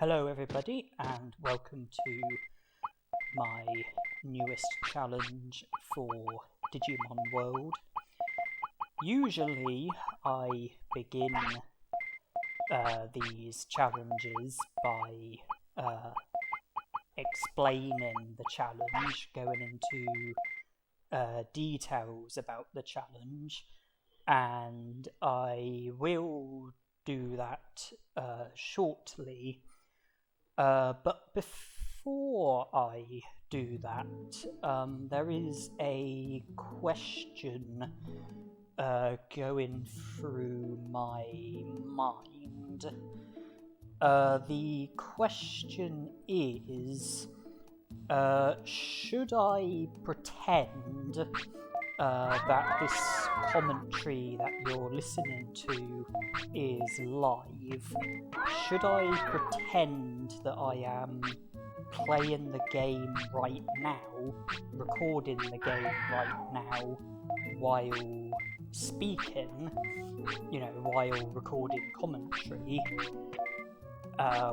Hello everybody and welcome to my newest challenge for Digimon World. Usually I begin these challenges by explaining the challenge, going into details about the challenge, and I will do that shortly. But before I do that, there is a question going through my mind. The question is, should I pretend that this commentary that you're listening to is live? Should I pretend that I am playing the game right now, recording the game right now, while speaking, while recording commentary,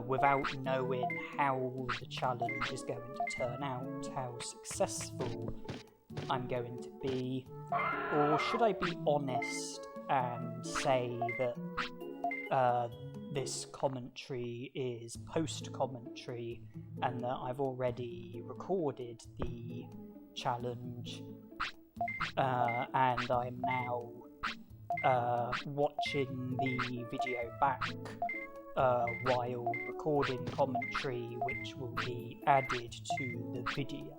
without knowing how the challenge is going to turn out, how successful I'm going to be? Or should I be honest and say that this commentary is post-commentary and that I've already recorded the challenge and I'm now watching the video back while recording commentary, which will be added to the video?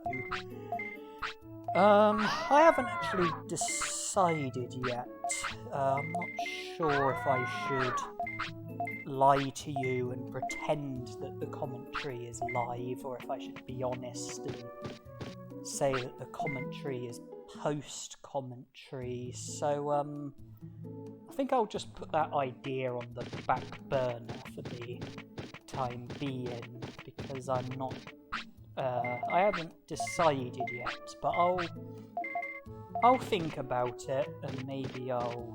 I haven't actually decided yet. I'm not sure if I should lie to you and pretend that the commentary is live, or if I should be honest and say that the commentary is post-commentary. So, I think I'll just put that idea on the back burner for the time being, because I'm not I haven't decided yet, but I'll think about it and maybe I'll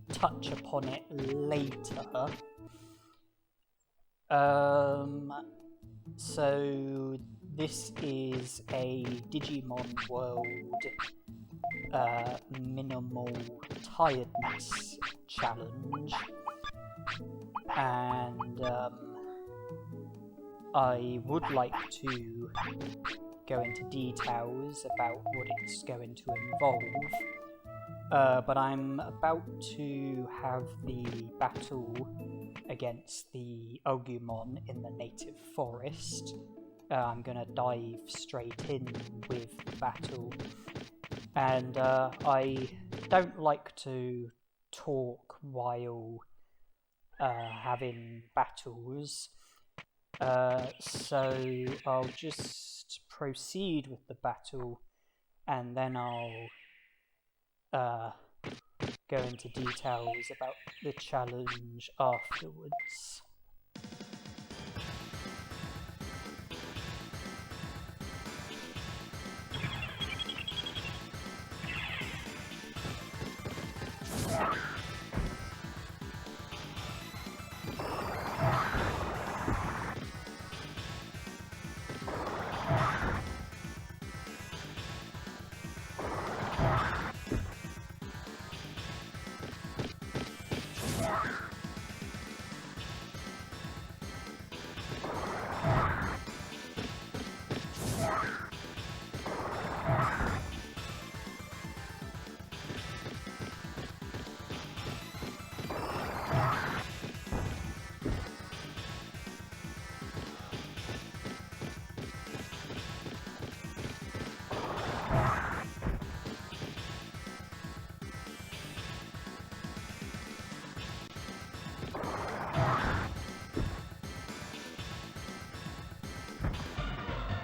touch upon it later. So this is a Digimon World minimal tiredness challenge, and I would like to go into details about what it's going to involve, but I'm about to have the battle against the Ogumon in the native forest. I'm going to dive straight in with the battle, and I don't like to talk while having battles. So I'll just proceed with the battle, and then I'll go into details about the challenge afterwards.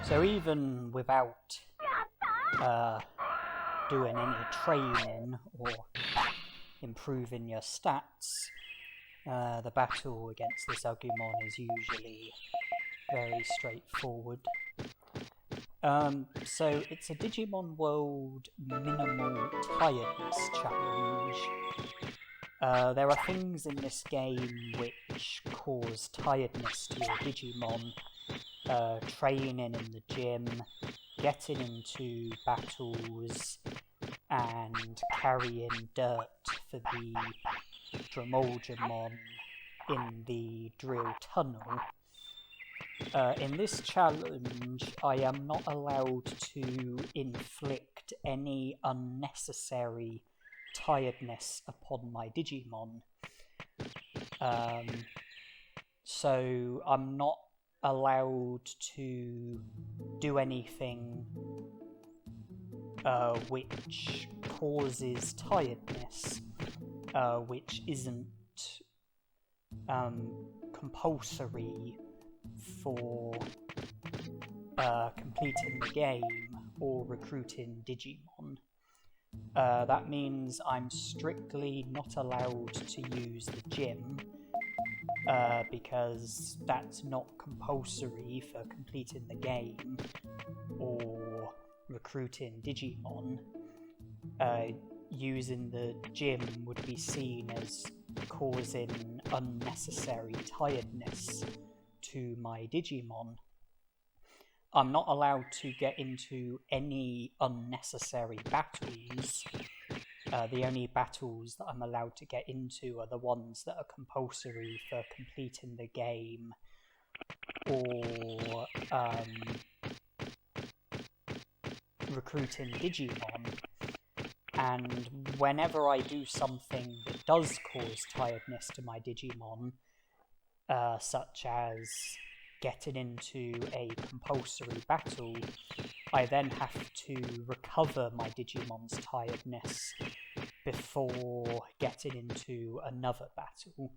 So even without doing any training or improving your stats, the battle against this Agumon is usually very straightforward. So it's a Digimon World minimal tiredness challenge. There are things in this game which cause cause tiredness to your Digimon, training in the gym, getting into battles, and carrying dirt for the Drimogemon in the drill tunnel. In this challenge, I am not allowed to inflict any unnecessary tiredness upon my Digimon. So I'm not allowed to do anything which causes tiredness, which isn't compulsory for completing the game or recruiting Digimon. That means I'm strictly not allowed to use the gym, because that's not compulsory for completing the game or recruiting Digimon. Using the gym would be seen as causing unnecessary tiredness to my Digimon. I'm not allowed to get into any unnecessary battles. The only battles that I'm allowed to get into are the ones that are compulsory for completing the game, or recruiting Digimon. And whenever I do something that does cause tiredness to my Digimon, such as getting into a compulsory battle, I then have to recover my Digimon's tiredness before getting into another battle.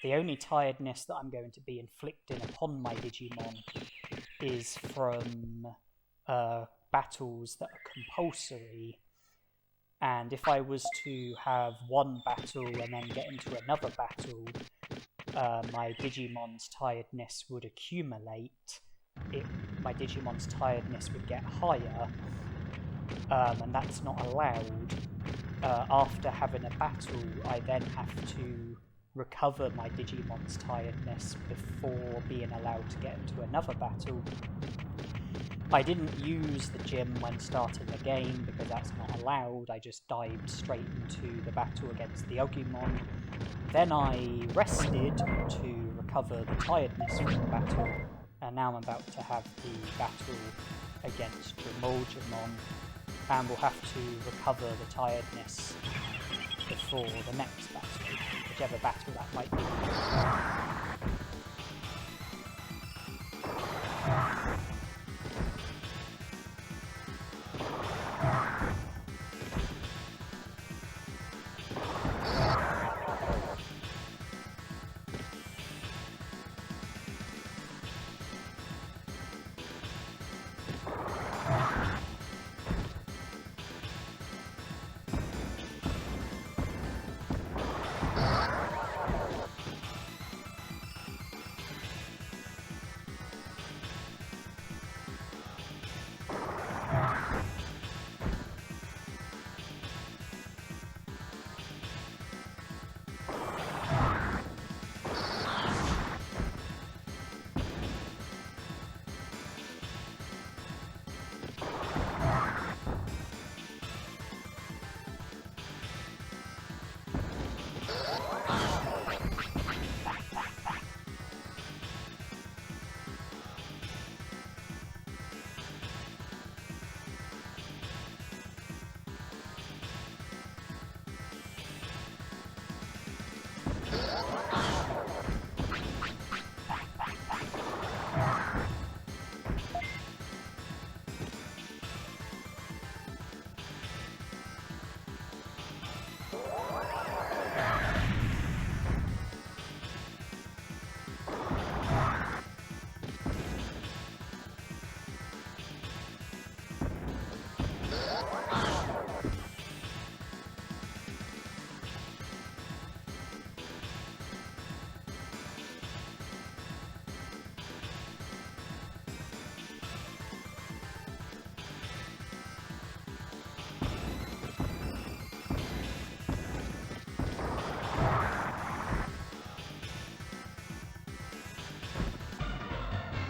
The only tiredness that I'm going to be inflicting upon my Digimon is from battles that are compulsory. And if I was to have one battle and then get into another battle, my Digimon's tiredness would accumulate. My Digimon's tiredness would get higher, and that's not allowed. After having a battle, I then have to recover my Digimon's tiredness before being allowed to get into another battle. I didn't use the gym when starting the game because that's not allowed. I just dived straight into the battle against the Ogumon. Then I rested to recover the tiredness from the battle, and now I'm about to have the battle against Drimogemon, and we'll have to recover the tiredness before the next battle, whichever battle that might be.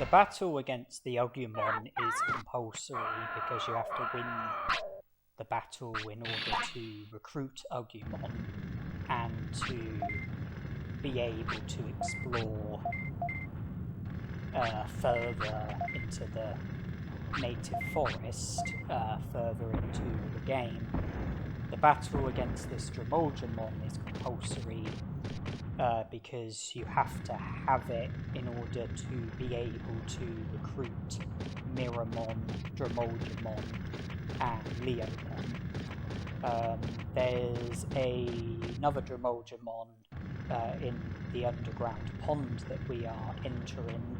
the battle against the Agumon is compulsory because you have to win the battle in order to recruit Agumon and to be able to explore further into the native forest, further into the game. The battle against this Drimogemon is compulsory because you have to have it in order to be able to recruit Miramon, Drimogemon, and Leomon. There's another Drimogemon in the underground pond that we are entering.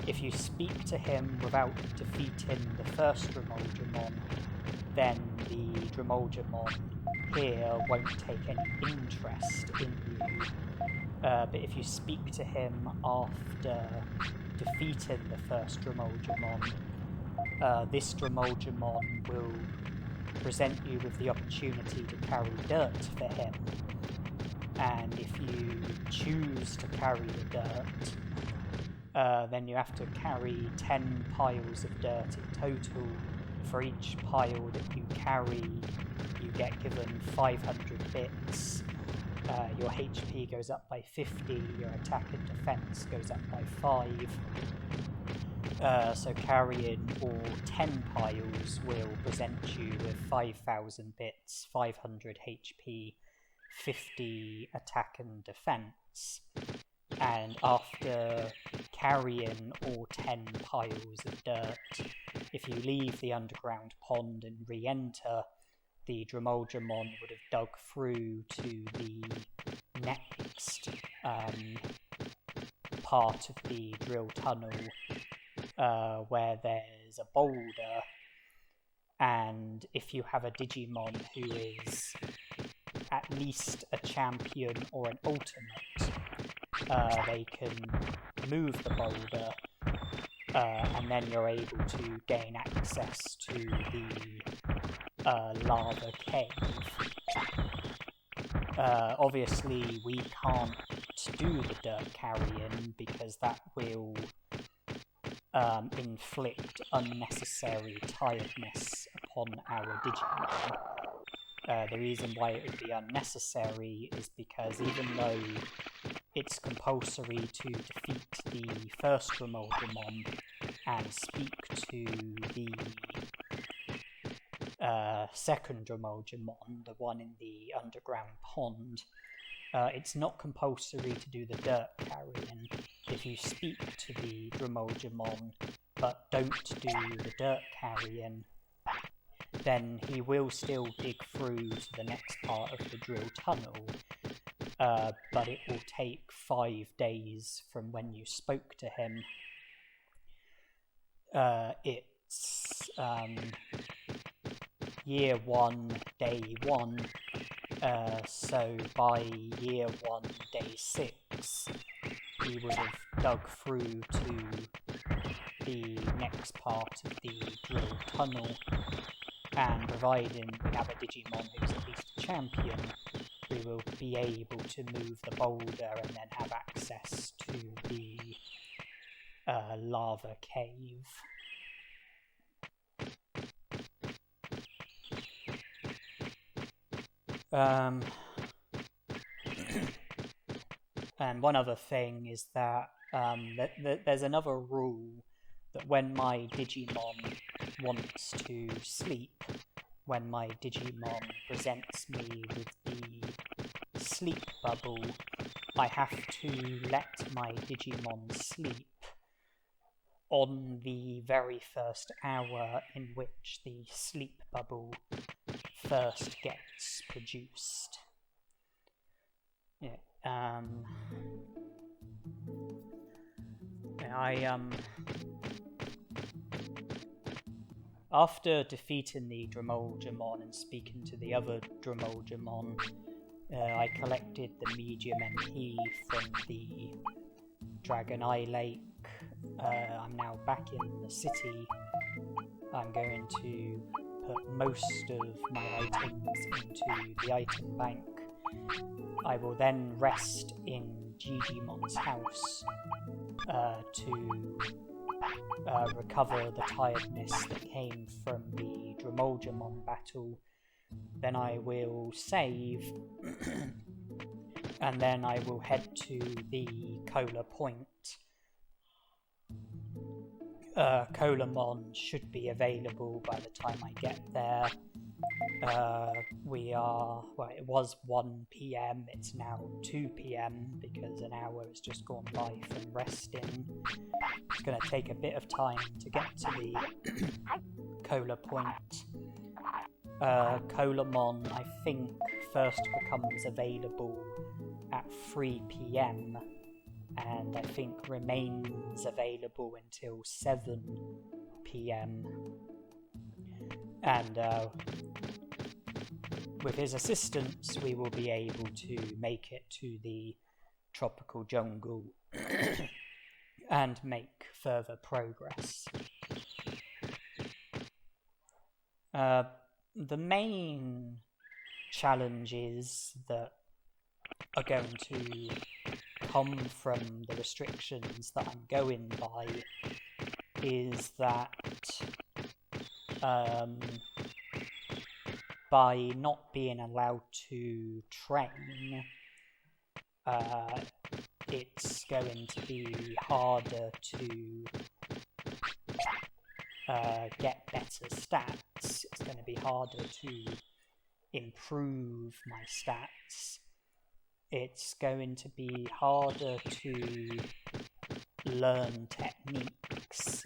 If you speak to him without defeating the first Drimogemon, then the Drimogemon here won't take any interest in you. But if you speak to him after defeating the first Drimogemon, this Drimogemon will present you with the opportunity to carry dirt for him. And if you choose to carry the dirt, then you have to carry 10 piles of dirt in total. For each pile that you carry, you get given 500 bits. Your HP goes up by 50, your attack and defense goes up by 5. So carrying all 10 piles will present you with 5,000 bits, 500 HP, 50 attack and defense. And after carrying all 10 piles of dirt, if you leave the underground pond and re-enter, the Drimogemon would have dug through to the next part of the drill tunnel where there's a boulder, and if you have a Digimon who is at least a champion or an ultimate, they can move the boulder, and then you're able to gain access to the lava cave. Obviously, we can't do the dirt carrying because that will inflict unnecessary tiredness upon our Digimon. The reason why it would be unnecessary is because even though it's compulsory to defeat the first Drimogemon and speak to the second Drimogemon, the one in the underground pond, it's not compulsory to do the dirt carrying. If you speak to the Drimogemon but don't do the dirt carrying, then he will still dig through to the next part of the drill tunnel, but it will take 5 days from when you spoke to him. It's year 1, day 1, so by year 1, day 6, he would have dug through to the next part of the drill tunnel, and providing we have a Digimon who's at least a champion, we will be able to move the boulder and then have access to the lava cave. And one other thing is that there's another rule that when my Digimon wants to sleep, when my Digimon presents me with the sleep bubble, I have to let my Digimon sleep on the very first hour in which the sleep bubble first gets produced. After defeating the Drimogemon and speaking to the other Drimogemon, I collected the medium MP from the Dragon Eye Lake. I'm now back in the city. I'm going to put most of my items into the item bank. I will then rest in Digimon's house to recover the tiredness that came from the Drimogemon battle, then I will save, and then I will head to the Cola Point. Colamon should be available by the time I get there. It was 1 PM, it's now 2 PM because an hour has just gone by from resting. It's going to take a bit of time to get to the Cola Point. Colamon, I think, first becomes available at 3 PM, and I think remains available until 7 PM. And with his assistance, we will be able to make it to the tropical jungle and make further progress. The main challenges that are going to come from the restrictions that I'm going by is that by not being allowed to train, it's going to be harder to get better stats. It's going to be harder to improve my stats. It's going to be harder to learn techniques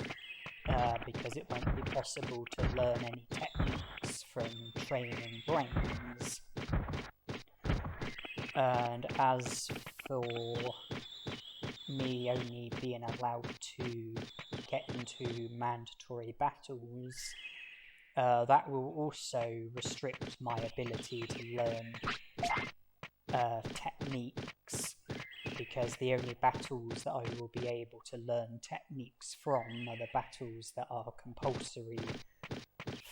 because it won't be possible to learn any techniques from training brains. And as for me only being allowed to get into mandatory battles, that will also restrict my ability to learn techniques, because the only battles that I will be able to learn techniques from are the battles that are compulsory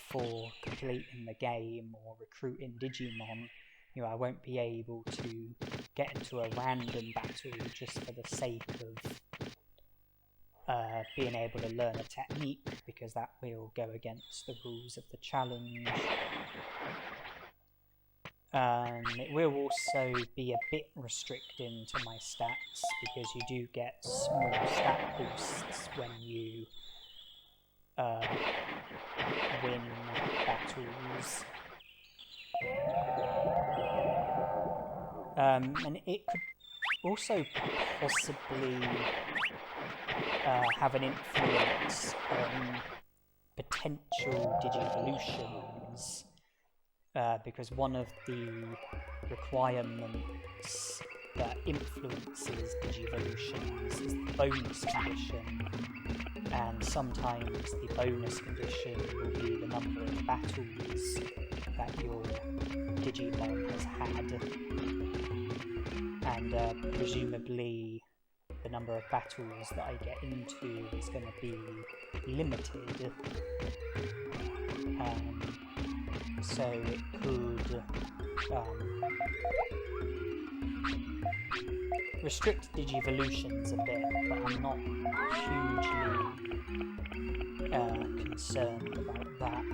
for completing the game or recruiting Digimon. You know, I won't be able to get into a random battle just for the sake of being able to learn a technique, because that will go against the rules of the challenge. It will also be a bit restricting to my stats, because you do get small stat boosts when you win battles. And it could also possibly have an influence on potential Digivolutions, because one of the requirements that influences Digivolutions is the bonus condition, and sometimes the bonus condition will be the number of battles that your Digimon has had, and presumably the number of battles that I get into is going to be limited, so it could restrict Digivolutions a bit, but I'm not hugely concerned about that.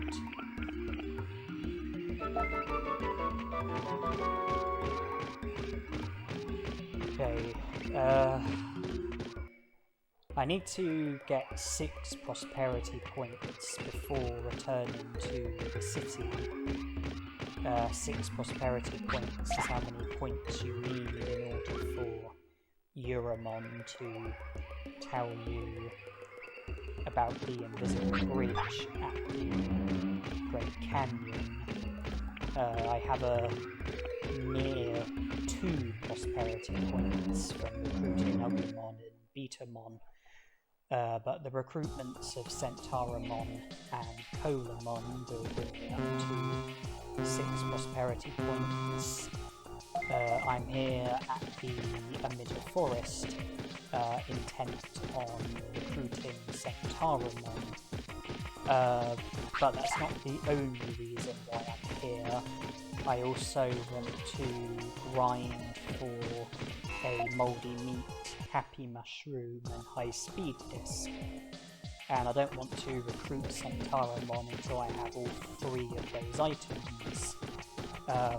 Okay, I need to get 6 prosperity points before returning to the city. 6 prosperity points is how many points you need in order for Euromon to tell you about the invisible bridge at the Great Canyon. I have a mere 2 prosperity points from recruiting Agumon and Betamon, but the recruitments of Centauramon and Colamon will bring me up to 6 prosperity points. I'm here at the Amida Forest, intent on recruiting Centauramon, but that's not the only reason why I'm here. I also want to grind for a Mouldy Meat, Happy Mushroom and High Speed Disc. and I don't want to recruit Centauromon until I have all 3 of those items,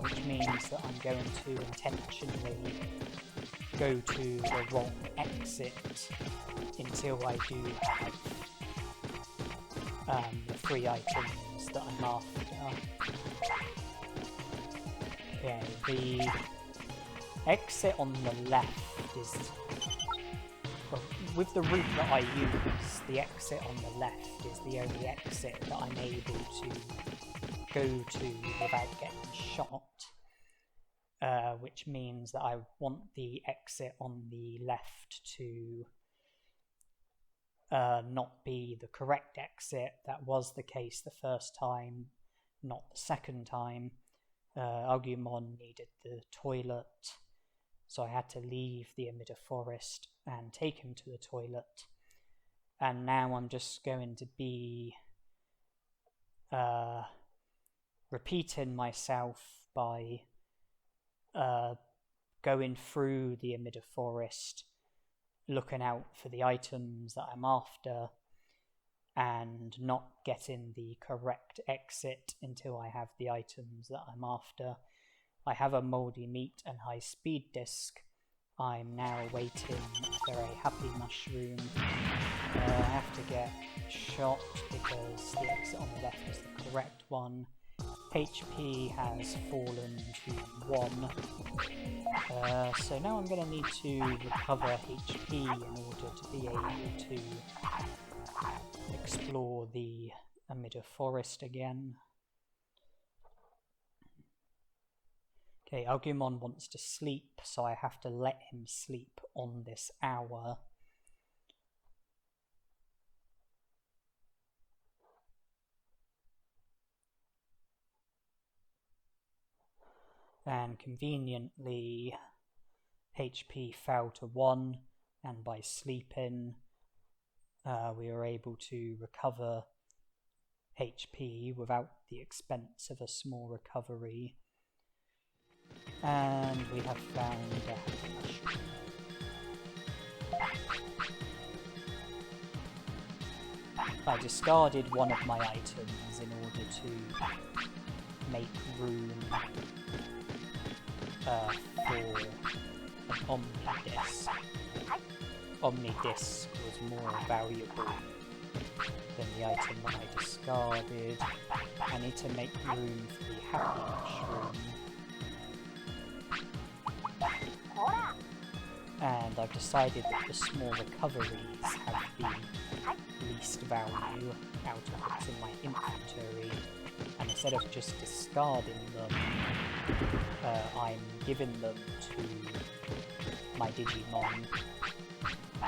which means that I'm going to intentionally go to the wrong exit until I do have the 3 items that I'm after. Okay, the exit on the left is... Well, with the route that I use, the exit on the left is the only exit that I'm able to go to without getting shot. Which means that I want the exit on the left to not be the correct exit. That was the case the first time, not the second time. Agumon needed the toilet, so I had to leave the emitter forest and take him to the toilet. And now I'm just going to be repeating myself by going through the emitter forest, looking out for the items that I'm after, and not getting the correct exit until I have the items that I'm after. I have a mouldy meat and high speed disc. I'm now waiting for a happy mushroom. I have to get shot because the exit on the left is the correct one. HP has fallen to 1. So now I'm going to need to recover HP in order to be able to explore the emitter forest again. Okay, Agumon wants to sleep, so I have to let him sleep on this hour. And conveniently, HP fell to 1, and by sleeping, we were able to recover HP without the expense of a small recovery. And we have found a happy mushroom. I discarded one of my items in order to make room for an Omnidisc. Omnidisc was more valuable than the item that I discarded. I need to make room for the happy mushroom. And I've decided that the small recoveries have the least value out of what's in my inventory, and instead of just discarding them, I'm giving them to my Digimon,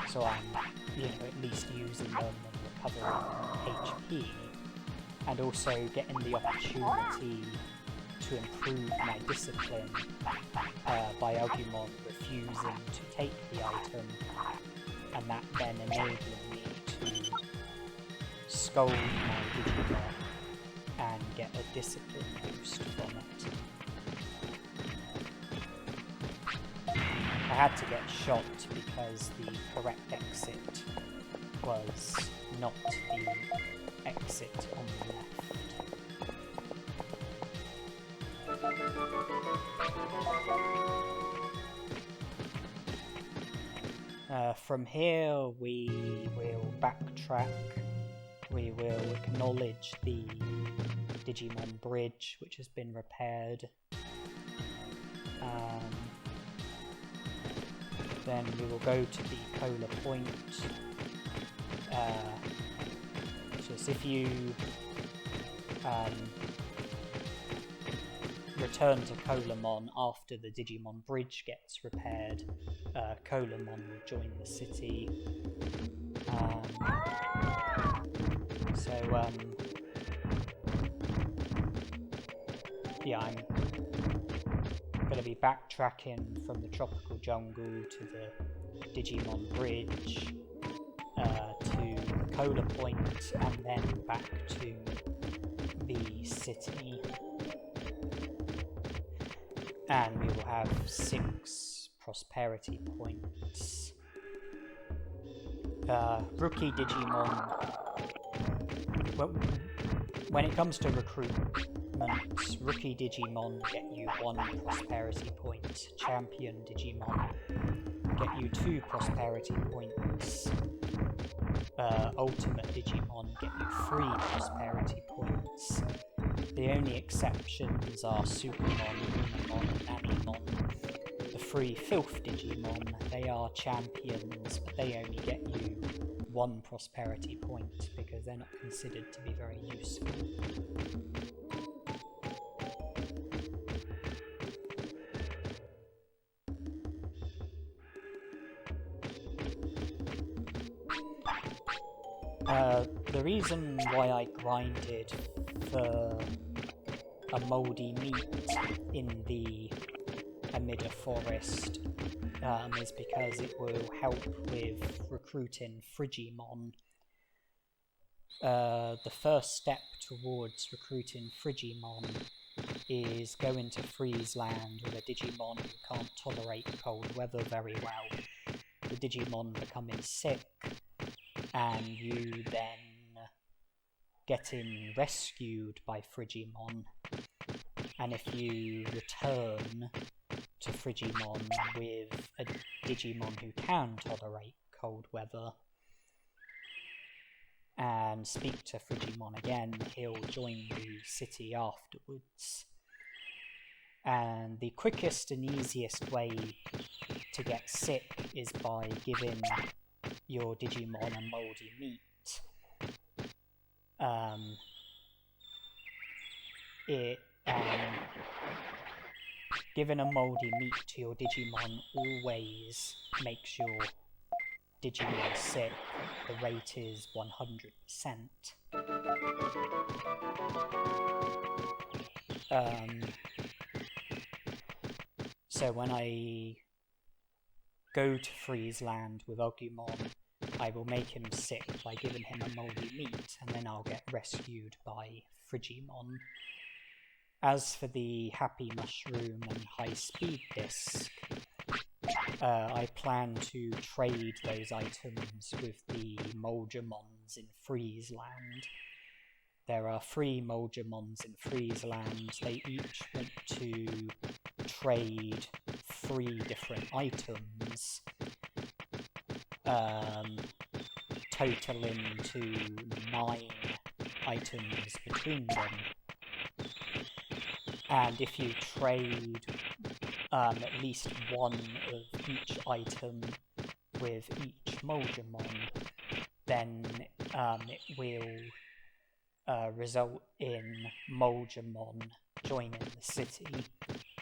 so I'm, at least using them and recovering HP, and also getting the opportunity to improve my discipline by Agumon refusing to take the item, and that then enabling me to scold my Digimon and get a discipline boost from it. I had to get shot because the correct exit was not the exit on the left. From here we will backtrack, we will acknowledge the Digimon bridge which has been repaired, then we will go to the Cola Point, just if you return to Colamon after the Digimon bridge gets repaired, Colamon will join the city. Yeah, I'm going to be backtracking from the tropical jungle to the Digimon bridge, to the Cola Point, and then back to the city. And we will have 6 prosperity points. Rookie Digimon when it comes to recruitment, rookie Digimon get you 1 prosperity point, champion Digimon get you 2 prosperity points, ultimate Digimon get you 3 prosperity points. The only exceptions are Supermon, Unimon, and Nanimon. The 3 Filth Digimon, they are champions, but they only get you 1 prosperity point because they're not considered to be very useful. The reason why I grinded for a mouldy meat in the Amida Forest is because it will help with recruiting Frigimon. The first step towards recruiting Frigimon is go into Freezeland with a Digimon who can't tolerate cold weather very well. The Digimon becoming sick, and you then getting rescued by Frigimon. And if you return to Frigimon with a Digimon who can tolerate cold weather and speak to Frigimon again, he'll join the city afterwards. And the quickest and easiest way to get sick is by giving your Digimon a mouldy meat. Giving a mouldy meat to your Digimon always makes your Digimon sick. The rate is 100%. So when I go to Freezeland with Agumon, I will make him sick by giving him a mouldy meat, and then I'll get rescued by Frigimon. As for the Happy Mushroom and High Speed Disc, I plan to trade those items with the Moulgemons in Freezeland. There are 3 Moulgemons in Freezeland. They each want to trade 3 different items, totaling to 9 items between them. And if you trade at least 1 of each item with each Moulgemon, then it will result in Moulgemon joining the city.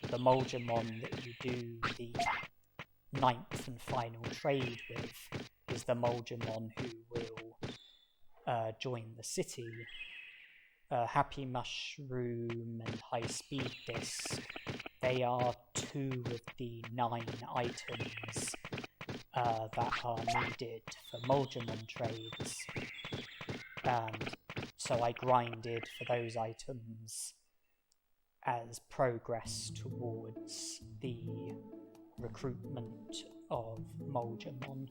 The Moulgemon that you do the 9th and final trade with is the Moulgemon who will join the city. Happy Mushroom and High Speed Disc, they are 2 of the 9 items that are needed for Moulgemon trades. So I grinded for those items as progress towards the recruitment of Moulgemon.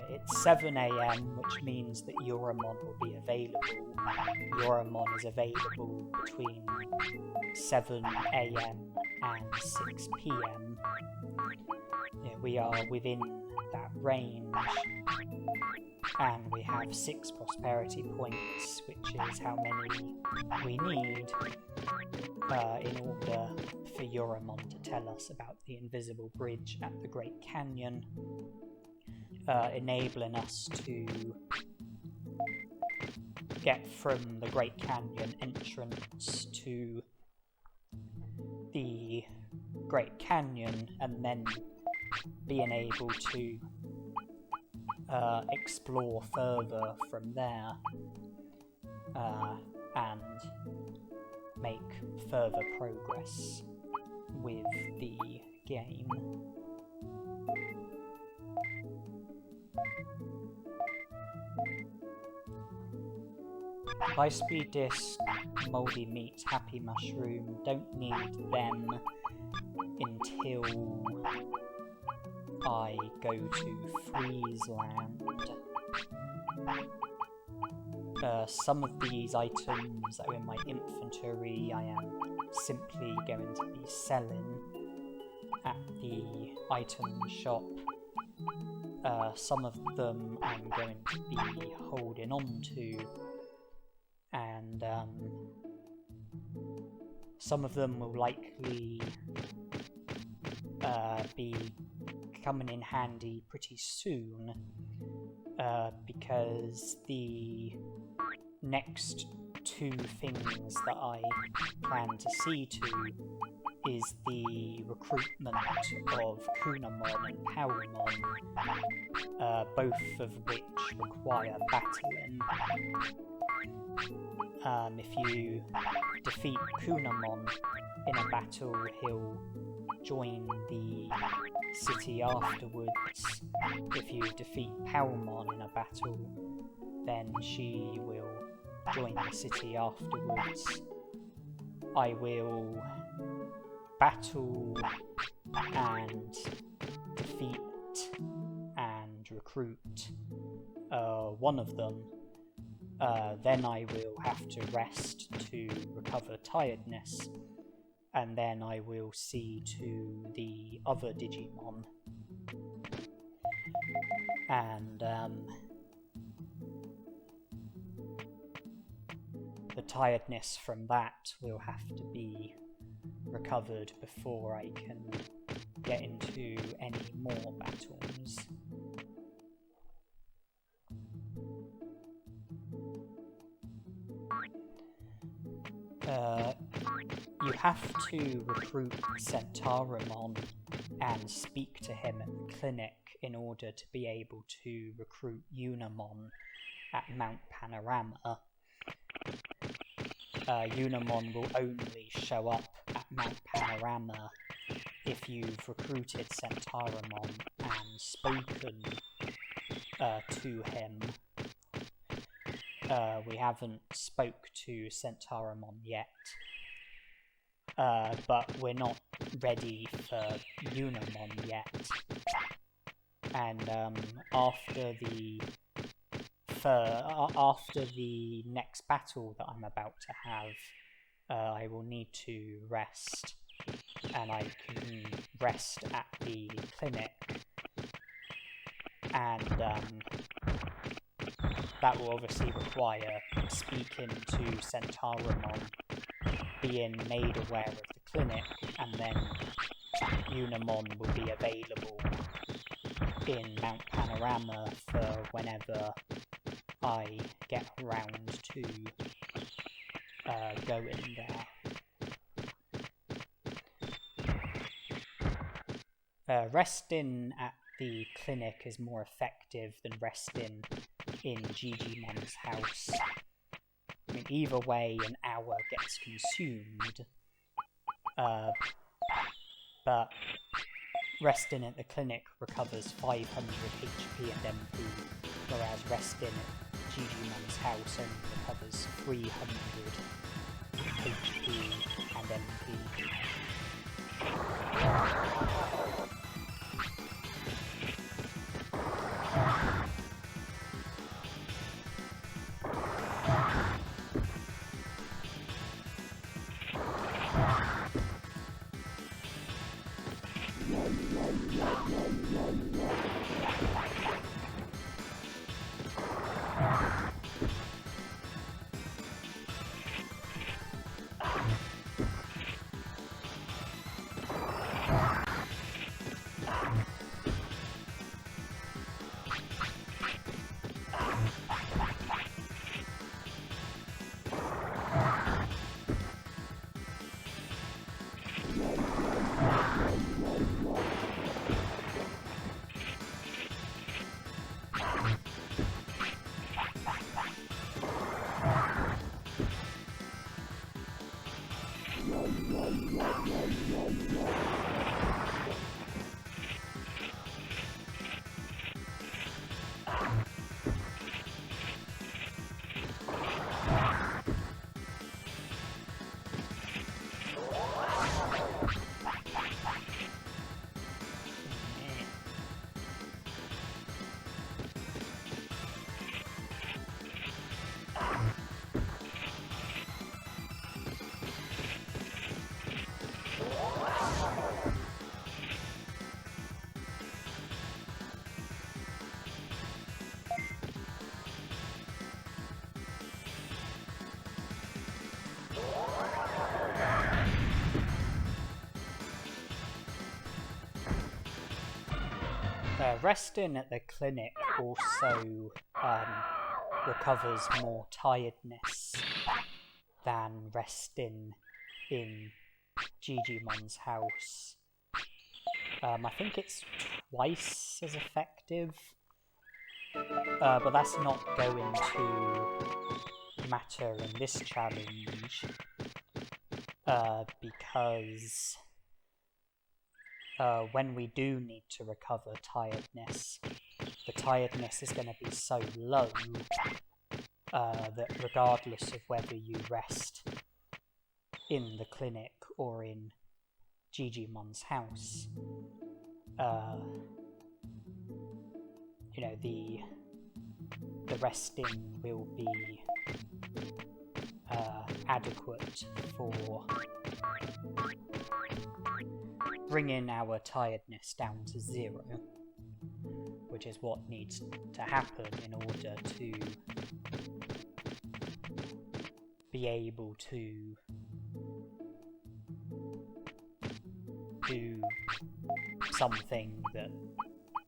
It's 7 AM, which means that Yoramon will be available. Yoramon is available between 7 AM and 6 PM. We are within that range, and we have 6 prosperity points, which is how many we need in order for Yoramon to tell us about the invisible bridge at the Great Canyon, enabling us to get from the Great Canyon entrance to the Great Canyon, and then being able to explore further from there and make further progress with the game. High Speed Disc, Mouldy Meat, Happy Mushroom, don't need them until I go to Freeze Land. Some of these items that are in my inventory I am simply going to be selling at the item shop. Some of them I'm going to be holding on to, and some of them will likely be coming in handy pretty soon, because the next two things that I plan to see to is the recruitment of Kunamon and Powmon, both of which require battling. If you defeat Kunamon in a battle, he'll join the city afterwards. If you defeat Powmon in a battle, then she will join the city afterwards. I will battle and defeat and recruit one of them. Then I will have to rest to recover Tiredness, and then I will see to the other Digimon. And the Tiredness from that will have to be recovered before I can get into any more battles. You have to recruit Centauramon and speak to him at the clinic in order to be able to recruit Unamon at Mount Panorama. Unamon will only show up at Mount Panorama if you've recruited Centauramon and spoken to him. We haven't spoke to Centauramon yet, but we're not ready for Unamon yet. And after the next battle that I'm about to have, I will need to rest, and I can rest at the clinic, and that will obviously require speaking to Centauramon, being made aware of the clinic, and then Unamon will be available in Mount Panorama for whenever I get around to going there. Resting at the clinic is more effective than resting in Digimon's house. I mean, either way, an hour gets consumed, but resting at the clinic recovers 500 HP and MP, whereas resting at Digimon's house only recovers 300 HP and MP. Resting at the clinic also recovers more tiredness than resting in Digimon's house. I think it's twice as effective, but that's not going to matter in this challenge, because when we do need to recover tiredness, the tiredness is going to be so low that regardless of whether you rest in the clinic or in Digimon's house, you know, the resting will be adequate for bringing our tiredness down to 0, which is what needs to happen in order to be able to do something that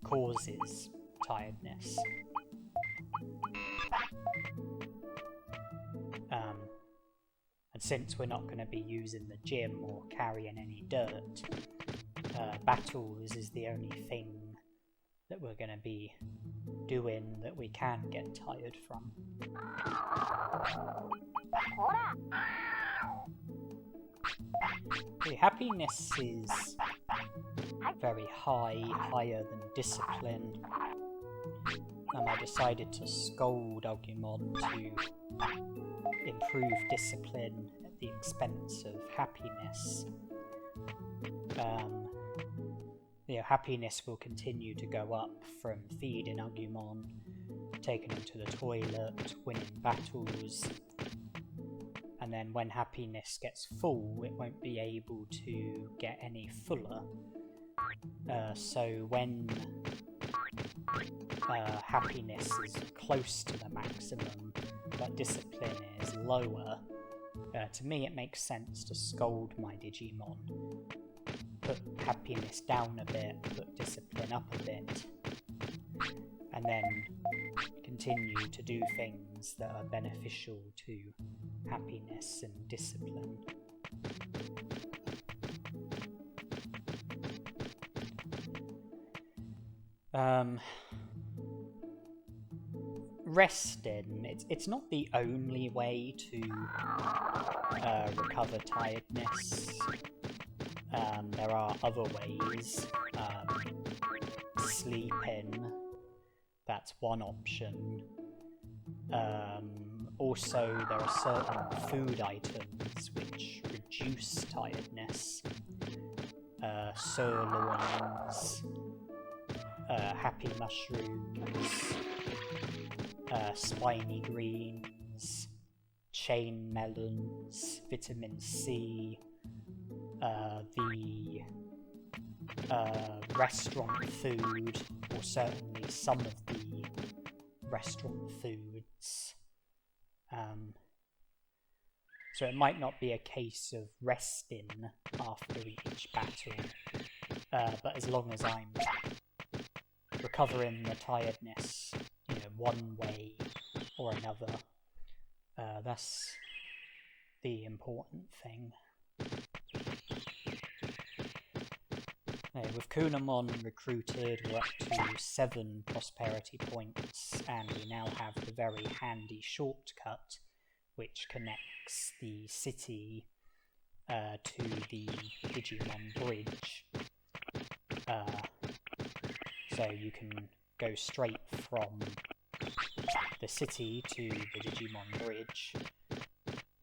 causes tiredness. And since we're not going to be using the gym or carrying any dirt, battles is the only thing that we're going to be doing that we can get tired from. The happiness is very high, higher than discipline. And I decided to scold Agumon to improve discipline at the expense of happiness. Happiness will continue to go up from feeding Agumon, taking him to the toilet, winning battles, and then when happiness gets full, it won't be able to get any fuller. So when happiness is close to the maximum, but discipline is lower, to me it makes sense to scold my Digimon. Put happiness down a bit, put discipline up a bit, and then continue to do things that are beneficial to happiness and discipline. Resting, it's not the only way to recover tiredness. There are other ways. Sleeping, that's one option. Also, there are certain food items which reduce tiredness. Sirloins, happy mushrooms, spiny greens, chain melons, vitamin C, the restaurant food, or certainly some of the restaurant foods. So it might not be a case of resting after each battle, but as long as I'm recovering the tiredness, one way or another, that's the important thing. With Kunamon recruited, we're up to 7 prosperity points, and we now have the very handy shortcut which connects the city to the Digimon Bridge. So you can go straight from the city to the Digimon Bridge,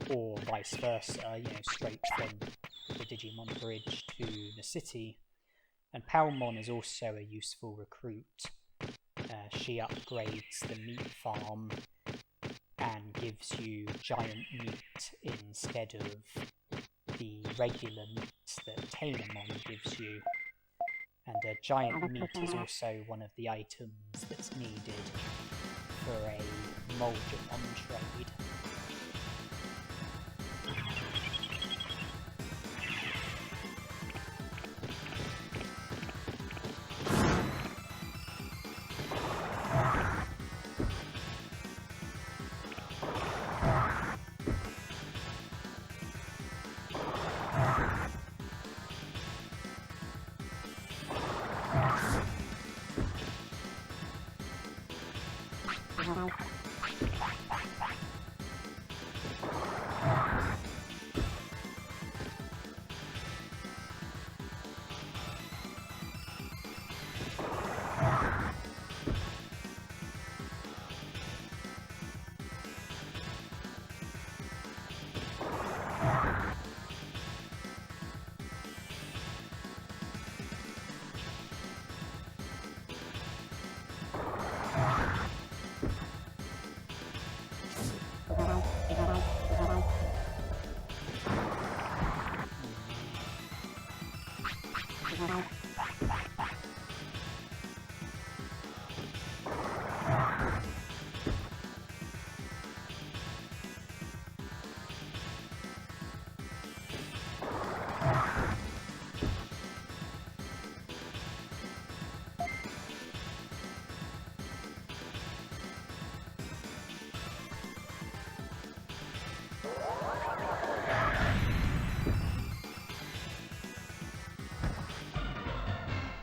or vice versa, straight from the Digimon Bridge to the city. And Palmon is also a useful recruit. She upgrades the meat farm and gives you giant meat instead of the regular meat that Tamamon gives you. And giant meat is also one of the items that's needed for a Drimogemon trade.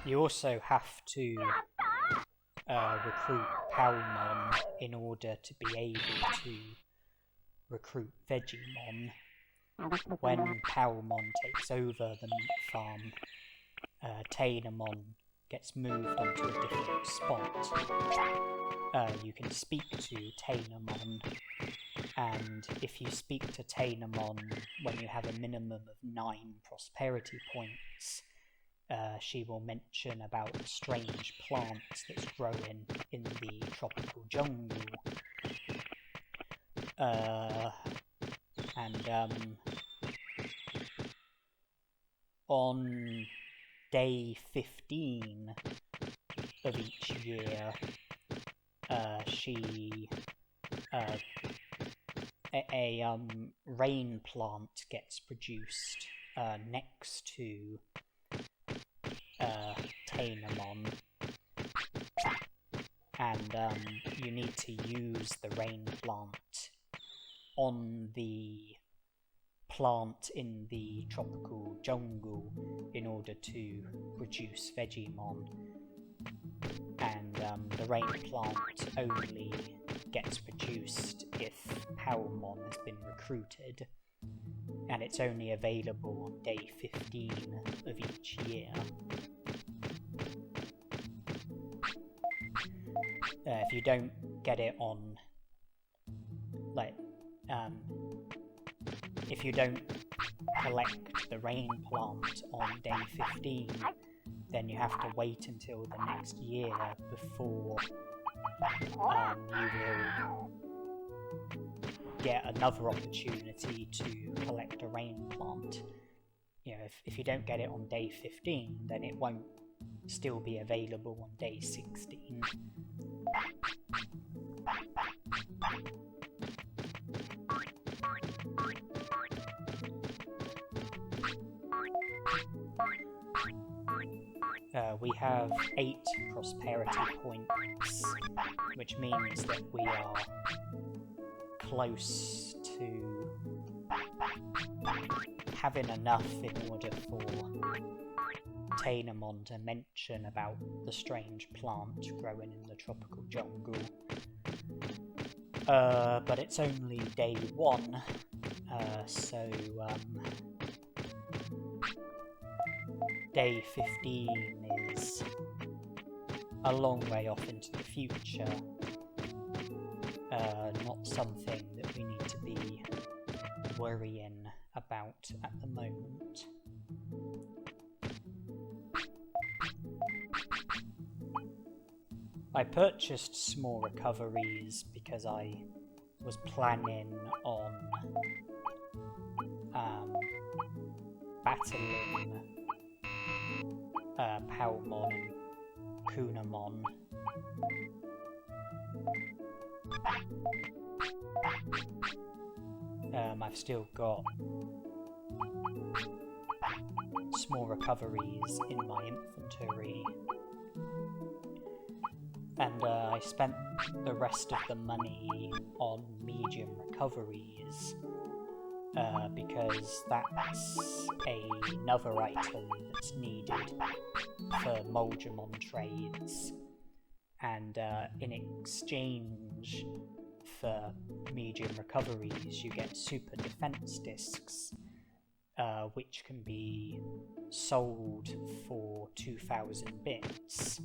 You also have to recruit Palmon in order to be able to recruit Vegemon. When Palmon takes over the meat farm, Tainemon gets moved onto a different spot. You can speak to Tainemon, and if you speak to Tainemon when you have a minimum of 9 prosperity points, she will mention about strange plants that's growing in the tropical jungle. On day 15 of each year, a rain plant gets produced next to Tainemon, and you need to use the rain plant on the plant in the tropical jungle in order to produce Vegemon. And the rain plant only gets produced if Palmon has been recruited, and it's only available on day 15 of each year. If you don't get it on, if you don't collect the rain plant on day 15, then you have to wait until the next year before you will get another opportunity to collect a rain plant. You know, if you don't get it on day 15, then it won't still be available on day 16. We have 8 prosperity points, which means that we are close to having enough in order for Tainemon to mention about the strange plant growing in the tropical jungle. But it's only day 1, so day 15 is a long way off into the future. Not something that we need to be worrying about at the moment. I purchased small recoveries because I was planning on battling Palmon and Kunamon. I've still got small recoveries in my inventory, and I spent the rest of the money on medium recoveries because that's another item that's needed for Moldramon trades, and in exchange for medium recoveries you get super defense discs, which can be sold for 2,000 bits.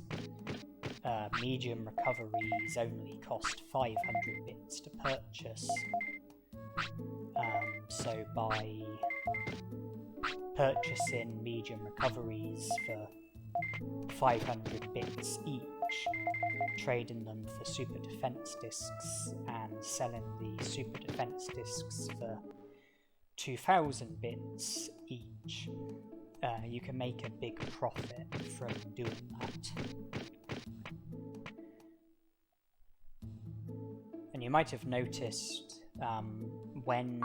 Medium recoveries only cost 500 bits to purchase, so by purchasing medium recoveries for 500 bits each, trading them for super defense discs and selling the super defense discs for 2,000 bits each, you can make a big profit from doing that. And you might have noticed when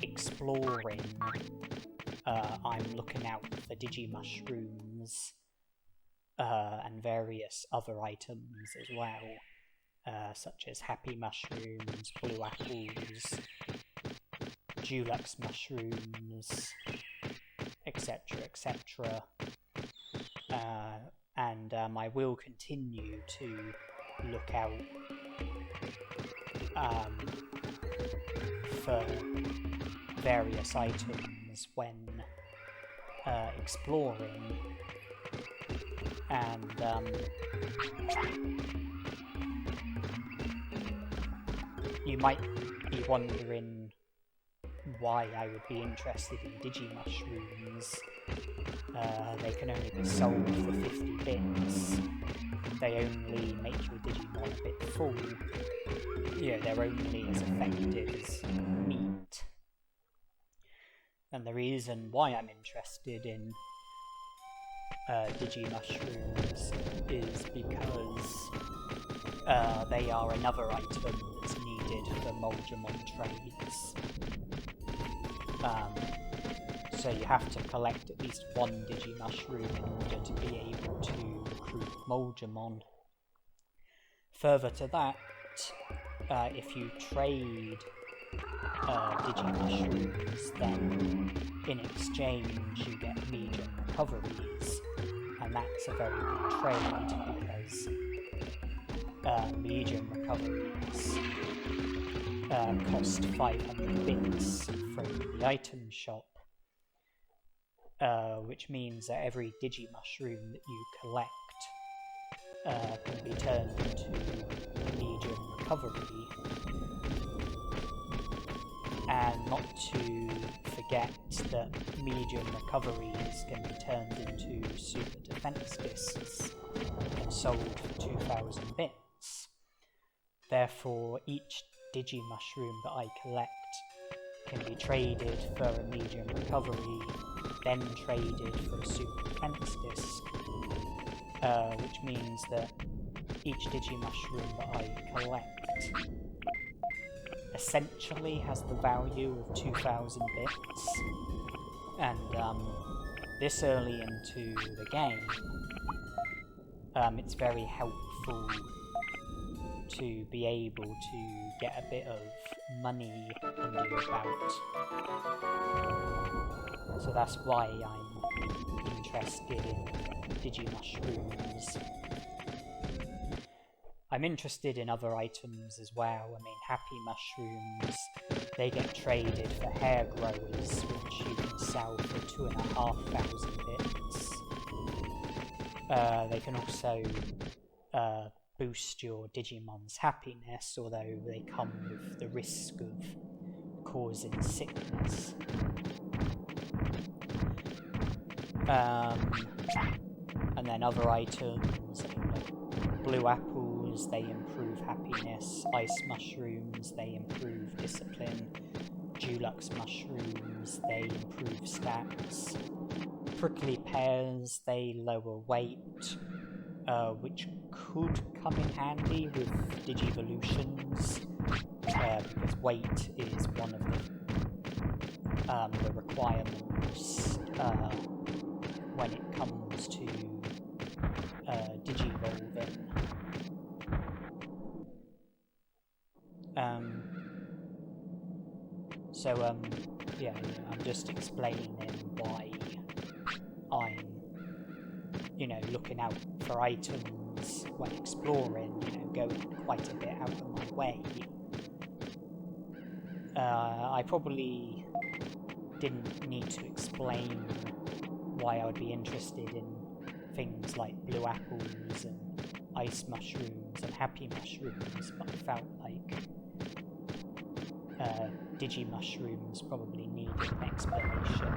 exploring, I'm looking out for Digimushrooms and various other items as well, such as happy mushrooms, blue apples, Dulux mushrooms, etc, etc. And I will continue to look out for various items when exploring, and you might be wondering why I would be interested in Digimushrooms. They can only be sold for 50 bits. They only make your Digimon a bit full. Yeah, they're only as effective as meat. And the reason why I'm interested in Digimushrooms is because they are another item that's needed for Moldramon trades. So you have to collect at least one Digimushroom in order to be able to recruit Moldramon. Further to that, if you trade Digimushrooms, then in exchange you get medium recoveries, and that's a very good trade because medium recoveries cost 500 bits from the item shop, which means that every Digimushroom that you collect can be turned into medium recovery. And not to forget that medium recoveries can be turned into super defense discs and sold for 2,000 bits. Therefore, each Digimushroom that I collect can be traded for a medium recovery, then traded for a super defense disc, which means that each Digimushroom that I collect essentially has the value of 2,000 bits, and this early into the game, it's very helpful to be able to get a bit of money under your belt. So that's why I'm interested in Digimushrooms. I'm interested in other items as well. I mean, happy mushrooms, they get traded for hair growers, which you can sell for 2,500 bits. They can also boost your Digimon's happiness, although they come with the risk of causing sickness. And then other items, like blue apples, they improve happiness. Ice mushrooms, they improve discipline. Dulux mushrooms, they improve stats. Prickly pears, they lower weight, which could come in handy with Digivolutions, because weight is one of the requirements when it comes to Digivolving. Yeah, I'm just explaining why I'm looking out for items when exploring, going quite a bit out of my way. I probably didn't need to explain why I would be interested in things like blue apples and ice mushrooms and happy mushrooms, but I felt like Digimushrooms probably needed an explanation.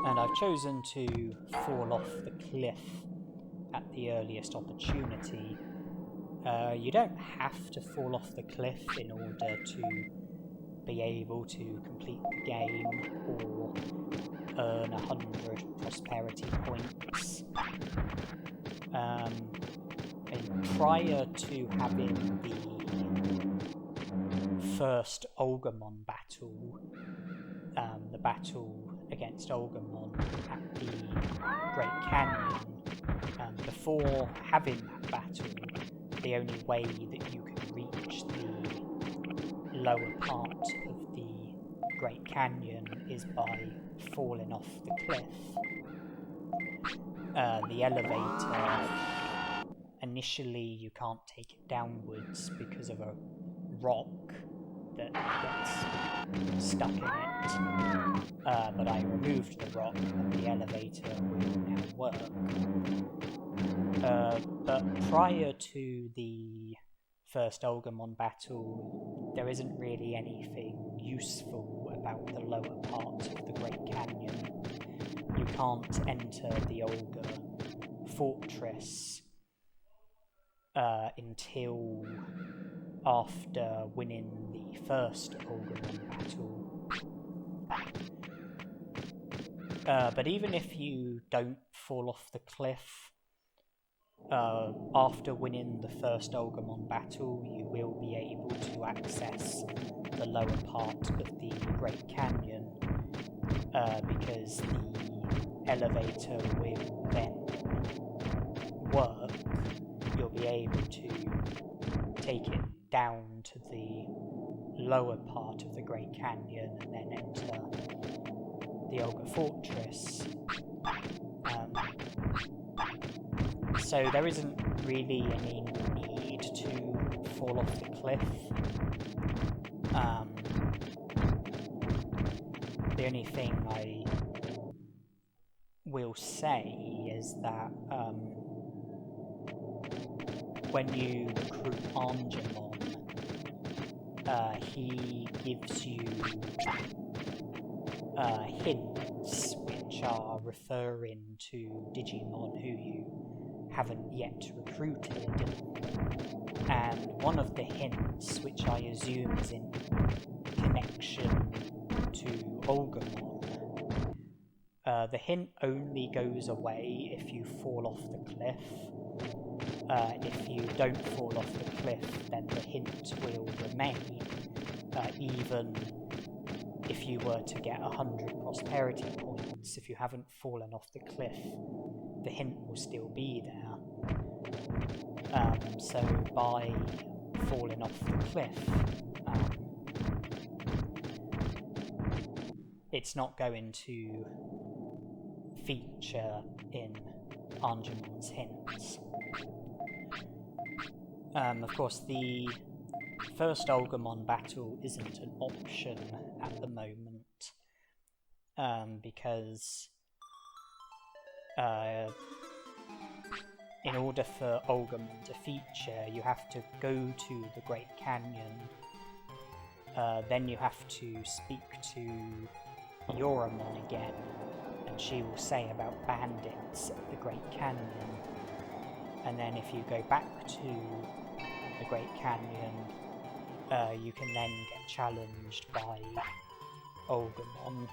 And I've chosen to fall off the cliff at the earliest opportunity. You don't have to fall off the cliff in order to be able to complete the game or earn 100 prosperity points. And prior to having the first Olgamon battle, the battle against Olgamon at the Great Canyon, before having that battle, the only way that you can reach the lower part of the Great Canyon is by falling off the cliff. The elevator, initially you can't take it downwards because of a rock that gets stuck in it, but I removed the rock and the elevator will now work. But prior to the first Olgamon battle, there isn't really anything useful about the lower part of the Great Canyon. You can't enter the Olga fortress until after winning the first Olgamon battle. But even if you don't fall off the cliff, after winning the first Olgamon battle, you will be able to access the lower part of the Great Canyon, because the elevator will then work. You'll be able to take it down to the lower part of the Great Canyon and then enter the Olga Fortress. So there isn't really any need to fall off the cliff. The only thing I will say is that when you recruit Drimogemon, he gives you hints which are referring to Digimon who you haven't yet recruited, and one of the hints, which I assume is in connection to Olgamon, the hint only goes away if you fall off the cliff. If you don't fall off the cliff, then the hint will remain, even if you were to get 100 prosperity points. If you haven't fallen off the cliff, the hint will still be there. So by falling off the cliff, it's not going to feature in Drimogemon's hints. Of course, the first Olgamon battle isn't an option at the moment, because in order for Olgamon to feature, you have to go to the Great Canyon, then you have to speak to Yoramon again, and she will say about bandits at the Great Canyon, and then if you go back to the Great Canyon, you can then get challenged by Olgamon.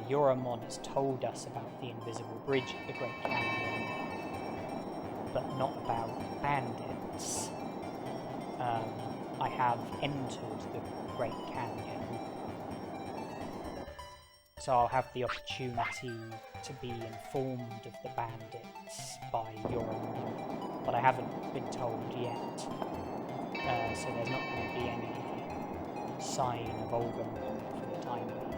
Yoramon has told us about the invisible bridge at the Great Canyon, but not about bandits. I have entered the Great Canyon, so I'll have the opportunity to be informed of the bandits by Yoramon, but I haven't been told yet, so there's not going to be any assign a Volgamon for the time being.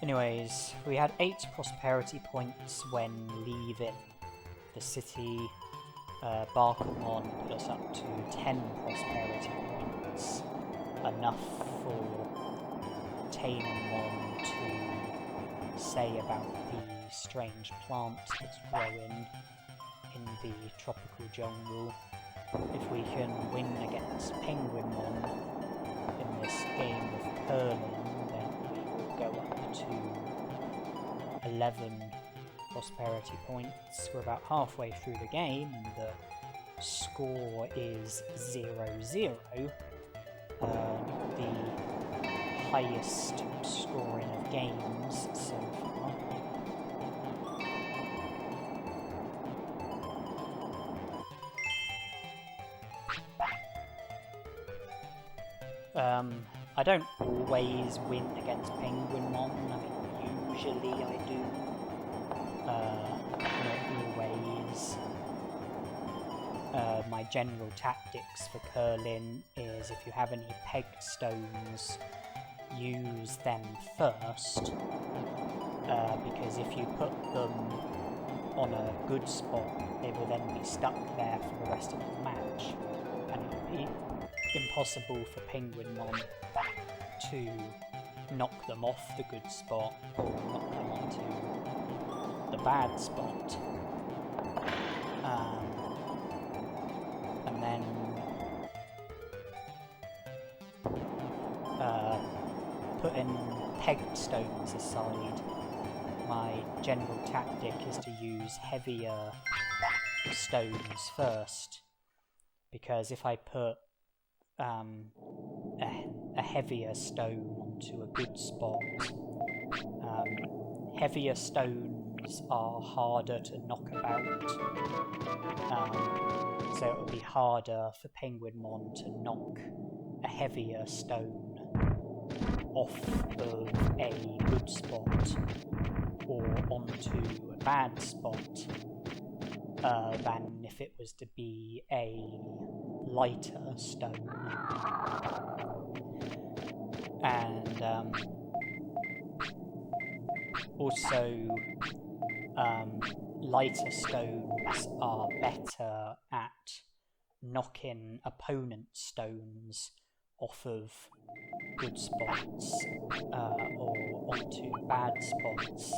Anyways, we had 8 prosperity points when leaving the city. Barkamon put us up to 10 prosperity points, enough for Tainemon to say about the strange plant that's growing in the tropical jungle. If we can win against Penguinmon in this game of curling, then we will go up to 11 prosperity points. We're about halfway through the game and the score is 0-0. The highest scoring of games so far. I don't always win against Penguinmon. I mean, usually I do. Not always. My general tactics for curling is if you have any pegged stones, use them first. Because if you put them on a good spot, they will then be stuck there for the rest of the match. And it will be impossible for Penguinmon to knock them off the good spot or knock them onto the bad spot. And then putting pegged stones aside, my general tactic is to use heavier stones first, because if I put a heavier stone onto a good spot, heavier stones are harder to knock about, so it will be harder for Penguinmon to knock a heavier stone off of a good spot or onto a bad spot than if it was to be a lighter stone. And also lighter stones are better at knocking opponent stones off of good spots or onto bad spots.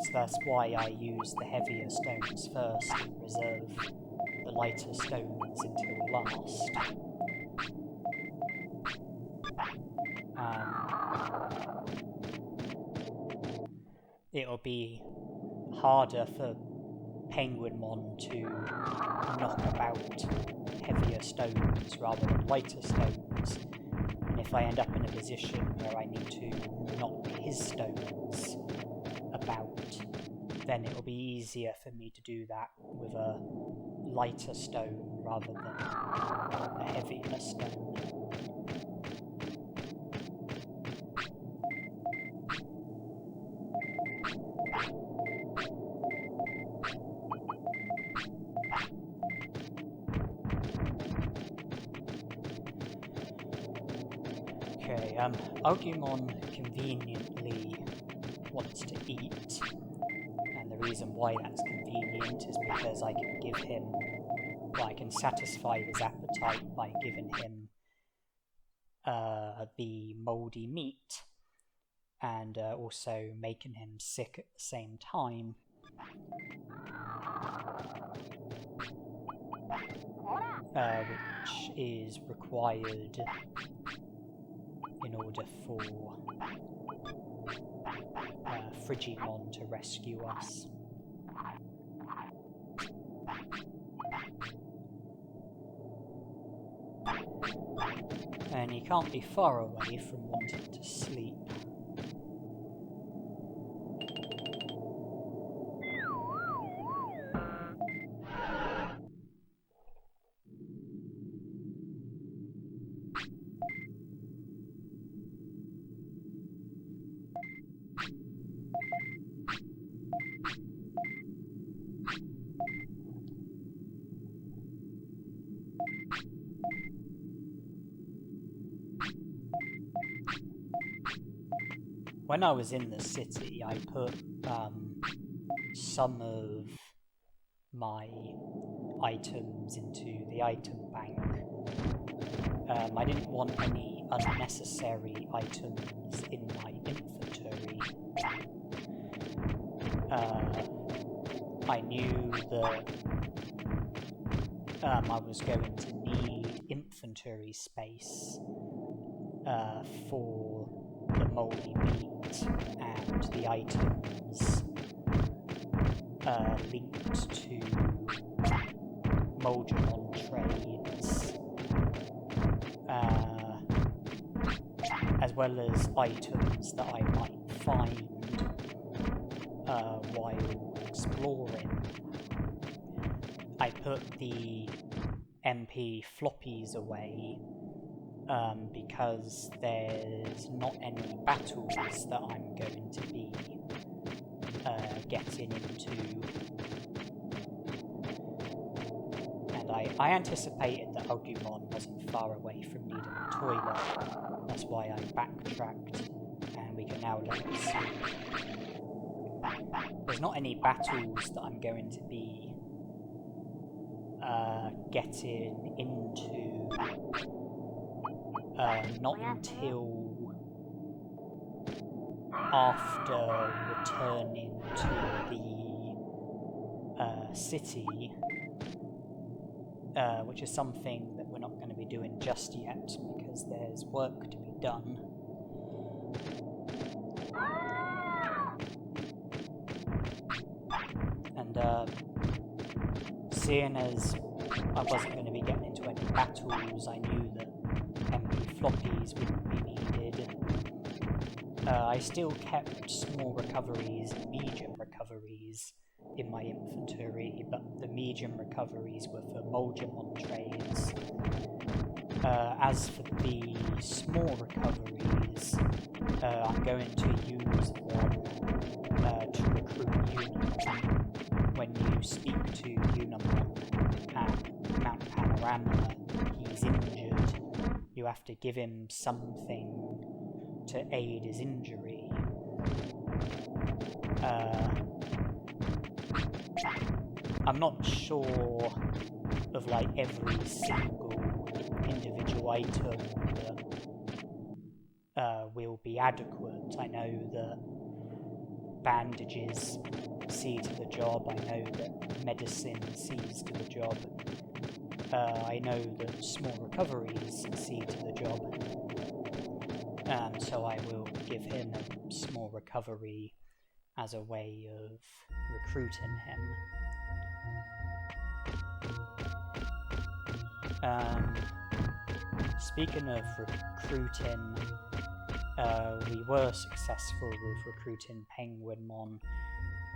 So that's why I use the heavier stones first and reserve the lighter stones until last. It'll be harder for Penguinmon to knock about heavier stones rather than lighter stones, and if I end up in a position where I need to knock his stones about, then it'll be easier for me to do that with a lighter stone rather than a heavier stone. Okay, Agumon conveniently wants to eat, and the reason why that's convenient is because I can give him, well, I can satisfy his appetite by giving him the mouldy meat, and also making him sick at the same time. Which is required in order for Frigimon to rescue us. And he can't be far away from wanting to sleep. when I was in the city, I put some of my items into the item bank. I didn't want any unnecessary items in my inventory. I knew that I was going to need inventory space for the moldy meat and the items linked to Drimogemon trades, as well as items that I might find while exploring. I put the MP floppies away because there's not any battles that I'm going to be getting into. And I anticipated that Agumon wasn't far away from needing a toilet. That's why I backtracked, and we can now let it sleep. There's not any battles that I'm going to be getting into not until after returning to the city, which is something that we're not going to be doing just yet because there's work to be done. And seeing as I wasn't going to be getting into any battles, I knew that MP floppies wouldn't be needed. I still kept small recoveries and medium recoveries in my inventory, but the medium recoveries were for Drimogemon trades. As for the small recoveries, I'm going to use them to recruit Unamon. When you speak to Unamon at Mount Panorama, he's injured. You have to give him something to aid his injury. I'm not sure of like every single individual item that will be adequate. I know that bandages see to the job. I know that medicine sees to the job. I know that small recoveries see to the job. So I will give him a small recovery as a way of recruiting him. Speaking of recruiting, we were successful with recruiting Penguinmon.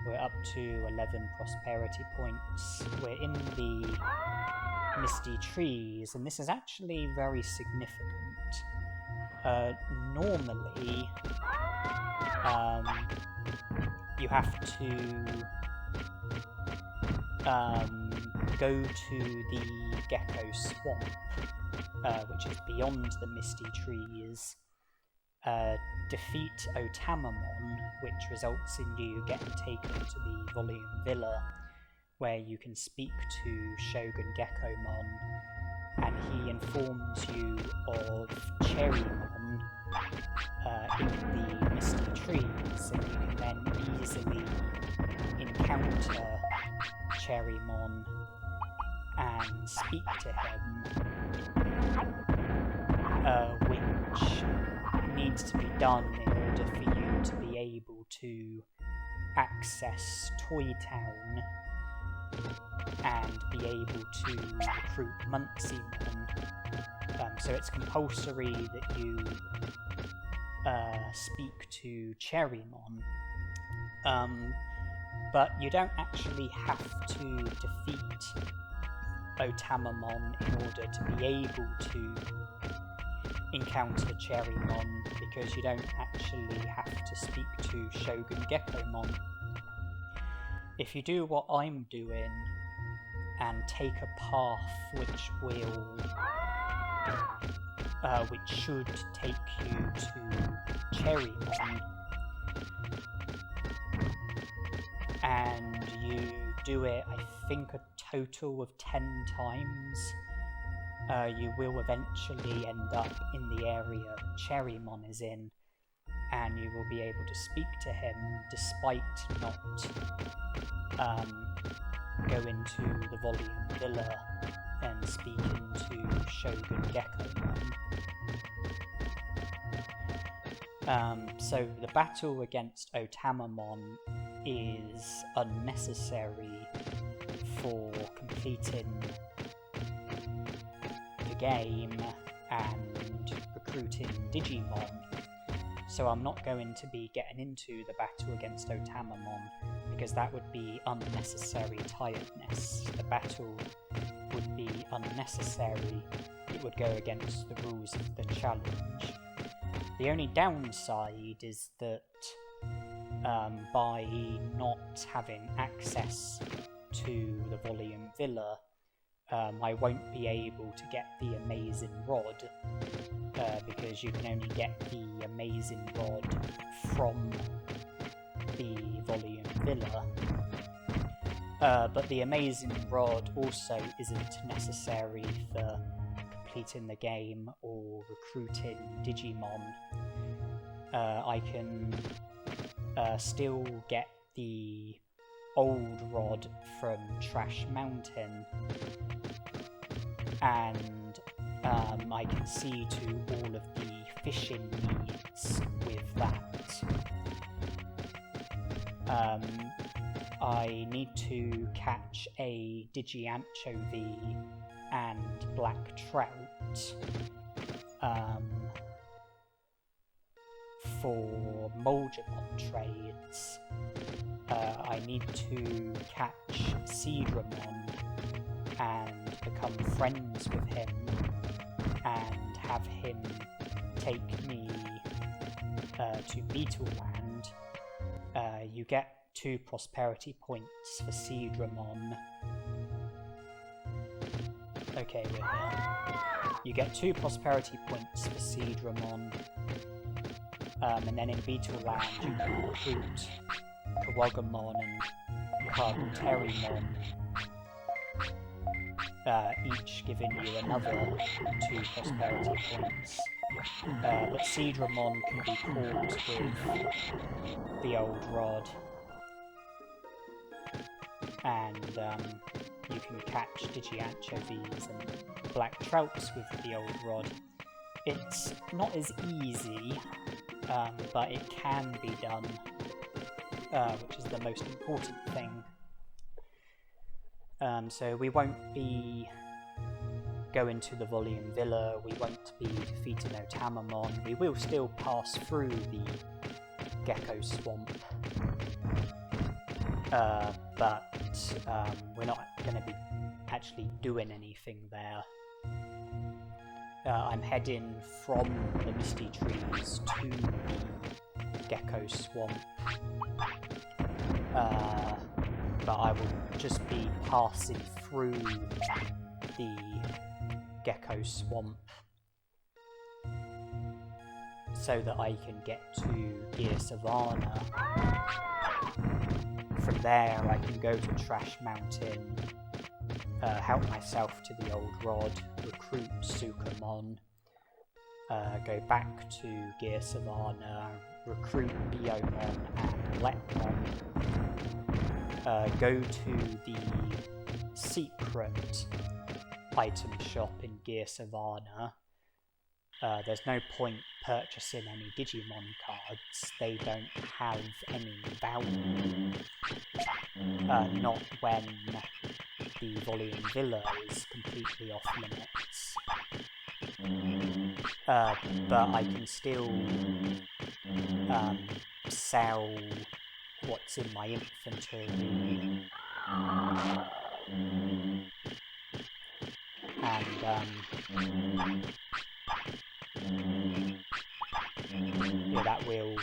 We're up to 11 prosperity points. We're in the Misty Trees, and this is actually very significant. Normally, you have to go to the Gecko Swamp, which is beyond the Misty Trees, defeat Otamamon, which results in you getting taken to the Volume Villa, where you can speak to Shogun Geckomon, and he informs you of Cherrymon in the Misty Trees, and you can then easily encounter Cherrymon and speak to him, which needs to be done in order for you to be able to access Toy Town and be able to recruit Munceymon. So it's compulsory that you speak to Cherrymon, but you don't actually have to defeat Otamamon in order to be able to encounter Cherrymon, because you don't actually have to speak to Shogun Geckomon. If you do what I'm doing and take a path which should take you to Cherrymon, And you do it, I think, a total of 10 times. You will eventually end up in the area Cherrymon is in, and you will be able to speak to him despite not going to the Volume Villa and speaking to Shogun Geckomon. So the battle against Otamamon is unnecessary for completing the game and recruiting Digimon, so I'm not going to be getting into the battle against Otamamon because that would be unnecessary tiredness. The battle would be unnecessary, it would go against the rules of the challenge. The only downside is that by not having access to the Volume Villa, I won't be able to get the Amazing Rod, because you can only get the Amazing Rod from the Volume Villa. But the Amazing Rod also isn't necessary for completing the game or recruiting Digimon. I can still get the old rod from Trash Mountain, and I can see to all of the fishing needs with that. I need to catch a Digianchovy and Black Trout for Moldramon trades. I need to catch Seadramon and become friends with him and have him take me to Beetleland. You get 2 prosperity points for Seadramon. Okay, we're here. You get 2 prosperity points for Seadramon. And then in Beetleland you can recruit Kawagamon and Carpenterimon, each giving you another 2 prosperity points. But Seadramon can be caught with the old rod, and you can catch Digianchovies and Black Trouts with the old rod. It's not as easy, but it can be done, which is the most important thing. So we won't be going to the Volume Villa, we won't be defeating Otamamon, we will still pass through the Gecko Swamp, but we're not going to be actually doing anything there. I'm heading from the Misty Trees to the Gecko Swamp, but I will just be passing through the Gecko Swamp so that I can get to Gear Savannah. From there I can go to Trash Mountain, help myself to the old rod, recruit Sukamon, go back to Gear Savannah, recruit Biomon and Letmon, go to the secret item shop in Gear Savannah. There's no point purchasing any Digimon cards, they don't have any value, not when the Volume Villa is completely off limits. But I can still sell what's in my inventory, and yeah, that will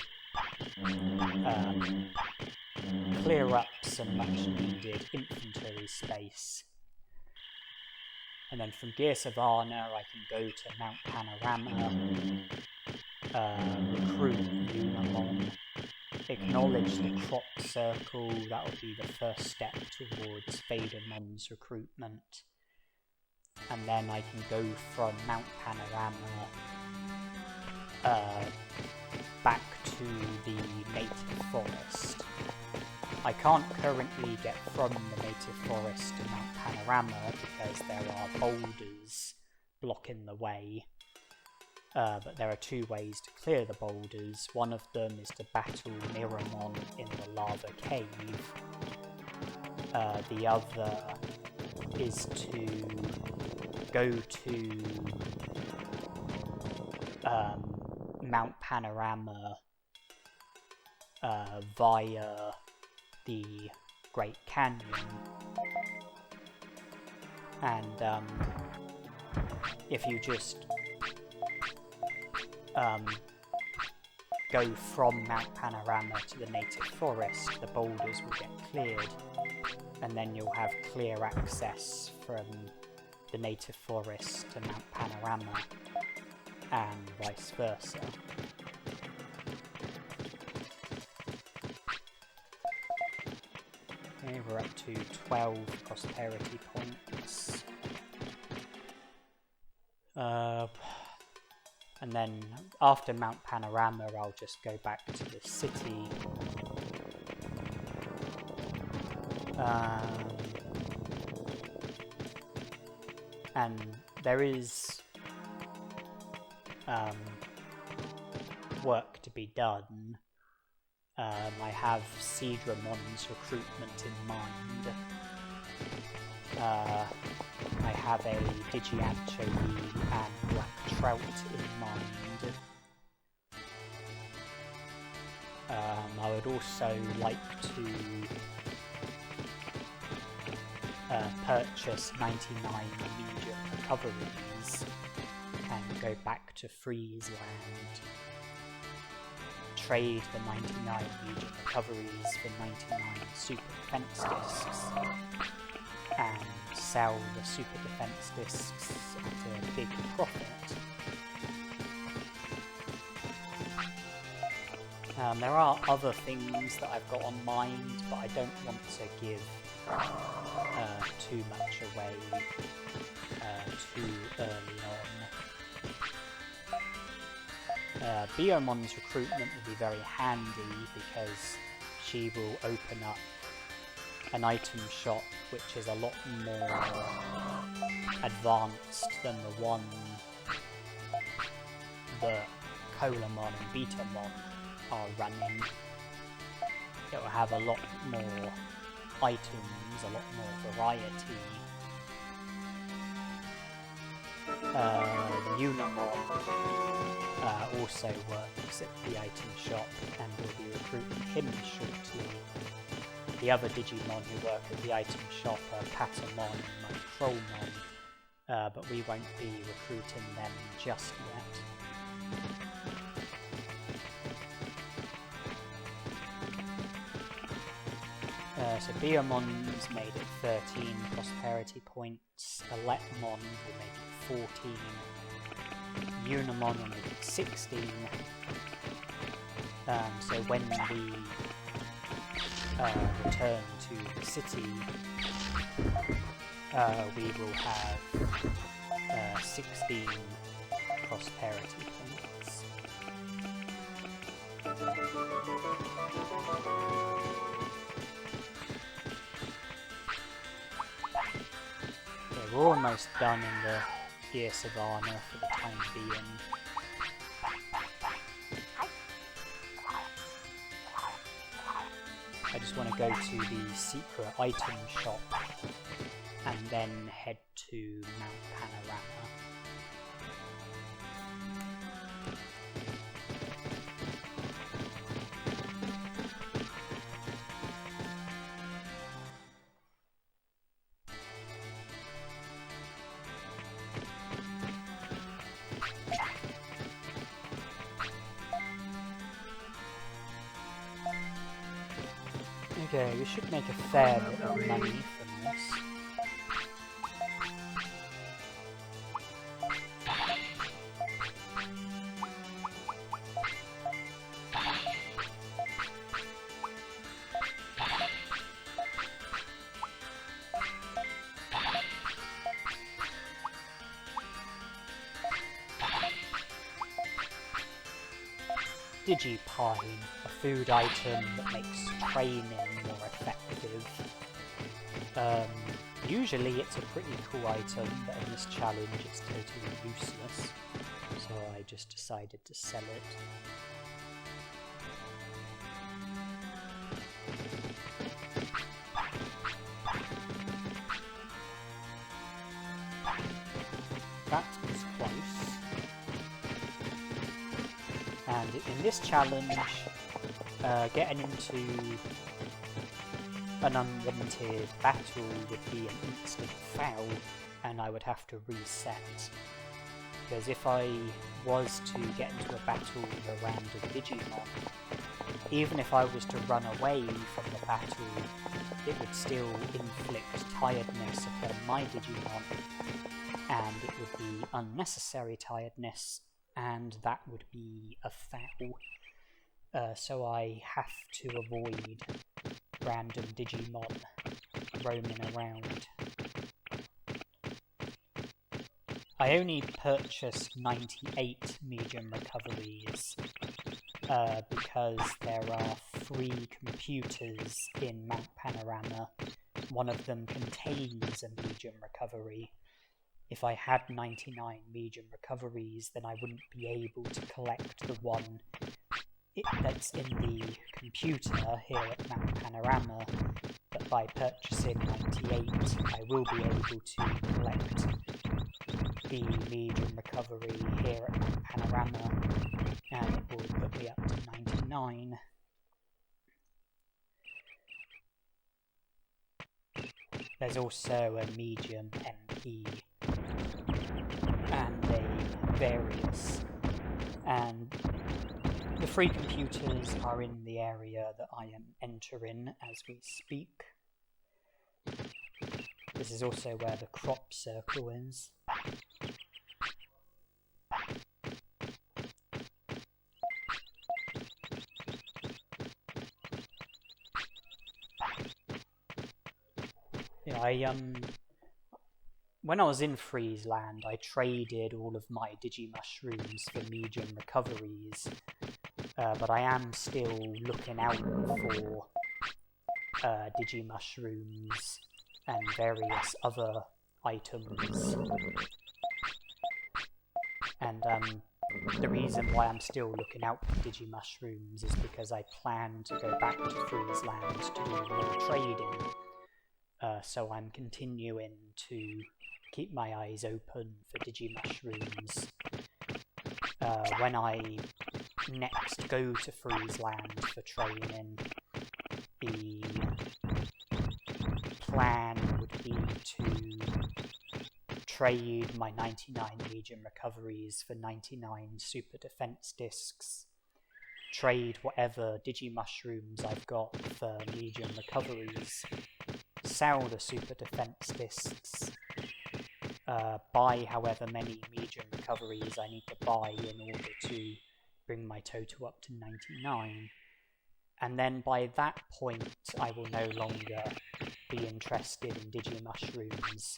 clear up some much needed inventory space. And then from Gear Savannah I can go to Mount Panorama, recruit Unamon, acknowledge the crop circle. That will be the first step towards Vadermon's recruitment. And then I can go from Mount Panorama back to the native forest. I can't currently get from the native forest to Mount Panorama because there are boulders blocking the way. But there are two ways to clear the boulders. One of them is to battle Miramon in the lava cave. The other is to go to Mount Panorama via the Great Canyon. And if you just go from Mount Panorama to the native forest, the boulders will get cleared, and then you'll have clear access from the native forest to Mount Panorama, and vice versa. Okay, we're up to 12 prosperity points. And then after Mount Panorama, I'll just go back to the city. And there is work to be done. I have Drimon's recruitment in mind. I have a Digianchovy and Black Trout in mind. I would also like to purchase 99 immediate recoveries and go back to Freezeland. Trade the 99 immediate recoveries for 99 super defense discs and sell the super defense discs at a big profit. There are other things that I've got on mind, but I don't want to give too much away too early on. Biomon's recruitment will be very handy because she will open up an item shop which is a lot more advanced than the one that Colamon and Betamon are running. It will have a lot more items, a lot more variety. Unimon also works at the item shop and we'll be recruiting him shortly. The other Digimon who work at the item shop are Patamon and Micromon, but we won't be recruiting them just yet. So Biomon's made it 13 prosperity points, Eletmon will make it 14, Unimon will make it 16, so when we return to the city, we will have 16 prosperity points. We're almost done in the Gear Savannah for the time being. I just want to go to the secret item shop and then head to Mount Panorama. Okay, we should make a fair bit of money from this. Digipine, a food item that makes training more effective. Usually it's a pretty cool item, but in this challenge it's totally useless, so I just decided to sell it. That was close. And in this challenge, getting into an unwanted battle would be an instant foul, and I would have to reset. Because if I was to get into a battle with a random Digimon, even if I was to run away from the battle, it would still inflict tiredness upon my Digimon, and it would be unnecessary tiredness, and that would be a foul. So I have to avoid random Digimon roaming around. I only purchased 98 medium recoveries because there are 3 computers in Mount Panorama. One of them contains a medium recovery. If I had 99 medium recoveries, then I wouldn't be able to collect the one that's in the computer here at Mount Panorama, but by purchasing 98 I will be able to collect the medium recovery here at Mount Panorama, and it will put me up to 99. There's also a medium MP and a various, and the 3 computers are in the area that I am entering as we speak. This is also where the crop circle is. Yeah, when I was in Friesland, I traded all of my Digimushrooms for medium recoveries, but I am still looking out for Digimushrooms and various other items. And the reason why I'm still looking out for Digimushrooms is because I plan to go back to Friesland to do more trading. So I'm continuing to keep my eyes open for Digimushrooms. When I next go to Friesland for training, the plan would be to trade my 99 medium recoveries for 99 super defense discs, trade whatever Digimushrooms I've got for medium recoveries, sell the super defense discs, buy however many medium recoveries I need to buy in order to bring my total up to 99, and then by that point I will no longer be interested in Digimushrooms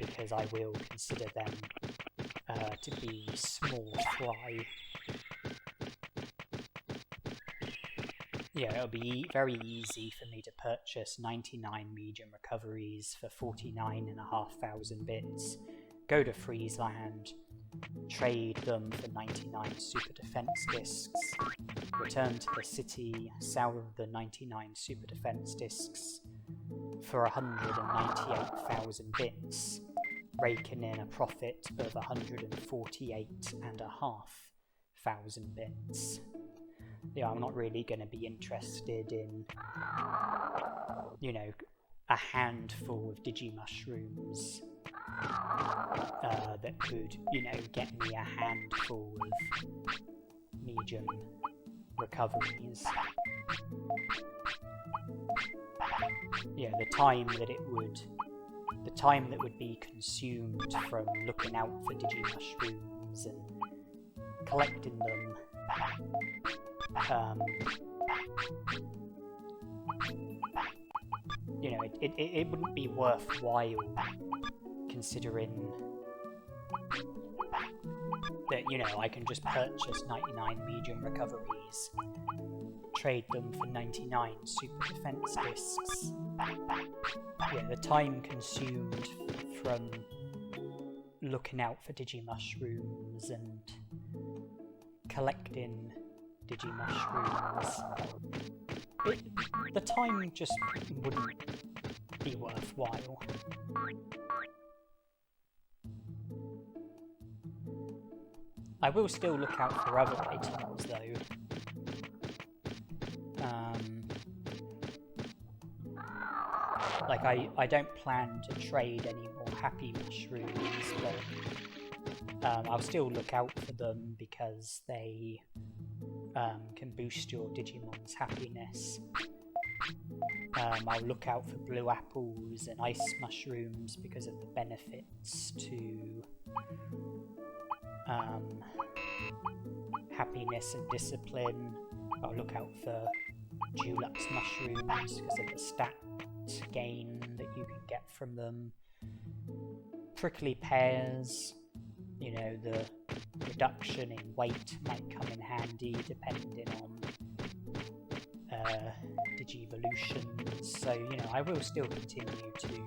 because I will consider them to be small fry. Yeah, it'll be very easy for me to purchase 99 medium recoveries for 49,500 bits, go to Friesland, trade them for 99 super defense discs, return to the city, sell the 99 super defense discs for 198,000 bits, raking in a profit of 148,500 bits. Yeah, I'm not really going to be interested in, you know, a handful of Digimushrooms that could, you know, get me a handful of medium recoveries. Yeah, the time that would be consumed from looking out for Digimushrooms and collecting them, you know, it wouldn't be worthwhile, considering that, you know, I can just purchase 99 medium recoveries, trade them for 99 super defense discs. Yeah, the time consumed from looking out for Digimushrooms and collecting Digimushrooms, the time just wouldn't be worthwhile. I will still look out for other items though. Like I don't plan to trade any more happy mushrooms, but I'll still look out for them because they can boost your Digimon's happiness. I'll look out for blue apples and ice mushrooms because of the benefits to happiness and discipline. I'll look out for Dulux mushrooms because of the stat gain that you can get from them. Prickly pears, you know, the reduction in weight might come in handy depending on Digivolutions. So, you know, I will still continue to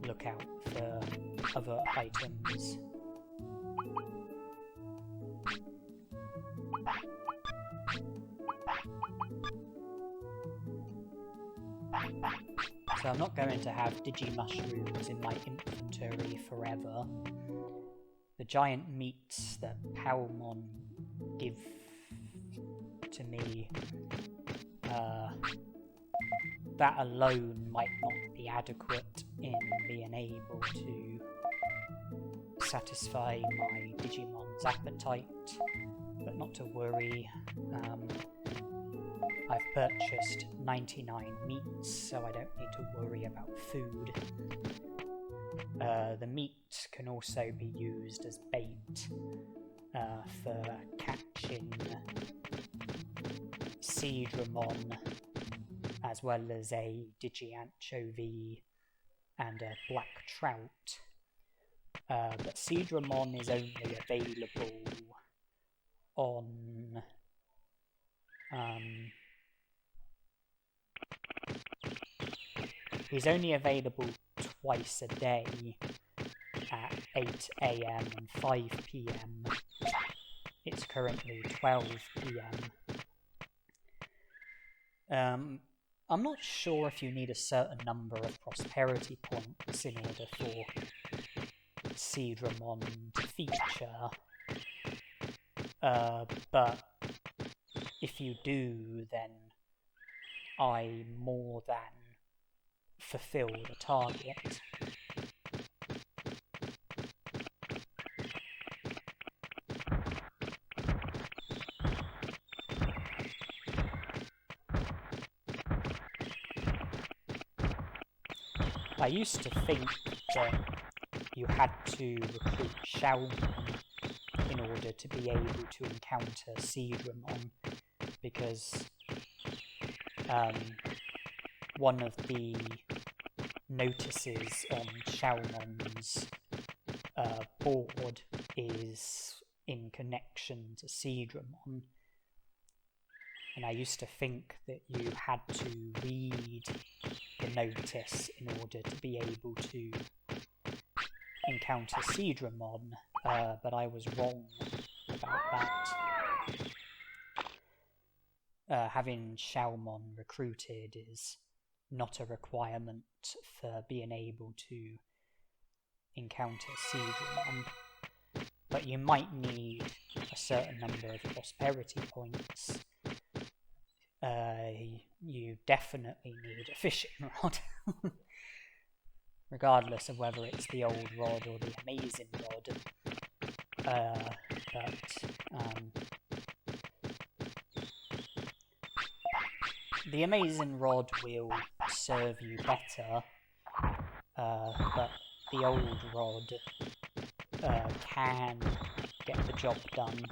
look out for other items. So I'm not going to have Digimushrooms in my inventory forever. The giant meats that Palmon give to me, that alone might not be adequate in being able to satisfy my Digimon's appetite, but not to worry. I've purchased 99 meats, so I don't need to worry about food. The meat can also be used as bait for catching Seedramon, as well as a Digi-Anchovy and a black trout. But Seedramon is only available on he's only available twice a day at 8 AM and 5 PM. It's currently 12 PM. I'm not sure if you need a certain number of prosperity points in order for Seedramon to feature, but if you do, then I more than fulfill the target. I used to think that you had to recruit Xiaomon in order to be able to encounter Seedramon, because one of the notices on Xiaomon's board is in connection to Seedramon, and I used to think that you had to read the notice in order to be able to encounter Seedramon, but I was wrong about that. Having Xiaomon recruited is not a requirement for being able to encounter Seedramon, but you might need a certain number of prosperity points. You definitely need a fishing rod, regardless of whether it's the old rod or the amazing rod. The amazing rod will serve you better, but the old rod can get the job done.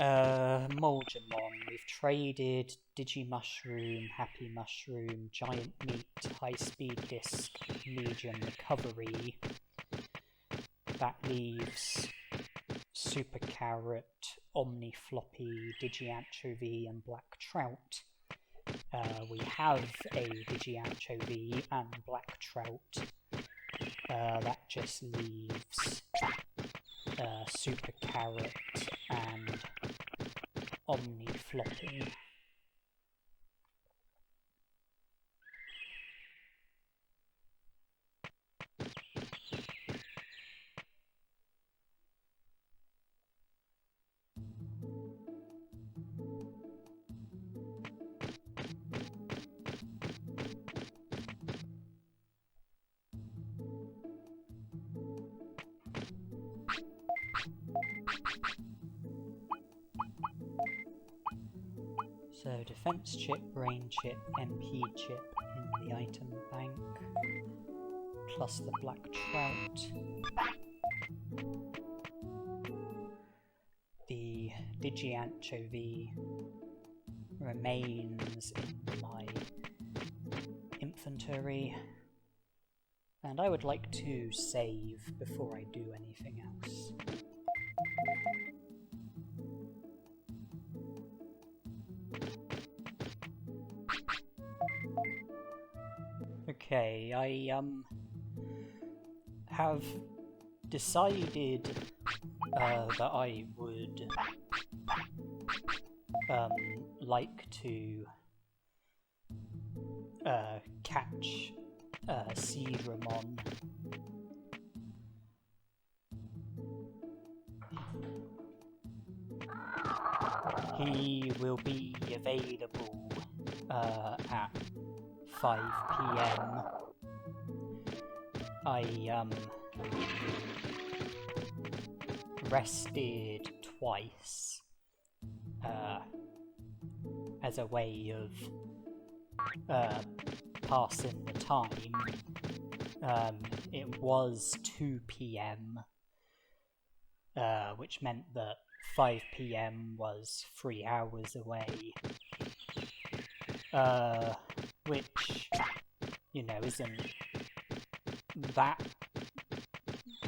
Moldramon. We've traded Digimushroom, Happy Mushroom, Giant Meat, High Speed Disc, Medium Recovery. That leaves Super Carrot, Omni Floppy, Digianchovy, and Black Trout. We have a Digianchovy and Black Trout. That just leaves Super Carrot and Omni Floppy. So defense chip, brain chip, MP chip in the item bank, plus the Black Trout. The Digianchovy remains in my inventory, and I would like to save before I do anything else. Okay, I have decided that I would like to catch Seedramon. He will be available at 5 PM. I rested twice as a way of passing the time. It was 2 PM, which meant that 5 PM was 3 hours away. Which, you know, isn't that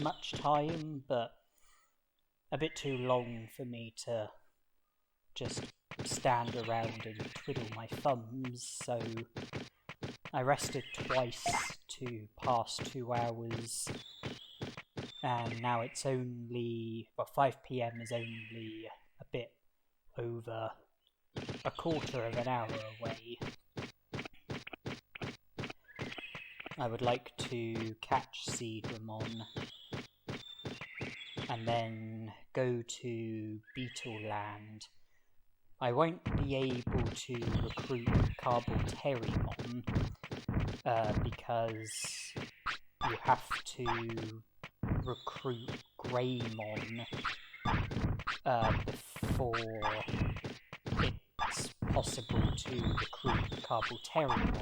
much time, but a bit too long for me to just stand around and twiddle my thumbs, so I rested twice to pass 2 hours, and now it's only, well, 5 PM is only a bit over a quarter of an hour away. I would like to catch Seedramon and then go to Beetle Land. I won't be able to recruit Compulsory because you have to recruit Greymon before it's possible to recruit Compulsory.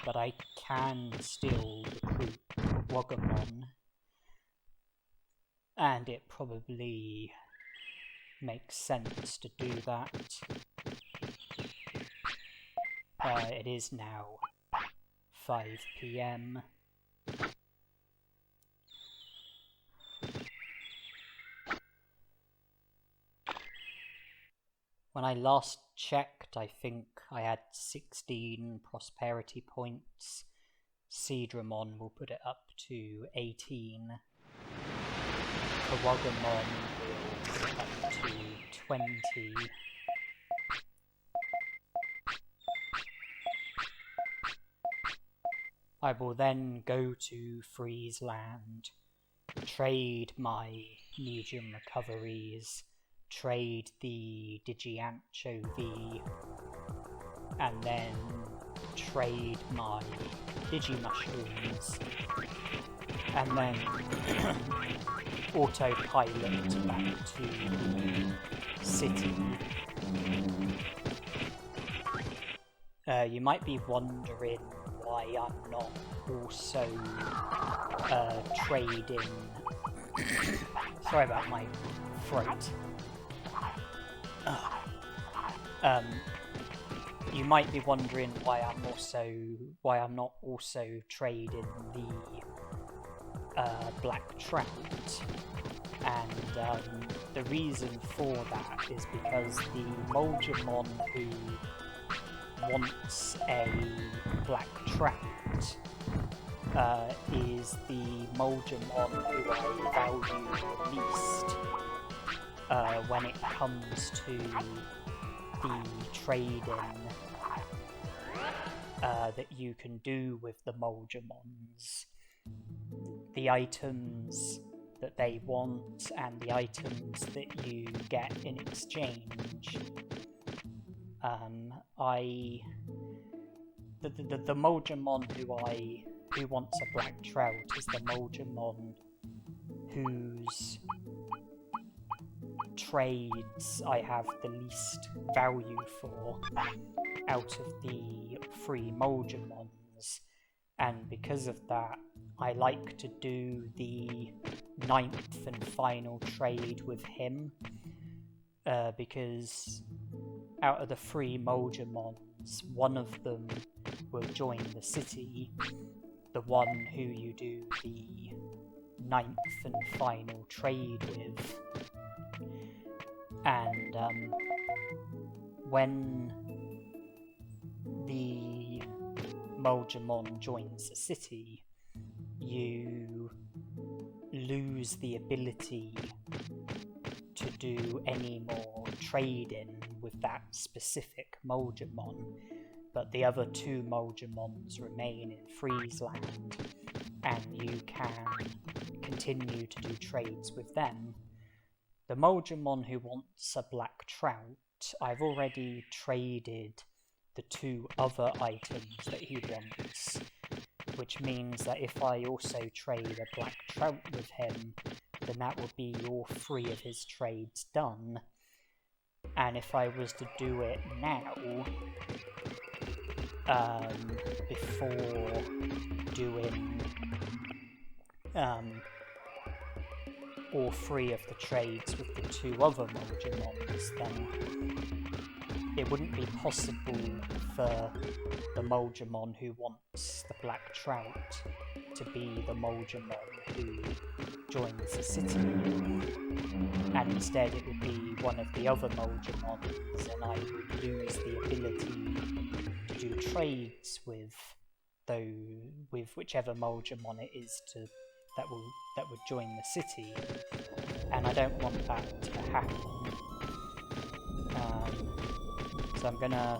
But I can still recruit Drimogemon, and it probably makes sense to do that. It is now 5 PM. When I last checked, I think I had 16 prosperity points. Seedramon will put it up to 18. Drimogemon will put it up to 20. I will then go to Freeze Land, trade my medium recoveries, trade the Digianchovy, and then trade my Digimushrooms, and then autopilot back to the city. You might be wondering why I'm not also trading... Sorry about my throat. You might be wondering why I'm not also trading the black trout, and the reason for that is because the Moldramon who wants a black trout is the Moldramon who I value the least when it comes to the trading that you can do with the Moldramons. The items that they want and the items that you get in exchange. The Moldramon who wants a black trout is the Moldramon whose trades I have the least value for out of the 3 Moldramons, and because of that I like to do the 9th and final trade with him, because out of the 3 Moldramons, one of them will join the city, the one who you do the 9th and final trade with. And when the Moldramon joins the city, you lose the ability to do any more trading with that specific Moldramon, but the other 2 Moldramons remain in Friesland, and you can continue to do trades with them. The Moldramon who wants a black trout, I've already traded the 2 other items that he wants, which means that if I also trade a black trout with him, then that will be all 3 of his trades done. And if I was to do it now, before doing all 3 of the trades with the 2 other Moldramons, then it wouldn't be possible for the Moldramon who wants the black trout to be the Moldramon who joins the city, and instead it would be one of the other Moldramons, and I would lose the ability to do trades with whichever Moldramon it is that would join the city, and I don't want that to happen. So I'm gonna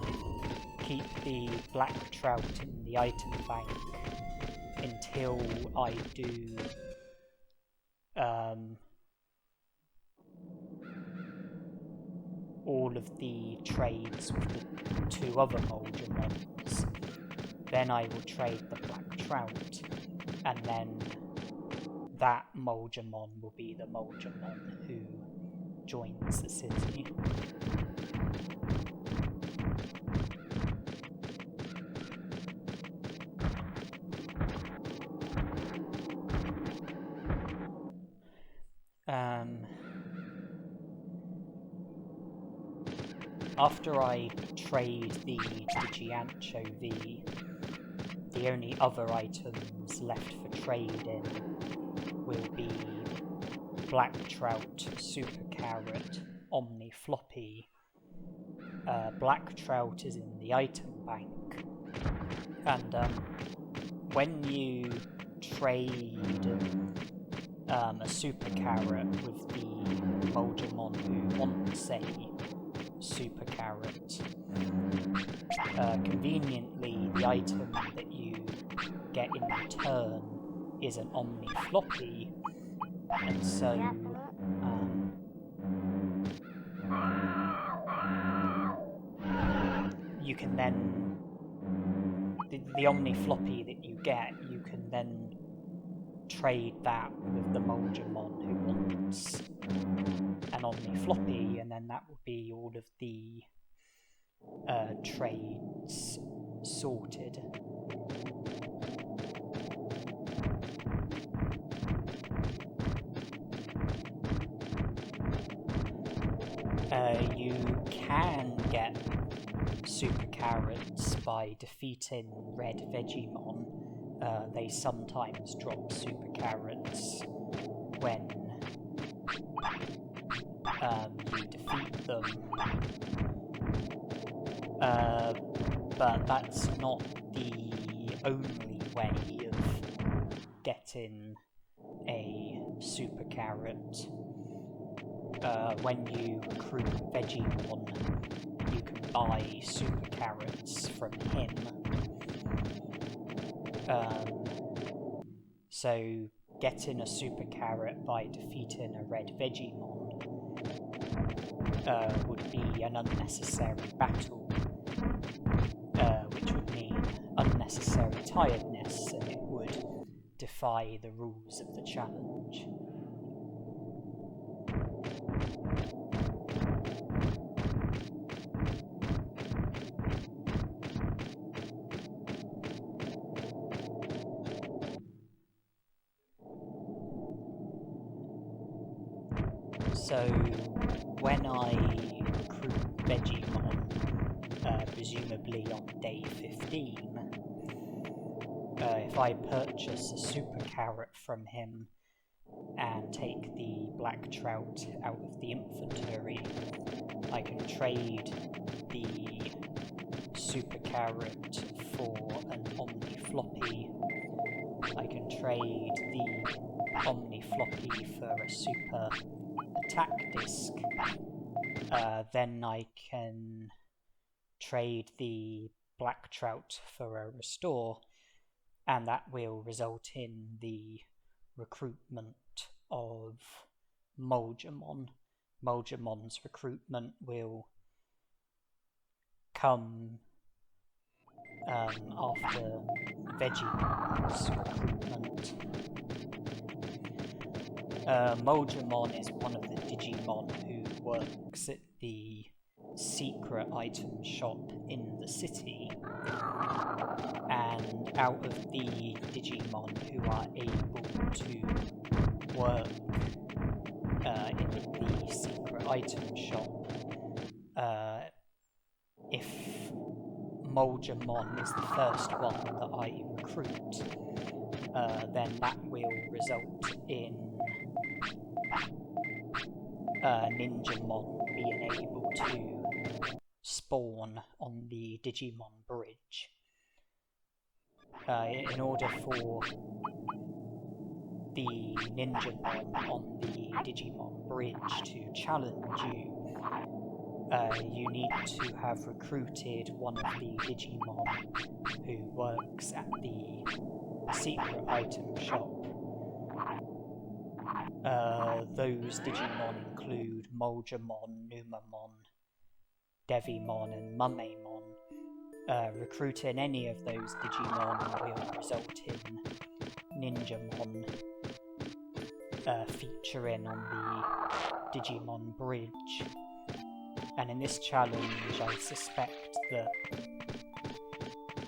keep the black trout in the item bank until I do all of the trades with the 2 other Moldramons. Then I will trade the black trout, and then that Moldramon will be the Moldramon who joins the city. After I trade the Digianchovy, the only other items left for trading will be black trout, super carrot, omni floppy. Black trout is in the item bank, and when you trade a super carrot with the Moldramon who wants a super carrot, conveniently the item that you get in return is an omni floppy, and so you can then the omni floppy that you get, you can then trade that with the Moldramon who wants an omni floppy, and then that will be all of the trades sorted. You can get super carrots by defeating red Digimon. They sometimes drop super carrots when you defeat them. But that's not the only way of getting a super carrot. When you recruit Digimon, you can buy super carrots from him. So getting a super carrot by defeating a red Digimon would be an unnecessary battle, which would mean unnecessary tiredness, and it would defy the rules of the challenge. So when I recruit Digimon, presumably on day 15, if I purchase a super carrot from him and take the black trout out of the inventory, I can trade the super carrot for an Omni Floppy. I can trade the Omni Floppy for a super attack disc. Then I can trade the black trout for a restore, and that will result in the recruitment of Moldramon. Moldramon's recruitment will come after Digimon's recruitment. Moldramon is one of the Digimon who works at the secret item shop in the city, and out of the Digimon who are able to work in the secret item shop, if Moldramon is the first one that I recruit, then that will result in Ninjamon being able to spawn on the Digimon bridge. In order for the Ninjamon on the Digimon bridge to challenge you, you need to have recruited one of the Digimon who works at the secret item shop. Those Digimon include Moldramon, Numamon, Devimon, and Mumemon. Recruiting any of those Digimon will result in Ninjamon featuring on the Digimon bridge. And in this challenge, I suspect that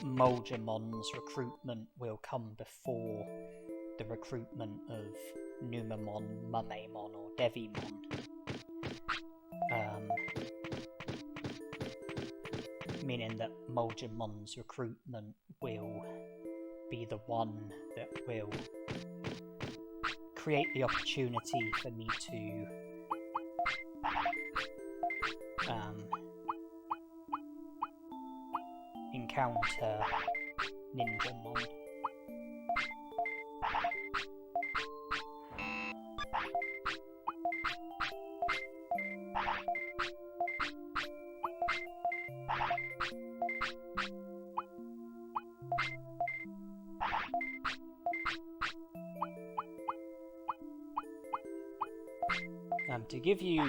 Moldramon's recruitment will come before the recruitment of Numamon, Mumemon, or Devimon. Meaning that Moldramon's recruitment will be the one that will create the opportunity for me to encounter Ninjamon. To give you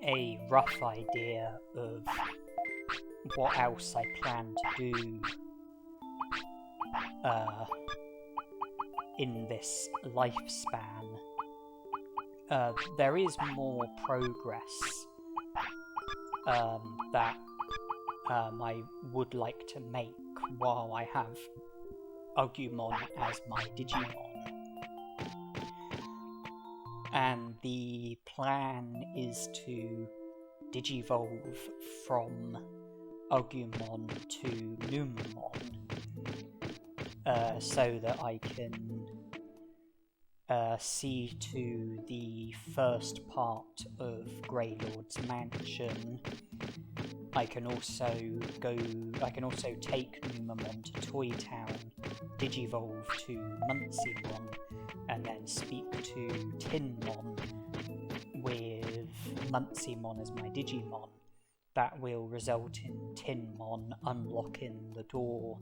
a rough idea of what else I plan to do in this lifespan, there is more progress that I would like to make while I have Agumon as my Digimon. And the plan is to digivolve from Agumon to Numamon, so that I can see to the first part of Greylord's mansion. I can also take Numamon to Toy Town, digivolve to Muncymon, and then speak to Tinmon with Muncymon as my Digimon. That will result in Tinmon unlocking the door,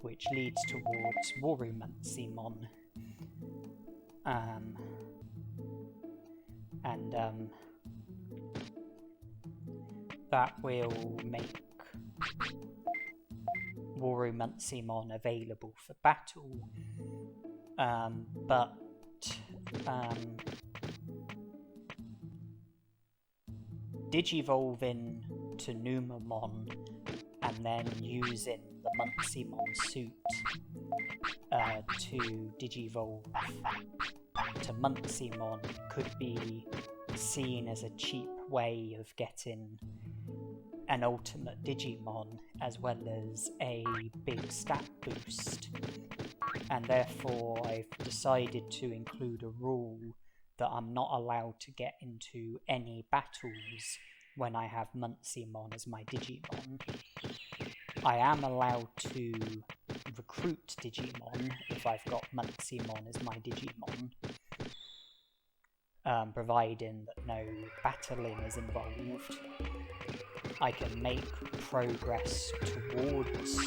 which leads towards Worumuncymon. That will make Worumuncymon available for battle, but digivolving to Numamon and then using the Muncymon suit to digivolve to Muncymon could be seen as a cheap way of getting an ultimate Digimon as well as a big stat boost, and therefore I've decided to include a rule that I'm not allowed to get into any battles when I have Muncymon as my Digimon. I am allowed to recruit Digimon if I've got Muncymon as my Digimon, providing that no battling is involved. I can make progress towards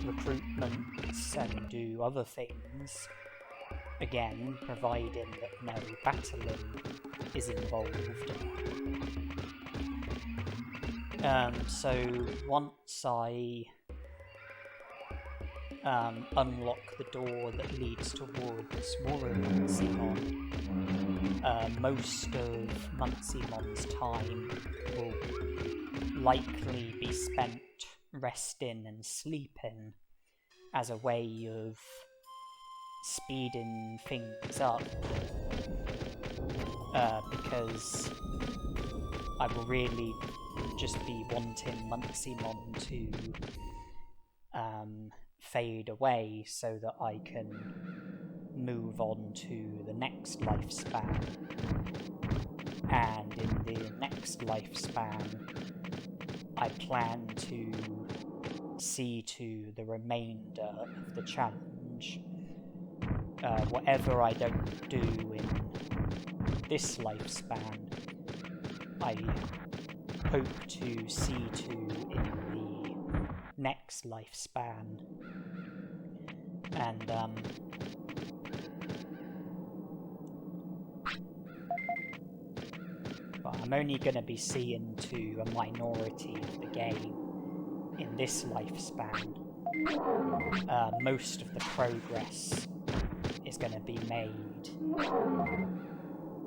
recruitments and do other things, again, providing that no battling is involved. So once I unlock the door that leads towards Worumuncymon, most of Munceymon's time will likely be spent resting and sleeping as a way of speeding things up, because I will really just be wanting Muncymon to fade away so that I can move on to the next lifespan, and in the next lifespan I plan to see to the remainder of the challenge. Whatever I don't do in this lifespan, I hope to see to in the next lifespan. And but I'm only going to be seeing to a minority of the game in this lifespan. Most of the progress is going to be made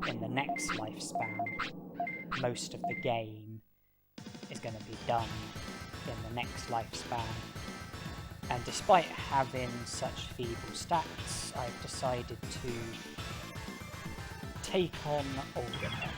in the next lifespan. Most of the game is going to be done in the next lifespan. And despite having such feeble stats, I've decided to take on Olgamon.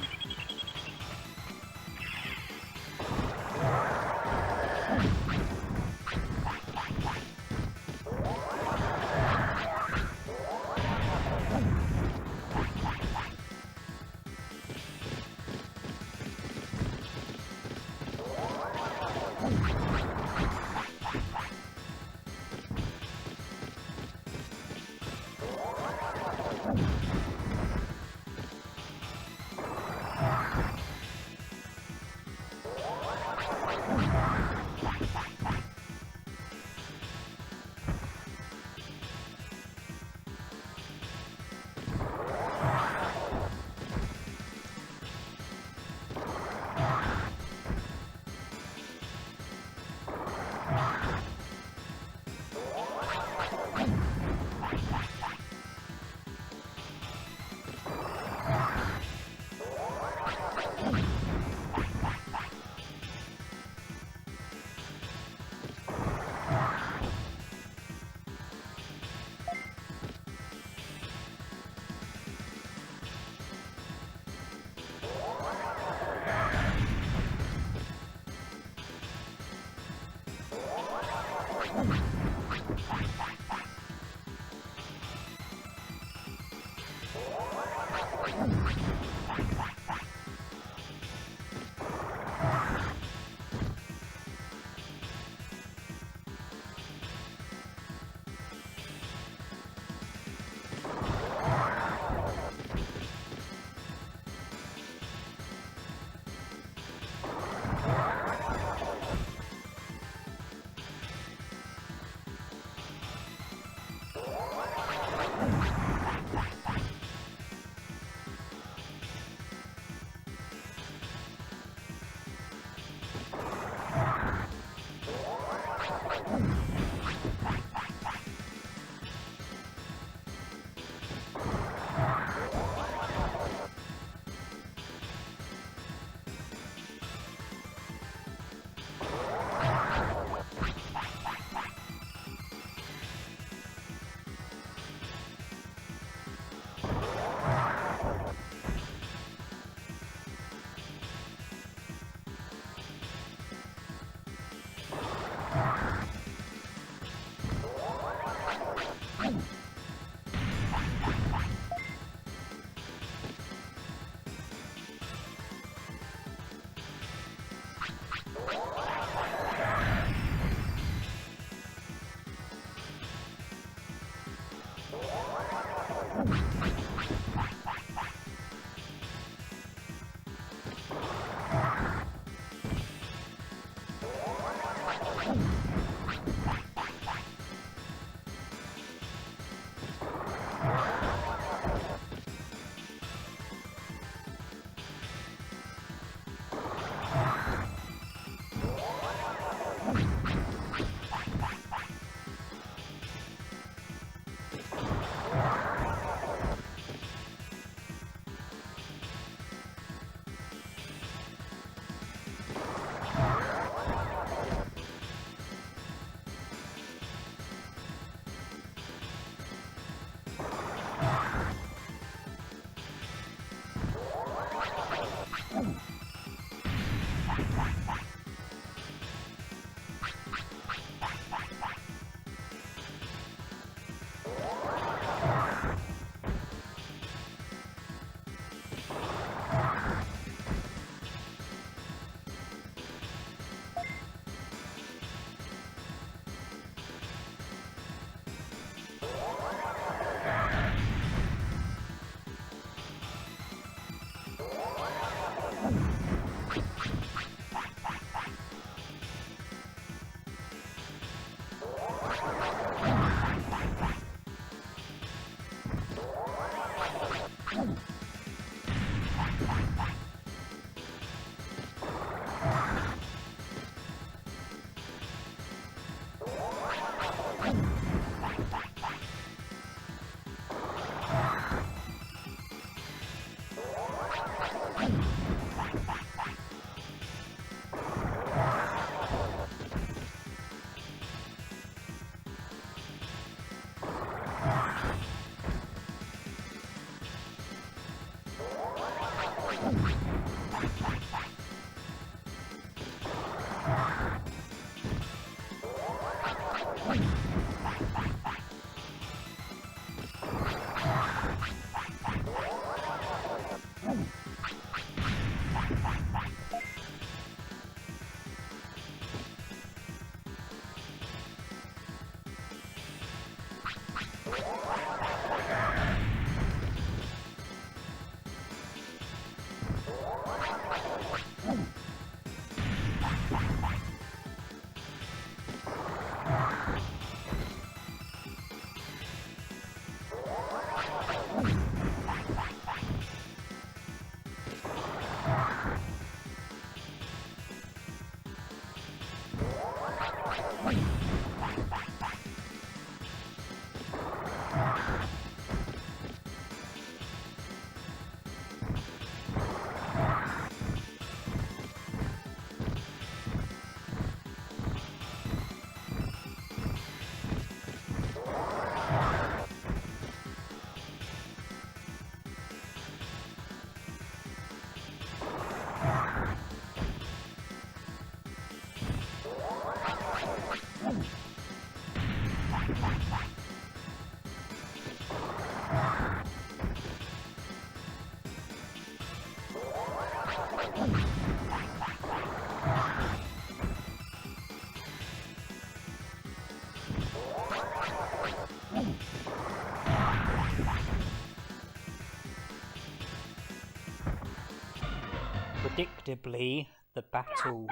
Predictably, the battle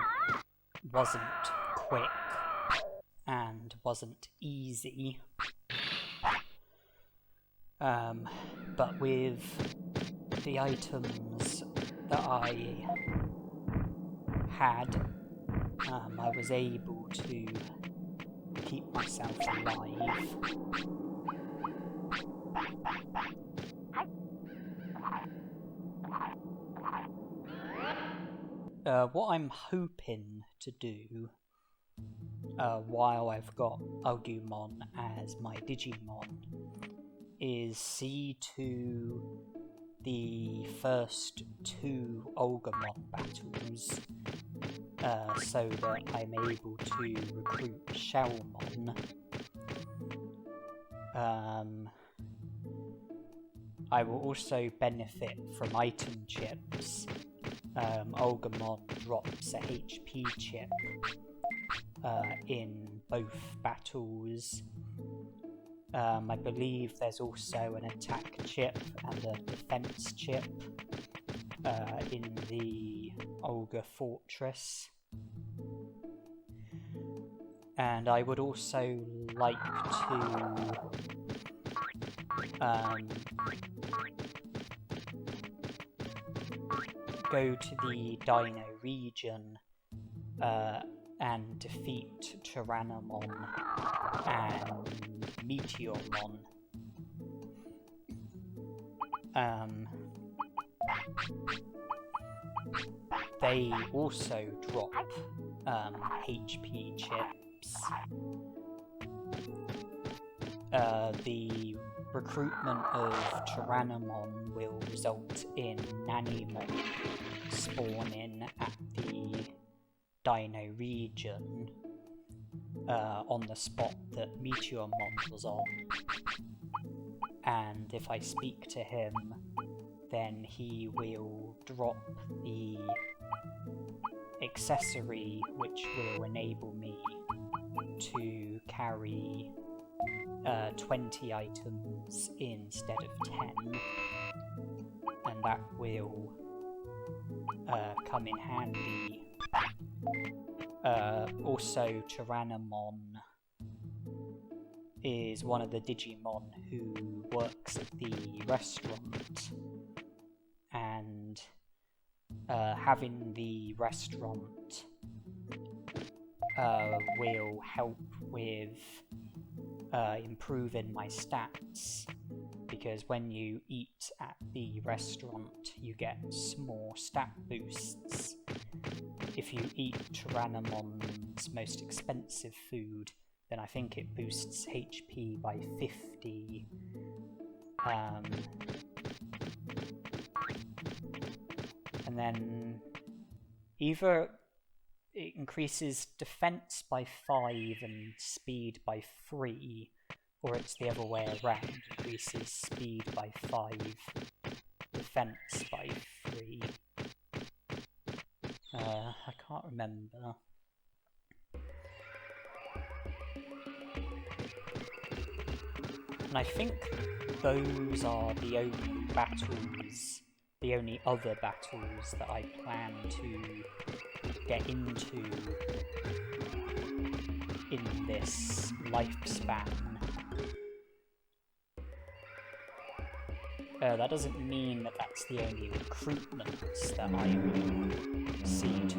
wasn't quick and wasn't easy. But with the items that I had, I was able to keep myself alive. What I'm hoping to do while I've got Agumon as my Digimon is see to the first 2 Olgamon battles so that I'm able to recruit Shellmon. I will also benefit from item chips. Olgamon drops a HP chip in both battles. I believe there's also an attack chip and a defense chip in the Olga Fortress. And I would also like to go to the Dino region and defeat Tyrannomon and Meteormon. They also drop HP chips. The recruitment of Tyrannomon will result in Nanimon spawning at the Dino region on the spot that Meteormon was on. And if I speak to him, then he will drop the accessory which will enable me to carry 20 items instead of 10, and that will come in handy. Also, Tyrannomon is one of the Digimon who works at the restaurant, and having the restaurant will help with improving my stats, because when you eat at the restaurant you get small stat boosts. If you eat Tyrannomon's most expensive food, then I think it boosts HP by 50. And then either it increases defense by 5 and speed by 3, or it's the other way around, increases speed by 5, defense by 3. I can't remember. And I think those are the only battles, the only other battles that I plan to get into in this lifespan. That doesn't mean that that's the only recruitments that I will see to.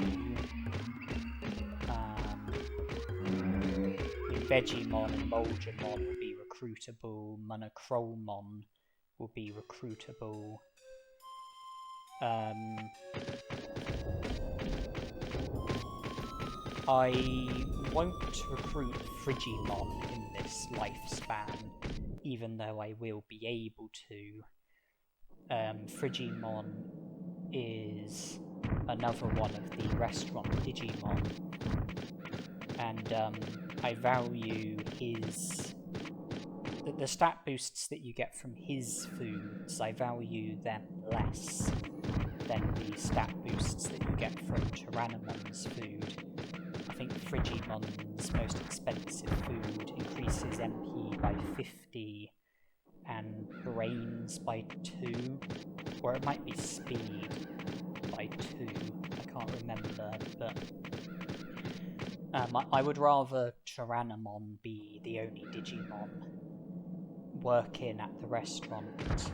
Digimon and Drimogemon will be recruitable, Monochromon will be recruitable. I won't recruit Frigimon in this lifespan, even though I will be able to. Frigimon is another one of the restaurant Digimon, and I value the stat boosts that you get from his foods. I value them less than the stat boosts that you get from Tyrannomon's food. I think Frigimon's most expensive food increases MP by 50 and brains by 2, or it might be speed by 2, I can't remember, but I would rather Tyrannomon be the only Digimon working at the restaurant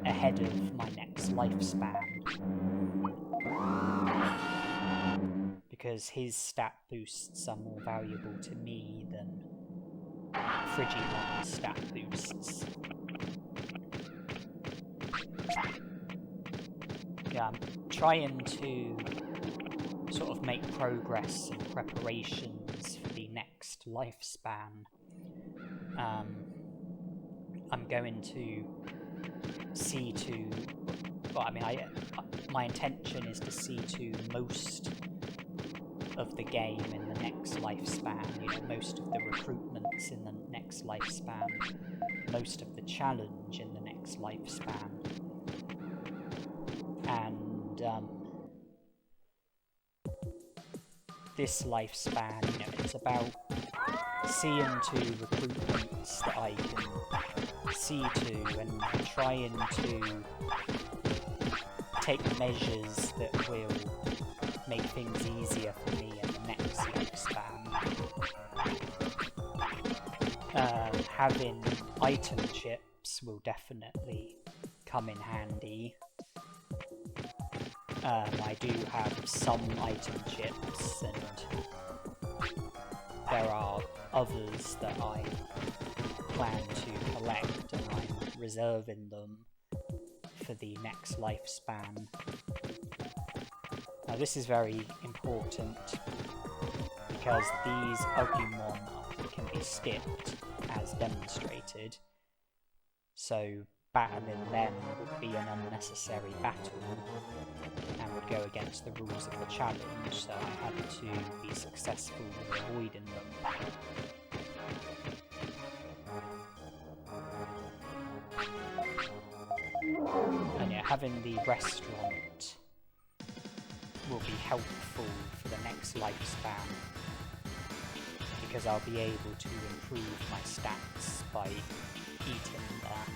ahead of my next lifespan, because his stat boosts are more valuable to me than Frigimon's stat boosts. Yeah, I'm trying to sort of make progress in preparations for the next lifespan. I'm going to see to... Well, I mean, my intention is to see to most of the game in the next lifespan, most of the recruitments in the next lifespan, most of the challenge in the next lifespan. And this lifespan, it's about seeing to recruitments that I can see to and trying to take measures that will make things easier for me in the next lifespan. Having item chips will definitely come in handy. I do have some item chips, and there are others that I plan to collect, and I'm reserving them for the next lifespan. Now this is very important because these Ugumon can be skipped as demonstrated, so battling them would be an unnecessary battle and would go against the rules of the challenge, so I had to be successful in avoiding them. And yeah, having the restaurant will be helpful for the next lifespan, because I'll be able to improve my stats by eating there.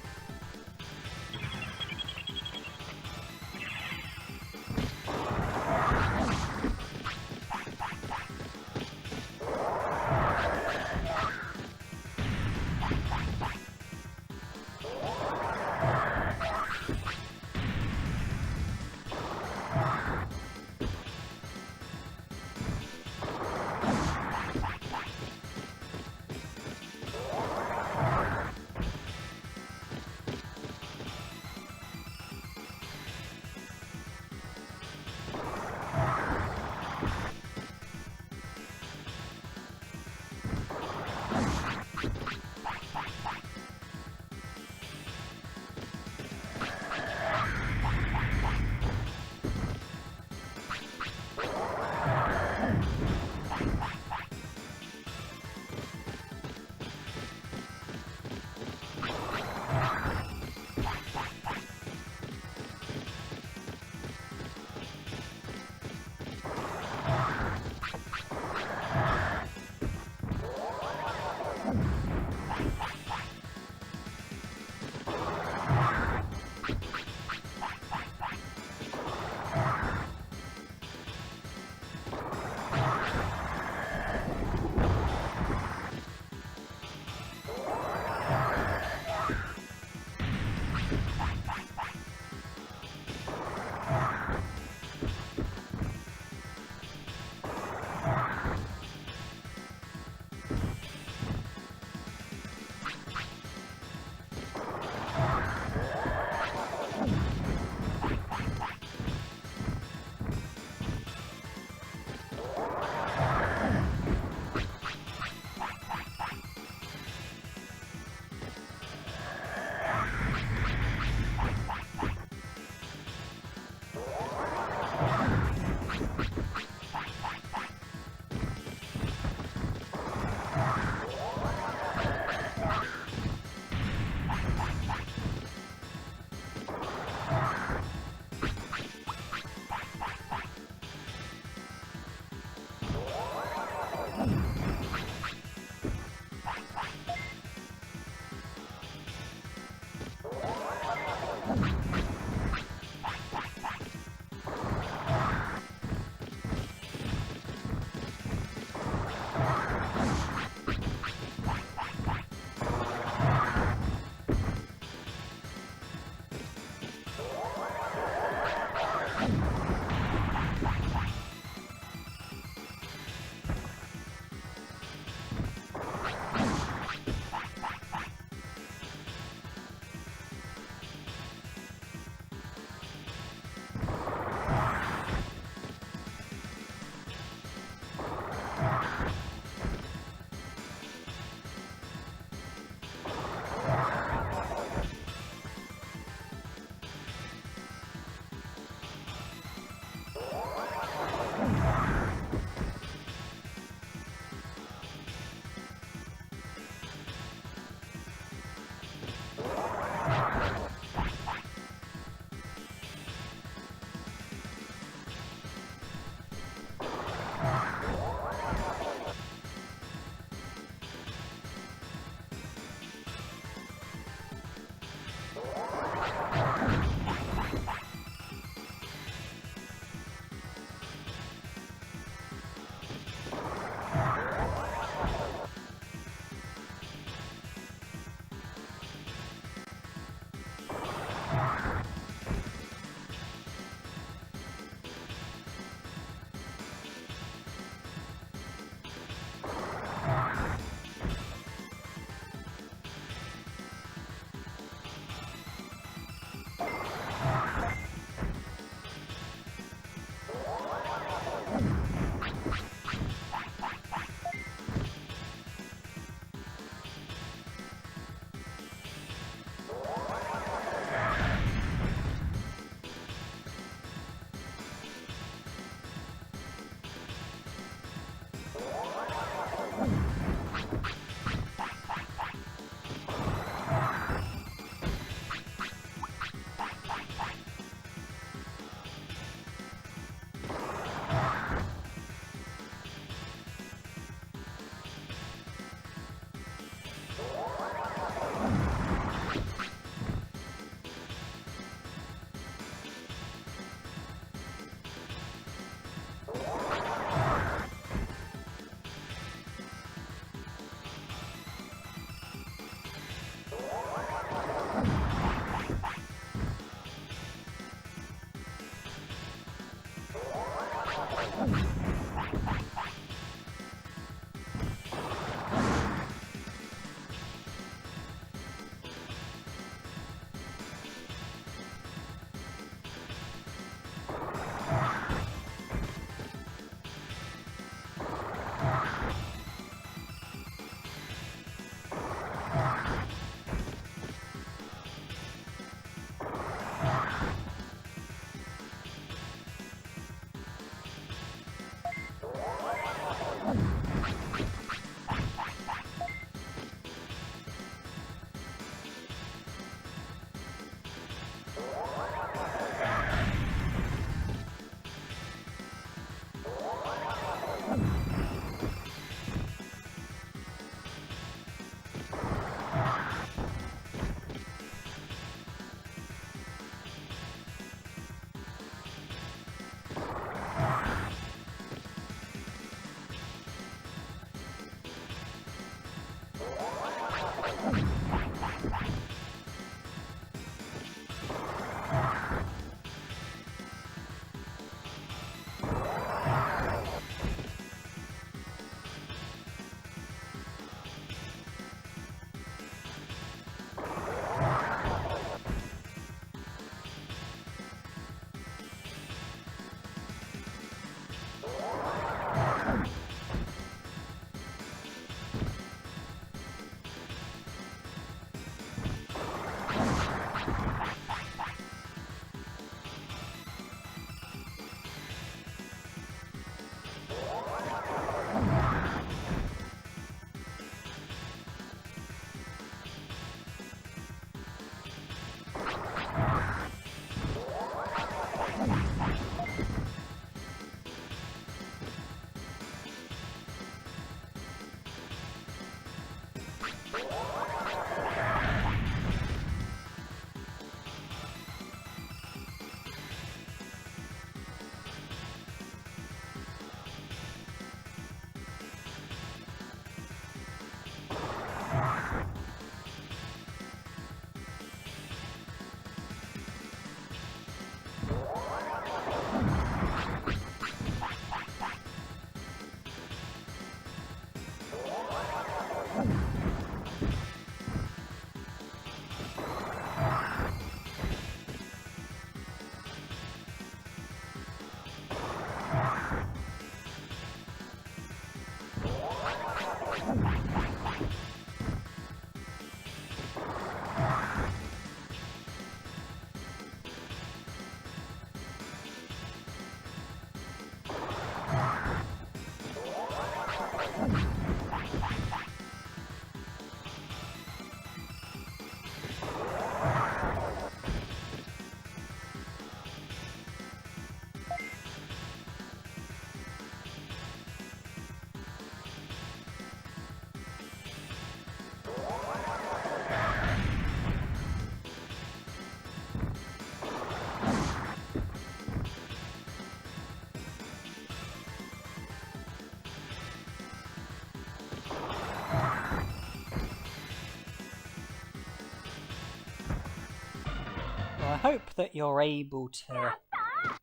I hope that you're able to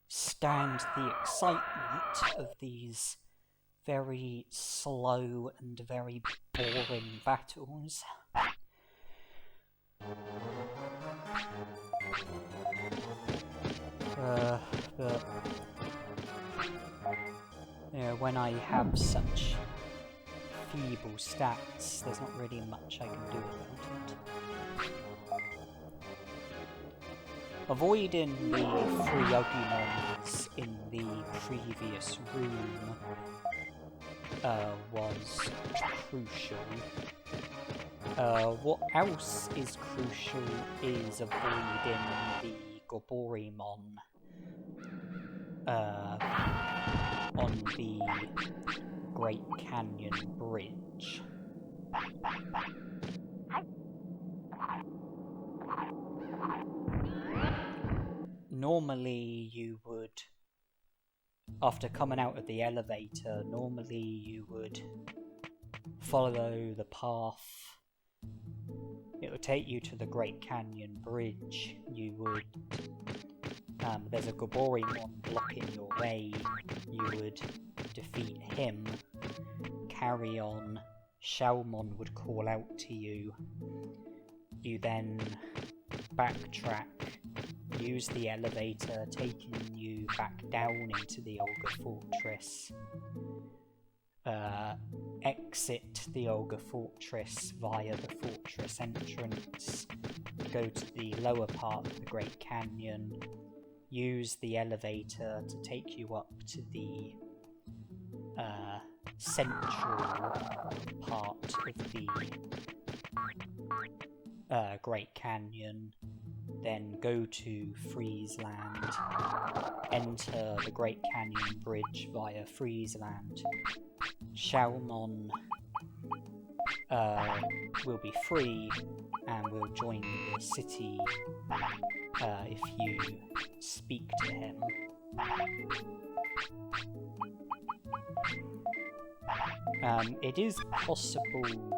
stand the excitement of these very slow and very boring battles. But you know, when I have such feeble stats, there's not really much I can do about it. Avoiding the 3 Ugumons in the previous room was crucial. What else is crucial is avoiding the Goborimon on the Great Canyon Bridge. Normally you would, after coming out of the elevator, normally you would follow the path. It would take you to the Great Canyon Bridge. You would, there's a Goborimon blocking your way. You would defeat him, carry on. Shalmon would call out to you. You then backtrack, use the elevator, taking you back down into the Olga Fortress. Exit the Olga Fortress via the fortress entrance, go to the lower part of the Great Canyon, use the elevator to take you up to the central part of the Great Canyon, then go to Freezeland, enter the Great Canyon Bridge via Freezeland. Shalmon will be free and will join the city if you speak to him. It is possible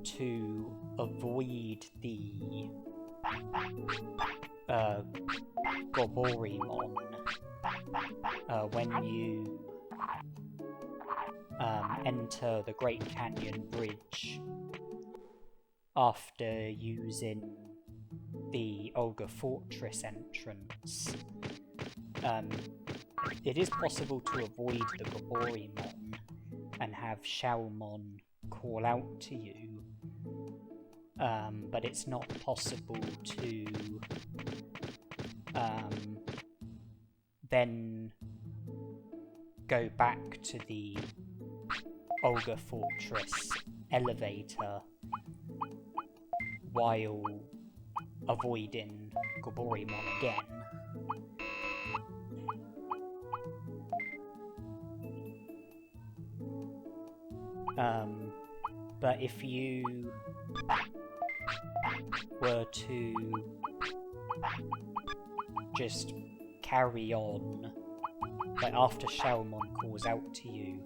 to avoid the Goborimon when you enter the Great Canyon Bridge after using the Olga Fortress entrance. It is possible to avoid the Goborimon and have Shalmon call out to you, but it's not possible to then go back to the Olga Fortress elevator while avoiding Goborymon again. But if you were to just carry on, like after Shelmon calls out to you,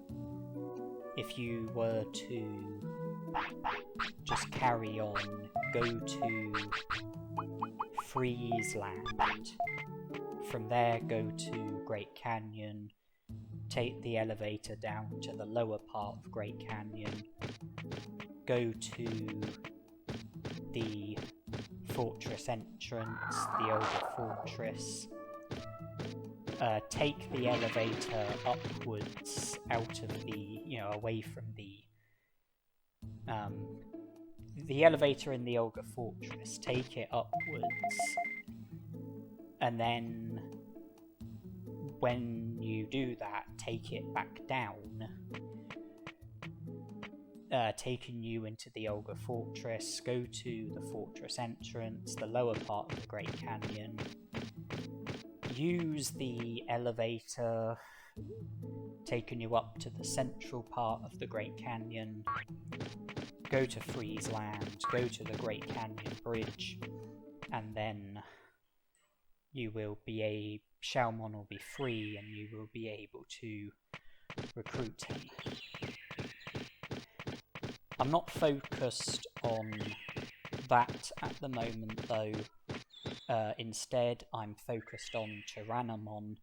if you were to just carry on, go to Freeze Land, from there go to Great Canyon, take the elevator down to the lower part of Great Canyon, go to the fortress entrance, the Olga Fortress, take the elevator upwards out of the, away from the elevator in the Olga Fortress, take it upwards, and then when you do that, take it back down, taking you into the Olga Fortress, go to the fortress entrance, the lower part of the Great Canyon, use the elevator, taking you up to the central part of the Great Canyon, go to Freeze Land, go to the Great Canyon Bridge, and then you will be Shelmon will be free and you will be able to recruit him. I'm not focused on that at the moment though. Instead, I'm focused on Tyrannomon.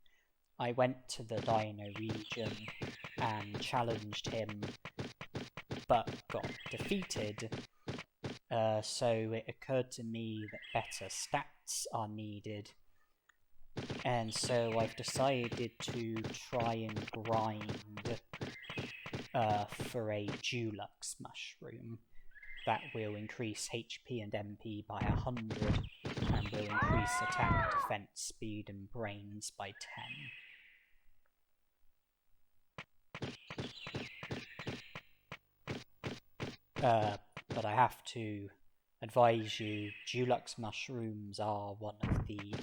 I went to the Dino region and challenged him, but got defeated. So it occurred to me that better stats are needed. And so I've decided to try and grind for a Dulux mushroom that will increase HP and MP by 100 and will increase attack, defense, speed and brains by 10. But I have to advise you, Dulux mushrooms are one of the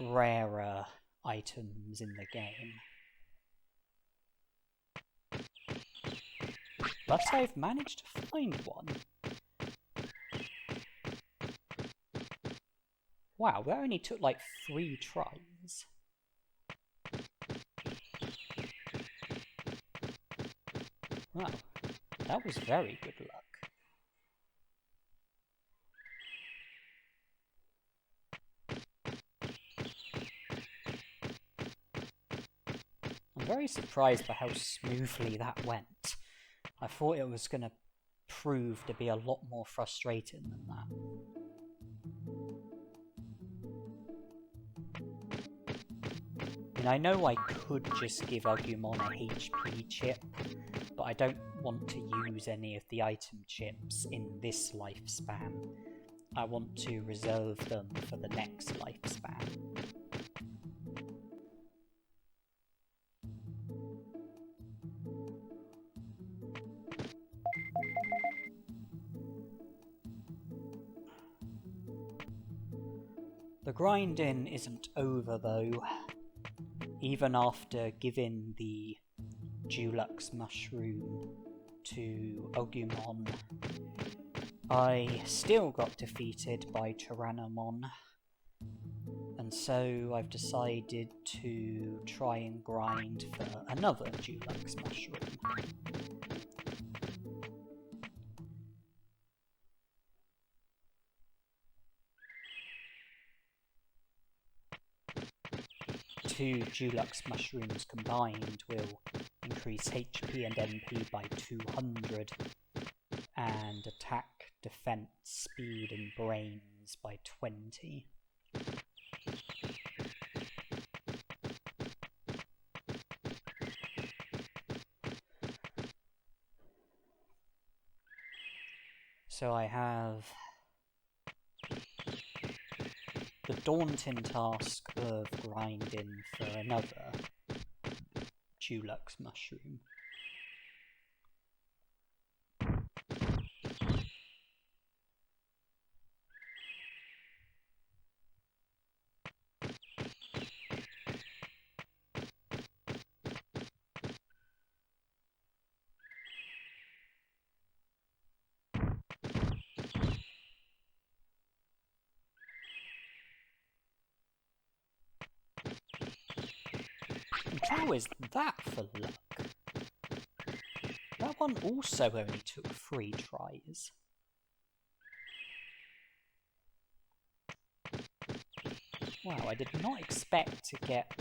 rarer items in the game. But I've managed to find one. Wow, that only took like 3 tries. Wow, that was very good luck. I'm very surprised by how smoothly that went. I thought it was going to prove to be a lot more frustrating than that. And I know I could just give Agumon a HP chip, but I don't want to use any of the item chips in this lifespan. I want to reserve them for the next lifespan. The grinding isn't over though. Even after giving the Dulux mushroom to Agumon, I still got defeated by Tyrannomon, and so I've decided to try and grind for another Dulux mushroom. Two Dulux mushrooms combined will increase HP and MP by 200 and attack, defense, speed and brains by 20. So I have the daunting task of grinding for another Dulux mushroom. And how is that for luck? That one also only took 3 tries. Wow, I did not expect to get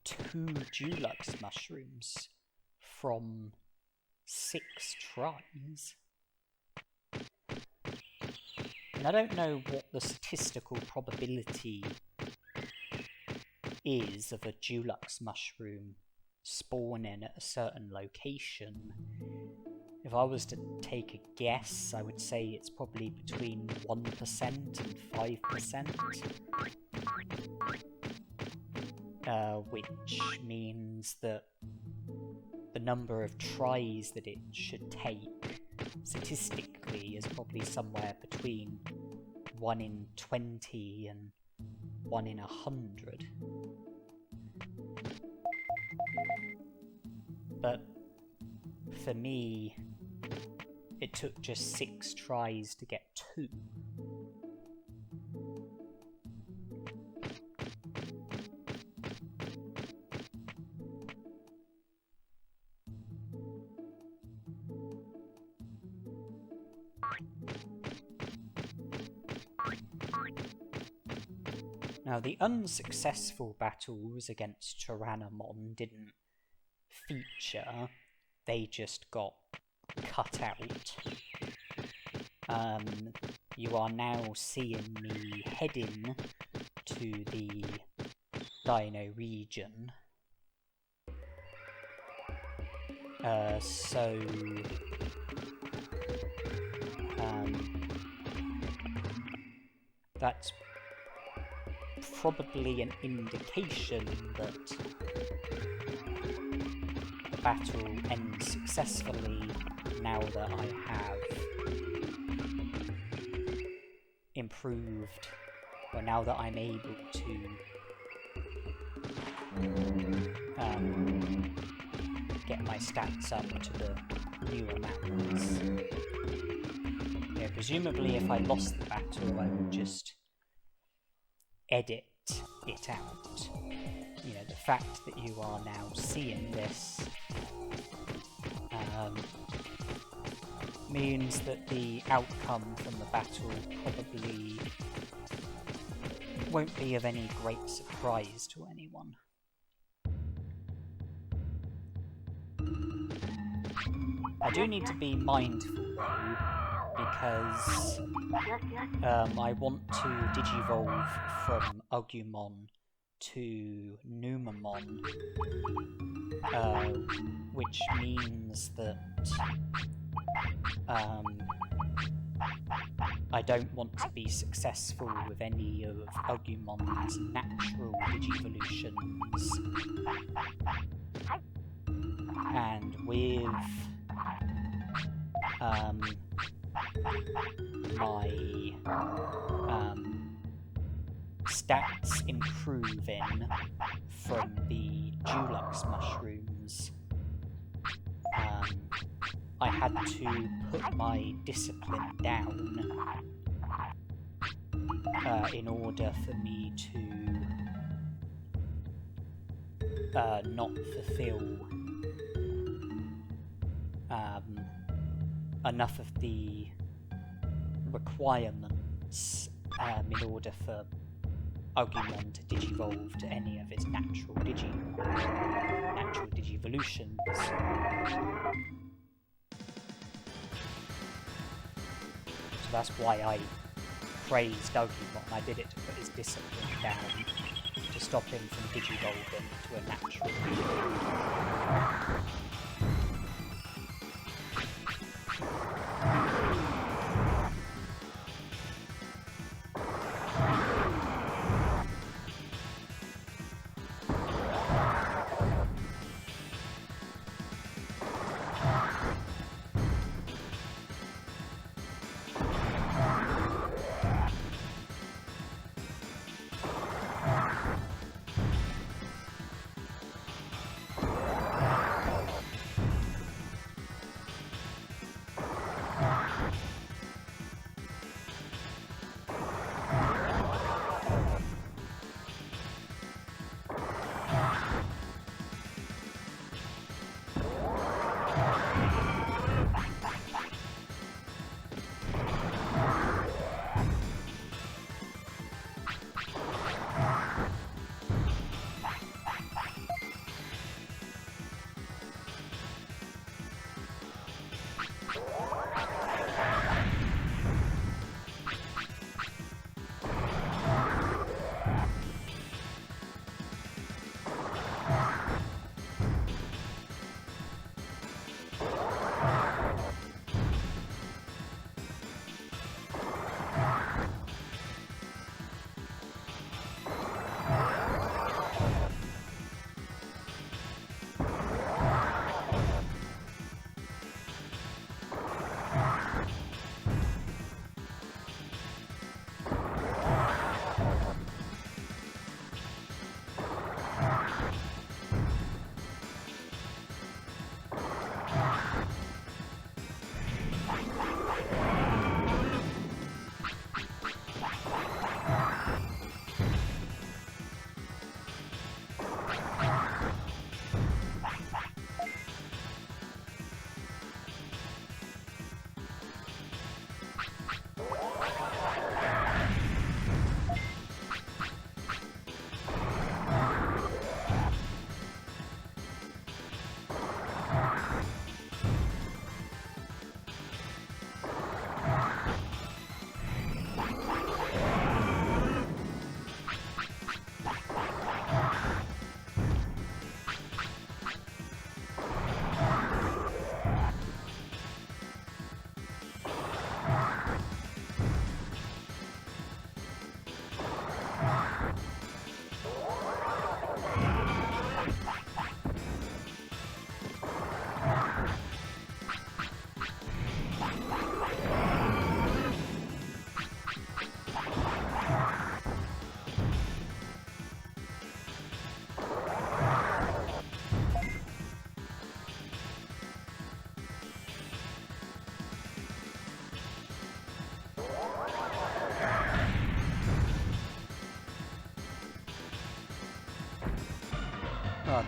2 Dulux mushrooms from 6 tries. And I don't know what the statistical probability is of a Dulux mushroom spawning at a certain location. If I was to take a guess, I would say it's probably between 1% and 5%. Which means that the number of tries that it should take statistically is probably somewhere between 1 in 20 and 1 in 100. But for me, it took just 6 tries to get 2. Now, the unsuccessful battles against Tyrannomon didn't feature, they just got cut out. You are now seeing me heading to the Dino region. That's probably an indication that the battle ends successfully now that I have improved, or now that I'm able to get my stats up to the newer amounts. Yeah, presumably if I lost the battle, I would just edit it out. You know, the fact that you are now seeing this means that the outcome from the battle probably won't be of any great surprise to anyone. I do need to be mindful though, because I want to digivolve from Agumon to Numamon, which means that I don't want to be successful with any of Agumon's natural digivolutions, and with my stats improving from the Dulux mushrooms, I had to put my discipline down in order for me to not fulfill enough of the requirements in order for Agumon to digivolve to any of its natural digivolutions. So that's why I praised Agumon. I did it to put his discipline down, to stop him from digivolving to a natural.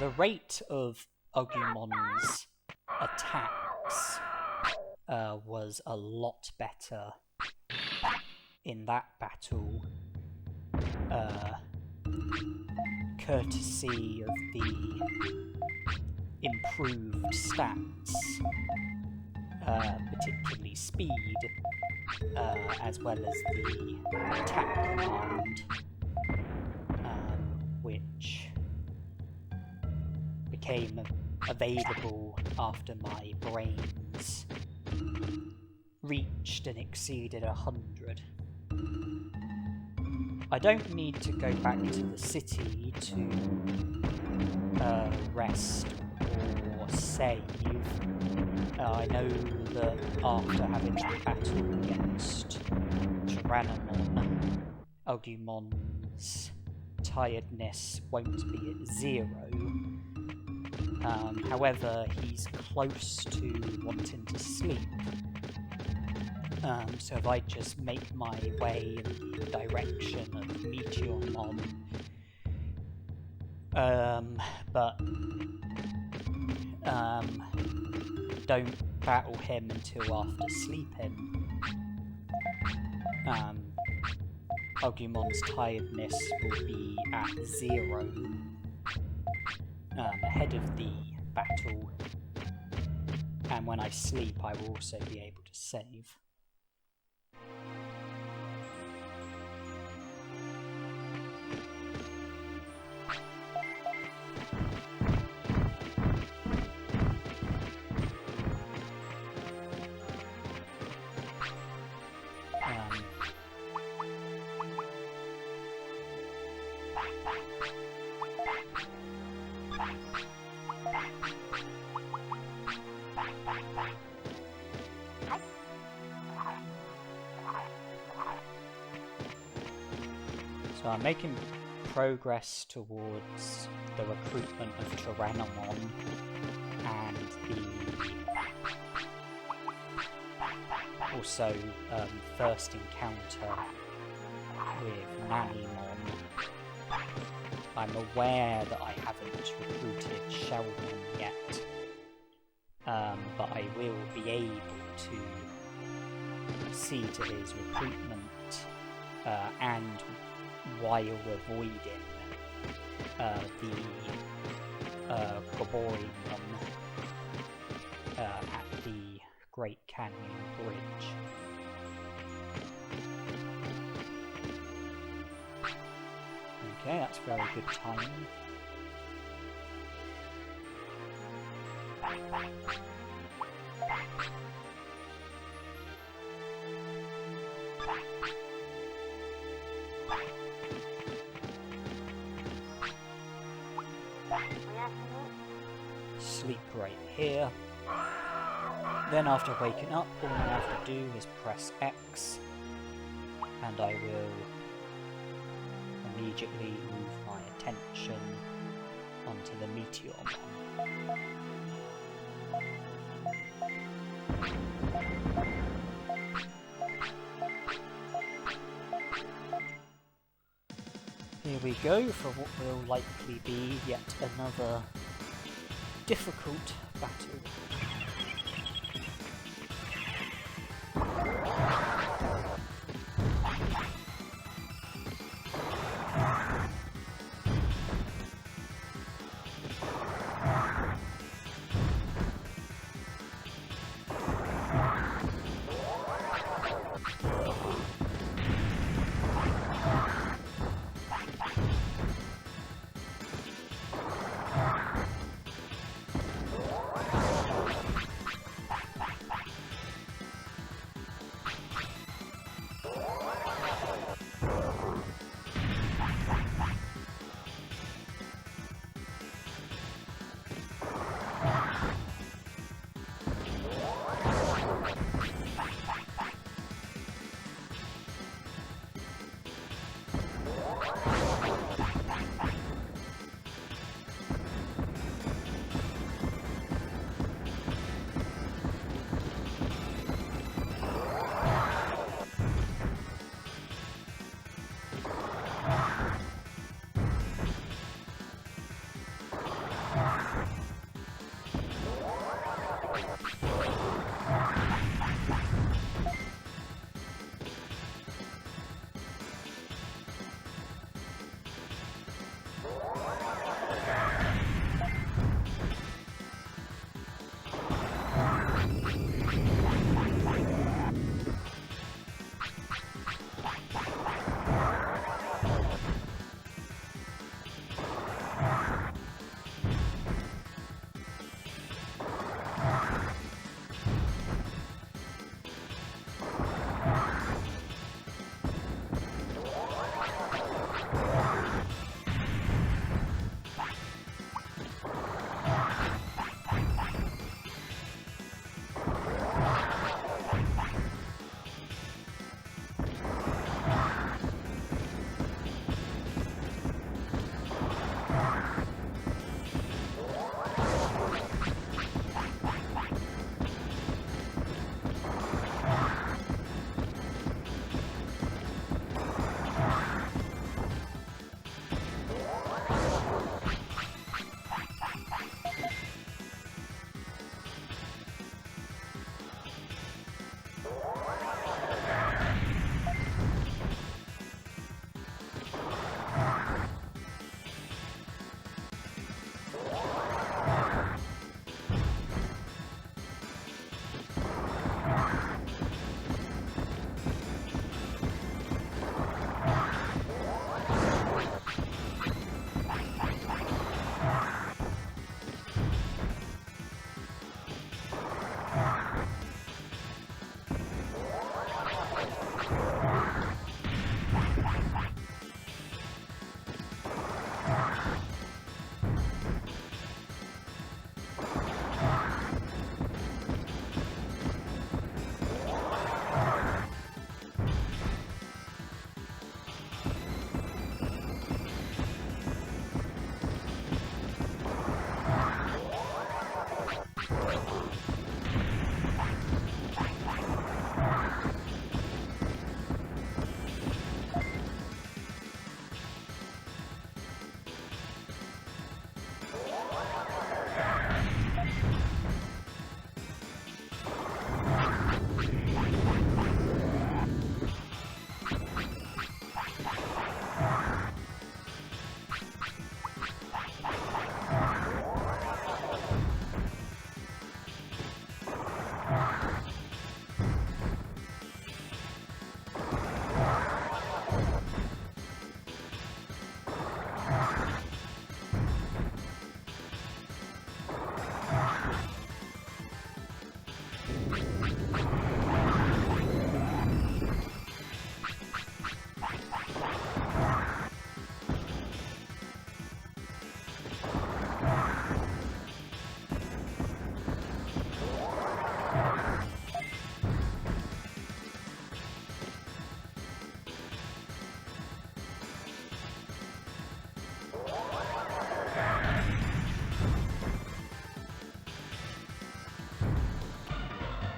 the rate of Ogumon's attacks was a lot better in that battle, courtesy of the improved stats, particularly speed, as well as the attack command, which became available after my brains reached and exceeded 100. I don't need to go back to the city to rest or save. I know that after having that battle against Tyrannomon, Ogumon's tiredness won't be at 0. However, he's close to wanting to sleep. So if I just make my way in the direction of Meteormon, but don't battle him until after sleeping, Ogumon's tiredness will be at 0 ahead of the battle, and when I sleep I will also be able to save. So I'm making progress towards the recruitment of Tyrannomon and the also first encounter with Nannymon. I'm aware that I haven't recruited Sheldon yet, but I will be able to see to his recruitment and while avoiding the Goborimon at the Great Canyon Bridge. Okay, that's very good timing. Sleep right here. Then after waking up, all I have to do is press X, and I will immediately move my attention onto the Meteormon. Here we go for what will likely be yet another difficult battle.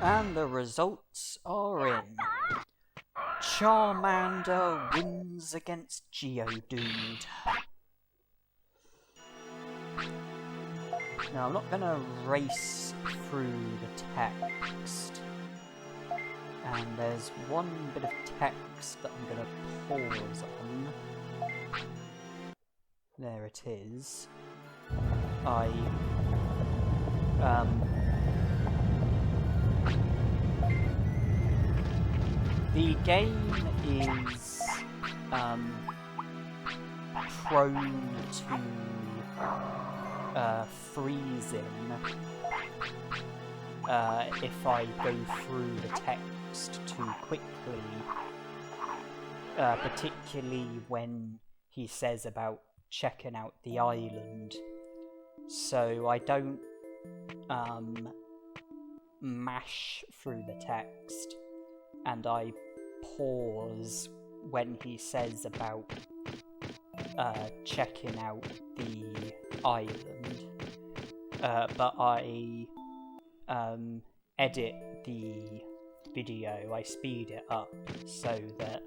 And the results are in. Charmander wins against Geodude. Now, I'm not going to race through the text. And there's one bit of text that I'm going to pause on. There it is. The game is prone to freezing if I go through the text too quickly, particularly when he says about checking out the island. So I don't mash through the text, and I pause when he says about checking out the island, but I edit the video, I speed it up so that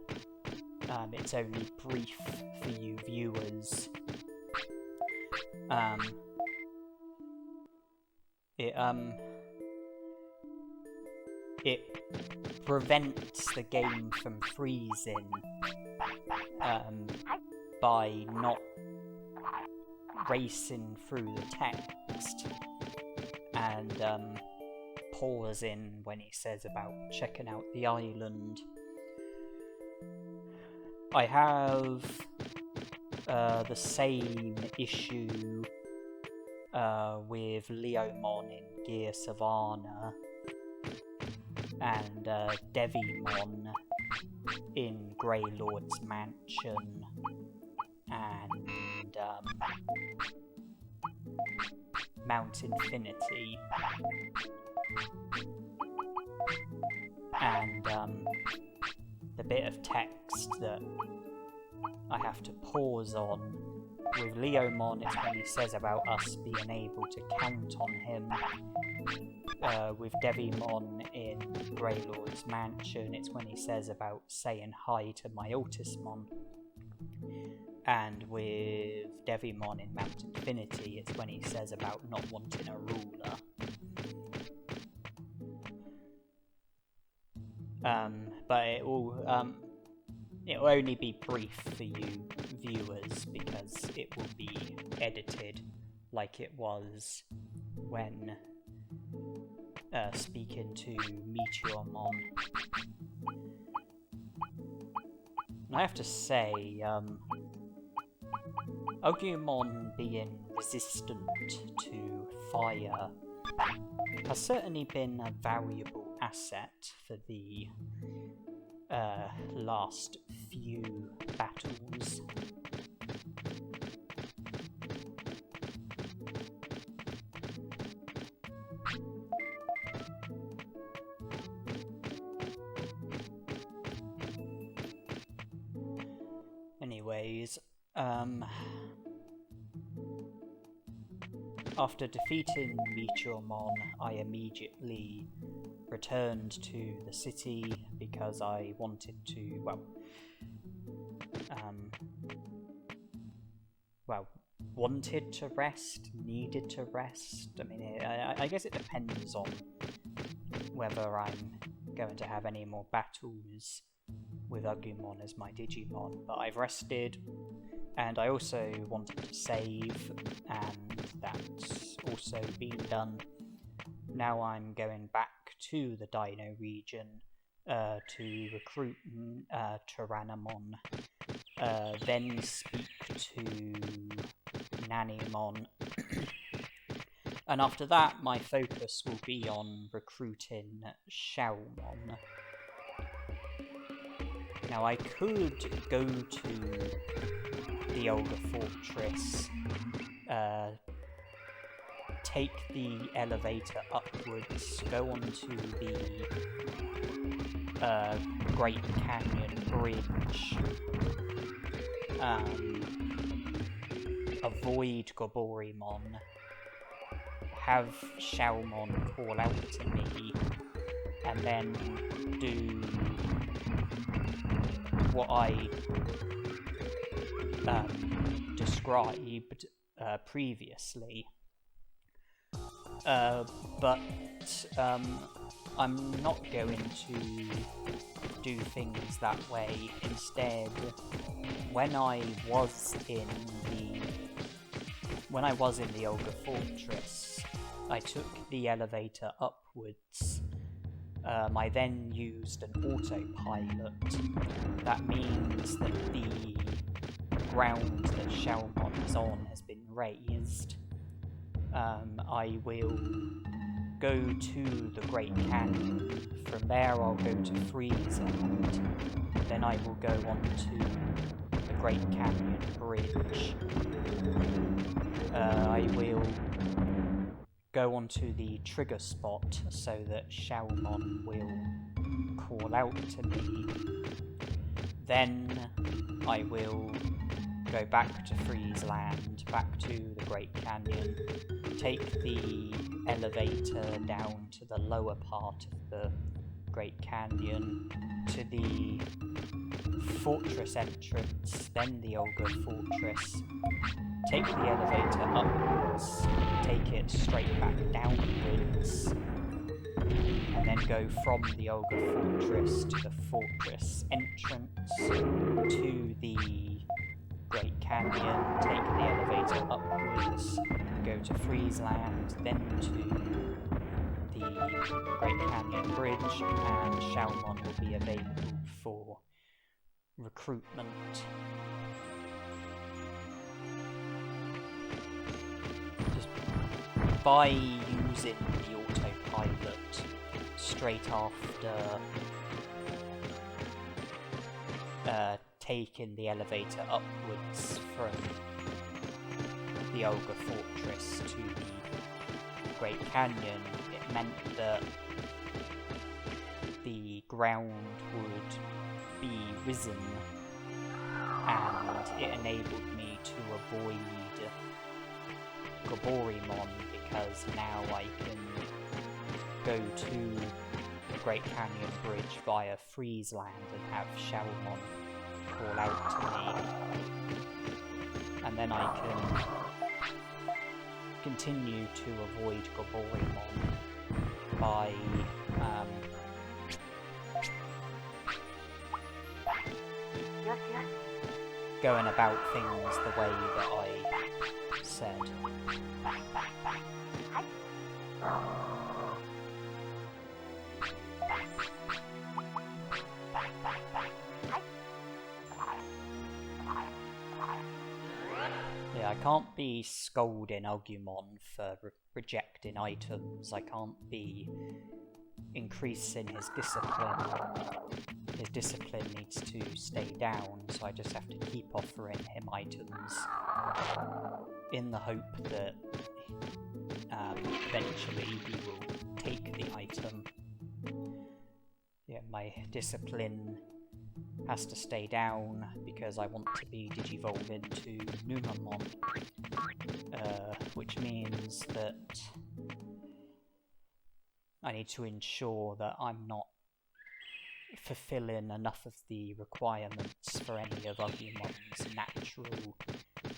it's only brief for you viewers. it prevents the game from freezing by not racing through the text and pausing when he says about checking out the island. I have the same issue with Leomon in Gear Savannah and Devimon in Grey Lord's Mansion and Mount Infinity, and the bit of text that I have to pause on with Leomon is when he says about us being able to count on him. With Devimon in Grey Lord's Mansion, it's when he says about saying hi to my Altismon. And with Devimon in Mount Infinity, it's when he says about not wanting a ruler. But it'll only be brief for you viewers because it will be edited like it was when speaking to Meteormon. And I have to say, Agumon being resistant to fire has certainly been a valuable asset for the last few battles. Anyways, after defeating Meteormon, I immediately returned to the city because I wanted to, wanted to rest, needed to rest. I mean, I guess it depends on whether I'm going to have any more battles with Agumon as my Digimon, but I've rested, and I also wanted to save, and that's also been done. Now I'm going back to the Dino region to recruit Tyrannomon, then speak to Nanimon, and after that my focus will be on recruiting Xiaomon. Now I could go to the Olga Fortress, take the elevator upwards, go onto the Great Canyon Bridge, avoid Goborimon, have Xiaomon call out to me, and then do what I described previously. But I'm not going to do things that way. Instead, when I was in the Olga Fortress, I took the elevator upwards. I then used an autopilot. That means that the ground that Xiaomon is on has been raised. I will go to the Great Canyon. From there I'll go to Friesland. Then I will go on to the Great Canyon Bridge. I will go onto the trigger spot so that Xiaomon will call out to me. Then I will go back to Friesland, back to the Great Canyon, take the elevator down to the lower part of the Great Canyon, to the fortress entrance, then the Ogre Fortress, take the elevator upwards, take it straight back downwards, and then go from the Ogre Fortress to the fortress entrance to the Great Canyon, take the elevator upwards, go to Friesland, then to the Great Canyon Bridge, and Xiaomon will be available for recruitment. Just by using the autopilot straight after taking the elevator upwards from the Ogre Fortress to the Great Canyon, it meant that the ground would be risen, and it enabled me to avoid Goborimon, because now I can go to the Great Canyon Bridge via Friesland and have Xiaomon call out to me, and then I can continue to avoid Goborimon by going about things the way that I said. Yeah, I can't be scolding Agumon for rejecting items. I can't be increasing his discipline. His discipline needs to stay down, so I just have to keep offering him items in the hope that eventually he will take the item. Yeah, my discipline has to stay down because I want to be digivolved into Numamon, which means that I need to ensure that I'm not fulfilling enough of the requirements for any of Agumon's natural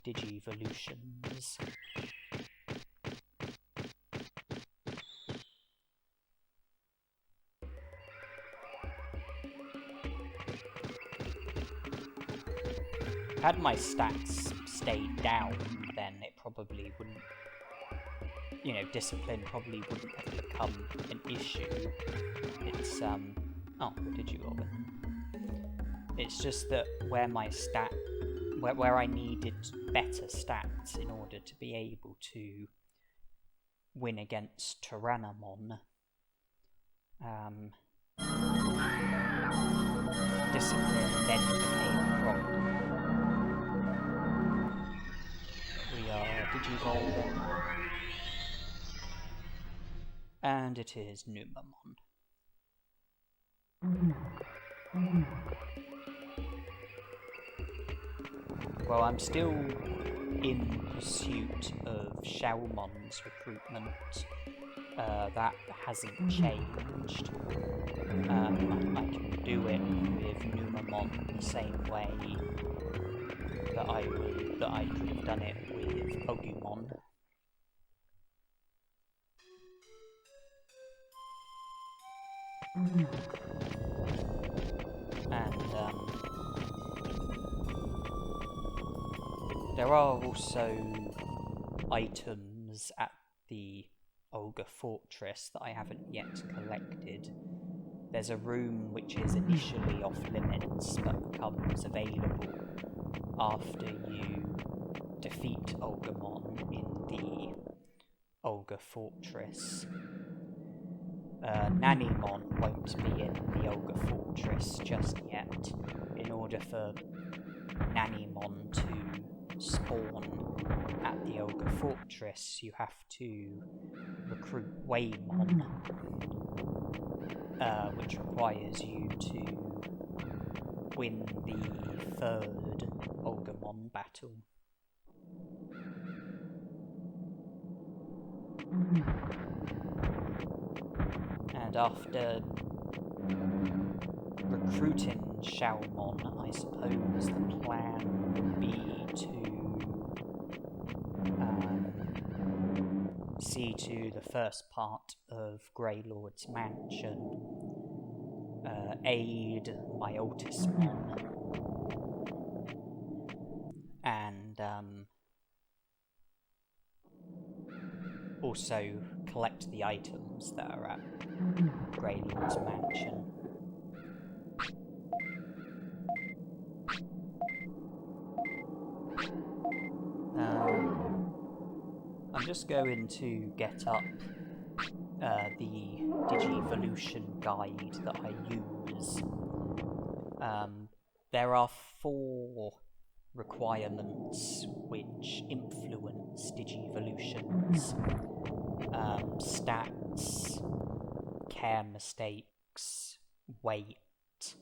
digivolutions. Had my stats stayed down, then it probably wouldn't, you know, discipline probably wouldn't have become an issue. It's, oh, what did you roll? It's just that where my where I needed better stats in order to be able to win against Tyrannomon, discipline then became a problem. We are digivolving, and it is Numamon. Well, I'm still in pursuit of Xiaomon's recruitment. That hasn't changed. I can do it with Numamon the same way that I could have done it with Agumon. And there are also items at the Ogre Fortress that I haven't yet collected. There's a room which is initially off limits but becomes available after you defeat Olgamon in the Ogre Fortress. Nanimon won't be in the Ogre Fortress just yet. In order for Nanimon to spawn at the Ogre Fortress, you have to recruit Waymon, which requires you to win the third Olgamon battle. And after recruiting Shalmon, I suppose the plan would be to see to the first part of Greylord's mansion, aid my Altismon, and also collect the items that are at Greylord's mansion. I'm just going to get up the Digivolution guide that I use. There are 4 requirements which influence Digivolutions. Stats, care mistakes, weight,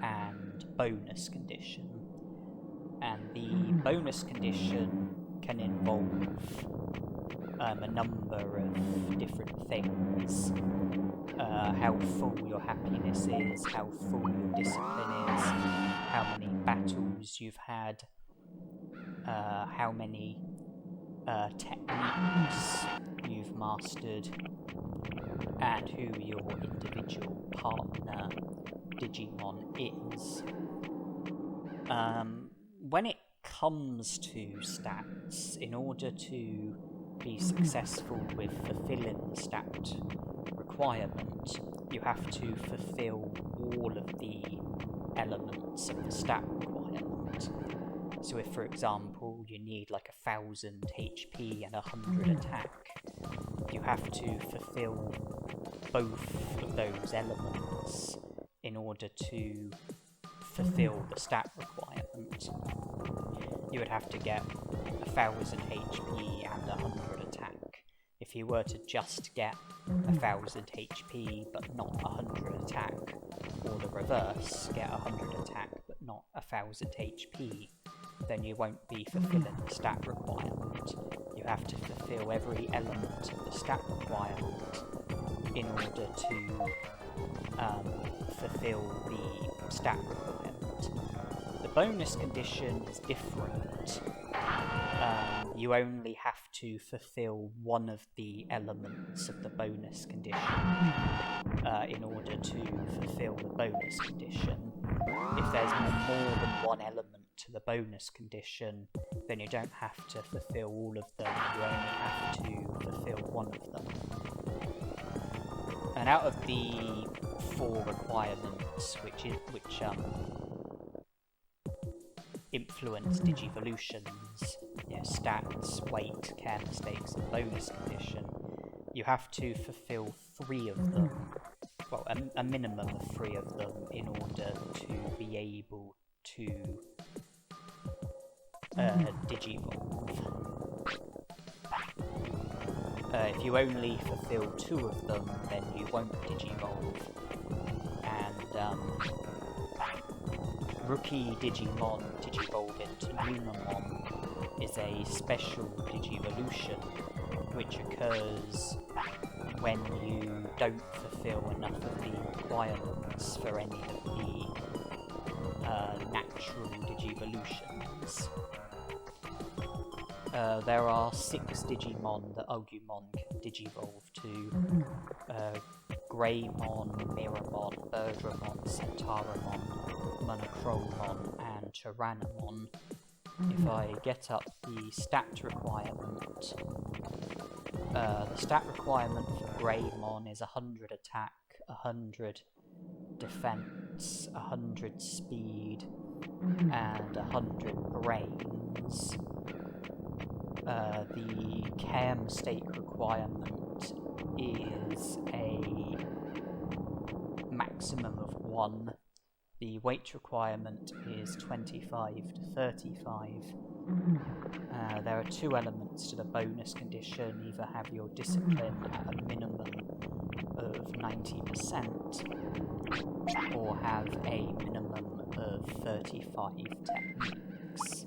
and bonus condition. And the bonus condition can involve a number of different things. How full your happiness is, how full your discipline is, how many battles you've had, how many techniques you've mastered, and who your individual partner Digimon is. When it comes to stats, in order to be successful with fulfilling the stat requirement, you have to fulfill all of the elements of the stat requirement. So if, for example, you need like 1,000 HP and 100 attack, you have to fulfill both of those elements in order to fulfill the stat requirement. You would have to get 1,000 HP and 100 attack. If you were to just get 1,000 HP but not 100 attack, or the reverse, get 100 attack but not 1,000 HP, then you won't be fulfilling the stat requirement. You have to fulfill every element of the stat requirement in order to fulfill the stat requirement. The bonus condition is different. You only have to fulfill one of the elements of the bonus condition in order to fulfill the bonus condition. If there's more than one element to the bonus condition, then you don't have to fulfill all of them, you only have to fulfill one of them. And out of the 4 requirements which influence Digivolutions, stats, weight, care mistakes, and bonus condition, you have to fulfill 3 of them, well, a minimum of 3 of them, in order to be able to Digivolve. If you only fulfill 2 of them, then you won't Digivolve. And Rookie Digimon Digivolve into Numamon is a special Digivolution which occurs when you don't fulfill enough of the requirements for any of the natural Digivolutions. There are 6 Digimon that Agumon can Digivolve to: Greymon, Mirrormon, Birdramon, Centauramon, Monochromon, and Tyrannomon. If I get up the stat requirement, the stat requirement for Greymon is 100 attack, 100 defense, 100 speed, and 100 brains. The care mistake requirement is a maximum of 1. The weight requirement is 25 to 35. There are 2 elements to the bonus condition: either have your discipline at a minimum of 90%, or have a minimum of 35 techniques.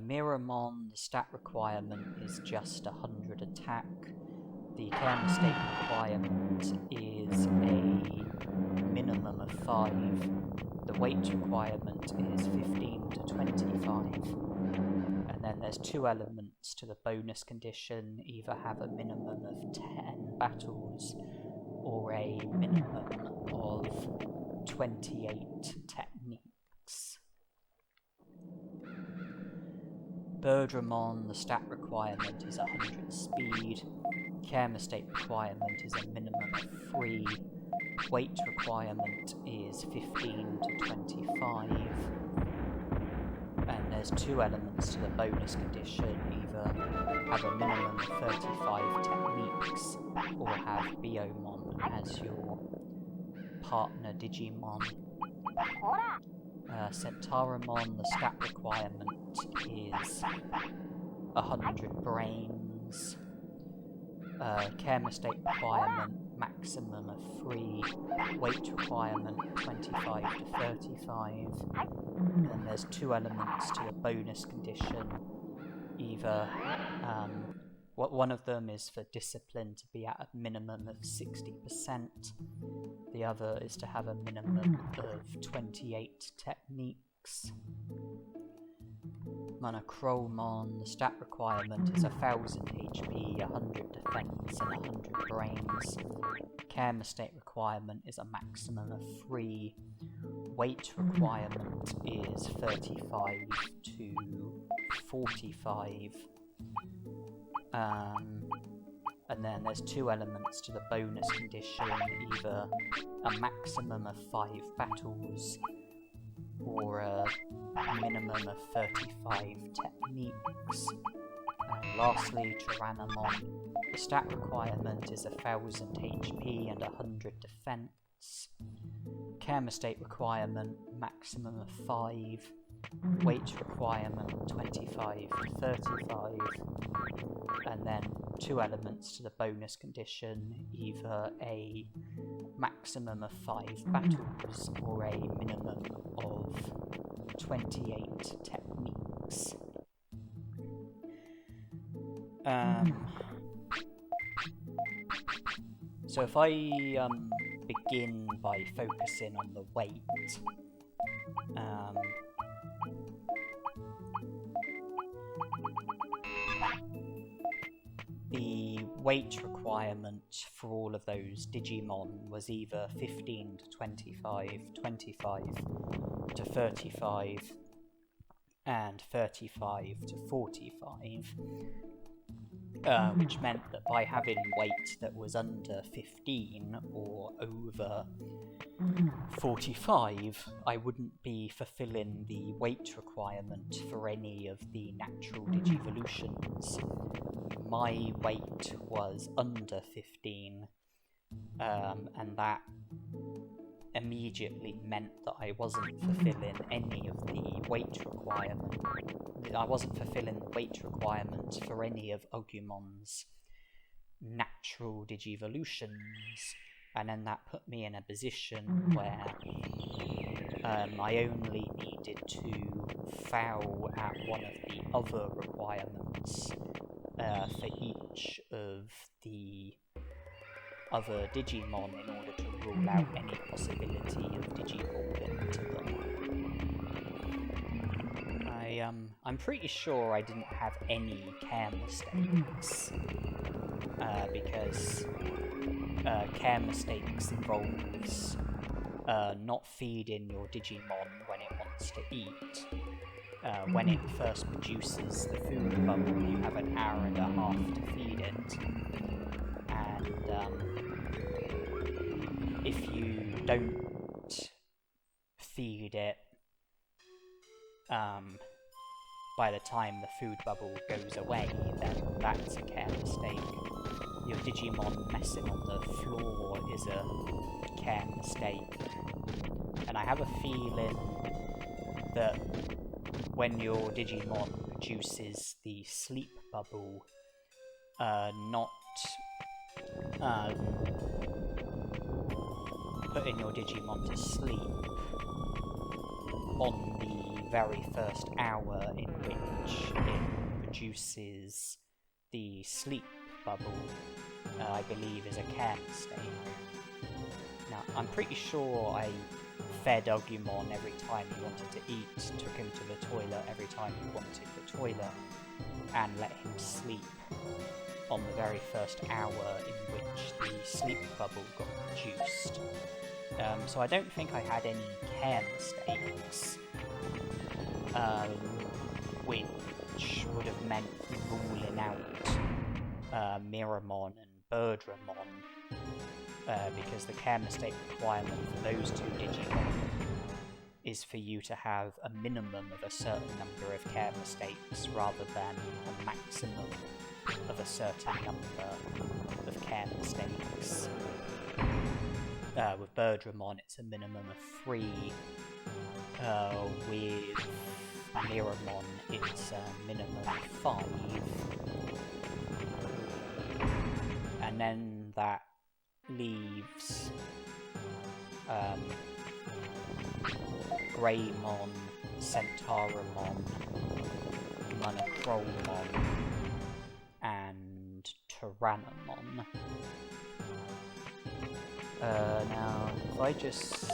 Mirrormon, the stat requirement is just 100 attack, the care mistake requirement is a minimum of 5. The weight requirement is 15 to 25. And then there's 2 elements to the bonus condition, either have a minimum of 10 battles or a minimum of 28 techniques. Birdramon, the stat requirement is 100 speed. Care mistake requirement is a minimum of 3. Weight requirement is 15 to 25. And there's 2 elements to the bonus condition, either have a minimum of 35 techniques or have Biomon as your partner Digimon. Centauramon, the stat requirement is 100 brains. Care mistake requirement, maximum of 3. Weight requirement, 25 to 35. And there's 2 elements to the bonus condition. Either one of them is for discipline to be at a minimum of 60%. The other is to have a minimum of 28 techniques. Monochromon, the stat requirement is 1000 HP, 100 defense, and 100 brains. Care mistake requirement is a maximum of 3. Weight requirement is 35 to 45. And then there's 2 elements to the bonus condition, either a maximum of 5 battles or a minimum of 35 techniques. And lastly, Tyrannomon, the stat requirement is 1000 HP and 100 defense. Care mistake requirement, maximum of 5. Weight requirement, 25 to 35. And then 2 elements to the bonus condition, either a maximum of 5 battles or a minimum of 28 techniques. So if I begin by focusing on the weight, the weight requirement for all of those Digimon was either 15 to 25, 25 to 35, and 35 to 45, which meant that by having weight that was under 15 or over 45, I wouldn't be fulfilling the weight requirement for any of the natural Digivolutions. My weight was under 15, and that immediately meant that I wasn't fulfilling any of the weight requirement. I wasn't fulfilling the weight requirement for any of Ogumon's natural Digivolutions, and then that put me in a position where I only needed to foul at one of the other requirements for each of the other Digimon in order to rule out any possibility of Digivolving to them. I'm pretty sure I didn't have any care mistakes, because care mistakes involves not feeding your Digimon when it wants to eat. When it first produces the food bubble, you have an hour and a half to feed it, and if you don't feed it by the time the food bubble goes away, then that's a care mistake. Your Digimon messing on the floor is a care mistake. And I have a feeling that when your Digimon produces the sleep bubble, not putting your Digimon to sleep on the very first hour in which it produces the sleep bubble I believe is a care mistake. Now, I'm pretty sure I fed Agumon every time he wanted to eat, took him to the toilet every time he wanted the toilet, and let him sleep on the very first hour in which the sleep bubble got produced. So I don't think I had any care mistakes, which would have meant ruling out Miramon and Birdramon, because the care mistake requirement for those two Digimon is for you to have a minimum of a certain number of care mistakes rather than a maximum of a certain number of care mistakes. With Birdramon it's a minimum of 3, with Miramon it's a minimum of 5, and then that leaves Greymon, Centauramon, Monochromon, and Tyrannomon. Now, if I just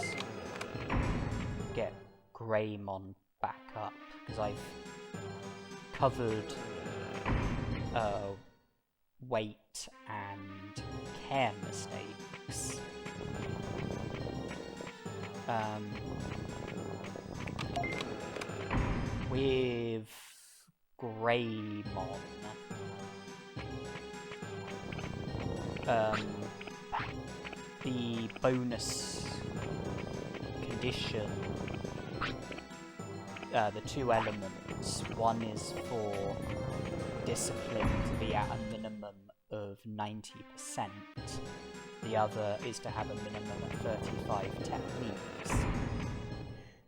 get Greymon back up, because I've covered weight and care mistakes. With Greymon, the bonus condition, the 2 elements, one is for discipline to be at a minimum of 90%, the other is to have a minimum of 35 techniques.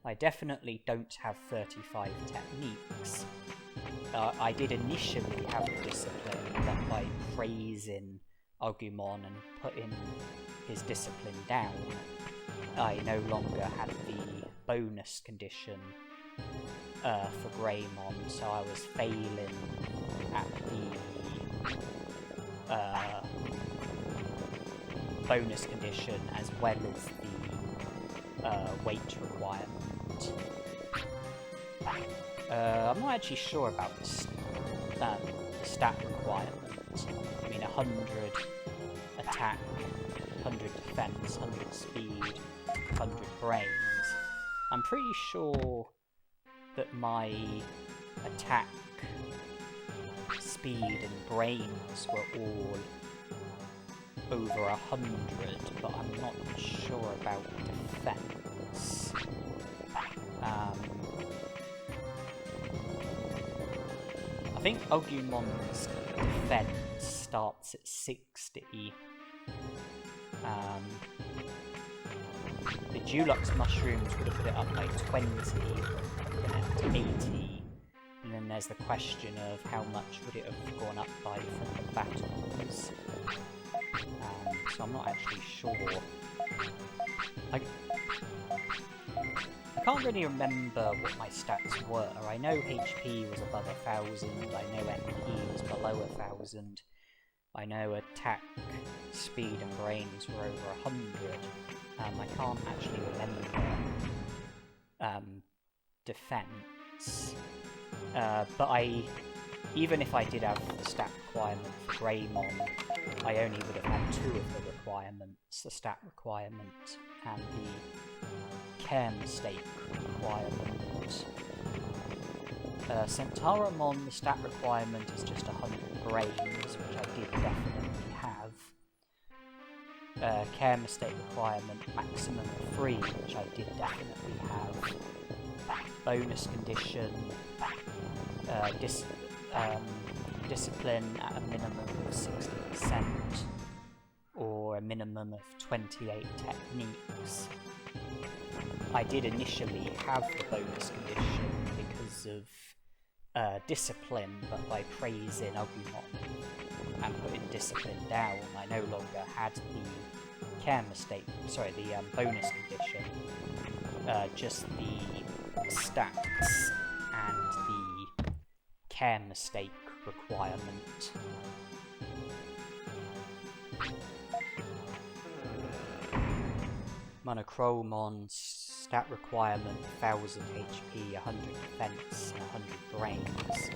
I definitely don't have 35 techniques. I did initially have the discipline, but by praising Agumon and putting his discipline down, I no longer had the bonus condition for Greymon, so I was failing at the bonus condition as well as the weight requirement. I'm not actually sure about the stat requirement. I mean, 100 attack, 100 defense, 100 speed, 100 brains. I'm pretty sure that my attack, speed, and brains were all over 100, but I'm not sure about defense. I think Agumon's defense starts at 60. The Dulux mushrooms would have put it up by 20, to 80. And then there's the question of how much would it have gone up by from the battles. So I'm not actually sure. I can't really remember what my stats were. I know HP was above 1,000, I know MP was below 1,000, I know attack, speed and brains were over 100. I can't actually remember defense. But even if I did have the stat requirement for Greymon, I only would have had 2 of the requirements, the stat requirement and the care mistake requirement. Centauramon, the stat requirement is just 100 brains, which I did definitely have. Care mistake requirement, maximum of 3, which I did definitely have. Bonus condition, discipline at a minimum of 60%, or a minimum of 28 techniques. I did initially have the bonus condition because of discipline, but by praising Agumon and putting discipline down, I no longer had the care mistake, sorry, the bonus condition, just the stats and the care mistake requirement. Monochromon, stat requirement, 1000 HP, 100 defense, and 100 brains.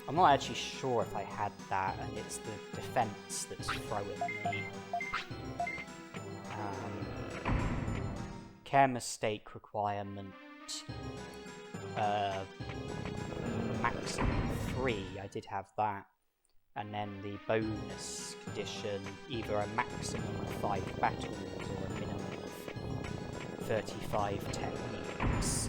I'm not actually sure if I had that, and it's the defense that's throwing me. Care mistake requirement, maximum 3, I did have that. And then the bonus condition, either a maximum of 5 battles or a minimum of 35 techniques.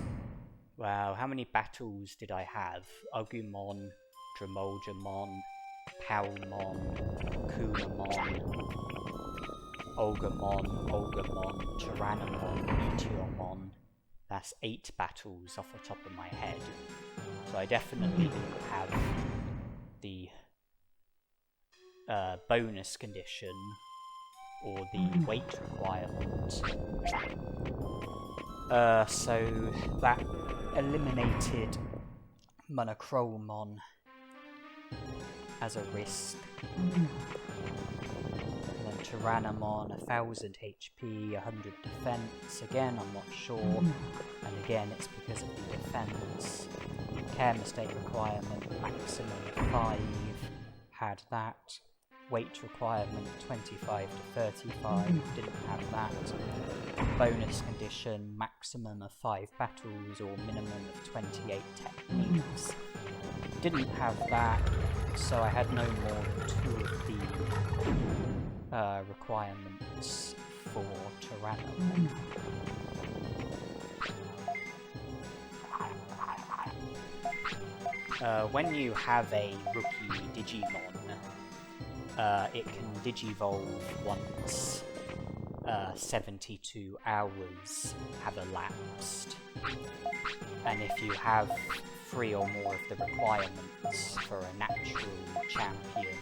Wow, how many battles did I have? Agumon, Drimogemon, Palmon, Kunamon, Olgamon, Tyrannomon, Meteormon. That's 8 battles off the top of my head. So I definitely didn't have the bonus condition or the weight requirement. So that eliminated Monochromon as a risk. And then Tyrannomon, 1000 HP, 100 defense. Again, I'm not sure. And again, it's because of the defense. Care mistake requirement, maximum 5. Had that. Weight requirement 25 to 35, didn't have that. Bonus condition, maximum of 5 battles or minimum of 28 techniques. Didn't have that, so I had no more than 2 of the requirements for Tyrannomon. When you have a rookie Digimon, it can digivolve once 72 hours have elapsed. And if you have 3 or more of the requirements for a natural champion,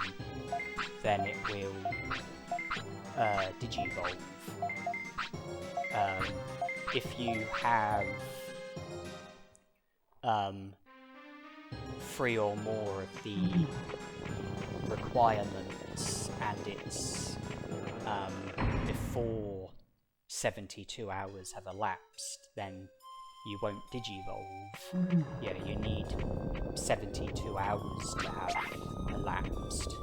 then it will digivolve. If you have 3 or more of the requirements and it's before 72 hours have elapsed, then you won't digivolve. Yeah, you need 72 hours to have elapsed.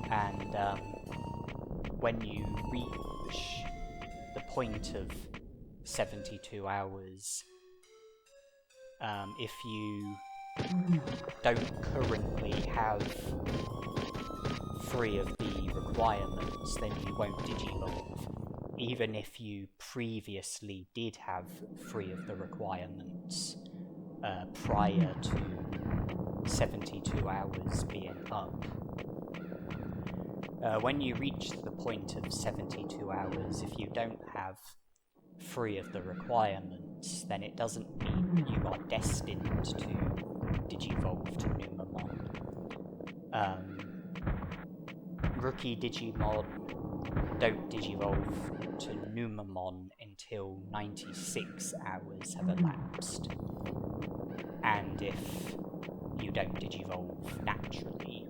And when you reach the point of 72 hours, if you don't currently have 3 of the requirements, then you won't digivolve. Even if you previously did have 3 of the requirements prior to 72 hours being up. When you reach the point of 72 hours, if you don't have 3 of the requirements, then it doesn't mean you are destined to digivolve to Numamon. Rookie Digimon don't digivolve to Numamon until 96 hours have elapsed. And if you don't digivolve naturally.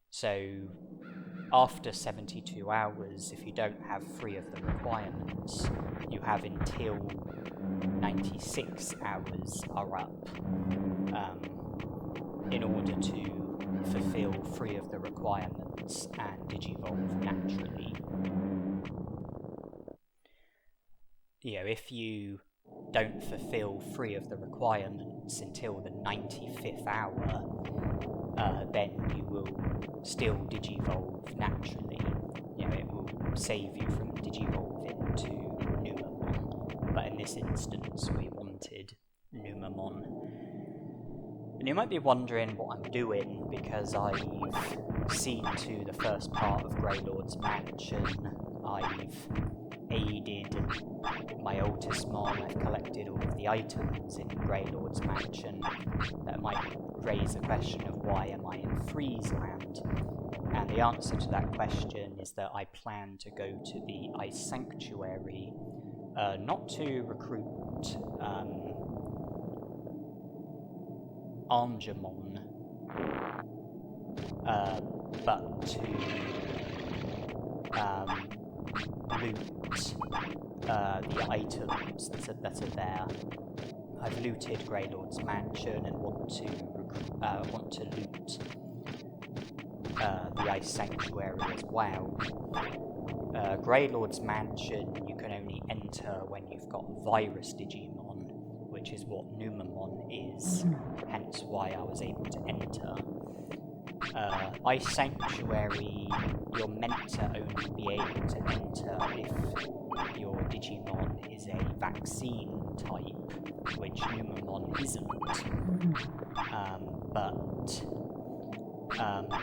So after 72 hours, if you don't have 3 of the requirements, you have until 96 hours are up in order to fulfill 3 of the requirements and digivolve naturally. You know, if you don't fulfill 3 of the requirements until the 95th hour, then you will still digivolve naturally. You know, it will save you from digivolving to Numamon. But in this instance, we wanted Numamon. And you might be wondering what I'm doing, because I've seen to the first part of Greylord's Mansion. I've aided my Ultismon, I've collected all of the items in Greylord's Mansion. That might raise the question of why am I in Friesland? And the answer to that question is that I plan to go to the Ice Sanctuary, not to recruit Angemon, but to loot the items that are there. I've looted Greylord's mansion and want to loot the Ice Sanctuary as well. Greylord's mansion you can only enter when you've got Virus Digimon, which is what Numamon is, hence why I was able to enter. Ice Sanctuary, you're meant to only be able to enter if your Digimon is a vaccine type, which Numamon isn't. But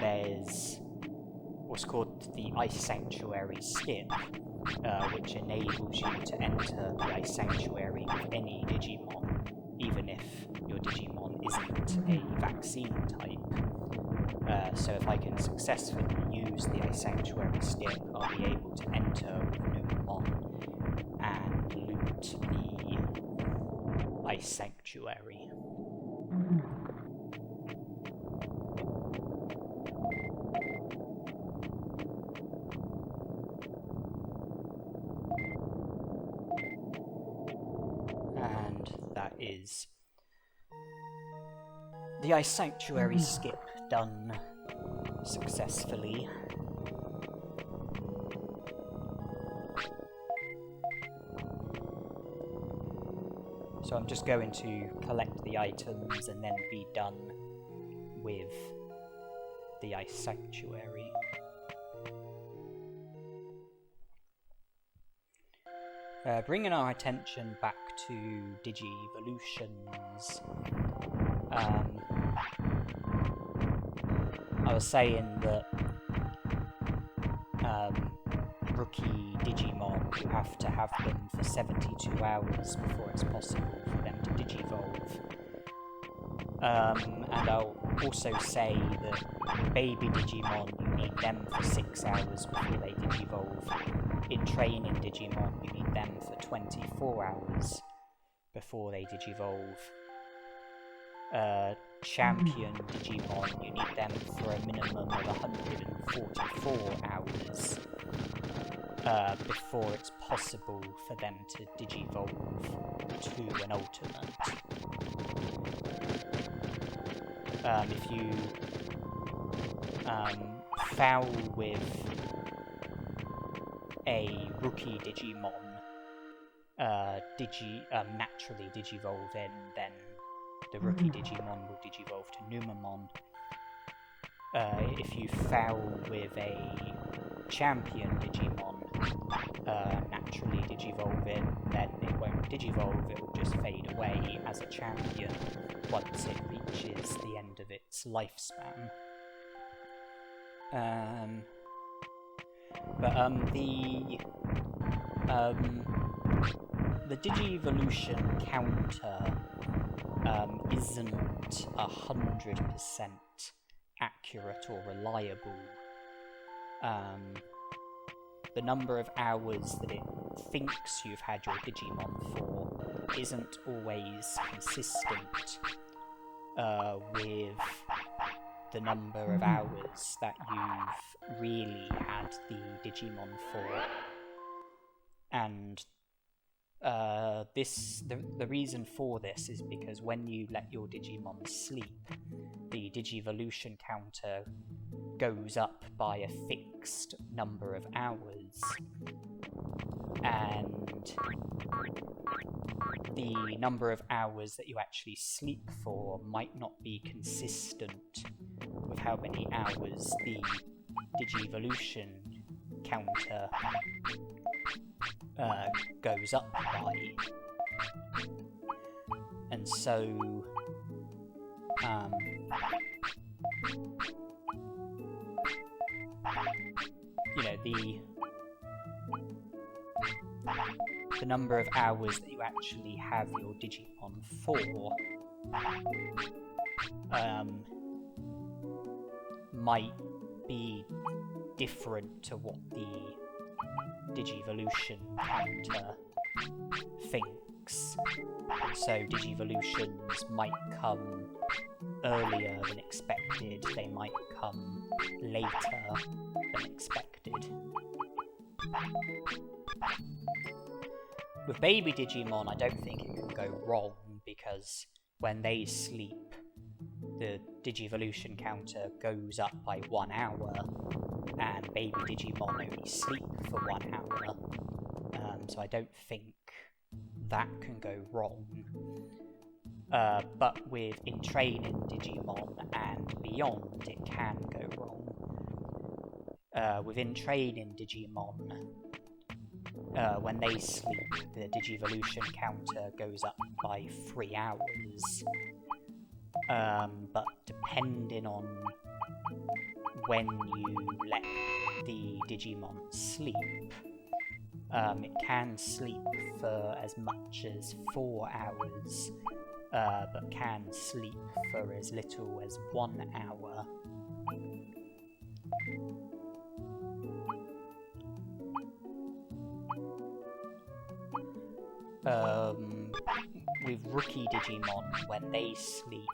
there's what's called the Ice Sanctuary skip, which enables you to enter the Ice Sanctuary with any Digimon, even if your Digimon isn't a vaccine type. So if I can successfully use the Ice Sanctuary skip, I'll be able to enter with Numamon and loot the Ice Sanctuary. And that is the Ice Sanctuary skip done successfully. So I'm just going to collect the items and then be done with the Ice Sanctuary. Bringing our attention back to Digivolutions, I was saying that rookie Digimon, you have to have them for 72 hours before it's possible for them to Digivolve. And I'll also say that baby Digimon, you need them for 6 hours before they Digivolve. In training Digimon, you need them for 24 hours before they Digivolve. Champion Digimon, you need them for a minimum of 144 hours before it's possible for them to Digivolve to an ultimate. If you foul with a rookie Digimon naturally Digivolving, then the rookie Digimon will Digivolve to Numamon. If you foul with a champion Digimon naturally Digivolving, then it won't Digivolve, it will just fade away as a champion once it reaches the end of its lifespan. The Digivolution counter isn't 100% accurate or reliable. The number of hours that it thinks you've had your Digimon for isn't always consistent with the number of hours that you've really had the Digimon for. And the reason for this is because when you let your Digimon sleep, the Digivolution counter goes up by a fixed number of hours, and the number of hours that you actually sleep for might not be consistent with how many hours the Digivolution counter goes up by. And so the number of hours that you actually have your Digimon for might be different to what the Digivolution counter thinks. So Digivolutions might come earlier than expected, they might come later than expected. With baby Digimon, I don't think it can go wrong, because when they sleep, the Digivolution counter goes up by 1 hour, and baby Digimon only sleep for 1 hour. So I don't think that can go wrong. But with Entraining Digimon and beyond, it can go wrong. With Entraining Digimon, when they sleep, the Digivolution counter goes up by 3 hours. But depending on when you let the Digimon sleep, it can sleep for as much as 4 hours, but can sleep for as little as 1 hour. With rookie Digimon, when they sleep,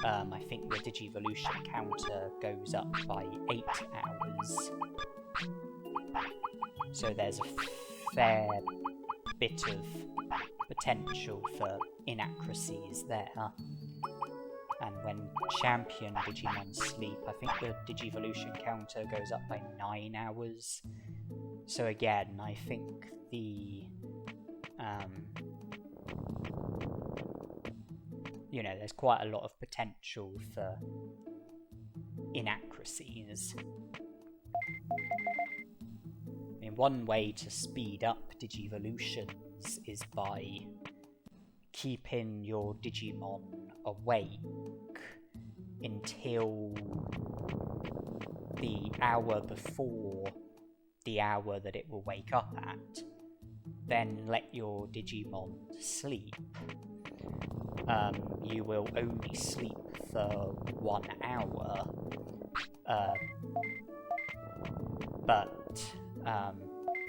I think the Digivolution counter goes up by 8 hours. So there's a fair bit of potential for inaccuracies there. And when champion Digimon sleep, I think the Digivolution counter goes up by 9 hours. So again, I think the there's quite a lot of potential for inaccuracies. I mean, one way to speed up Digivolutions is by keeping your Digimon awake until the hour before the hour that it will wake up at. Then let your Digimon sleep. You will only sleep for 1 hour, but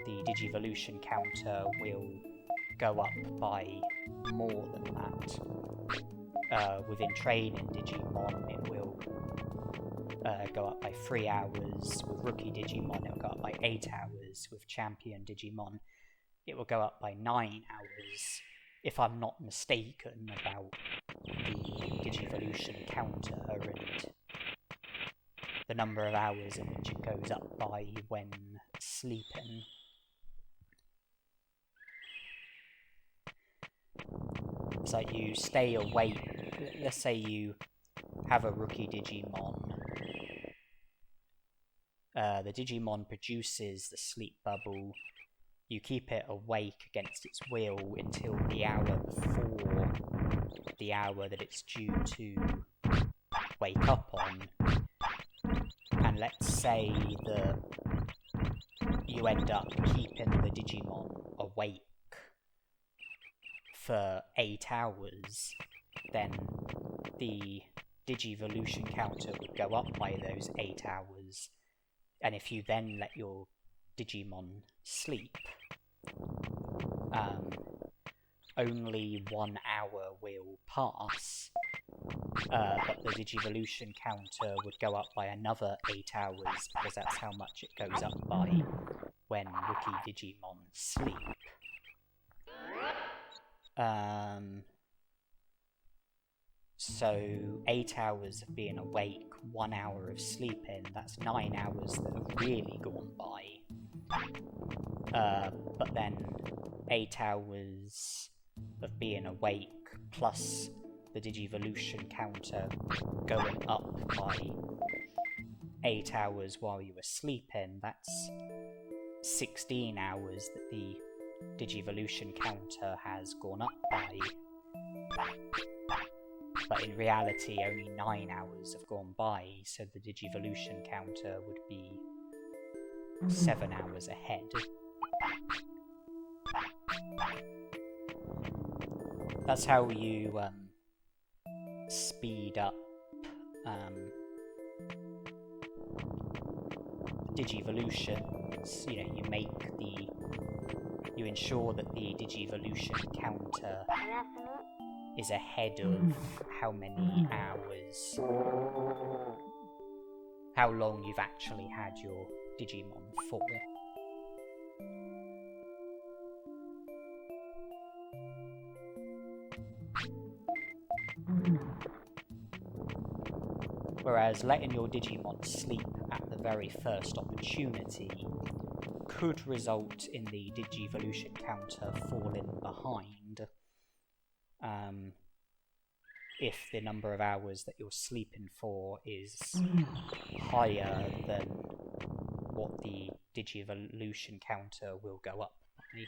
the Digivolution counter will go up by more than that. With Entraining Digimon, it will go up by 3 hours. With Rookie Digimon, it will go up by 8 hours. With Champion Digimon, it will go up by 9 hours. If I'm not mistaken about the Digivolution counter and the number of hours in which it goes up by when sleeping. It's like you stay awake. Let's say you have a rookie Digimon. The Digimon produces the sleep bubble. You keep it awake against its will until the hour before the hour that it's due to wake up on. And let's say that you end up keeping the Digimon awake for 8 hours, then the Digivolution counter would go up by those 8 hours. And if you then let your Digimon sleep, only 1 hour will pass, but the Digivolution counter would go up by another 8 hours, because that's how much it goes up by when rookie Digimon sleep. So 8 hours of being awake, 1 hour of sleeping, that's 9 hours that have really gone by. But then 8 hours of being awake plus the Digivolution counter going up by 8 hours while you were sleeping, that's 16 hours that the Digivolution counter has gone up by. But in reality, only 9 hours have gone by, so the Digivolution counter would be 7 hours ahead. That's how you speed up Digivolutions. You ensure that the Digivolution counter is ahead of how many hours, how long you've actually had your Digimon for. Whereas letting your Digimon sleep at the very first opportunity could result in the Digivolution counter falling behind if the number of hours that you're sleeping for is higher than what the Digivolution counter will go up by.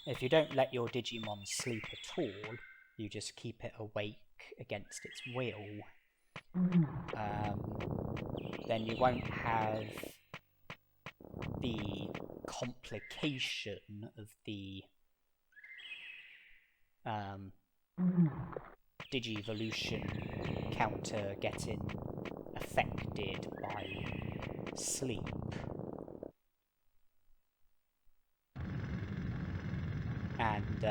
If you don't let your Digimon sleep at all, you just keep it awake against its will, then you won't have the complication of the Digivolution counter getting affected by sleep. And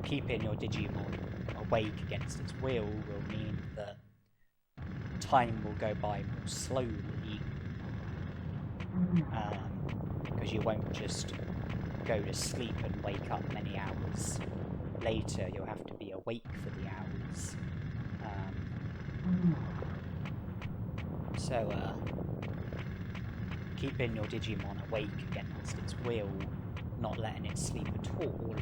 keeping your Digimon awake against its will mean that time will go by more slowly, because you won't just go to sleep and wake up many hours later. You'll have to be awake for the hours. So keeping your Digimon awake against its will, not letting it sleep at all,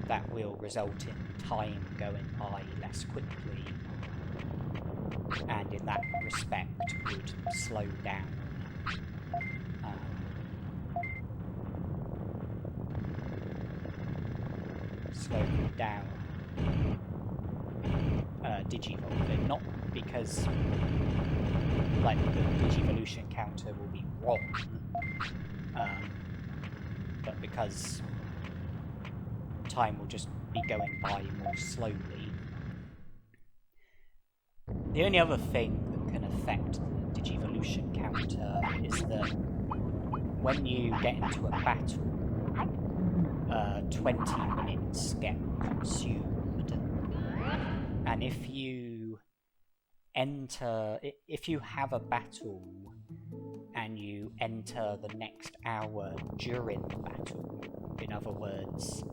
that will result in time going by less quickly, and in that respect would slow down Digivolving, not because like the Digivolution counter will be wrong, but because time will just be going by more slowly. The only other thing that can affect the Digivolution counter is that when you get into a battle, 20 minutes get consumed, and if you have a battle and you enter the next hour during the battle, in other words,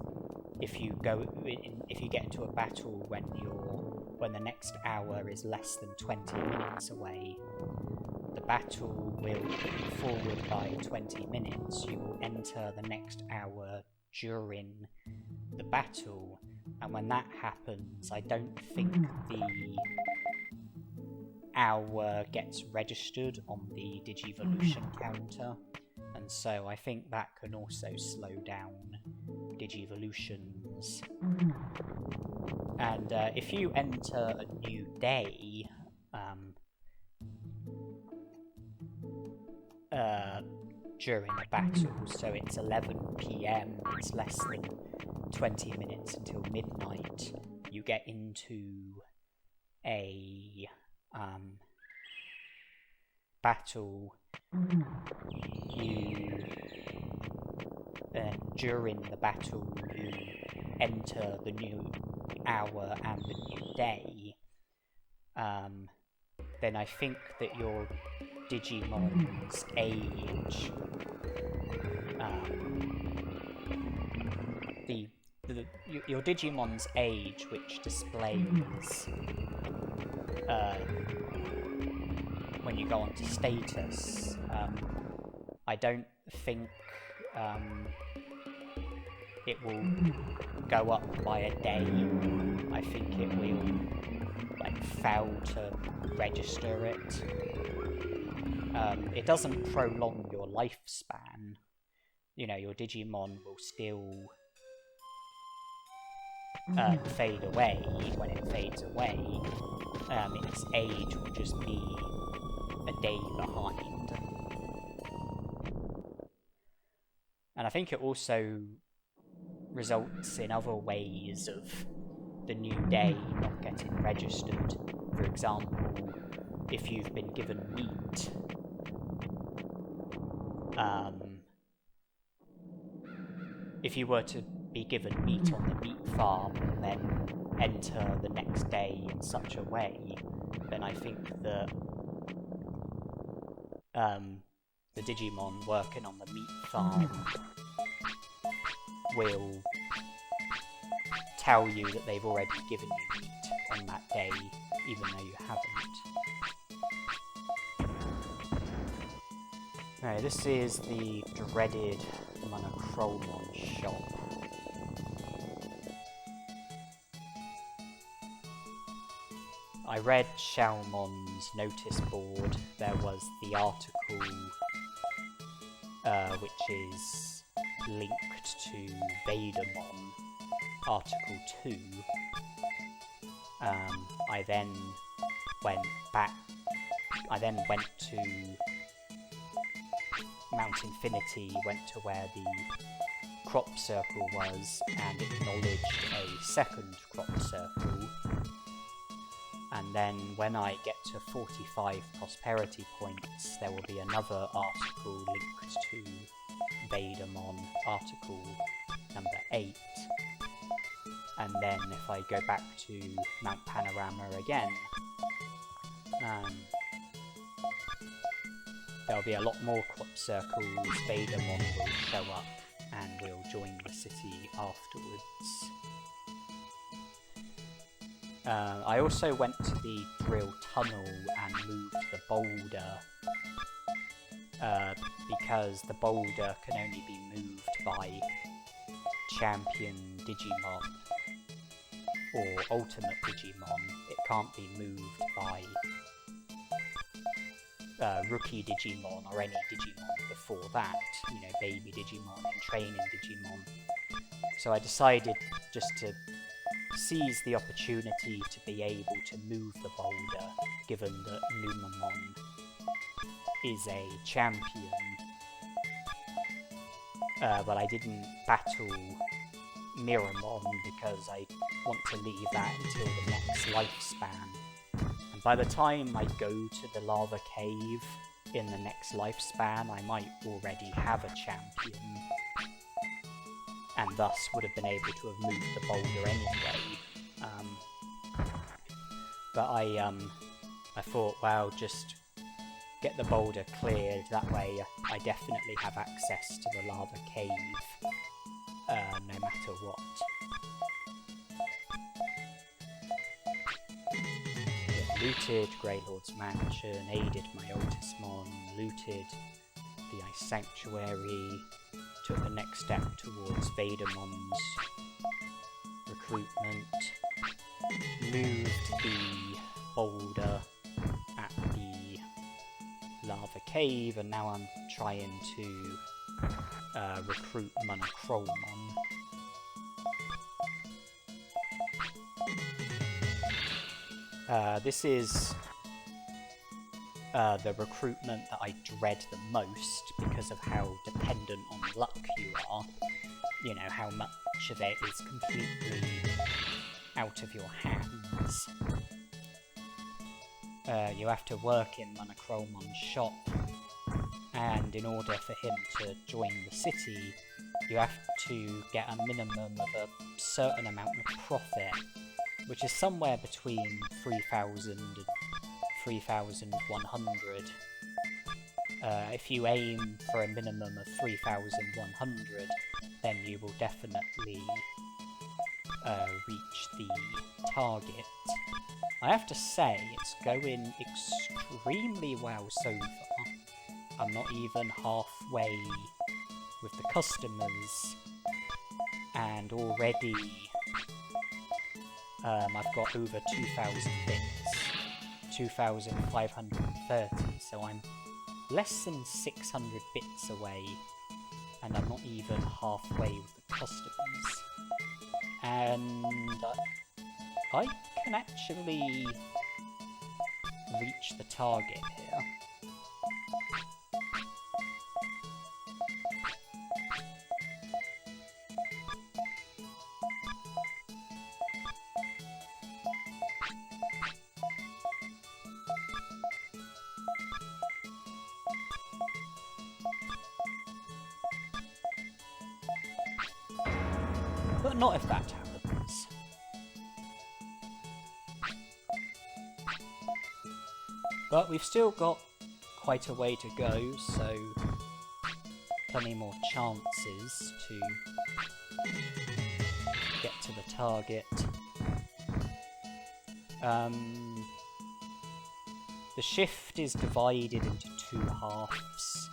if you get into a battle when the next hour is less than 20 minutes away, the battle will move forward by 20 minutes. You will enter the next hour during the battle, and when that happens, I don't think the hour gets registered on the Digivolution counter, and so I think that can also slow down Digivolutions. And if you enter a new day during a battle, so it's 11 PM, it's less than 20 minutes until midnight, you get into a battle, during the battle you enter the new hour and the new day, then I think that your Digimon's age, your Digimon's age, which displays when you go onto status, I don't think it will go up by a day. I think it will fail to register it. It doesn't prolong your lifespan. You know, your Digimon will still fade away. When it fades away, its age will just be a day behind. And I think it also results in other ways of the new day not getting registered. For example, if you've been given meat, if you were to be given meat on the meat farm and then enter the next day in such a way, then I think that the Digimon working on the meat farm will tell you that they've already given you meat on that day, even though you haven't. Now, this is the dreaded Monochromon shop. I read Shalmon's notice board. There was the article which is linked to Vadermon, Article 2. I then went to Mount Infinity, went to where the crop circle was, and acknowledged a second crop circle. And then when I get to 45 prosperity points, there will be another article linked to Vadermon, article number 8. And then if I go back to Mount Panorama again, there'll be a lot more crop circles. Vadermon will show up and we'll join the city afterwards. I also went to the drill tunnel and moved the boulder because the boulder can only be moved by champion Digimon or ultimate Digimon. It can't be moved by rookie Digimon or any Digimon before that, you know, baby Digimon and training Digimon. So I decided just to seize the opportunity to be able to move the boulder, given that Numamon is a champion. But I didn't battle Miramon because I want to leave that until the next lifespan. And by the time I go to the lava cave in the next lifespan, I might already have a champion, and thus would have been able to have moved the boulder anyway. But I thought, well, just get the boulder cleared, that way I definitely have access to the lava cave, no matter what. Yeah, looted Greylord's mansion, aided my Otismon, looted the Ice Sanctuary, took the next step towards Vadermon's recruitment, moved the boulder at the lava cave, and now I'm trying to recruit Monochromon. This is the recruitment that I dread the most because of how dependent on luck you are. You know, how much of it is completely out of your hands. You have to work in Monochromon shop, and in order for him to join the city, you have to get a minimum of a certain amount of profit, which is somewhere between 3,000 and 3,100. If you aim for a minimum of 3,100, then you will definitely reach the target. I have to say, it's going extremely well so far. I'm not even halfway with the customers, and already I've got over 2,000 bits, 2,530, so I'm less than 600 bits away, and I'm not even halfway with the customers. And I can actually reach the target here. But not if that happens. But we've still got quite a way to go, so plenty more chances to get to the target. The shift is divided into two halves.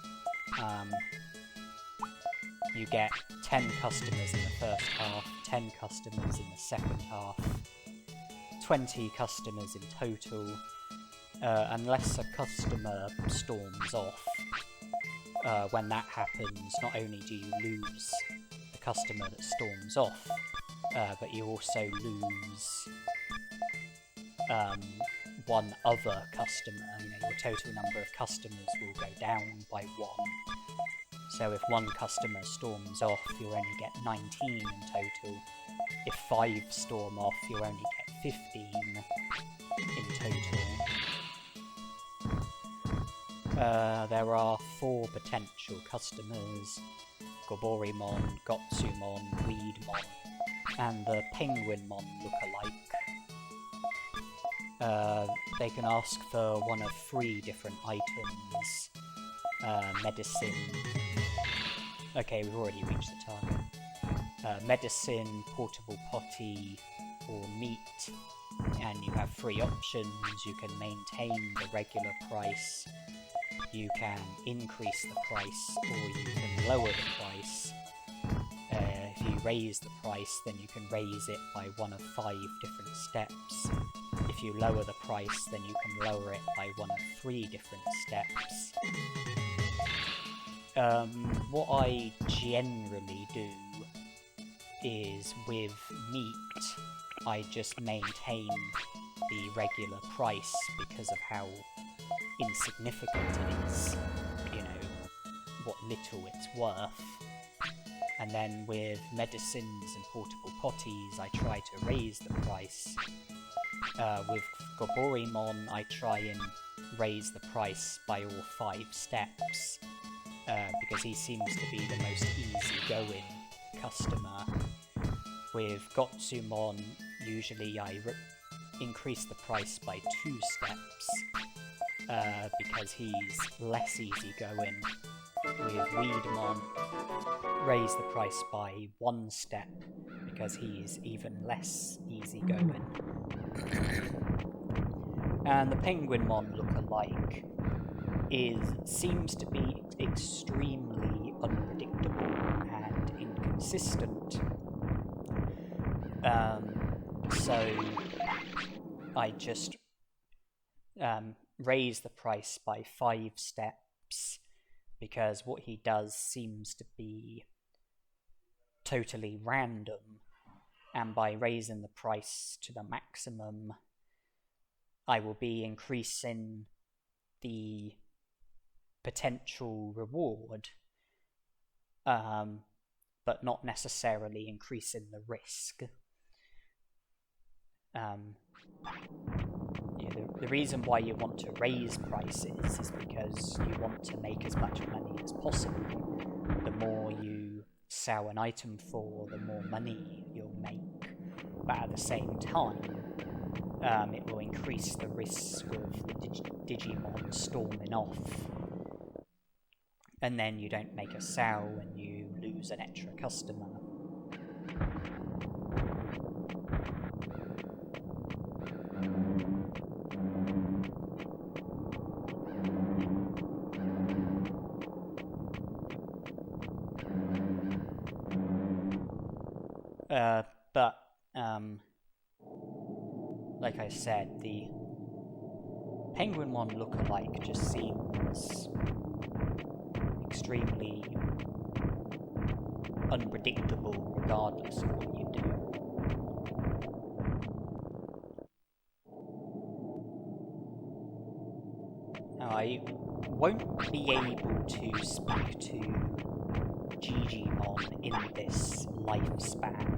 You get 10 customers in the first half, 10 customers in the second half, 20 customers in total, unless a customer storms off. When that happens, not only do you lose the customer that storms off, but you also lose one other customer. You know, your total number of customers will go down by 1. So if one customer storms off, you'll only get 19 in total. If 5 storm off, you'll only get 15 in total. There are 4 potential customers: Goborimon, Gotsumon, Weedmon, and the Penguinmon look-alike. They can ask for one of 3 different items. Medicine. Okay, we've already reached the target. Medicine, portable potty, or meat. And you have 3 options. You can maintain the regular price, you can increase the price, or you can lower the price. If you raise the price, then you can raise it by one of 5 different steps. If you lower the price, then you can lower it by one of 3 different steps. What I generally do is, with meat, I just maintain the regular price because of how insignificant it is, you know, what little it's worth. And then with medicines and portable potties, I try to raise the price. With Goborimon, I try and raise the price by all 5 steps, because he seems to be the most easygoing customer. With Gotsumon, usually I increase the price by 2 steps, because he's less easygoing. With Weedmon, raise the price by 1 step, because he's even less easygoing. And the Penguinmon look-alike seems to be extremely unpredictable and inconsistent. So I just raise the price by 5 steps, because what he does seems to be totally random, and by raising the price to the maximum, I will be increasing the potential reward, but not necessarily increasing the risk. The reason why you want to raise prices is because you want to make as much money as possible. The more you sell an item for, the more money you'll make. But at the same time, it will increase the risk of the Digimon storming off. And then you don't make a sale and you lose an extra customer. But like I said, the Penguinmon look-alike just seems extremely unpredictable regardless of what you do. Now, I won't be able to speak to Digimon in this lifespan,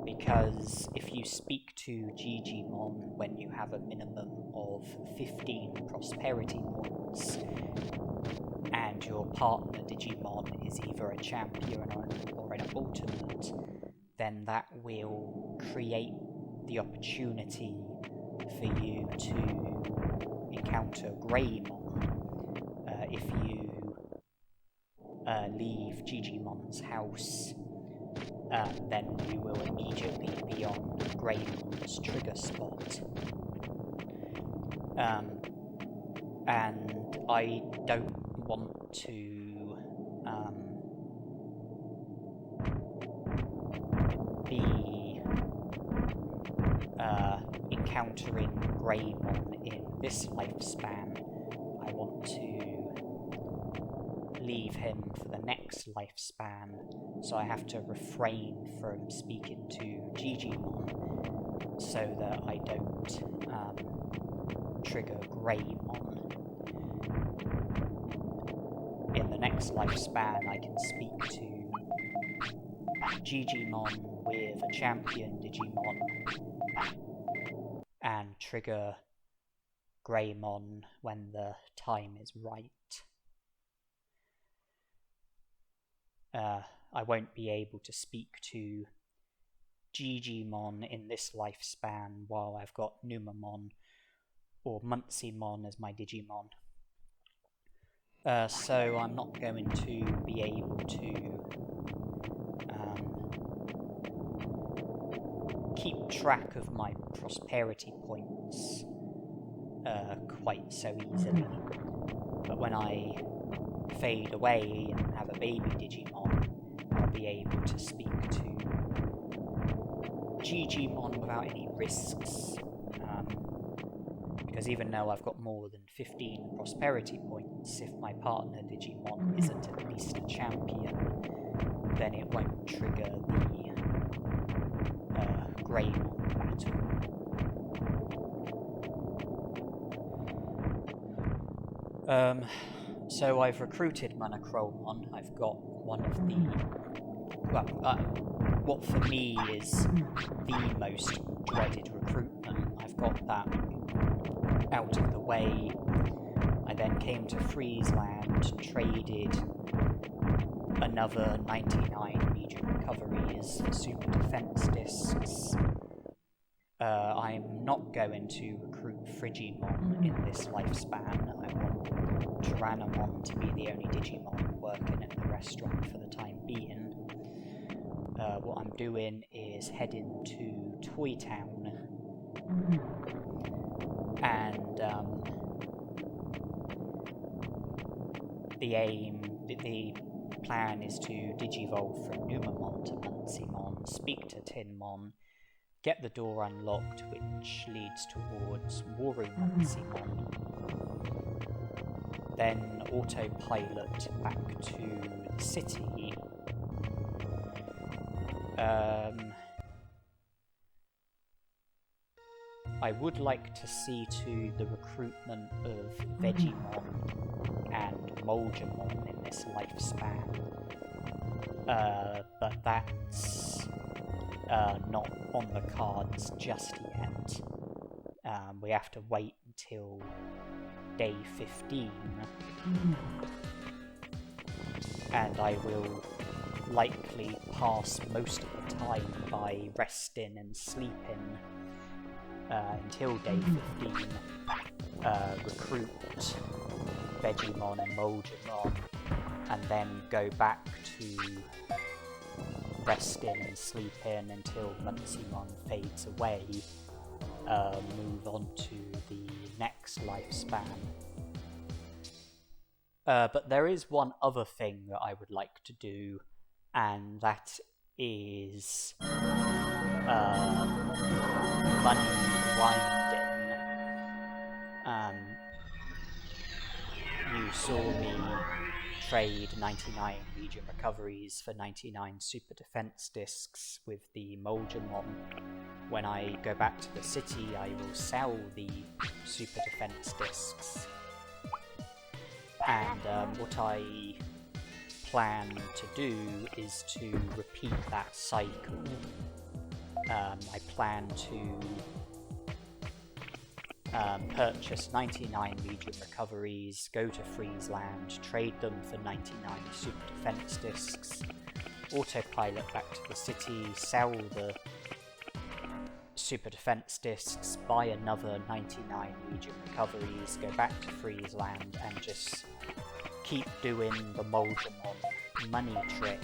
because if you speak to Digimon when you have a minimum of 15 prosperity points, and your partner Digimon is either a champion or an ultimate, then that will create the opportunity for you to encounter Greymon. If you leave Digimon's house, then you will immediately be on Greymon's trigger spot. And I don't want to be encountering Greymon in this lifespan. I want to leave him for the next lifespan, so I have to refrain from speaking to Digimon so that I don't trigger Greymon. In the next lifespan, I can speak to Digimon with a champion Digimon and trigger Greymon when the time is right. I won't be able to speak to Digimon in this lifespan while I've got Numamon or Muncymon as my Digimon. So I'm not going to be able to keep track of my prosperity points quite so easily. But when I fade away and have a baby Digimon, I'll be able to speak to Digimon without any risks. Because even though I've got more than 15 prosperity points, if my partner Digimon isn't at least a champion, then it won't trigger the Greymon battle. So I've recruited Monochromon. I've got one of the... what for me is the most dreaded recruitment. I've got that out of the way. I then came to Friesland, traded another 99 medium recoveries for super defense discs. I'm not going to recruit Frigimon in this lifespan. I want Tyrannomon to be the only Digimon working at the restaurant for the time being. What I'm doing is heading to Toy Town, and the plan is to digivolve from Numamon to Muncymon, speak to Tinmon, get the door unlocked, which leads towards Waru Muncymon, then autopilot back to the city. I would like to see to the recruitment of Vegemon and Molgemon in this lifespan, but that's not on the cards just yet. We have to wait until day 15, and I will likely pass most of the time by resting and sleeping until day 15, recruit Vegemon and Molgemon, and then go back to resting and sleeping until Muncymon fades away, move on to the next lifespan. But there is one other thing that I would like to do, and that is money grinding. You saw me trade 99 Legion recoveries for 99 super defense discs with the Molgemon. When I go back to the city, I will sell the super defense discs. And what I plan to do is to repeat that cycle. I plan to purchase 99 medium recoveries, go to Freeze Land, trade them for 99 super defense discs, autopilot back to the city, sell the super defense discs, buy another 99 medium recoveries, go back to Freeze Land, and just keep doing the Moldramon money trick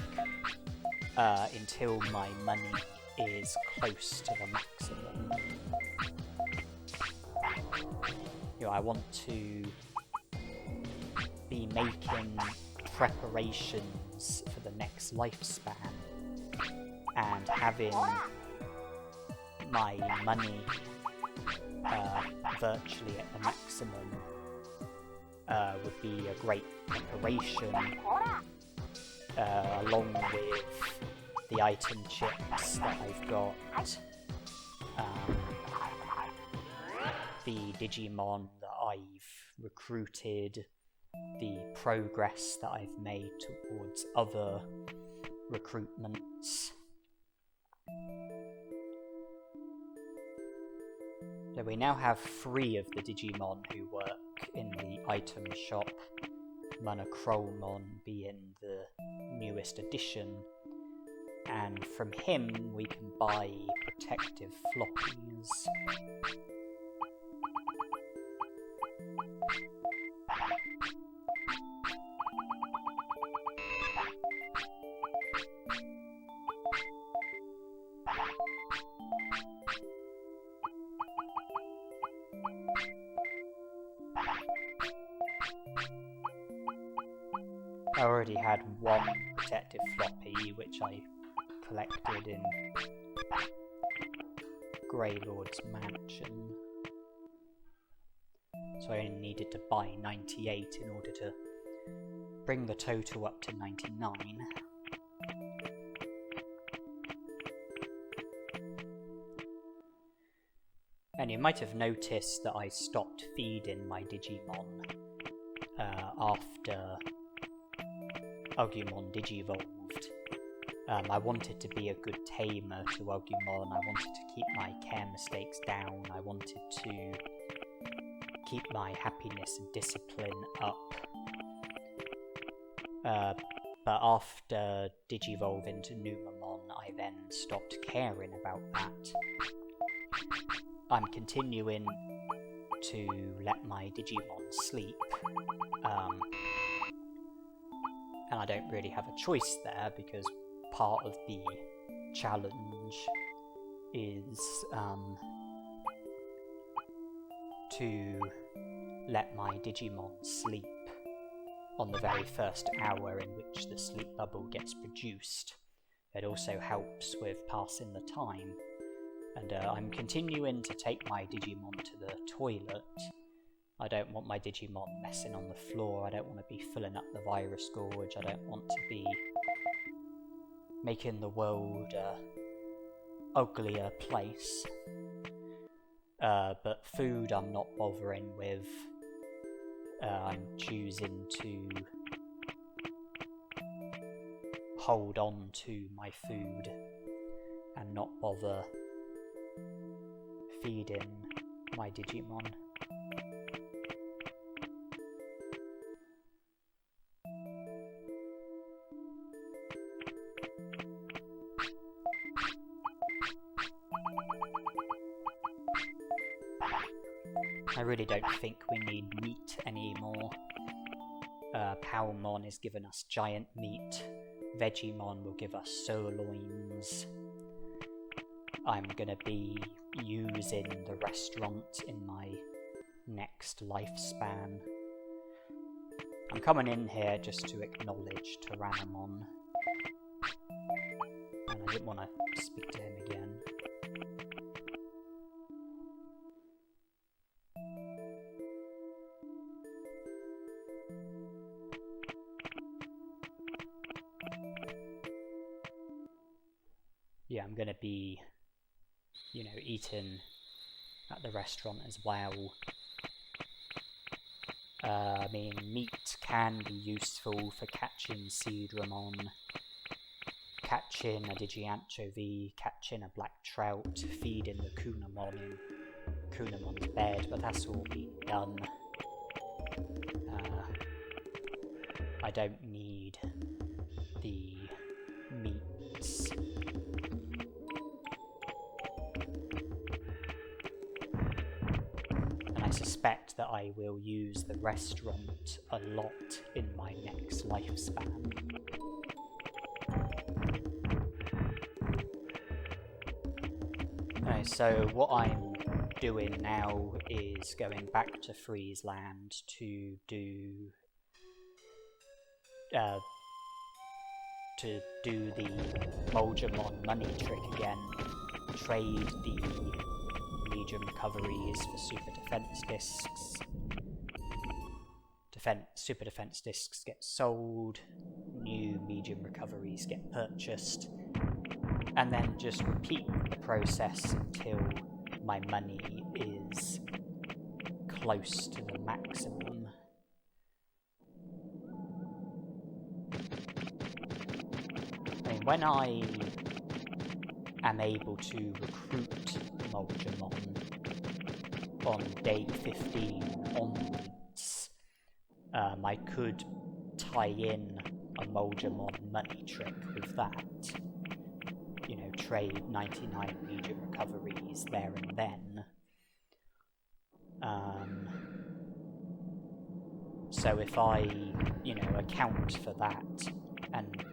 until my money is close to the maximum. You know, I want to be making preparations for the next lifespan, and having my money virtually at the maximum would be a great preparation, along with the item chips that I've got, the Digimon that I've recruited, the progress that I've made towards other recruitments. So we now have 3 of the Digimon who work in the item shop, Monochromon being the newest addition, and from him we can buy protective floppies. I already had 1 protective floppy, which I collected in Greylord's mansion. So I only needed to buy 98 in order to bring the total up to 99. And you might have noticed that I stopped feeding my Digimon after Agumon Digivolved. I wanted to be a good tamer to Agumon, I wanted to keep my care mistakes down, I wanted to keep my happiness and discipline up. But after Digivolve into Numamon, I then stopped caring about that. I'm continuing to let my Digimon sleep, and I don't really have a choice there, because part of the challenge is to let my Digimon sleep on the very first hour in which the sleep bubble gets produced. It also helps with passing the time, and I'm continuing to take my Digimon to the toilet. I don't want my Digimon messing on the floor, I don't want to be filling up the virus gorge, I don't want to be making the world a uglier place. But food I'm not bothering with. I'm choosing to hold on to my food and not bother feeding my Digimon. I really don't think we need meat anymore. Powmon is giving us giant meat. Vegemon will give us sirloins. I'm gonna be using the restaurant in my next lifespan. I'm coming in here just to acknowledge Tyrannomon, and I didn't want to speak to him again. Yeah, I'm gonna be, eating at the restaurant as well. I mean, meat can be useful for catching Seedramon, catching a Digianchovy, catching a black trout, feeding the Kunamon in Kunamon's bed, but that's all been done. I don't need the meats. And I suspect that I will use the restaurant a lot in my next lifespan. Okay, so what I'm doing now is going back to Friesland to do the Drimogemon money trick again, trade the Legion recoveries for super defense discs. Super defense discs get sold, new medium recoveries get purchased, and then just repeat the process until my money is close to the maximum. I mean, when I am able to recruit Drimogemon on day 15 onwards, I could tie in a Drimogemon money trick with that. You know, trade 99 Legion recoveries there and then. So if I, you know, account for that and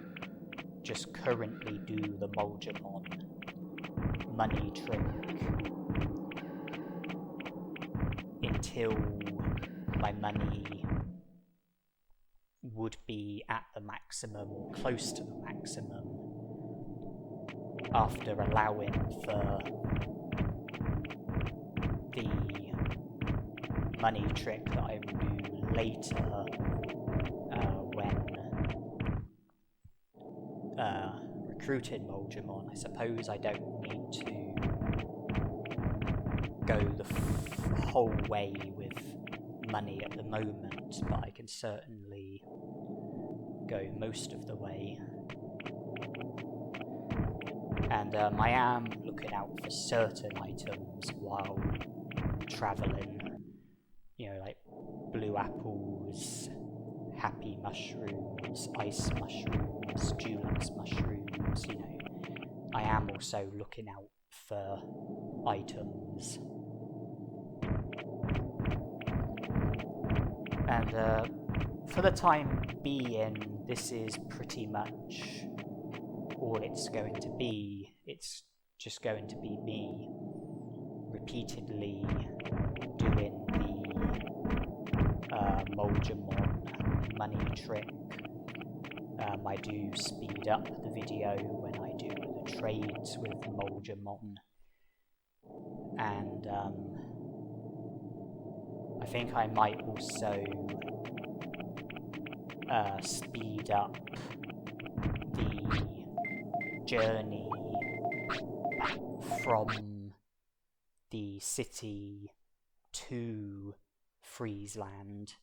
just currently do the Drimogemon money trick until my money would be at the maximum or close to the maximum, after allowing for the money trick that I will do later when recruiting Drimogemon, I suppose I don't need to go the whole way with money at the moment, but I can certainly go most of the way. And I am looking out for certain items while travelling, you know, like blue apples, happy mushrooms, ice mushrooms, dulux mushrooms, you know. I am also looking out for items. And for the time being, this is pretty much all it's going to be. It's just going to be me repeatedly doing the Drimogemon money trick. I do speed up the video when I do the trades with Drimogemon, and I think I might also speed up the journey from the city to Friesland.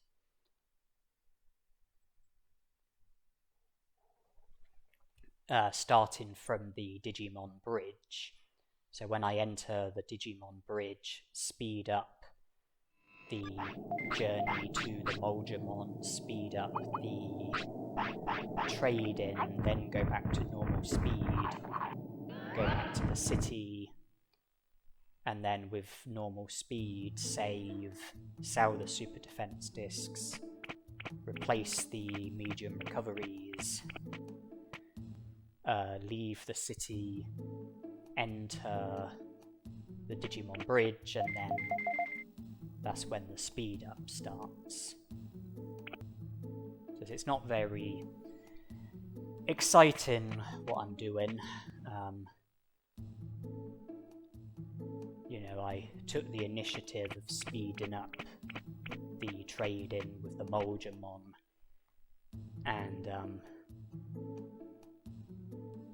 Starting from the Digimon Bridge. So when I enter the Digimon Bridge, speed up the journey to the Drimogemon, speed up the trade-in, then go back to normal speed, go back to the city, and then with normal speed save, sell the super defense discs, replace the medium recoveries, leave the city, enter the Digimon Bridge, and then that's when the speed up starts. So it's not very exciting what I'm doing. You know, I took the initiative of speeding up the trade-in with the Drimogemon, and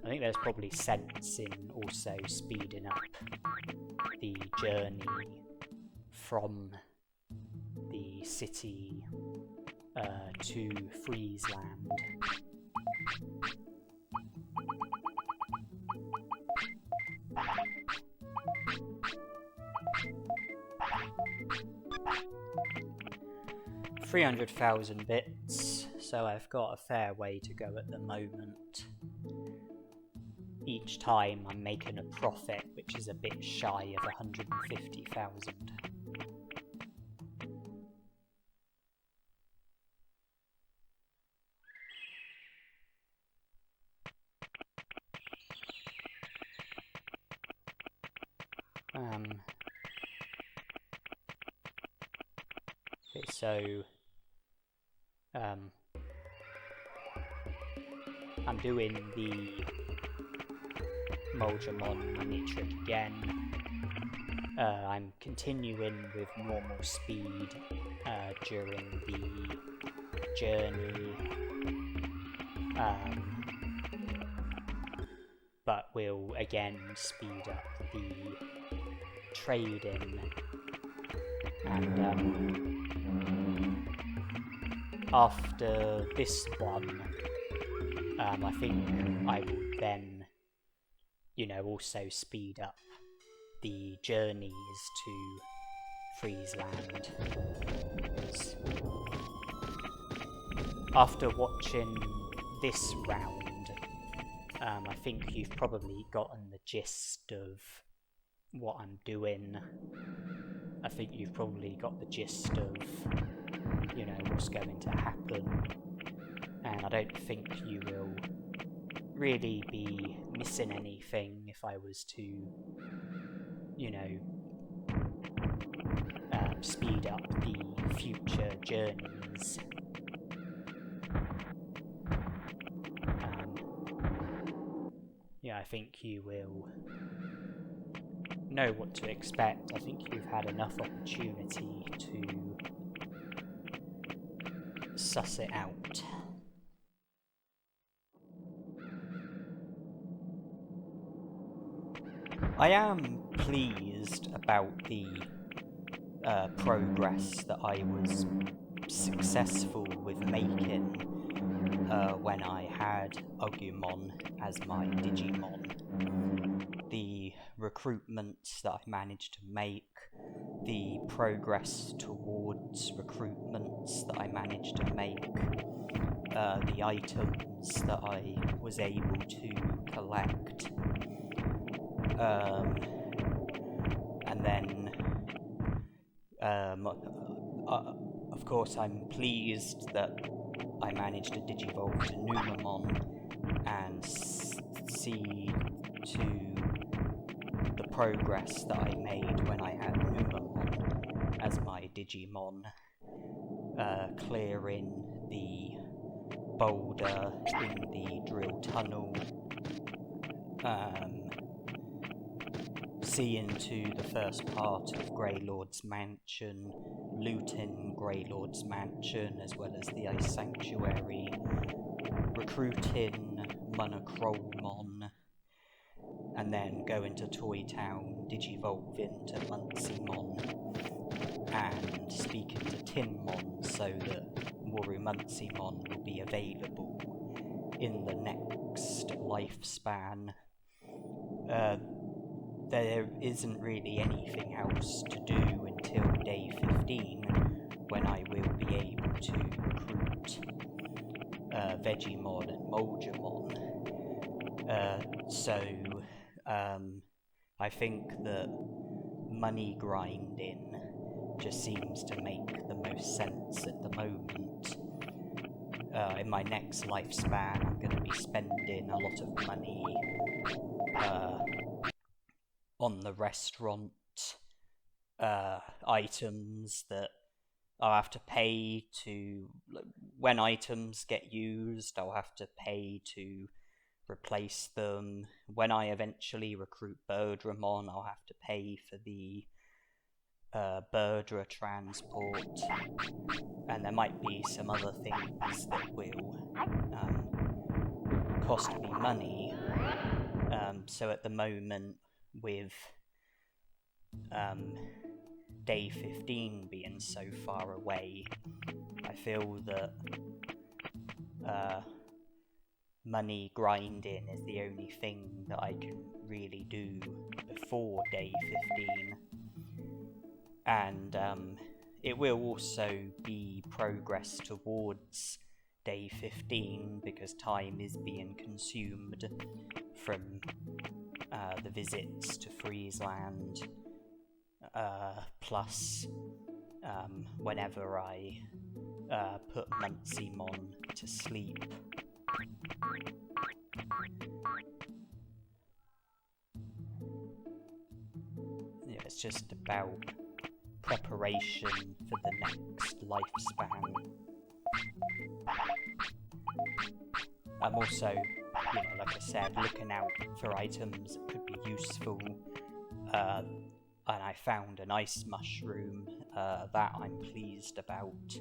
I think there's probably sense in also speeding up the journey from the city to Friesland. 300,000 bits, so I've got a fair way to go at the moment. Each time I'm making a profit, which is a bit shy of 150,000. Okay, so I'm doing the Drimogemon mini trick again. I'm continuing with normal speed during the journey, but we'll again speed up the trading, and after this one, I think I will then, also speed up the journeys to Friesland. After watching this round, I think you've probably gotten the gist of what I'm doing. I think you've probably got the gist of, what's going to happen. And I don't think you will really be missing anything if I was to, speed up the future journeys. I think you will know what to expect. I think you've had enough opportunity to suss it out. I am pleased about the progress that I was successful with making when I had Agumon as my Digimon. The recruitments that I've managed to make, the progress towards recruitments that I managed to make, the items that I was able to collect, and then of course I'm pleased that I managed to digivolve to Numamon and see to the progress that I made when I had Numamon as my Digimon, clearing the boulder in the drill tunnel, seeing to the first part of Greylord's mansion, looting Greylord's mansion as well as the Ice Sanctuary, recruiting Monochromon, and then going to Toy Town, digivolving to Muncymon, and speaking to Tinmon so that Muncymon will be available in the next lifespan. There isn't really anything else to do until day 15, when I will be able to recruit Vegemon and Moldramon. So I think that money grinding just seems to make the most sense at the moment. In my next lifespan, I'm going to be spending a lot of money on the restaurant items that I'll have to pay to. When items get used, I'll have to pay to replace them. When I eventually recruit Birdramon, I'll have to pay for the Birdra transport, and there might be some other things that will cost me money. So at the moment, with day 15 being so far away, I feel that money grinding is the only thing that I can really do before day 15. And it will also be progress towards day 15 because time is being consumed from the visits to Friesland, plus whenever I put Muncymon to sleep. Yeah, it's just about preparation for the next lifespan. I'm also, like I said, looking out for items that could be useful, and I found an ice mushroom that I'm pleased about,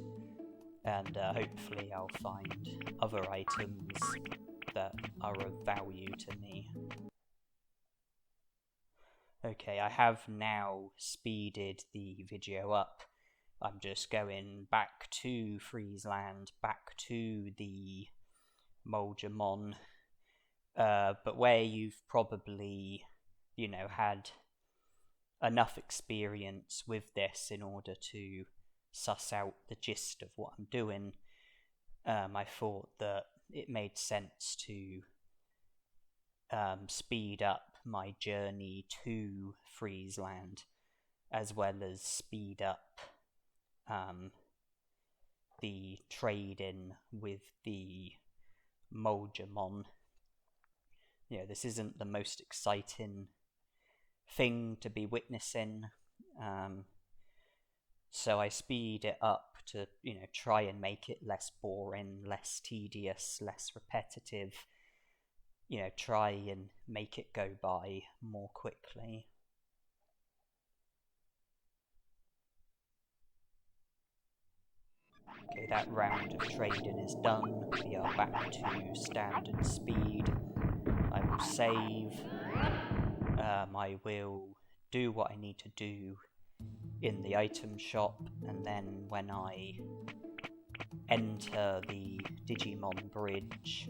and hopefully I'll find other items that are of value to me. Okay, I have now speeded the video up. I'm just going back to Friesland, back to the Drimogemon, but where you've probably, had enough experience with this in order to suss out the gist of what I'm doing, I thought that it made sense to speed up my journey to Friesland, as well as speed up the trade-in with the Drimogemon. This isn't the most exciting thing to be witnessing, so I speed it up to, try and make it less boring, less tedious, less repetitive, try and make it go by more quickly. Okay, that round of trading is done. We are back to standard speed. I will save. I will do what I need to do in the item shop, and then when I enter the Digimon bridge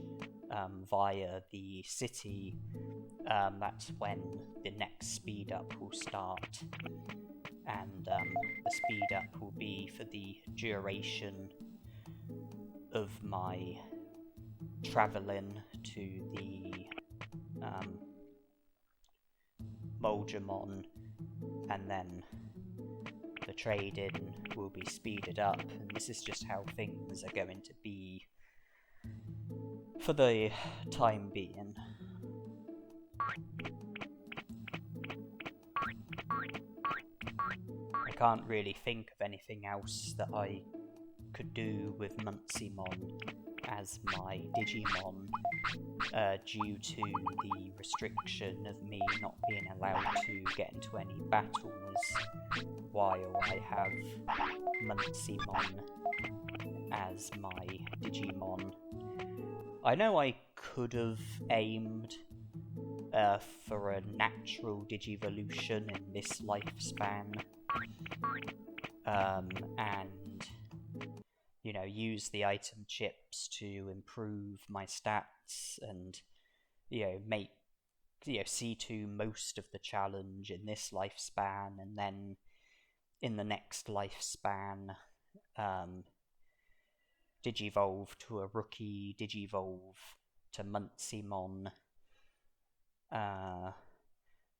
via the city, that's when the next speed up will start, and the speed up will be for the duration of my travelling to the Drimogemon, and then the trade-in will be speeded up, and this is just how things are going to be for the time being. I can't really think of anything else that I could do with Muncymon as my Digimon, due to the restriction of me not being allowed to get into any battles while I have Muncymon as my Digimon. I know I could have aimed for a natural Digivolution in this lifespan, and use the item chips to improve my stats and make see to most of the challenge in this lifespan, and then in the next lifespan Digivolve to a rookie, Digivolve to Muncymon,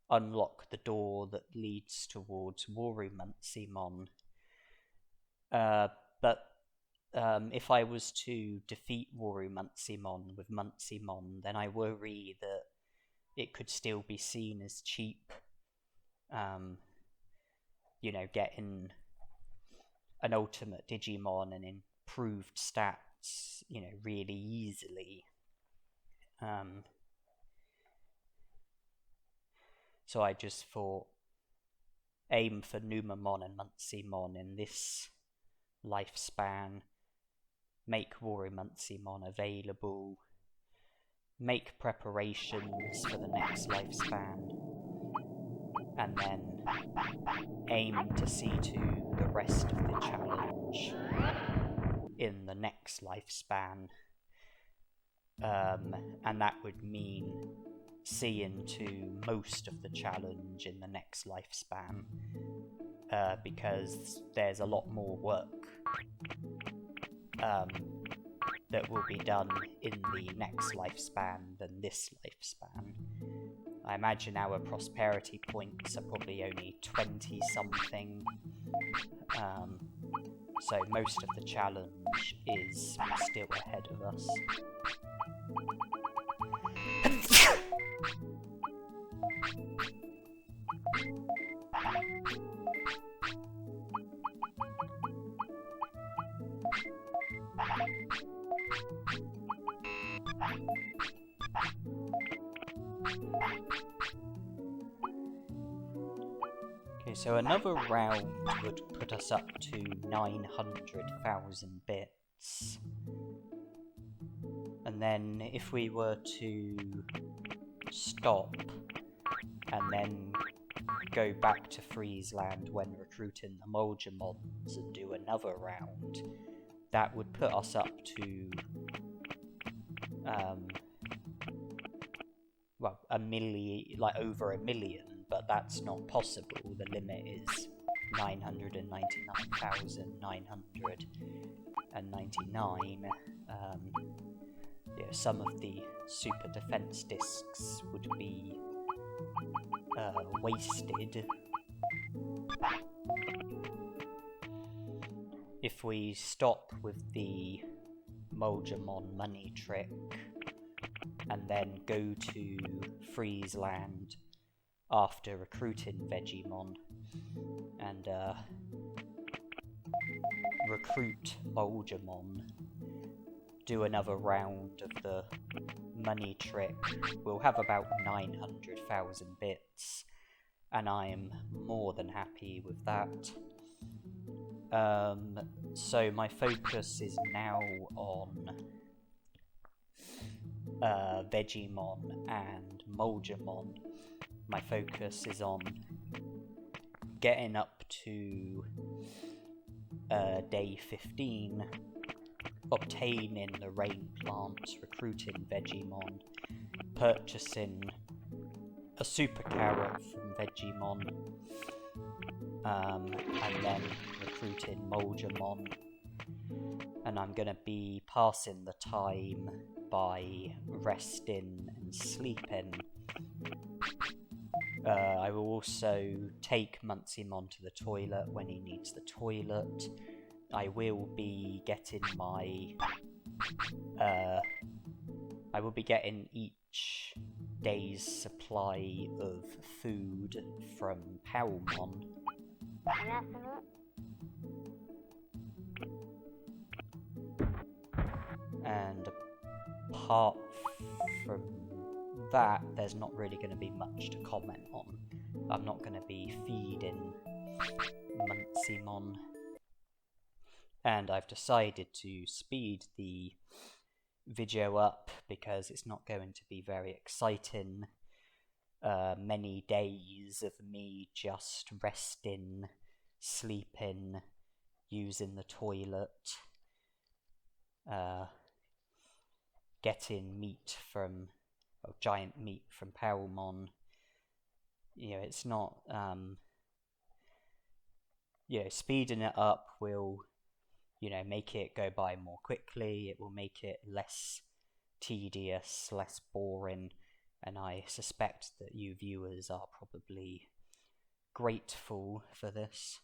unlock the door that leads towards Wari Muncymon. But if I was to defeat Wari Muncymon with Muncymon, then I worry that it could still be seen as cheap. Getting an ultimate Digimon and improved stats, really easily. So I just thought, aim for Numamon and Muncymon in this lifespan, make Wari Muncymon available, make preparations for the next lifespan, and then aim to see to the rest of the challenge in the next lifespan, and that would mean seeing to most of the challenge in the next lifespan. because there's a lot more work that will be done in the next lifespan than this lifespan. I imagine our prosperity points are probably only 20 something, so most of the challenge is still ahead of us. Okay, so another round would put us up to 900,000 bits. And then if we were to stop and then go back to Freezeland when recruiting the Moldgemons and do another round, that would put us up to well, over a million, but that's not possible. The limit is 999,999. Some of the super defense discs would be wasted. If we stop with the Moldgemon money trick and then go to Freezeland after recruiting Vegemon and recruit Moldgemon, do another round of the money trick, we'll have about 900,000 bits, and I'm more than happy with that. So my focus is now on Vegemon and Moldgemon. My focus is on getting up to day 15, obtaining the rain plant, recruiting Vegemon, purchasing a super carrot from Vegemon, and then recruiting Moldgemon. And I'm going to be passing the time by resting and sleeping. I will also take Muncymon to the toilet when he needs the toilet. I will be getting each day's supply of food from Powmon. And apart from that, there's not really going to be much to comment on. I'm not going to be feeding Muncymon. And I've decided to speed the video up because it's not going to be very exciting. Many days of me just resting, sleeping, using the toilet, getting giant meat from Powmon. It's not, speeding it up will, make it go by more quickly. It will make it less tedious, less boring, and I suspect that you viewers are probably grateful for this.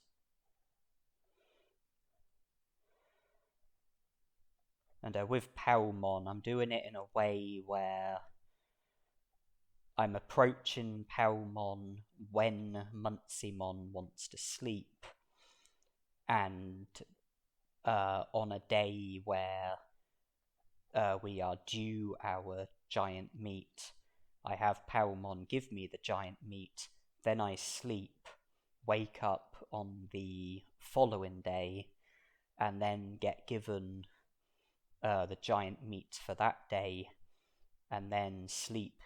And with Powmon, I'm doing it in a way where I'm approaching Powmon when Muncymon wants to sleep, and on a day where we are due our giant meat, I have Powmon give me the giant meat, then I sleep, wake up on the following day, and then get given the giant meat for that day, and then sleep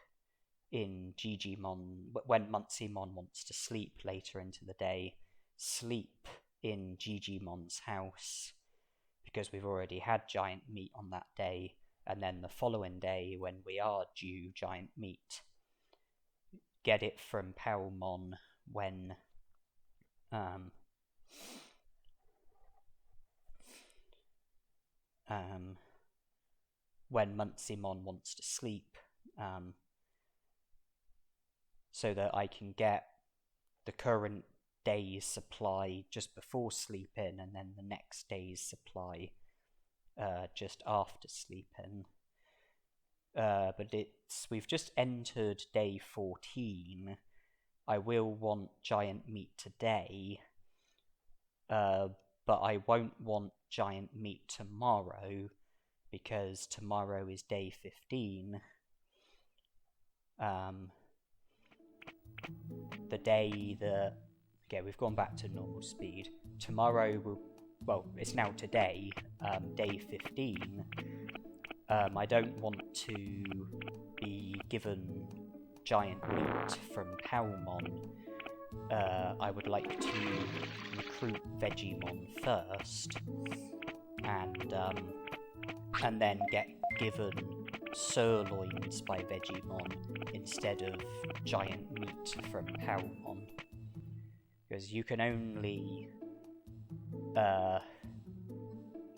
in Digimon when Muncymon wants to sleep later into the day, sleep in Digimon's house because we've already had giant meat on that day, and then the following day when we are due giant meat, get it from Powmon when when Muncymon wants to sleep, so that I can get the current day's supply just before sleep-in, and then the next day's supply just after sleep-in. But we've just entered day 14. I will want giant meat today, but I won't want giant meat tomorrow, because tomorrow is day 15. The day that... Okay, we've gone back to normal speed. Tomorrow will... Well, it's now today, day 15. I don't want to be given giant meat from Palmon. I would like to recruit Vegemon first, and then get given sirloins by Vegemon instead of giant meat from Palmon. Because you can only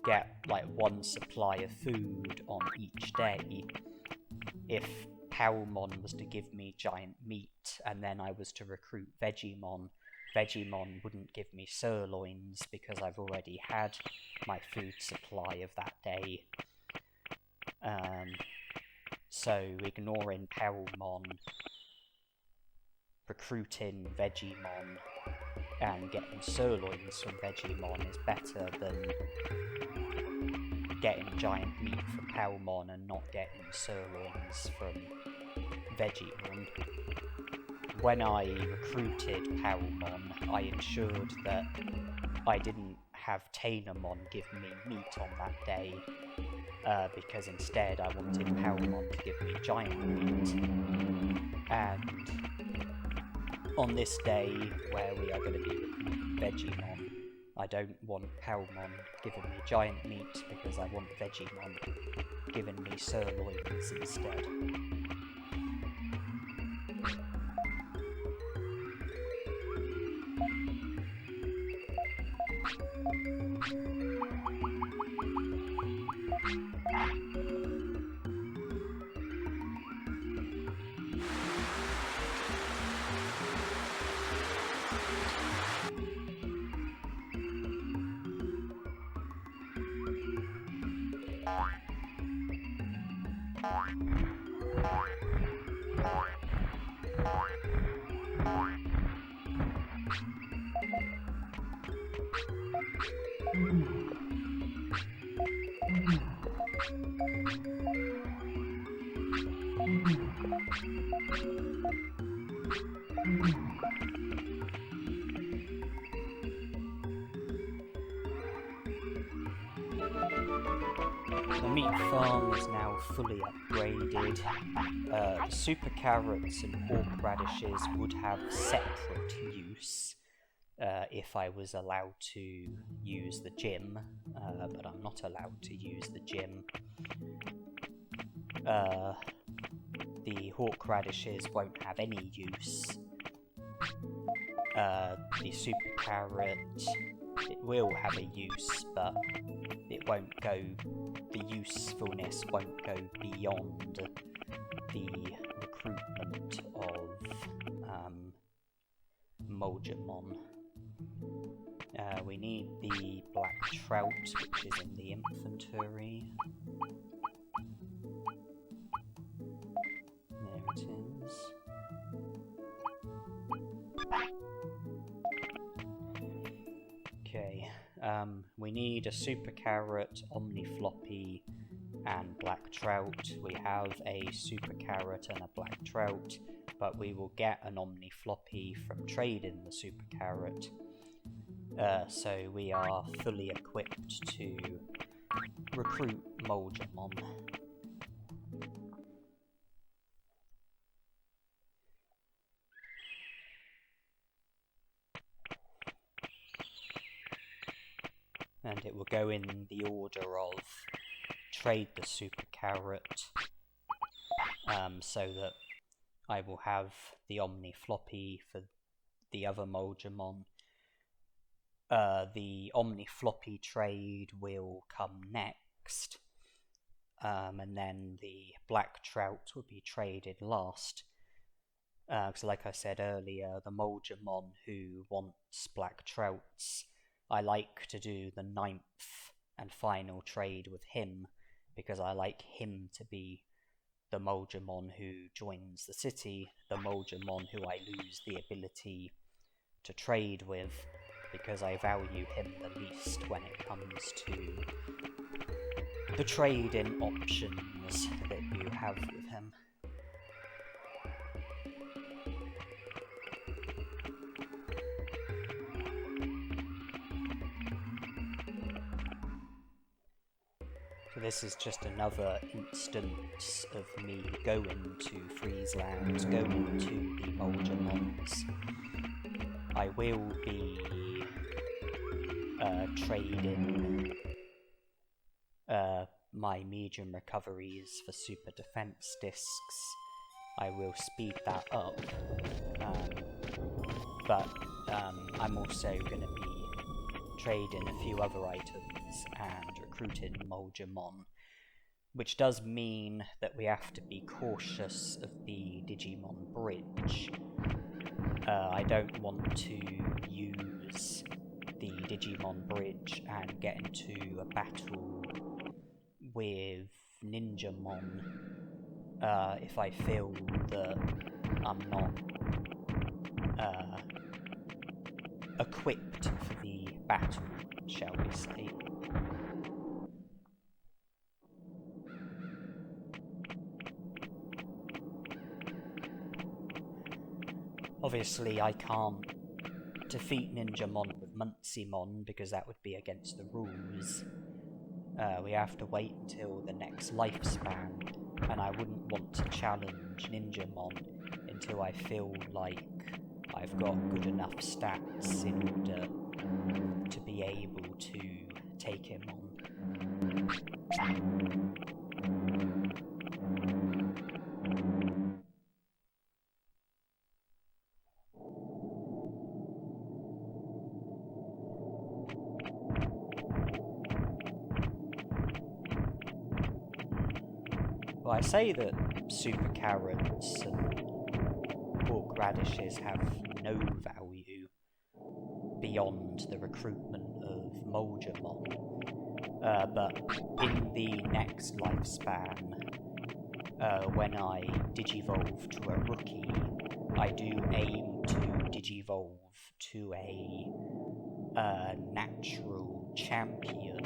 get like one supply of food on each day. If Palmon was to give me giant meat and then I was to recruit Vegemon, Vegemon wouldn't give me sirloins because I've already had my food supply of that day. So ignoring Palmon, recruiting Vegemon and getting sirloins from Vegemon is better than getting giant meat from Palmon and not getting sirloins from Vegemon. When I recruited Palmon, I ensured that I didn't have Tainomon give me meat on that day, because instead I wanted Palmon to give me giant meat. And on this day, where we are going to be recruiting Vegemon, I don't want Palmon giving me giant meat because I want Vegemon giving me sirloins instead. The meat farm is now fully upgraded. The super carrots and hawk radishes would have separate use if I was allowed to use the gym, but I'm not allowed to use the gym. The hawk radishes won't have any use. The super carrot, it will have a use, but it won't go, the usefulness won't go beyond the recruitment of Mogemon. We need the black trout, which is in the inventory. There it is. Okay, we need a super carrot, omnifloppy, and black trout. We have a super carrot and a black trout, but we will get an omnifloppy from trading the super carrot. So we are fully equipped to recruit Mogemon. And it will go in the order of trade the super carrot, so that I will have the omnifloppy for the other Mogemon, The Omni Floppy trade will come next, and then the Black Trout will be traded last. Because like I said earlier, the Moldramon who wants Black Trouts, I like to do the 9th and final trade with him, because I like him to be the Moldramon who joins the city, the Moldramon who I lose the ability to trade with, because I value him the least when it comes to the trading options that you have with him. So this is just another instance of me going to Friesland, going to the Moldramons. I will be trading my medium recoveries for super defense discs. I will speed that up, but I'm also going to be trading a few other items and recruiting Moldramon, which does mean that we have to be cautious of the Digimon Bridge. I don't want to use the Digimon Bridge and get into a battle with Ninjamon if I feel that I'm not equipped for the battle, shall we say. Obviously, I can't defeat Ninjamon with Muncymon because that would be against the rules. We have to wait until the next lifespan, and I wouldn't want to challenge Ninjamon until I feel like I've got good enough stats in order to be able to take him on. Well, I say that super carrots and pork radishes have no value beyond the recruitment of Moldramon, but in the next lifespan, when I digivolve to a rookie, I do aim to digivolve to a natural champion.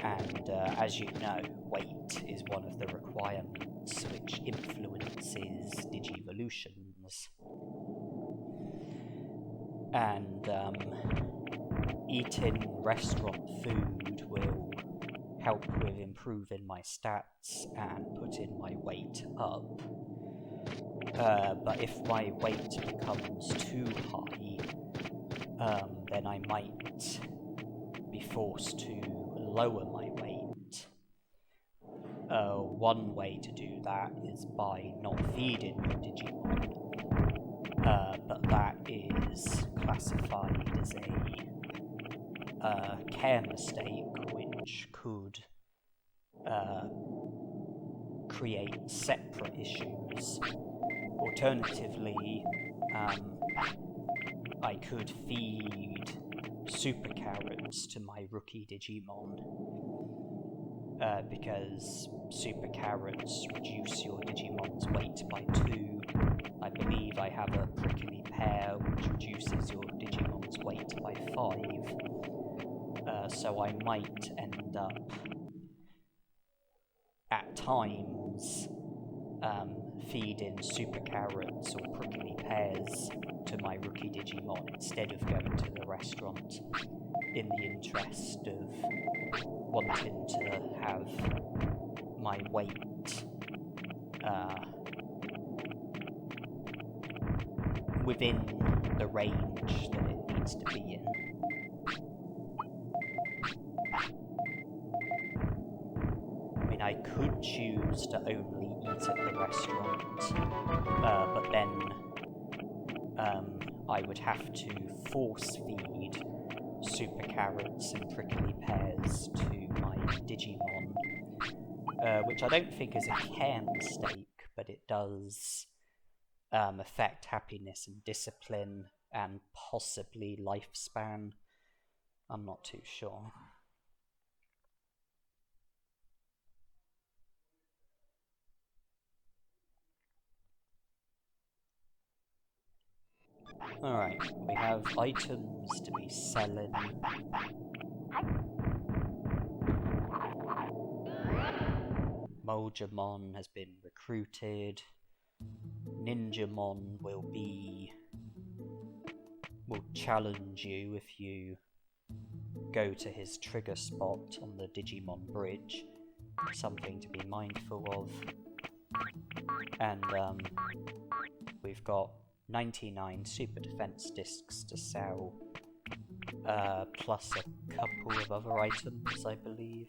And as you know, weight is one of the requirements which influences Digivolutions. And eating restaurant food will help with improving my stats and putting my weight up. But if my weight becomes too high, then I might be forced to lower my weight. One way to do that is by not feeding your Digimon, but that is classified as a care mistake, which could create separate issues. Alternatively, I could feed super carrots to my rookie Digimon, because super carrots reduce your Digimon's weight by 2. I believe I have a prickly pear which reduces your Digimon's weight by 5. So I might end up at times feeding super carrots or prickly pears to my rookie Digimon instead of going to the restaurant, in the interest of wanting to have my weight within the range that it needs to be in. I mean, I could choose to only eat at the restaurant, but then I would have to force feed super carrots and prickly pears to my Digimon, which I don't think is a care mistake, but it does affect happiness and discipline and possibly lifespan. I'm not too sure. Alright, we have items to be selling. Moljamon has been recruited. Ninjamon will challenge you if you go to his trigger spot on the Digimon bridge. Something to be mindful of. And we've got 99 super defense discs to sell, plus a couple of other items, I believe.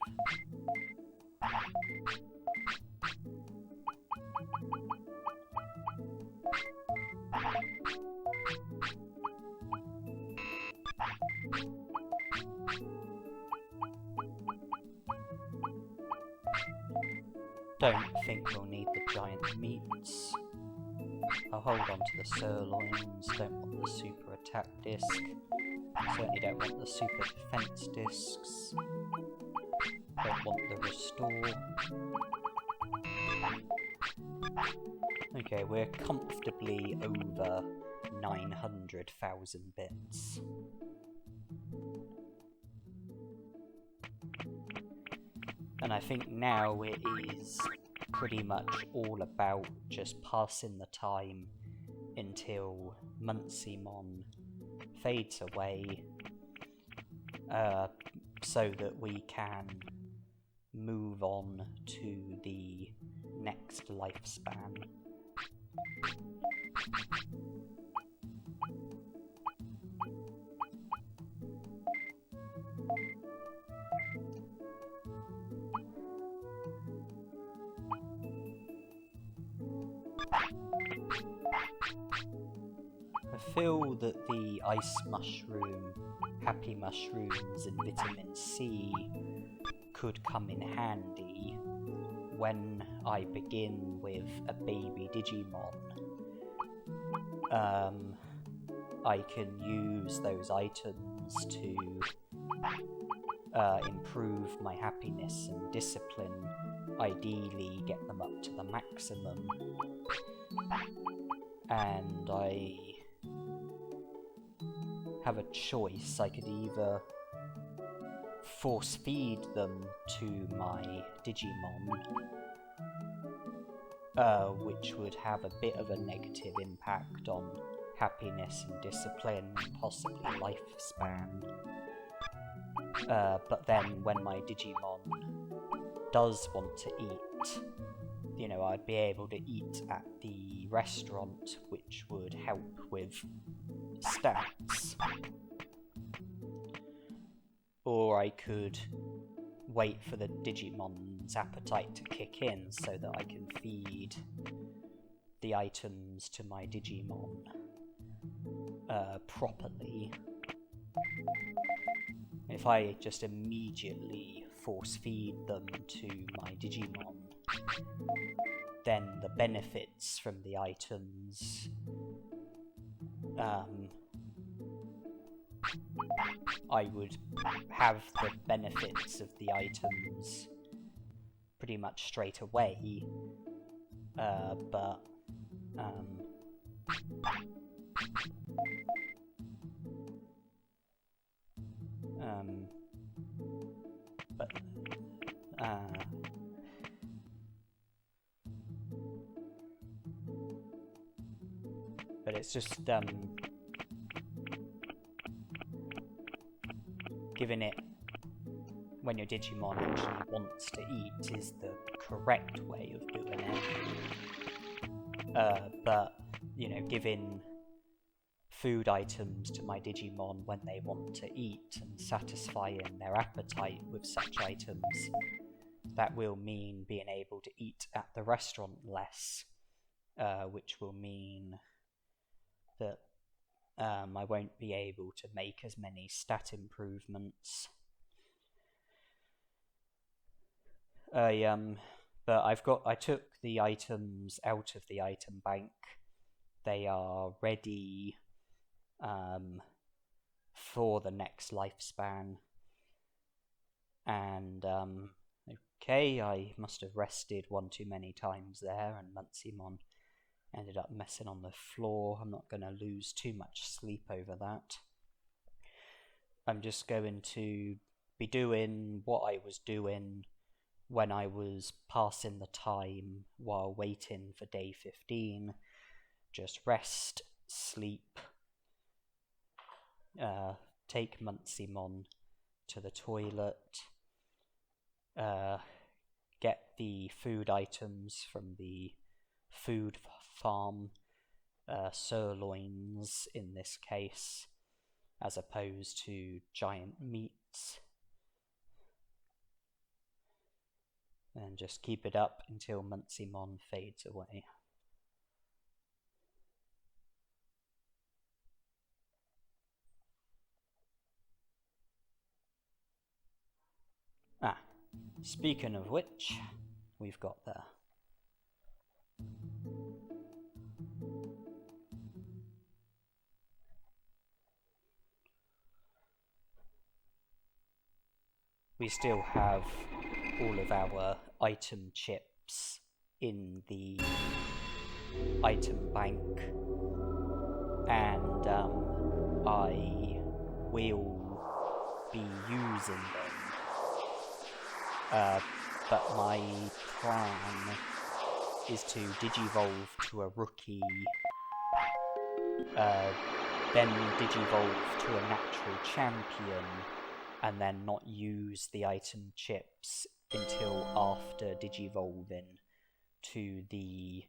Don't think we'll need the giant meats. I'll hold on to the sirloins, don't want the super attack disc. Certainly don't want the super defense discs. Don't want the restore. Okay, we're comfortably over 900,000 bits. And I think now it is pretty much all about just passing the time until Muncymon fades away, so that we can move on to the next lifespan. I feel that the ice mushroom, happy mushrooms and vitamin C could come in handy when I begin with a baby Digimon. I can use those items to improve my happiness and discipline, ideally get them up to the maximum, and I have a choice. I could either force feed them to my Digimon, which would have a bit of a negative impact on happiness and discipline and possibly lifespan. But then when my Digimon does want to eat, you know, I'd be able to eat at the restaurant, which would help with stats. Or I could wait for the Digimon's appetite to kick in so that I can feed the items to my Digimon properly. If I just immediately force feed them to my Digimon, then the benefits from the items I would have the benefits of the items pretty much straight away, but it's just giving it when your Digimon actually wants to eat is the correct way of doing it. But, you know, giving food items to my Digimon when they want to eat and satisfying their appetite with such items, that will mean being able to eat at the restaurant less, which will mean that I won't be able to make as many stat improvements. But I took the items out of the item bank. They are ready for the next lifespan. And okay, I must have rested one too many times there, and Muncymon ended up messing on the floor. I'm not going to lose too much sleep over that. I'm just going to be doing what I was doing when I was passing the time while waiting for day 15. Just rest, sleep, take Muncymon to the toilet, get the food items from the food farm, sirloins in this case, as opposed to giant meats, and just keep it up until Muncymon fades away. Speaking of which, we've got there. We still have all of our item chips in the item bank, and I will be using them. But my plan is to digivolve to a rookie, then digivolve to a natural champion, and then not use the item chips until after digivolving to the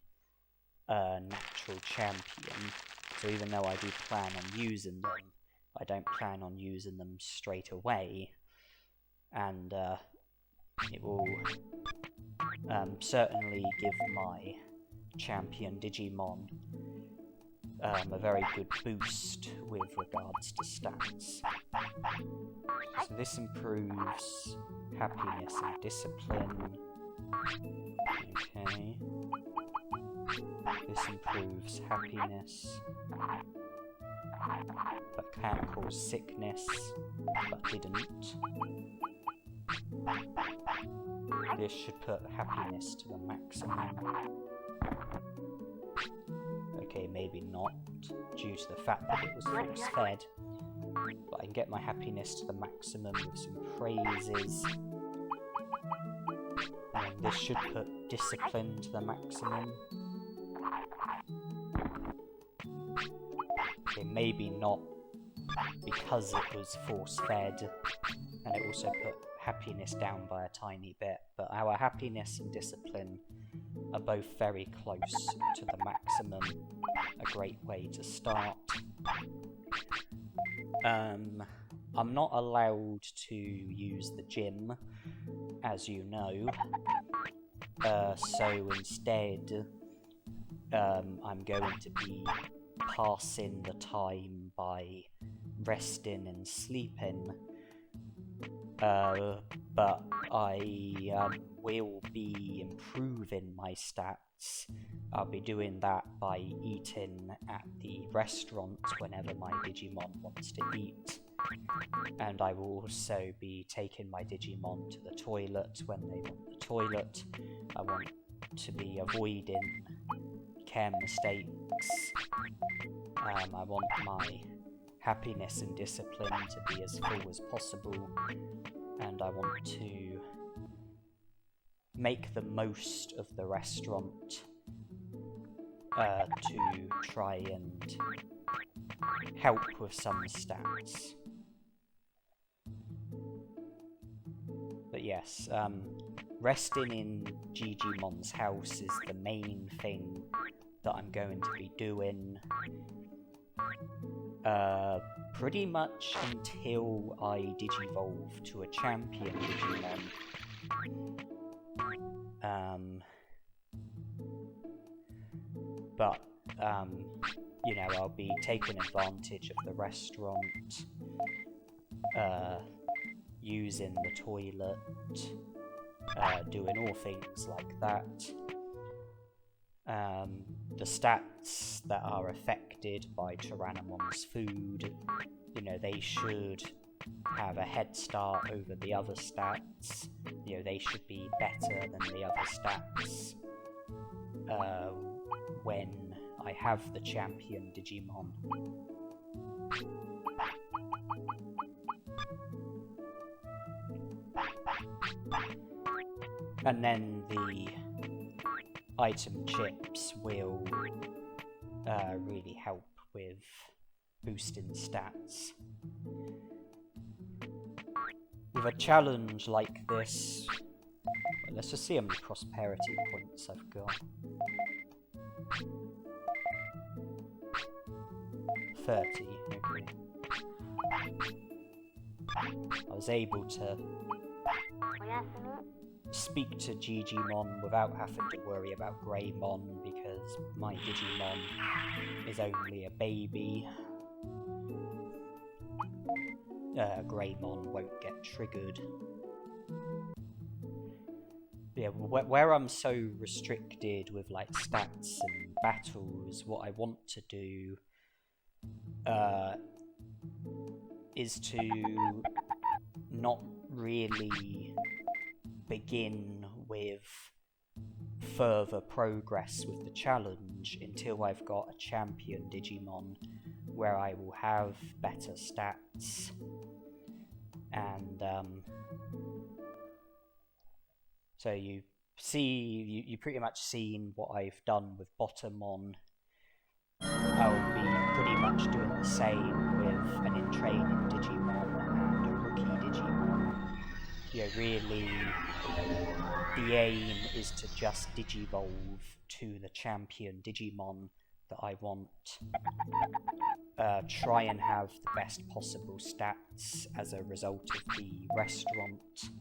natural champion. So even though I do plan on using them, I don't plan on using them straight away, and it will certainly give my champion Digimon a very good boost with regards to stats. So this improves happiness and discipline. Okay. This improves happiness, but can cause sickness, but didn't. This should put happiness to the maximum. Okay, maybe not, due to the fact that it was force-fed. But I can get my happiness to the maximum with some praises. And this should put discipline to the maximum. Okay, maybe not, because it was force-fed, and it also put happiness down by a tiny bit, but our happiness and discipline are both very close to the maximum. A great way to start. I'm not allowed to use the gym, as you know, so instead I'm going to be passing the time by resting and sleeping. But I will be improving my stats. I'll be doing that by eating at the restaurant whenever my Digimon wants to eat. And I will also be taking my Digimon to the toilet when they want the toilet. I want to be avoiding care mistakes. I want my happiness and discipline to be as full as possible, and I want to make the most of the restaurant to try and help with some stats. But yes, resting in Digimon's house is the main thing that I'm going to be doing. Pretty much until I digivolve to a champion Digimon. But you know, I'll be taking advantage of the restaurant, using the toilet, doing all things like that. The stats that are affected by Tyrannomon's food, you know, they should have a head start over the other stats. You know, they should be better than the other stats when I have the champion Digimon. And then the item chips will really help with boosting stats. With a challenge like this, well, let's just see how many prosperity points I've got. 30, okay. I was able to speak to Digimon without having to worry about Greymon because my Digimon is only a baby. Greymon won't get triggered. Yeah, where I'm so restricted with like stats and battles, what I want to do is to not really begin with further progress with the challenge until I've got a champion Digimon where I will have better stats. And so you see, you pretty much seen what I've done with Bottomon. I'll be pretty much doing the same with an in-training Digimon and a rookie Digimon. You know, really, the aim is to just Digivolve to the champion Digimon that I want. Try and have the best possible stats as a result of the restaurant.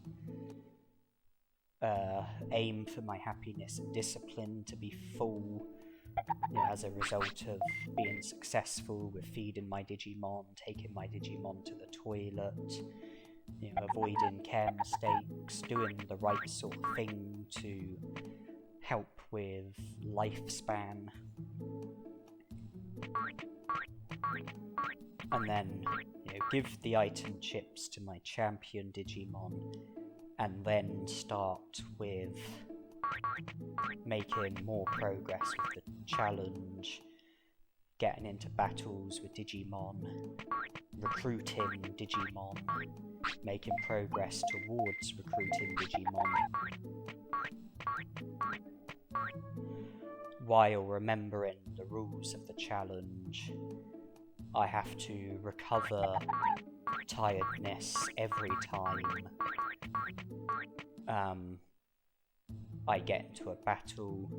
Aim for my happiness and discipline to be full, you know, as a result of being successful with feeding my Digimon, taking my Digimon to the toilet, you know, avoiding care mistakes, doing the right sort of thing to help with lifespan. And then, you know, give the item chips to my champion Digimon, and then start with making more progress with the challenge, getting into battles with Digimon, recruiting Digimon, making progress towards recruiting Digimon, while remembering the rules of the challenge. I have to recover tiredness every time I get into a battle.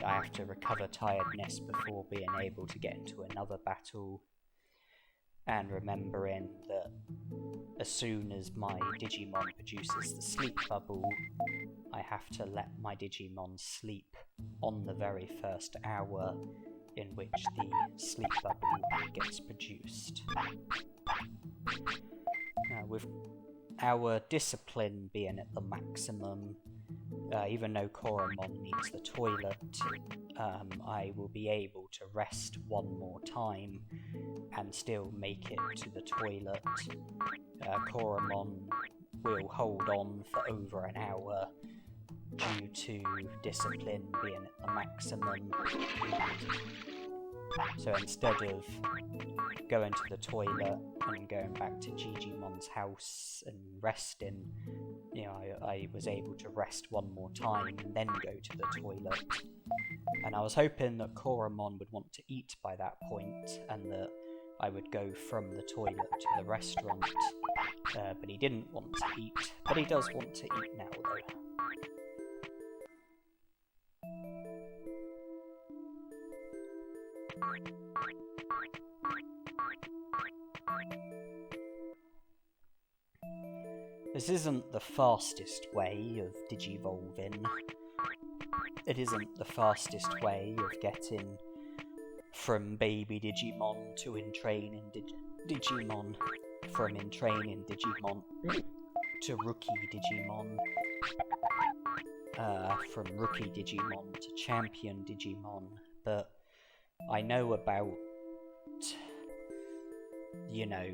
I have to recover tiredness before being able to get into another battle, and remembering that as soon as my Digimon produces the sleep bubble, I have to let my Digimon sleep on the very first hour in which the sleep bubble gets produced. With our discipline being at the maximum, even though Koromon needs the toilet, I will be able to rest one more time and still make it to the toilet. Koromon will hold on for over an hour due to discipline being at the maximum. So instead of going to the toilet and going back to Gigimon's house and resting, you know, I was able to rest one more time and then go to the toilet. And I was hoping that Koromon would want to eat by that point, and that I would go from the toilet to the restaurant. But he didn't want to eat. But he does want to eat now, though. This isn't the fastest way of digivolving. it isn't the fastest way of getting from baby Digimon to entraining Digimon, from entraining Digimon to rookie Digimon, from rookie Digimon to champion Digimon, but I know about, you know,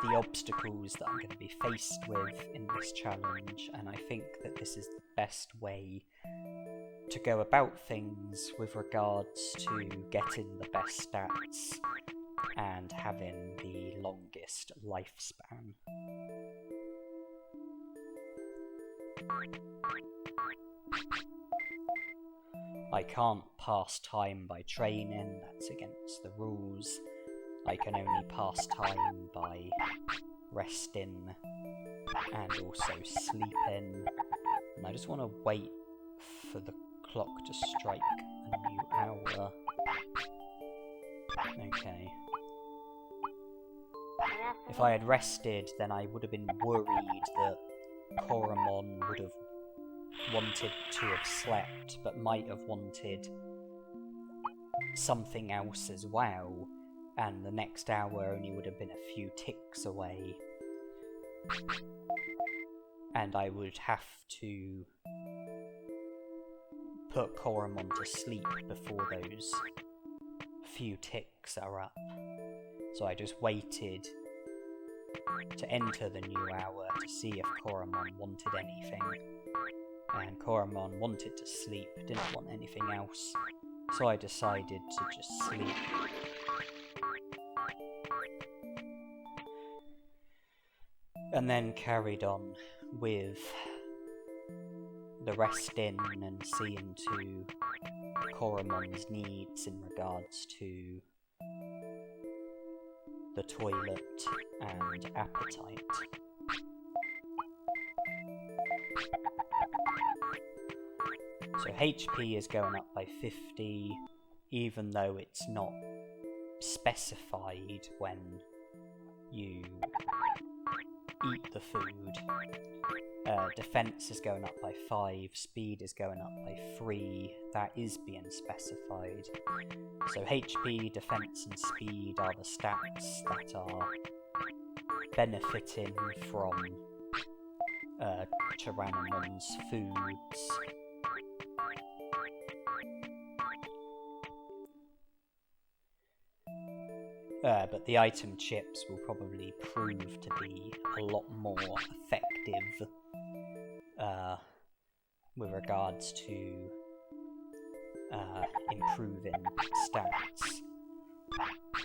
the obstacles that I'm going to be faced with in this challenge, and I think that this is the best way to go about things with regards to getting the best stats and having the longest lifespan. I can't pass time by training, that's against the rules. I can only pass time by resting and also sleeping. And I just want to wait for the clock to strike a new hour. Okay. If I had rested, then I would have been worried that Koromon would have wanted to have slept, but might have wanted something else as well, and the next hour only would have been a few ticks away. And I would have to put Koromon to sleep before those few ticks are up. So I just waited to enter the new hour to see if Koromon wanted anything. And Koromon wanted to sleep, didn't want anything else. So I decided to just sleep. And then carried on with the resting and seeing to Koromon's needs in regards to the toilet and appetite. So HP is going up by 50, even though it's not specified when you eat the food. Defense is going up by 5, speed is going up by 3, that is being specified. So HP, defense and speed are the stats that are benefiting from Tyrannomon's foods. But the item chips will probably prove to be a lot more effective with regards to improving stats.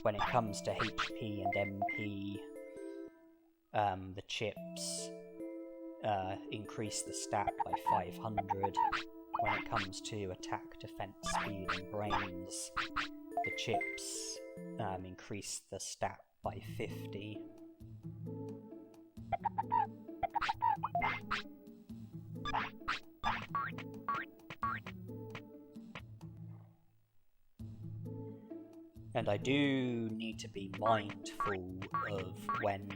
When it comes to HP and MP, the chips increase the stat by 500. When it comes to attack, defense, speed and brains, the chips increase the stat by 50. And I do need to be mindful of when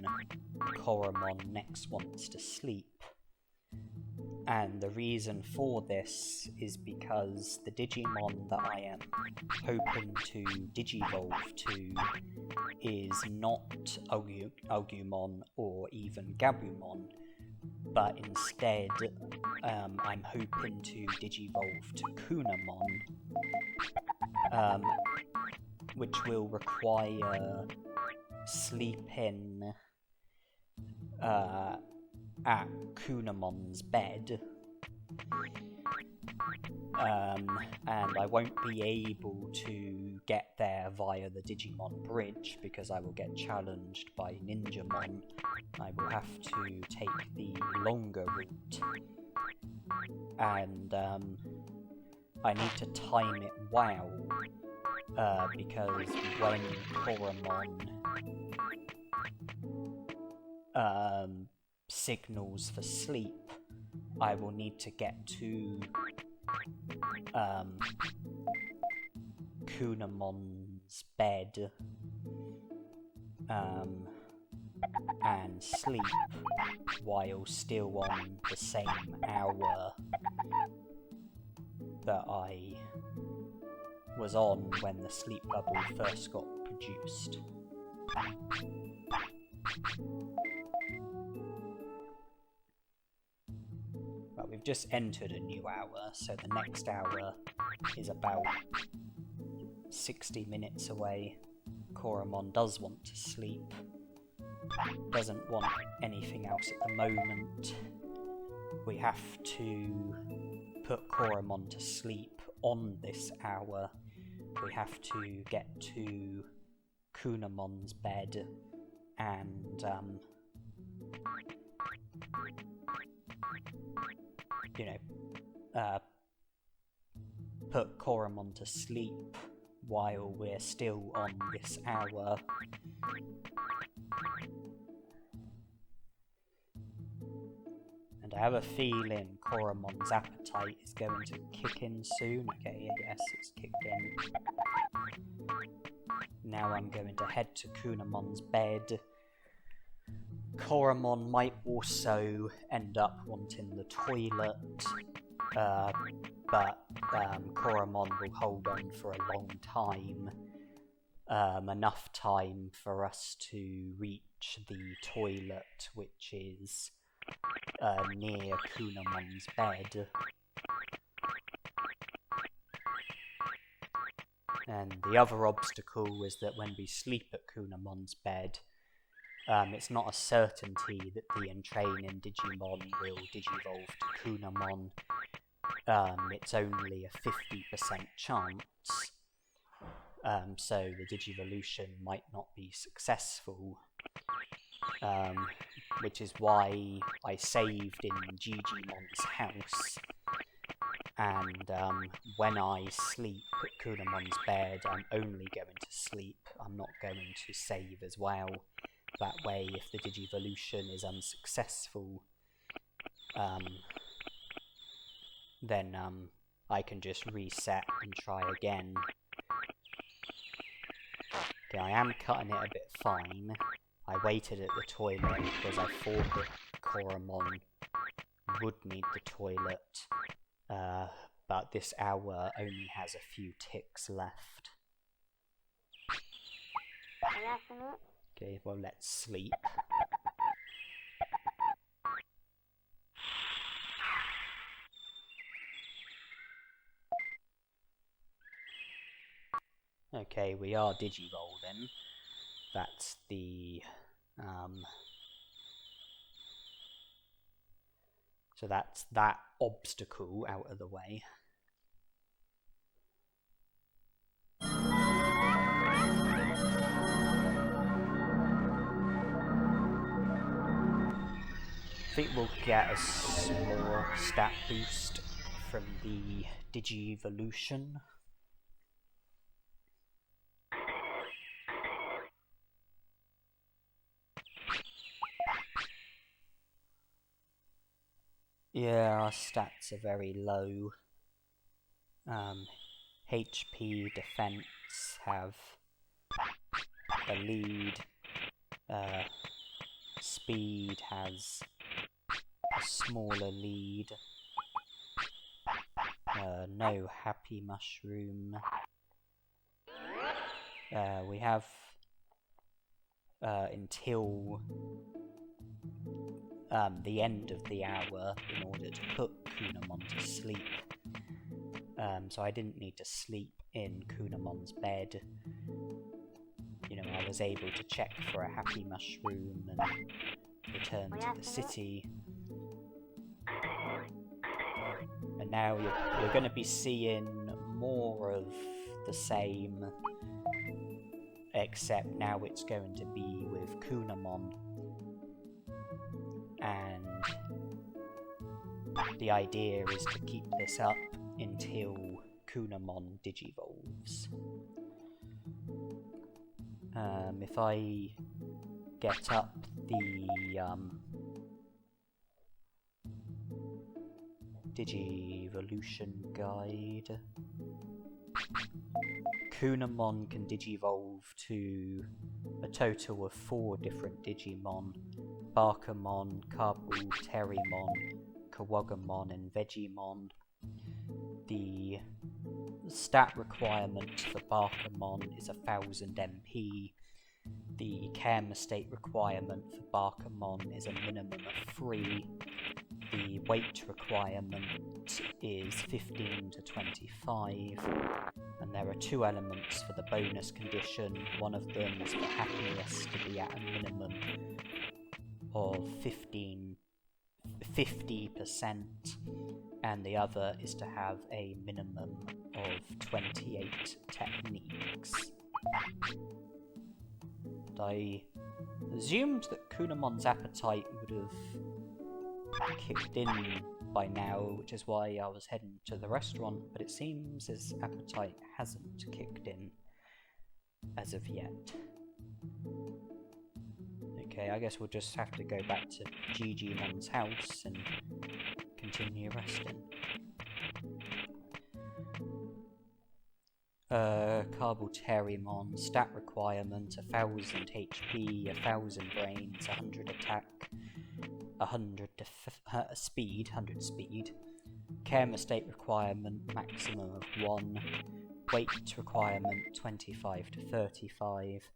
Koromon next wants to sleep. And the reason for this is because the Digimon that I am hoping to Digivolve to is not Agumon or even Gabumon, but instead I'm hoping to Digivolve to Kunamon, which will require sleeping at Kunamon's bed, and I won't be able to get there via the Digimon Bridge because I will get challenged by Ninjamon. I will have to take the longer route, and I need to time it well, because when Koromon signals for sleep, I will need to get to Kunamon's bed and sleep while still on the same hour that I was on when the sleep bubble first got produced. But we've just entered a new hour, so the next hour is about 60 minutes away. Koromon does want to sleep, doesn't want anything else at the moment. We have to put Koromon to sleep on this hour. We have to get to Kunamon's bed and put Koromon to sleep while we're still on this hour. And I have a feeling Koromon's appetite is going to kick in soon. Okay, yes, it's kicked in. Now I'm going to head to Kunamon's bed. Koromon might also end up wanting the toilet, but Koromon will hold on for a long time. Enough time for us to reach the toilet, which is near Kunamon's bed. And the other obstacle is that when we sleep at Kunamon's bed, it's not a certainty that the entraining Digimon will digivolve to Kunamon. It's only a 50% chance, so the digivolution might not be successful, which is why I saved in Gigimon's house, and when I sleep at Kunamon's bed, I'm only going to sleep, I'm not going to save as well. That way, if the digivolution is unsuccessful, then I can just reset and try again. Okay, I am cutting it a bit fine. I waited at the toilet because I thought that Koromon would need the toilet, but this hour only has a few ticks left. Okay, well, let's sleep. Okay, we are digivolving. That's the so that's that obstacle out of the way. I think we'll get a small stat boost from the Digivolution. Yeah, our stats are very low. HP, defense have a lead. Speed has a smaller lead. No happy mushroom. We have until the end of the hour in order to put Kunamon to sleep. So I didn't need to sleep in Kunamon's bed. You know, I was able to check for a happy mushroom and return to the city. And now you're going to be seeing more of the same, except now it's going to be with Kunamon. And the idea is to keep this up until Kunamon digivolves. If I get up the Digivolution guide, Kunamon can digivolve to a total of 4 different Digimon: Barkamon, Kabul, Terrymon, Kawagamon and Vegemon. the stat requirement for Barkamon is 1000 MP. The care mistake requirement for Barkamon is a minimum of 3. The weight requirement is 15 to 25. And there are 2 elements for the bonus condition. One of them is for happiness to be at a minimum of 50%, and the other is to have a minimum of 28 techniques. And I assumed that Kunamon's appetite would have kicked in by now, which is why I was heading to the restaurant, but it seems his appetite hasn't kicked in as of yet. Okay, I guess we'll just have to go back to Digimon's house and continue resting. Carbuterimon, stat requirement, 1000 HP, 1000 brains, 100 attack, 100 speed, 100 speed. Care mistake requirement, maximum of 1. Weight requirement, 25 to 35.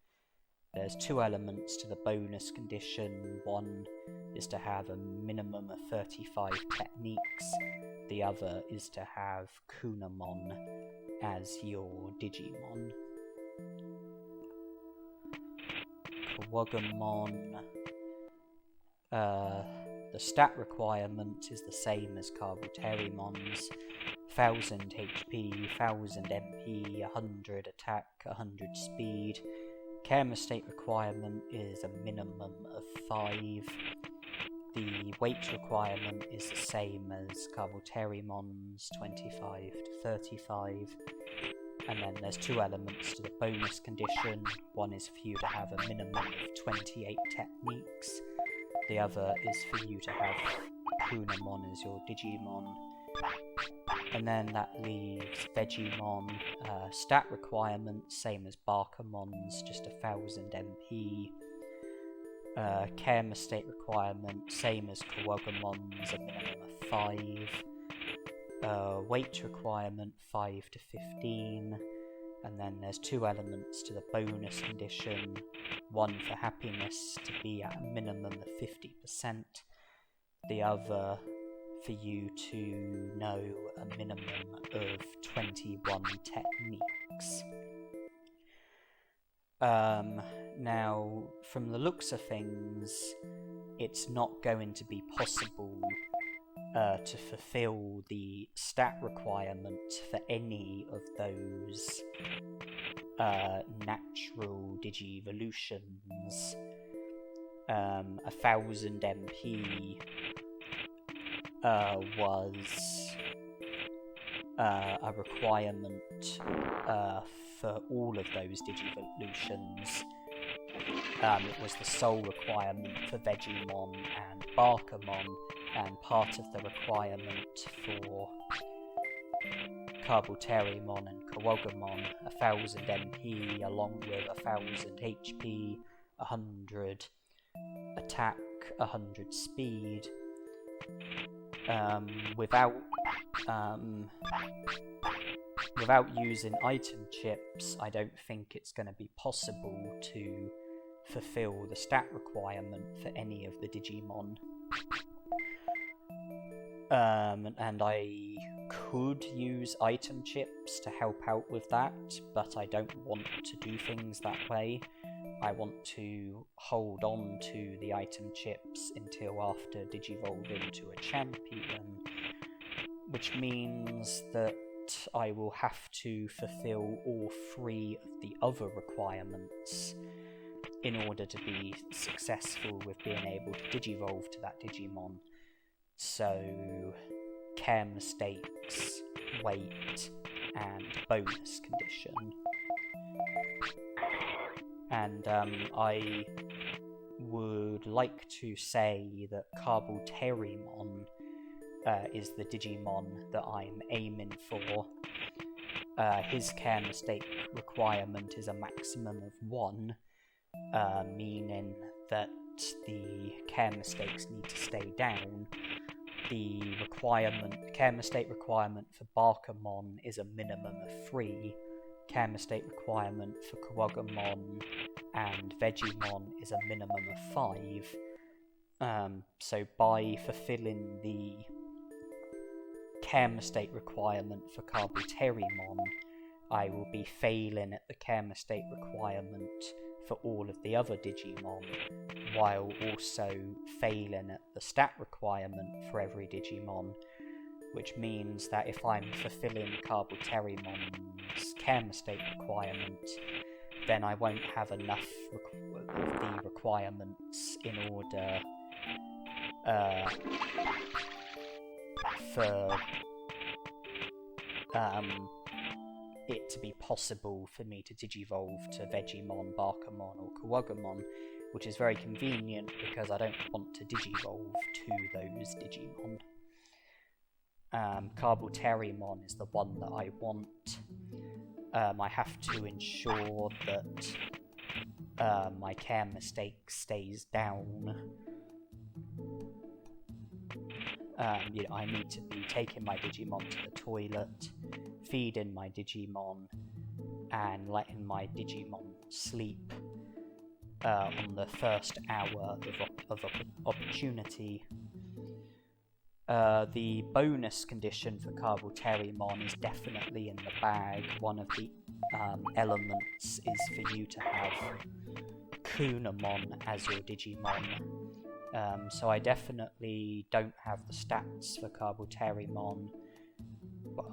There's 2 elements to the bonus condition. One is to have a minimum of 35 techniques. The other is to have Kunamon as your Digimon. Kawagamon. The stat requirement is the same as Carbuterimon's. 1000 HP, 1000 MP, 100 attack, 100 speed. Care mistake requirement is a minimum of 5. The weight requirement is the same as Carbuterimon's, 25 to 35. And then there's 2 elements to the bonus condition. One is for you to have a minimum of 28 techniques. The other is for you to have Kunamon as your Digimon. And then that leaves Vegemon. Stat requirement, same as Barkamon's, just 1000 MP. Care mistake requirement, same as Kawagamon's, a minimum of 5. Weight requirement, 5 to 15. And then there's 2 elements to the bonus condition. One for happiness to be at a minimum of 50%. The other for you to know a minimum of 21 techniques. Now, from the looks of things, it's not going to be possible to fulfill the stat requirement for any of those natural Digivolutions. 1000 MP was a requirement for all of those Digivolutions. It was the sole requirement for Vegemon and Barkamon, and part of the requirement for Carbuterimon and Kawagamon, 1000 MP along with 1000 HP, 100 attack, 100 speed. Without using item chips, I don't think it's going to be possible to fulfill the stat requirement for any of the Digimon. And I could use item chips to help out with that, but I don't want to do things that way. I want to hold on to the item chips until after Digivolve into a champion, which means that I will have to fulfill all 3 of the other requirements in order to be successful with being able to Digivolve to that Digimon. So, care mistakes, weight, and bonus condition. And I would like to say that Carbuterimon is the Digimon that I'm aiming for. His care mistake requirement is a maximum of 1, meaning that the care mistakes need to stay down. the care mistake requirement for Barkamon is a minimum of 3. Care mistake requirement for Kuwagamon and Vegemon is a minimum of 5. So by fulfilling the care mistake requirement for Kabuterimon, I will be failing at the care mistake requirement for all of the other Digimon, while also failing at the stat requirement for every Digimon, which means that if I'm fulfilling Kabuterimon's care mistake requirement, then I won't have enough of the requirements in order for it to be possible for me to digivolve to Vegemon, Barkamon or Kuwagamon, which is very convenient because I don't want to digivolve to those Digimon. Kabuterimon is the one that I want. I have to ensure that my care mistake stays down. I need to be taking my Digimon to the toilet, feeding my Digimon, and letting my Digimon sleep on the first hour of opportunity. The bonus condition for Kabuterimon is definitely in the bag. One of the elements is for you to have Kunamon as your Digimon. So I definitely don't have the stats for Kabuterimon.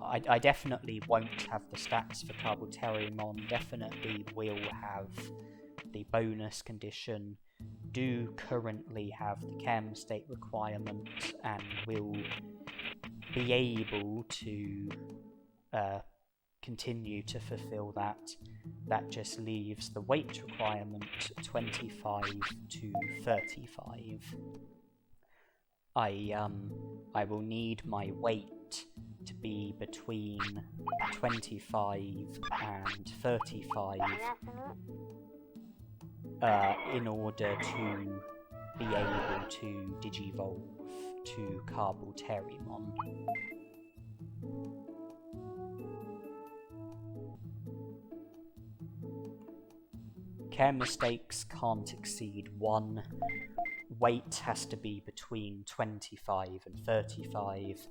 I definitely won't have the stats for Kabuterimon, definitely will have the bonus condition, do currently have the care mistake requirement, and will be able to continue to fulfill that. That just leaves the weight requirement 25 to 35. I will need my weight to be between 25 and 35 in order to be able to digivolve to Kabuterimon. Care mistakes can't exceed 1. Weight has to be between 25 and 35.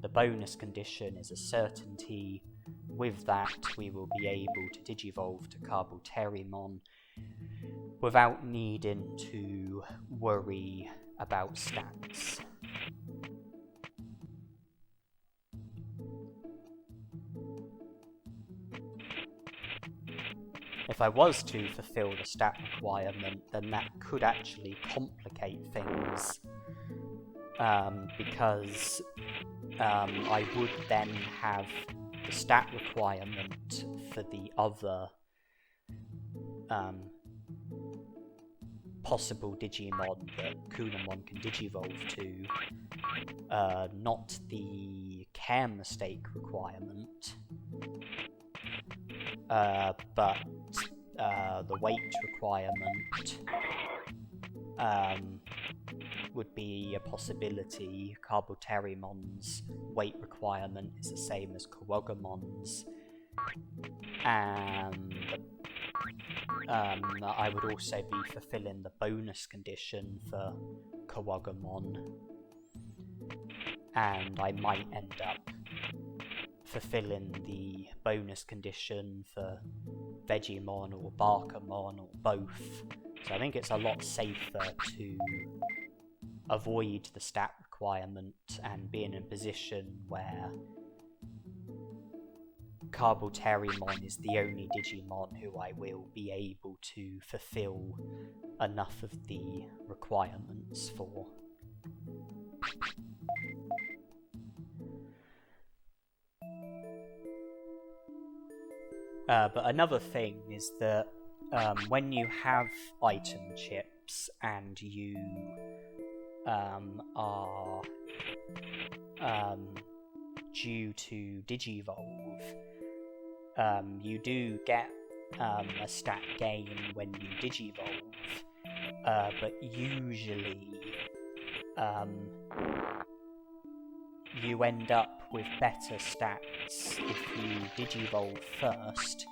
The bonus condition is a certainty. With that, we will be able to digivolve to Kabuterimon without needing to worry about stats. If I was to fulfill the stat requirement, then that could actually complicate things, because I would then have the stat requirement for the other possible Digimon that Kunamon can digivolve to, not the care mistake requirement, but the weight requirement would be a possibility. Kabuterimon's weight requirement is the same as Kuwagamon's, and I would also be fulfilling the bonus condition for Kuwagamon, and I might end up fulfilling the bonus condition for Vegemon or Barkamon or both. So I think it's a lot safer to avoid the stat requirement and be in a position where Kabuterimon is the only Digimon who I will be able to fulfill enough of the requirements for. But another thing is that when you have item chips and you are due to digivolve, you do get a stat gain when you digivolve, but usually you end up with better stats if you Digivolve first,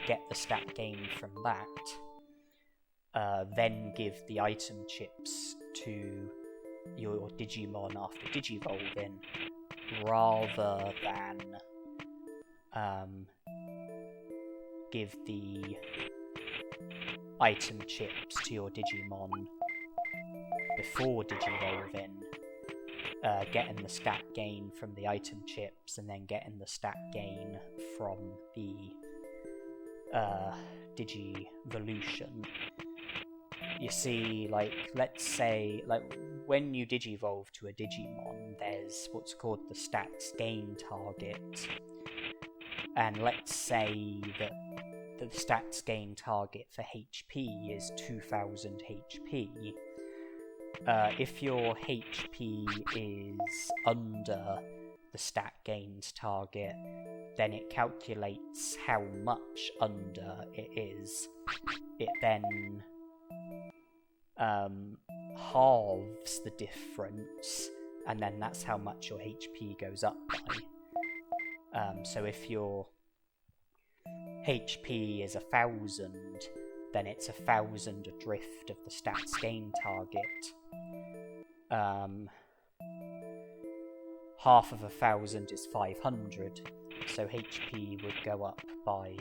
get the stat gain from that, then give the item chips to your Digimon after Digivolving, rather than give the item chips to your Digimon before Digivolving, getting the stat gain from the item chips and then getting the stat gain from the Digivolution. You see, like, let's say, like, when you Digivolve to a Digimon, there's what's called the stats gain target. And let's say that the stats gain target for HP is 2000 HP. If your HP is under the stat gains target, then it calculates how much under it is. It then halves the difference, and then that's how much your HP goes up by. So if your HP is 1000, then it's 1000 adrift of the stats gain target. Half of 1000 is 500, so HP would go up by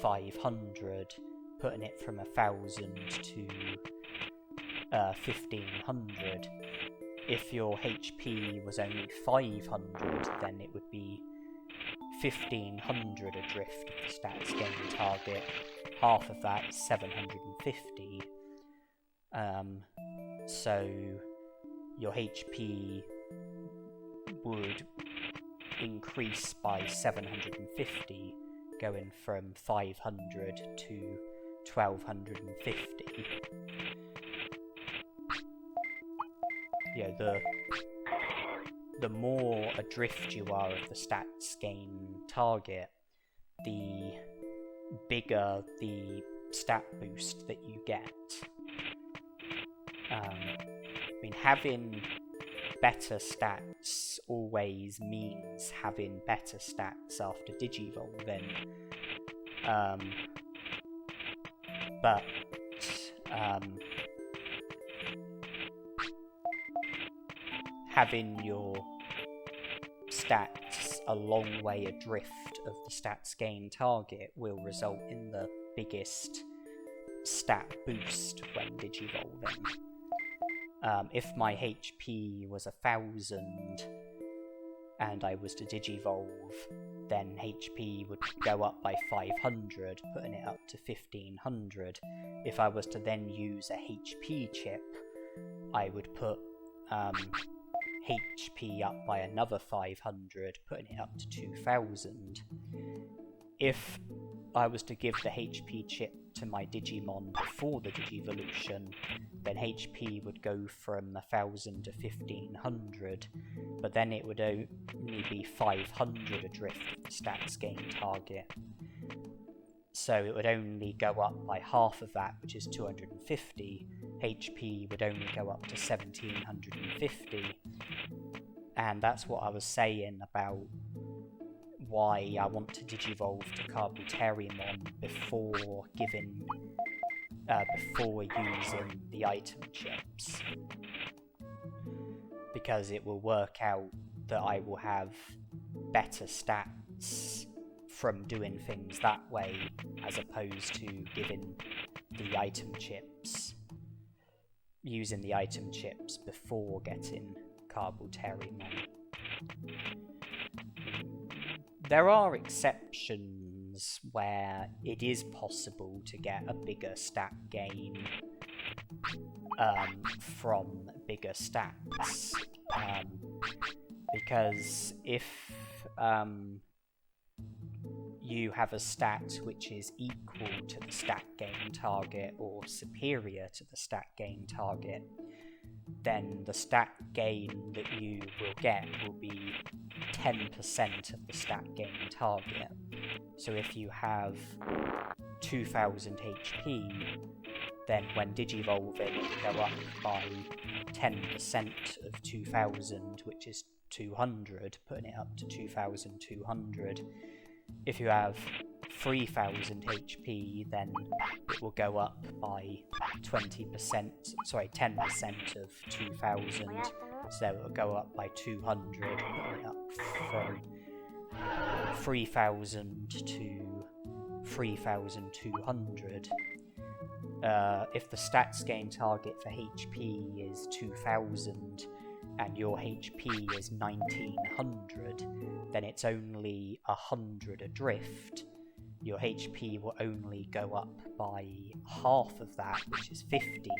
500, putting it from 1000 to 1500. If your HP was only 500, then it would be 1500 adrift of the stats gain target. Half of that is 750. So your HP would increase by 750, going from 500 to 1250. Yeah, the more adrift you are of the stats gain target, the bigger the stat boost that you get. I mean, having better stats always means having better stats after Digivolving. But having your stats a long way adrift of the stats gain target will result in the biggest stat boost when Digivolving. If my HP was 1000 and I was to Digivolve, then HP would go up by 500, putting it up to 1500. If I was to then use a HP chip, I would put HP up by another 500, putting it up to 2000. If I was to give the HP chip to my Digimon before the Digivolution, then HP would go from 1000 to 1500, but then it would only be 500 adrift of the stats gain target. So it would only go up by half of that, which is 250. HP would only go up to 1750. And that's what I was saying about why I want to Digivolve to Kabuterimon before using the item chips. Because it will work out that I will have better stats from doing things that way, as opposed to giving the item chips, using the item chips before getting Kabuterimon. There are exceptions where it is possible to get a bigger stat gain from bigger stats, because if you have a stat which is equal to the stat gain target or superior to the stat gain target, then the stat gain that you will get will be 10% of the stat gain target. So if you have 2000 HP, then when digivolving it will go up by 10% of 2000, which is 200, putting it up to 2200. If you have 3000 HP, then it will go up by 10% of 2000, so it will go up by 200, putting it up from 3000 to 3200. If the stats gain target for HP is 2000 and your HP is 1900, then it's only 100 adrift. Your HP will only go up by half of that, which is 50,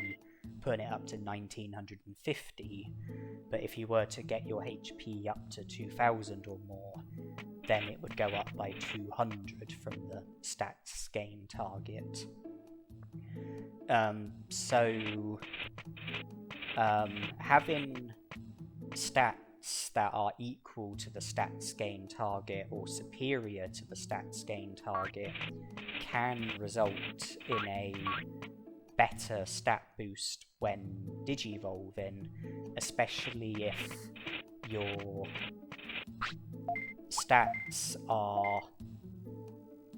putting it up to 1950. But if you were to get your HP up to 2000 or more, then it would go up by 200 from the stats gain target. Having stats that are equal to the stats gain target or superior to the stats gain target can result in a better stat boost when digivolving, especially if your stats are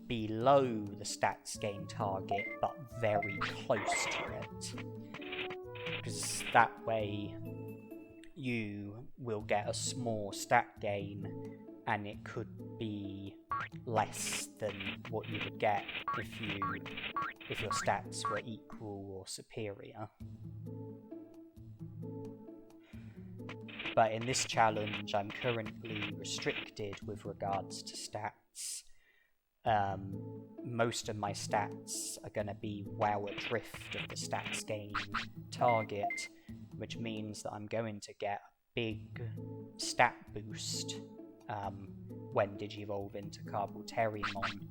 below the stats gain target but very close to it, because that way you will get a small stat gain and it could be less than what you would get if your stats were equal or superior. But in this challenge I'm currently restricted with regards to stats. Most of my stats are going to be well adrift of the stats gain target, which means that I'm going to get a big stat boost when digivolve into Compulsory-mon.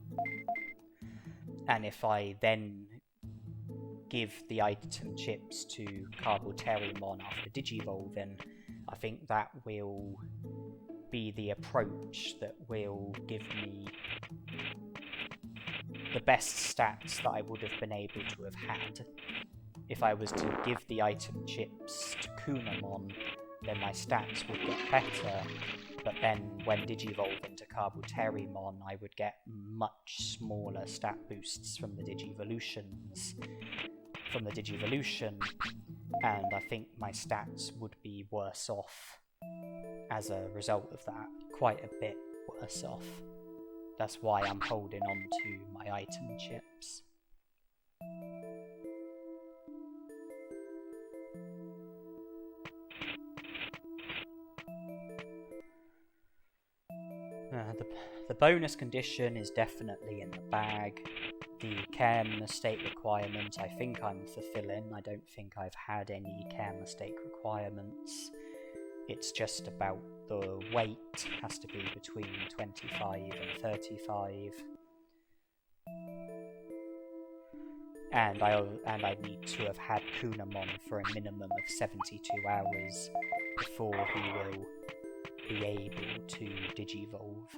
And if I then give the item chips to Compulsory-mon after digivolving, I think that will be the approach that will give me the best stats that I would have been able to have had. If I was to give the item chips to Kunamon, then my stats would get better, but then when digivolve into Compulsory-mon, I would get much smaller stat boosts from the digivolution, and I think my stats would be worse off as a result of that, quite a bit worse off. That's why I'm holding on to my item chips. The bonus condition is definitely in the bag. The care mistake requirement I think I'm fulfilling. I don't think I've had any care mistake requirements. It's just about the weight has to be between 25 and 35. And I need to have had Kunamon for a minimum of 72 hours before he will be able to digivolve.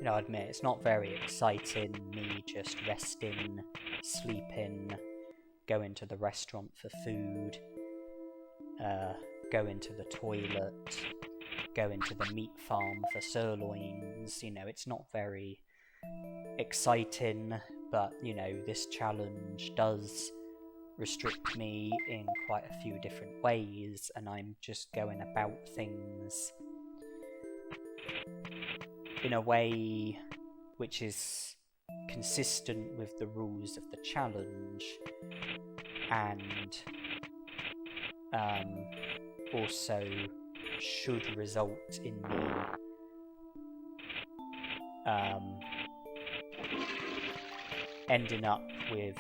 I admit, it's not very exciting, me just resting, sleeping, going to the restaurant for food, going to the toilet, going to the meat farm for sirloins. It's not very exciting, but, this challenge does restrict me in quite a few different ways, and I'm just going about things in a way which is consistent with the rules of the challenge, and also should result in me ending up with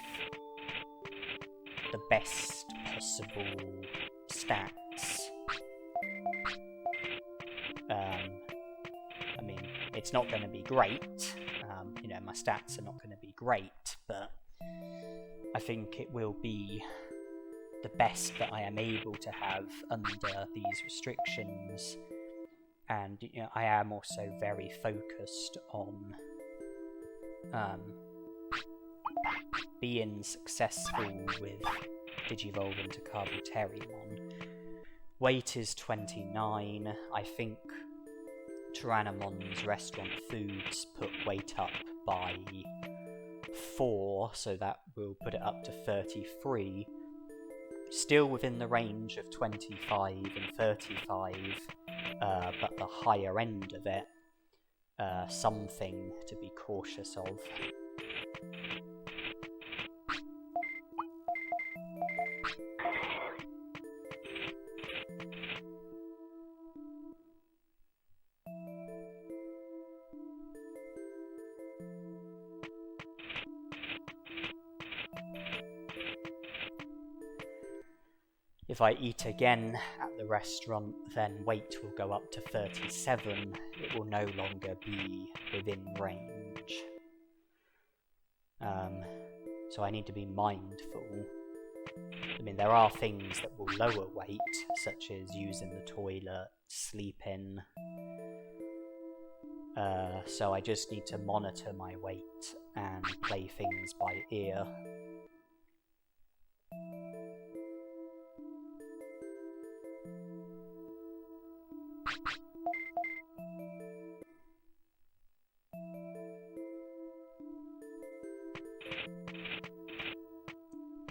the best possible stats. It's not going to be great, my stats are not going to be great, but I think it will be the best that I am able to have under these restrictions. And I am also very focused on being successful with Digivolving to Carboterimon. Weight is 29. I think Tyrannomon's restaurant foods put weight up by 4, so that will put it up to 33. Still within the range of 25 and 35, but the higher end of it, something to be cautious of. If I eat again at the restaurant, then weight will go up to 37. It will no longer be within range. So I need to be mindful. I mean, there are things that will lower weight, such as using the toilet, sleeping. So I just need to monitor my weight and play things by ear.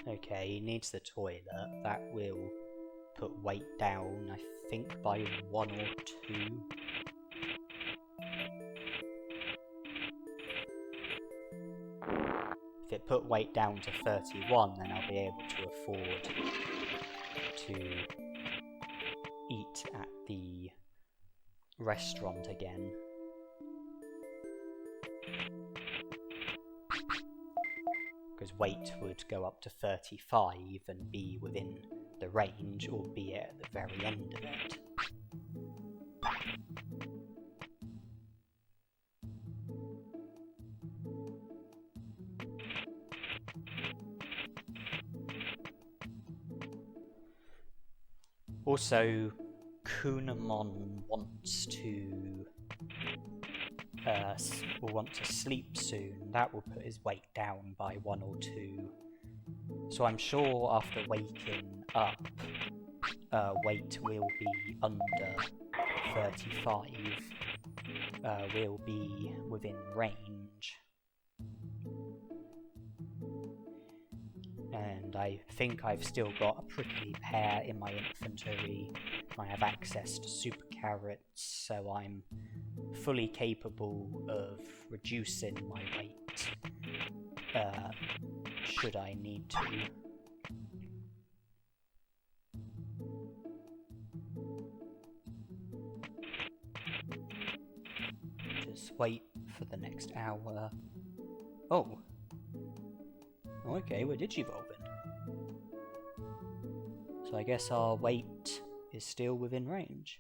Okay, he needs the toilet. That will put weight down, I think, by 1 or 2. If it put weight down to 31, then I'll be able to afford to eat at the restaurant again. Because weight would go up to 35 and be within the range, albeit at the very end of it. Also, Kunamon wants to will want to sleep soon. That will put his weight down by 1 or 2. So I'm sure after waking up, weight will be under 35. Will be within range. And I think I've still got a prickly pear in my inventory. I have access to super carrots, so I'm fully capable of reducing my weight should I need to. Just wait for the next hour. Oh. Okay, we're Digivolving. So I guess our weight is still within range.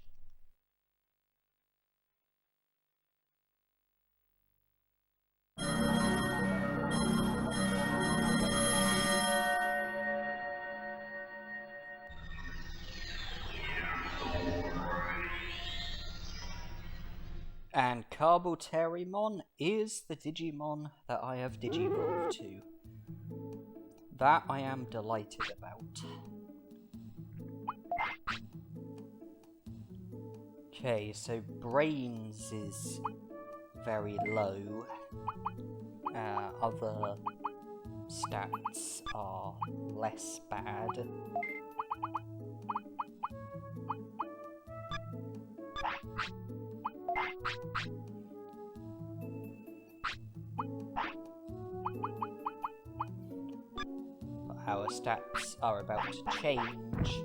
And Carboterimon is the Digimon that I have Digivolved to. That I am delighted about. Okay, so Brains is very low. Other stats are less bad. Our stats are about to change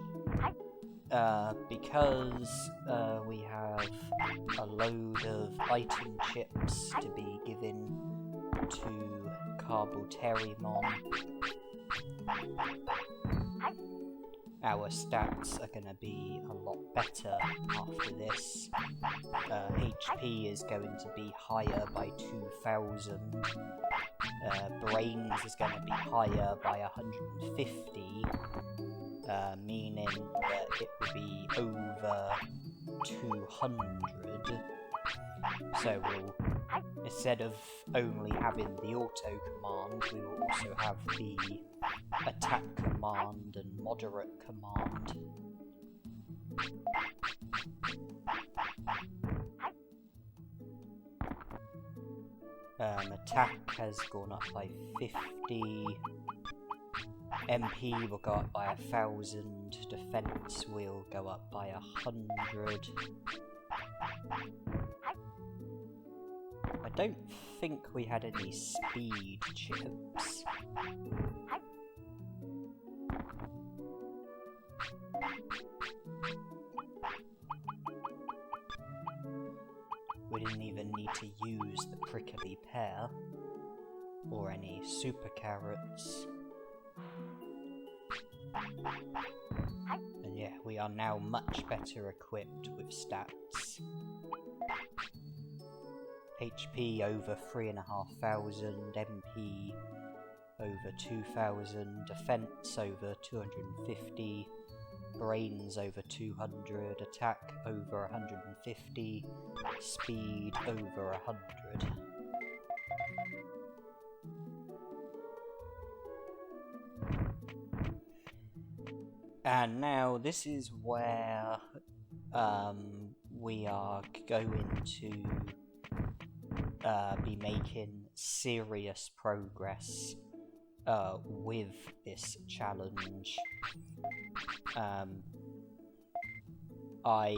because we have a load of item chips to be given to Carboterimon. Our stats are going to be a lot better after this. HP is going to be higher by 2,000. Brains is going to be higher by 150. meaning that it will be over 200. So we'll, instead of only having the auto command, we will also have the attack command and moderate command. Attack has gone up by 50. MP will go up by 1,000. Defense will go up by 100. I don't think we had any speed chips. We didn't even need to use the prickly pear or any super carrots. And yeah, we are now much better equipped with stats. HP over 3,500, MP over 2,000, defense over 250, brains over 200, attack over 150, speed over 100. And now this is where we are going to be making serious progress with this challenge. I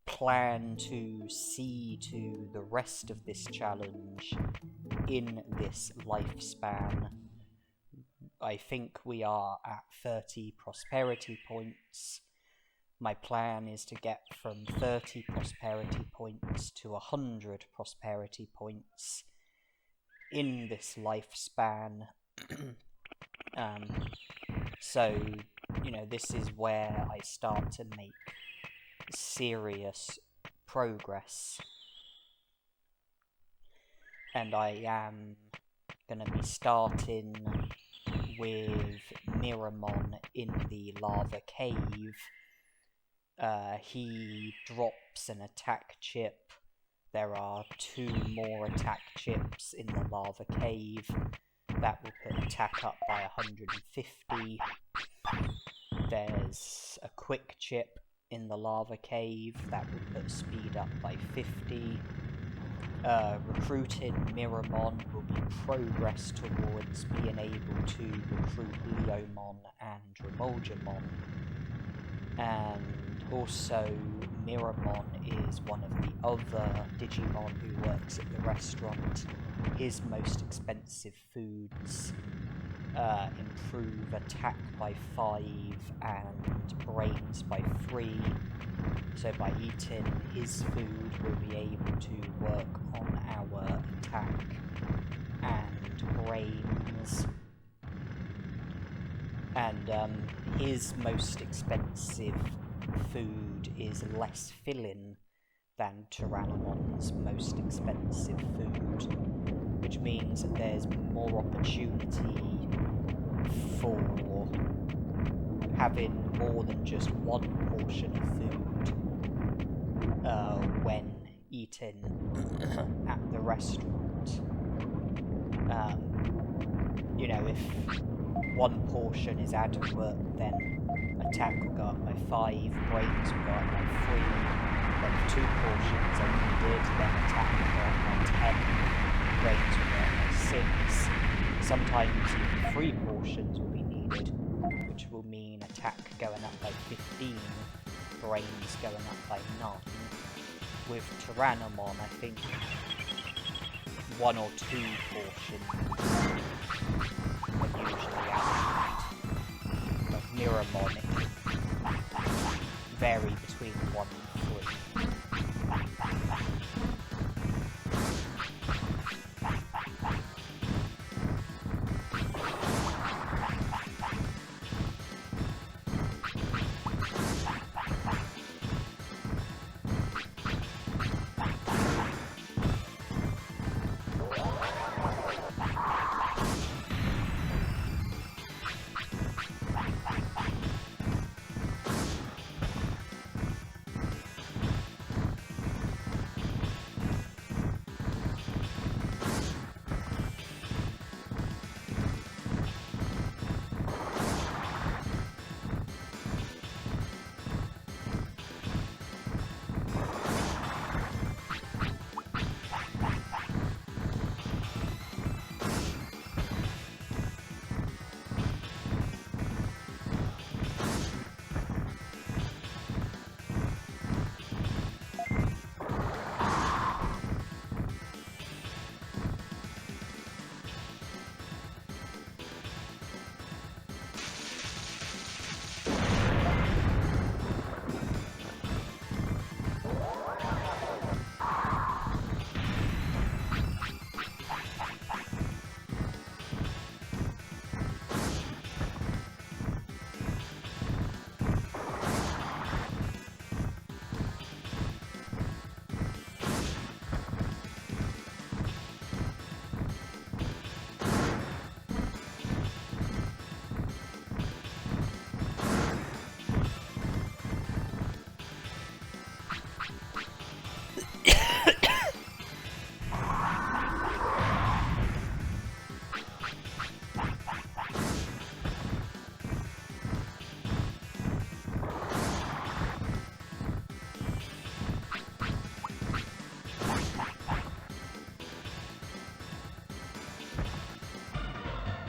plan to see to the rest of this challenge in this lifespan. I think we are at 30 prosperity points. My plan is to get from 30 prosperity points to 100 prosperity points in this lifespan. So, you know, this is where I start to make serious progress. And I am going to be starting with Miramon in the lava cave. He drops an attack chip. There are 2 more attack chips in the lava cave. That will put attack up by 150. There's a quick chip in the lava cave. That will put speed up by 50. Recruiting Miramon will be progress towards being able to recruit Leomon and Drimogemon. And also, Miramon is one of the other Digimon who works at the restaurant. His most expensive foods improve attack by 5 and brains by 3. So by eating his food, we'll be able to work on our attack and brains. And his most expensive food is less filling than Tyrannomon's most expensive food, which means that there's more opportunity for having more than just one portion of food when eating at the restaurant. You know, if one portion is adequate, then attack will go up by 5, brains will go up by 3, then if 2 portions are needed, then attack will go up by 10, brains will go up by 6, sometimes even 3 portions will be needed, which will mean attack going up by 15, brains going up by 9. With Tyrannomon, I think 1 or 2 portions are usually adequate. But Miramon, it can vary between 1 and 3.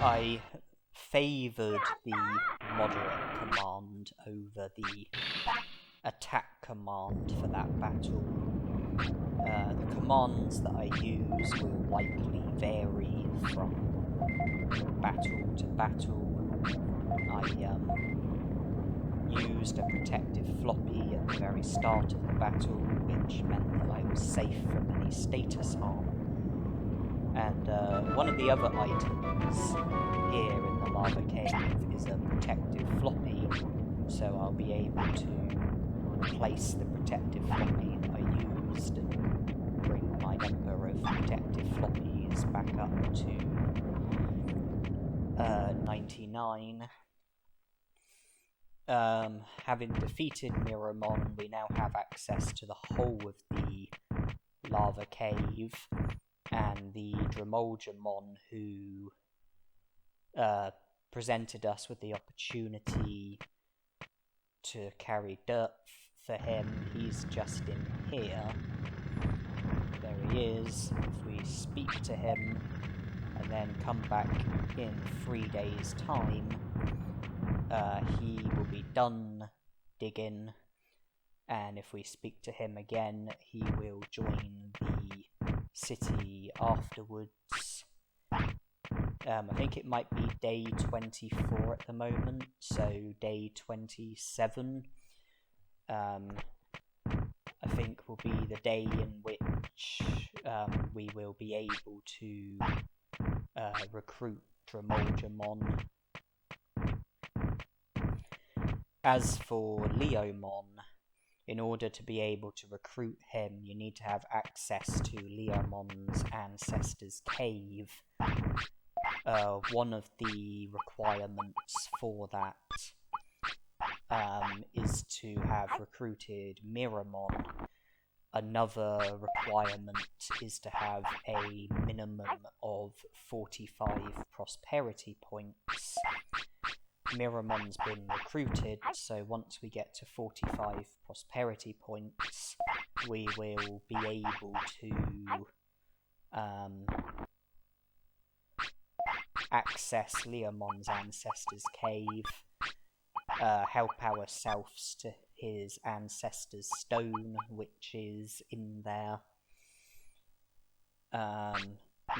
I favoured the moderate command over the attack command for that battle. The commands that I use will likely vary from battle to battle. I used a protective floppy at the very start of the battle, which meant that I was safe from any status harm. And one of the other items here in the lava cave is a protective floppy, so I'll be able to place the protective floppy that I used and bring my number of protective floppies back up to 99. Having defeated Mirrormon, we now have access to the whole of the lava cave, and the Drimogemon who presented us with the opportunity to carry dirt for him, he's just in here. There he is. If we speak to him and then come back in 3 days' time, he will be done digging, and if we speak to him again, he will join the city afterwards. I think it might be day 24 at the moment, so day 27 I think will be the day in which we will be able to recruit Drimogemon. As for Leomon, in order to be able to recruit him, you need to have access to Leomon's ancestor's cave. One of the requirements for that is to have recruited Mirrormon. Another requirement is to have a minimum of 45 prosperity points. Mirrormon's been recruited, so once we get to 45 prosperity points, we will be able to access Leomon's ancestor's cave, help ourselves to his ancestor's stone, which is in there,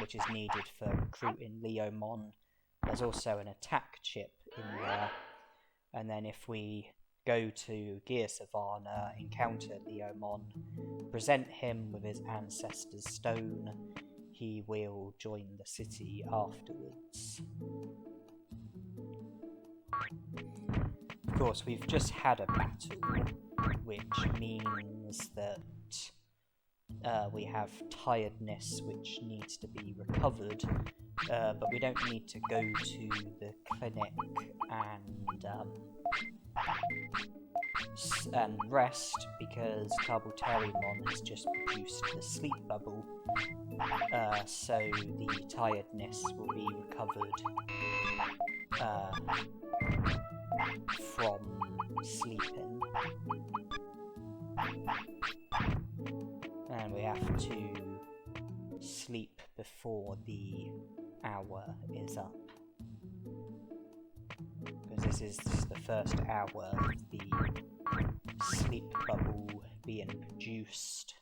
which is needed for recruiting Leomon. There's also an attack chip in there, and then if we go to Gear Savannah, encounter Leomon, present him with his ancestor's stone, he will join the city afterwards. Of course, we've just had a battle, which means that we have Tiredness, which needs to be recovered, but we don't need to go to the clinic and rest, because Compulsory has just produced the sleep bubble, so the Tiredness will be recovered from sleeping. And we have to sleep before the hour is up, because this is just the first hour of the sleep bubble being produced.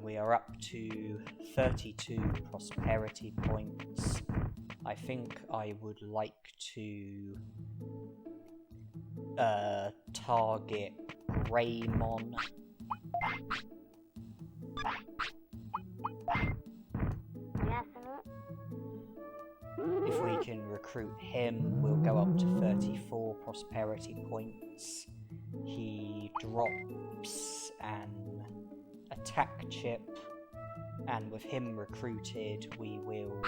We are up to 32 prosperity points. I think I would like to target Greymon. If we can recruit him, we'll go up to 34 prosperity points. He drops an attack chip, and with him recruited, we will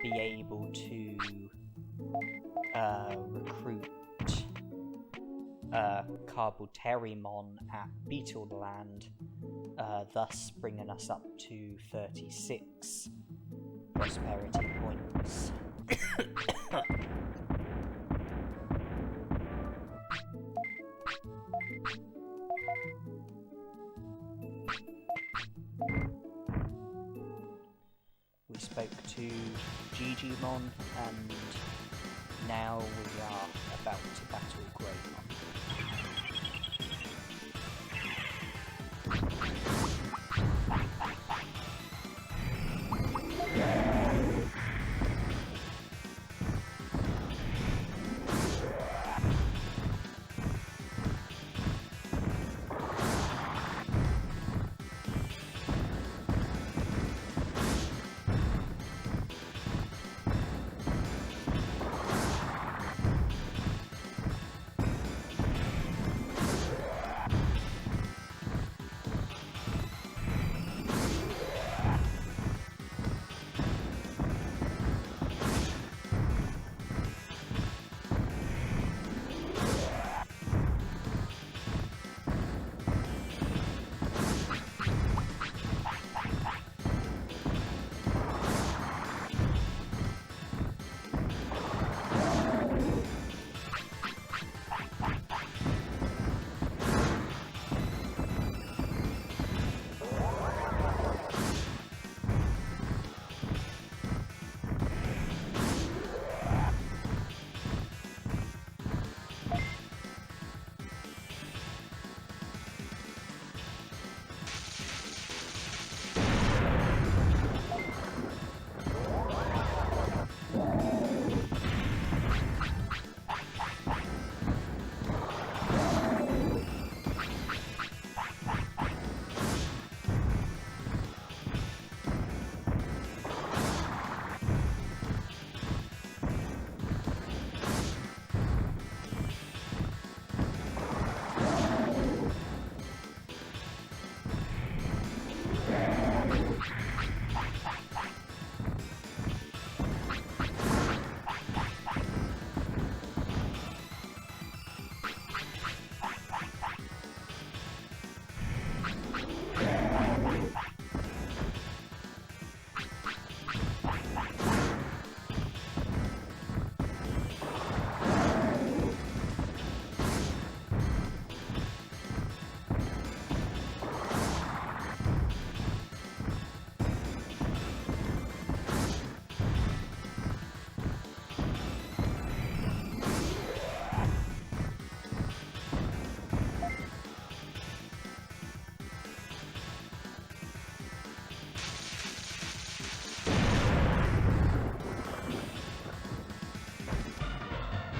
be able to recruit Compulsory at Beetleland, thus bringing us up to 36 prosperity points. spoke to Digimon, and now we are about to battle Greymon.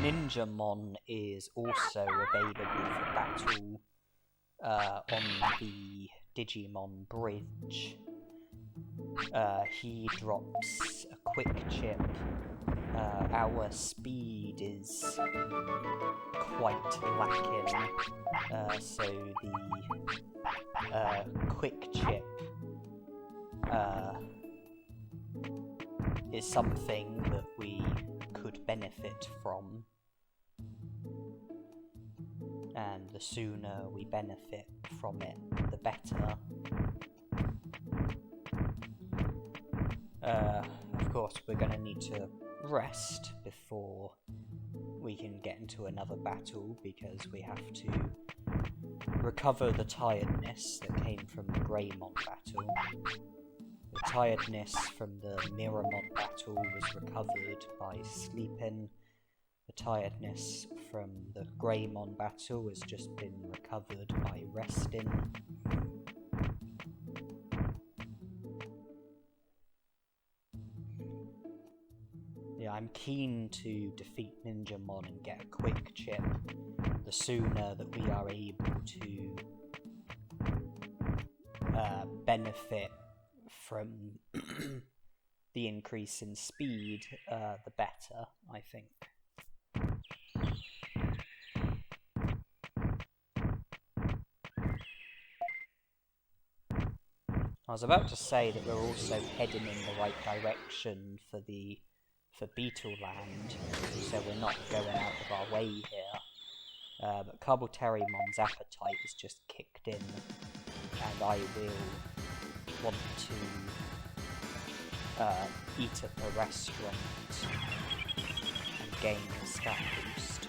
Ninjamon is also available for battle on the Digimon Bridge. He drops a quick chip. Our speed is quite lacking, so the quick chip is something that we could benefit from, and the sooner we benefit from it, the better. Of course, we're going to need to rest before we can get into another battle, because we have to recover the tiredness that came from the Greymon battle. The tiredness from the Mirrormon battle was recovered by sleeping. The tiredness from the Greymon battle has just been recovered by resting. Yeah, I'm keen to defeat Ninjamon and get a quick chip. The sooner that we are able to benefit from the increase in speed, the better, I think. I was about to say that we're also heading in the right direction for Beetleland, so we're not going out of our way here. But Compulsorymon's appetite is just kicked in, and I will want to eat at the restaurant and gain a stat boost.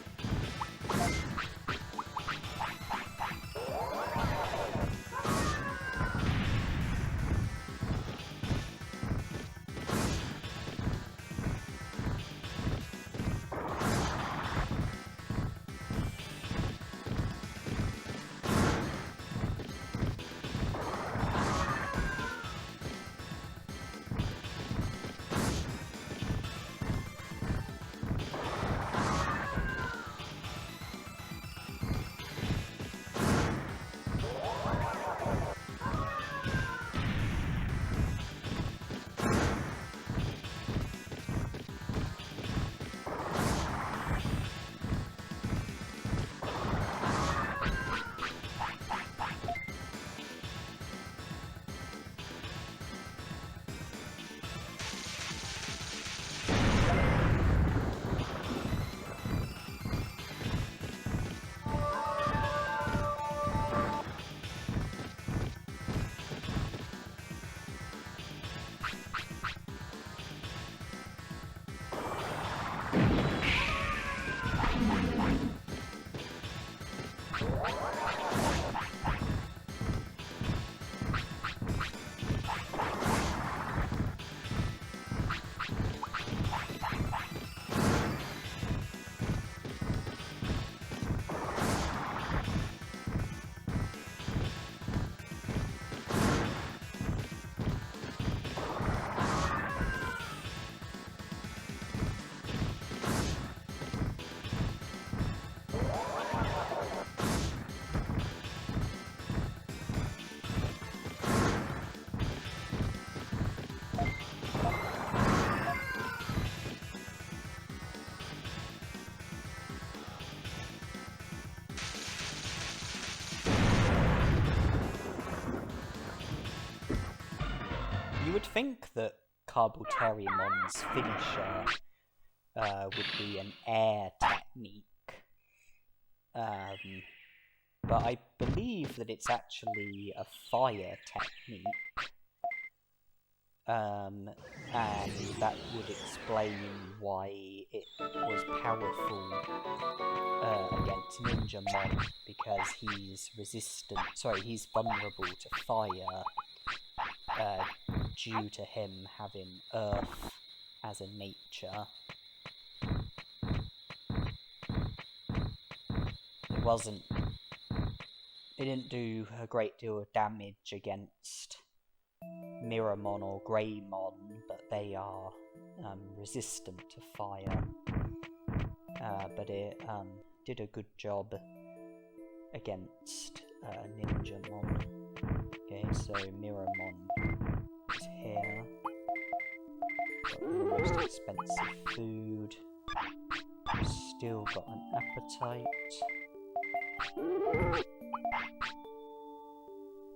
You would think that Compulsorymon's finisher would be an air technique, but I believe that it's actually a fire technique, and that would explain why it was powerful against Ninjamon, because he's he's vulnerable to fire due to him having earth as a nature. It didn't do a great deal of damage against Mirrormon or Greymon, but they are resistant to fire. But it did a good job against Ninjamon. Okay, so Mirrormon is here. Got the most expensive food. Still got an appetite.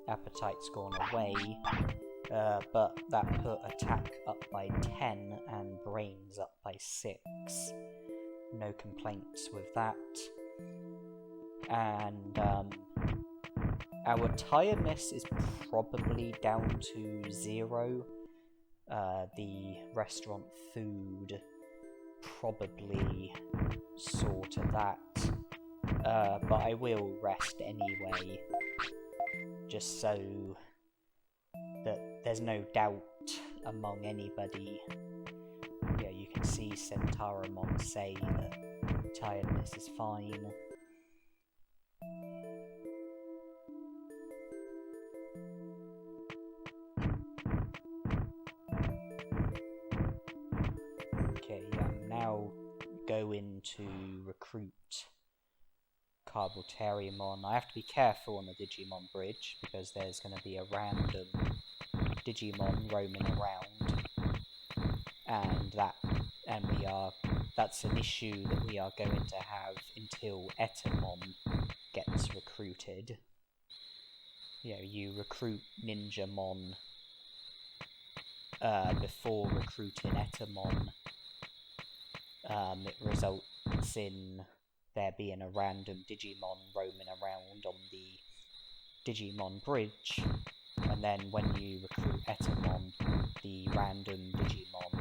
Appetite's gone away, but that put attack up by 10 and brains up by 6. No complaints with that. And our tiredness is probably down to 0. The restaurant food probably saw to that. But I will rest anyway, just so that there's no doubt among anybody. Yeah, you can see Centauramon say that tiredness is fine. Okay, I'm now going to recruit Compulsorymon. I have to be careful on the Digimon bridge because there's going to be a random Digimon roaming around, and that's an issue that we are going to have until Etamon gets recruited. You know, you recruit Ninjamon before recruiting Etamon. It results in there being a random Digimon roaming around on the Digimon bridge, and then when you recruit Etamon, the random Digimon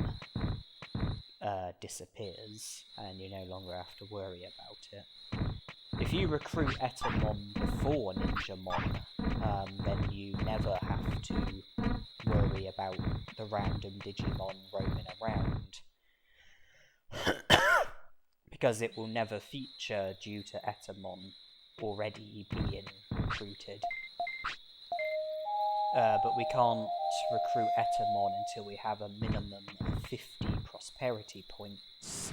disappears, and you no longer have to worry about it. If you recruit Etamon before Ninjamon, then you never have to worry about the random Digimon roaming around. Because it will never feature due to Etamon already being recruited. But we can't recruit Etamon until we have a minimum of 50 prosperity points.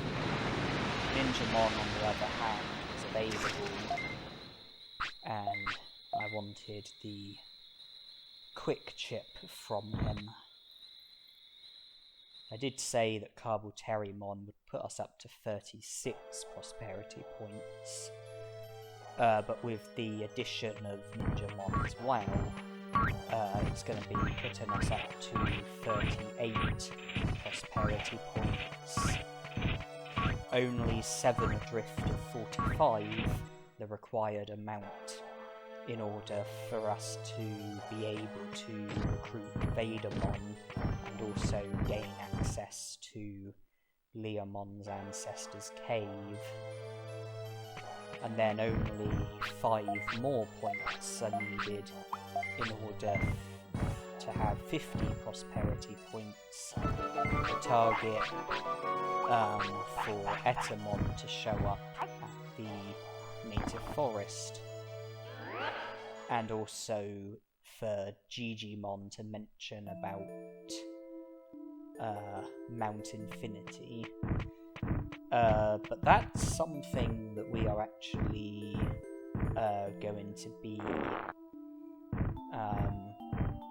Ninjamon, on the other hand, was available, and I wanted the quick chip from him. I did say that Compulsorymon would put us up to 36 prosperity points, but with the addition of Ninjamon as well, it's going to be putting us up to 38 prosperity points. Only 7 Drift of 45, the required amount, in order for us to be able to recruit Vadermon and also gain access to Leomon's Ancestor's Cave. And then only 5 more points are needed in order to have 50 prosperity points. The target for Etamon to show up at the native forest. And also for Digimon to mention about Mount Infinity. But that's something that we are actually going to be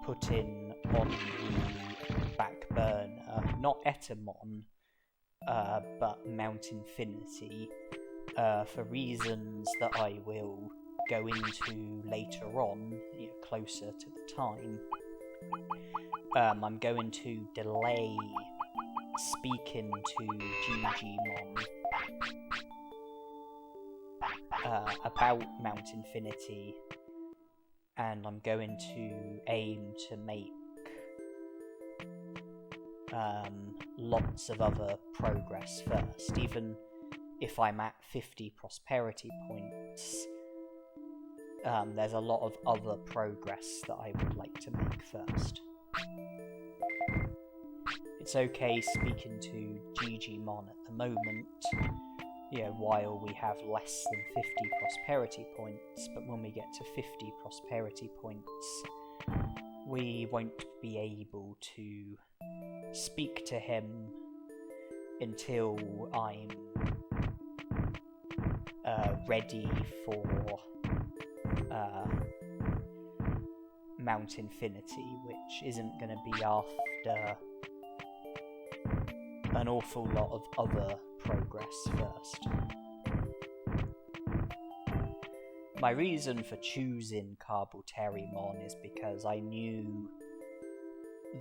putting on the back burner. Not Etamon, but Mount Infinity, for reasons that I will go into later on, closer to the time. I'm going to delay speaking to Digimon about Mount Infinity, and I'm going to aim to make lots of other progress first. Even if I'm at 50 prosperity points, there's a lot of other progress that I would like to make first. It's okay speaking to Digimon at the moment, while we have less than 50 prosperity points, but when we get to 50 prosperity points, we won't be able to speak to him until I'm ready for Mount Infinity, which isn't going to be after an awful lot of other progress first. My reason for choosing Compulsory is because I knew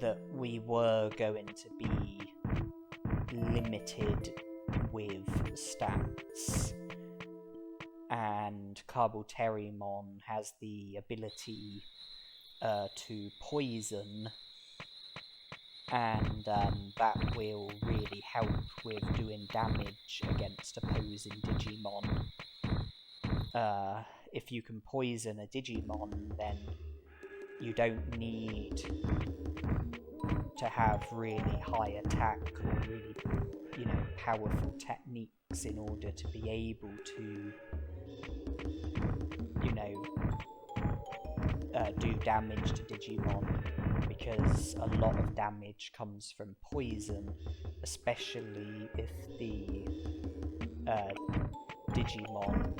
that we were going to be limited with stats, and Compulsory has the ability to poison, and that will really help with doing damage against opposing Digimon. If you can poison a Digimon, then you don't need to have really high attack or really, powerful techniques in order to be able to, do damage to Digimon, because a lot of damage comes from poison, especially if the Digimon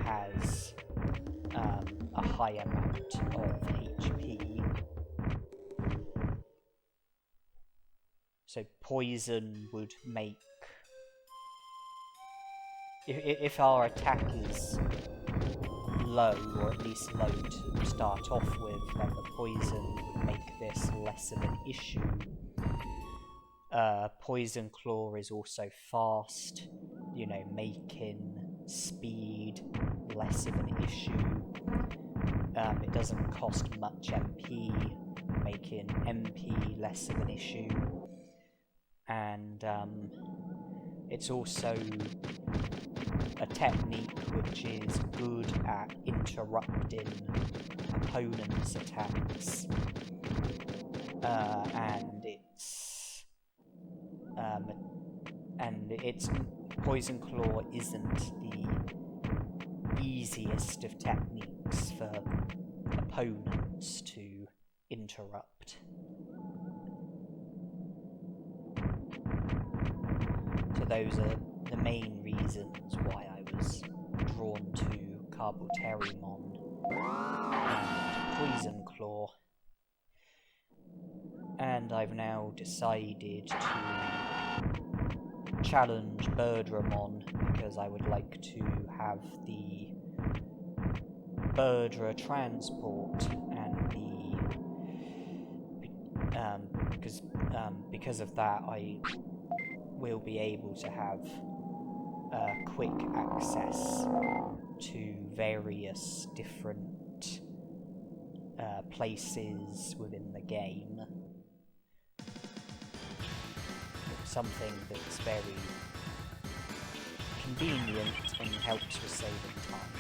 has a high amount of HP. So poison would make... If our attack is low, or at least low to start off with, then the poison would make this less of an issue. Poison Claw is also fast, making speed less of an issue. It doesn't cost much MP, making MP less of an issue. And it's also a technique which is good at interrupting opponents' attacks, and its Poison Claw isn't the easiest of techniques for opponents to interrupt. So those are the main reasons why I was drawn to Compulsory and Poison Claw. And I've now decided to challenge Birdramon, because I would like to have the Birdra transport, and because of that I will be able to have quick access to various different places within the game. Something that's very convenient and helps with saving time.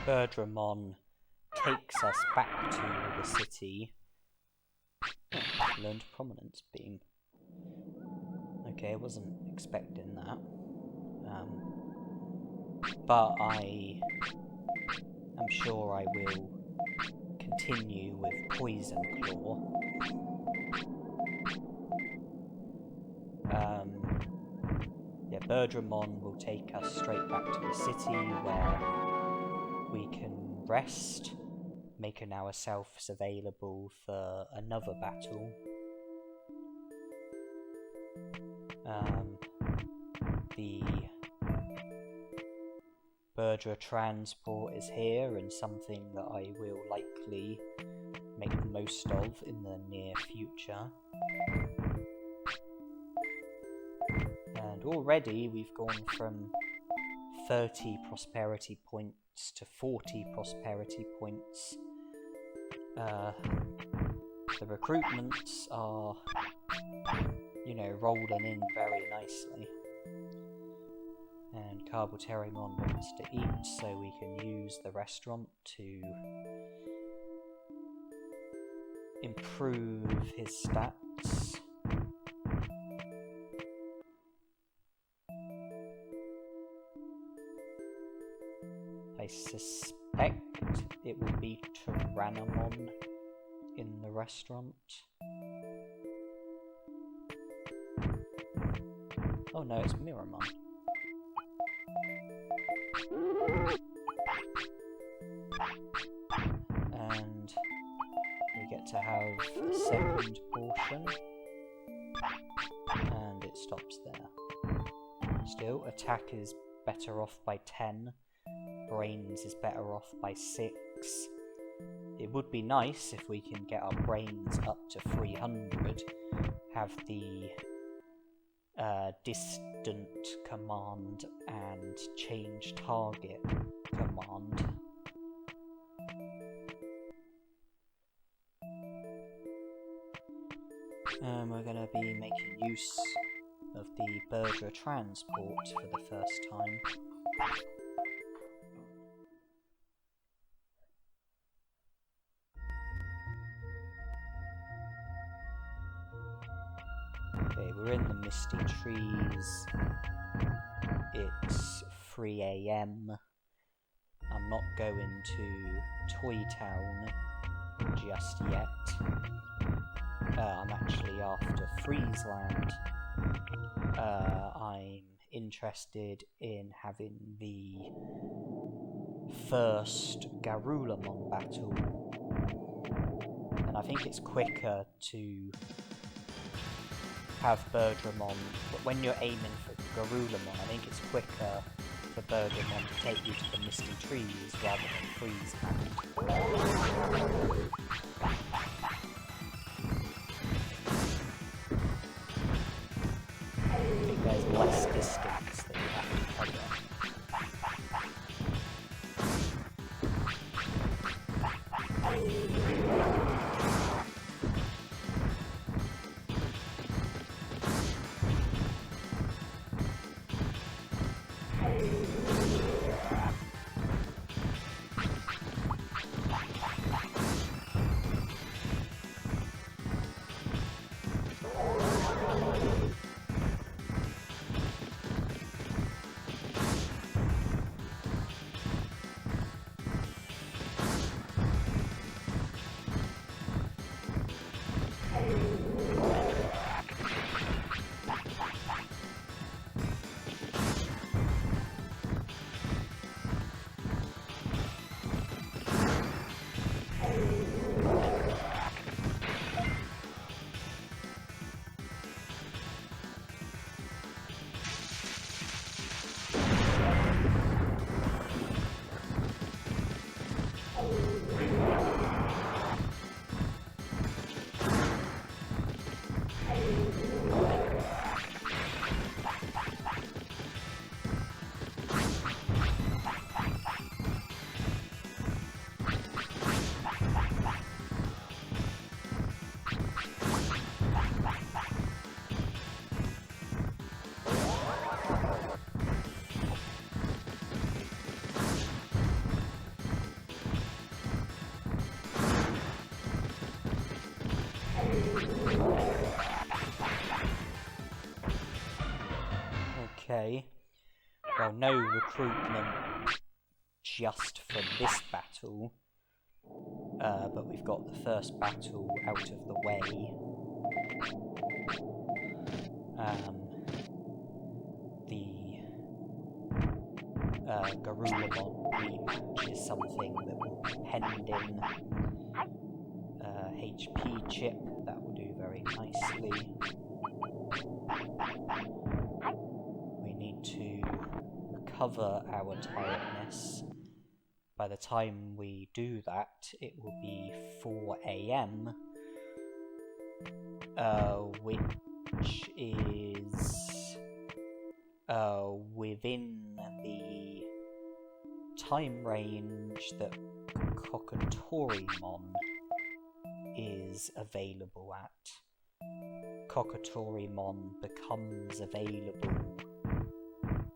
Birdramon takes us back to the city. Learned Prominence Beam. Okay, I wasn't expecting that. But I am sure I will continue with Poison Claw. Yeah, Birdramon will take us straight back to the city where we can rest, making ourselves available for another battle. The Birdra transport is here and something that I will likely make the most of in the near future. And already we've gone from 30 prosperity points to 40 prosperity points. The recruitments are, you know, rolling in very nicely. And Carboterimon wants to eat, so we can use the restaurant to improve his stats. I suspect it will be Tyrannomon in the restaurant. Oh no, it's Miramon. And we get to have a second portion. And it stops there. Still, attack is better off by 10. Brains is better off by 6. It would be nice if we can get our brains up to 300, have the distant command and change target command. We're going to be making use of the Birdra transport for the first time. Okay, we're in the Misty Trees. It's 3 AM. I'm not going to Toy Town just yet. I'm actually after Freezeland. I'm interested in having the first Garulamon battle. And I think it's quicker to have Birdramon, but when you're aiming for Garulamon, I think it's quicker for Birdramon to take you to the Misty Trees rather than Freezeland. I think there's less distance that you have to cover. Okay. Well, no recruitment just for this battle, but we've got the first battle out of the way. The Drimogemon rematch is something that will be pending. HP chip, that will do very nicely. We need to recover our tiredness. By the time we do that, it will be 4 AM, which is within the time range that Cockatorimon is available at. Cockatorimon becomes available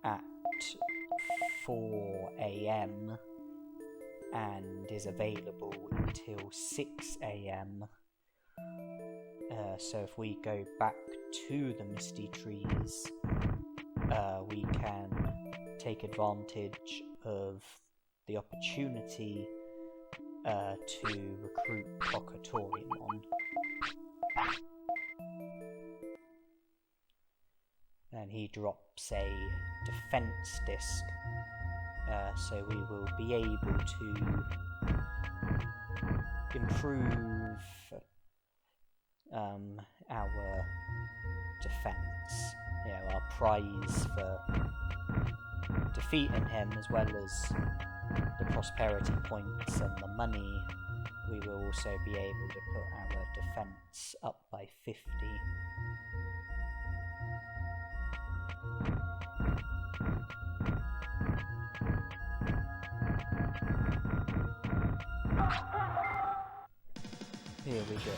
at 4 AM and is available until 6 AM. So if we go back to the Misty Trees, we can take advantage of the opportunity to recruit Cockatorimon. And he drops a defense disc, so we will be able to improve our defense, our prize for defeating him, as well as the prosperity points and the money. We will also be able to put our defense up by 50. Here we go.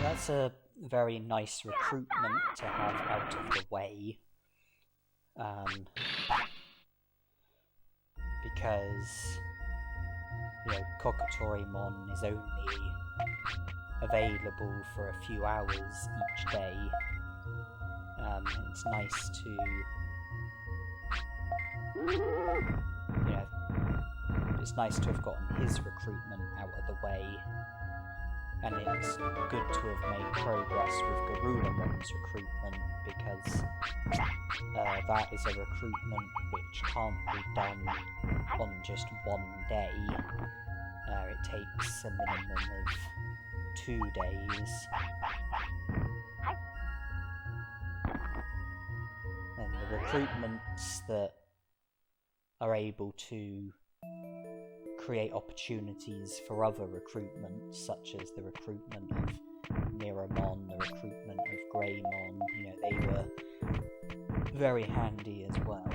That's a very nice recruitment to have out of the way, because Cockatorimon is only available for a few hours each day. It's nice to it's nice to have gotten his recruitment out of the way. And it's good to have made progress with Garudamon's recruitment, because that is a recruitment which can't be done on just one day. It takes a minimum of 2 days. And the recruitments that are able to create opportunities for other recruitment, such as the recruitment of Miramon, the recruitment of Greymon, you know, they were very handy as well.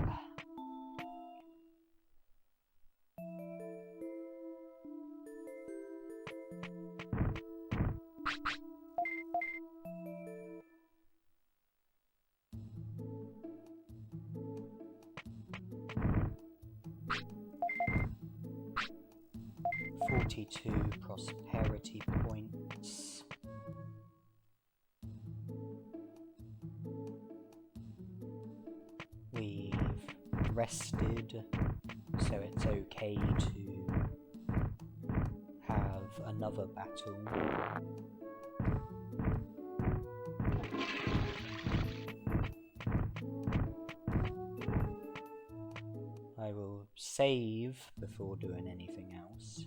Prosperity points. We've rested, so it's okay to have another battle. I will save before doing anything else.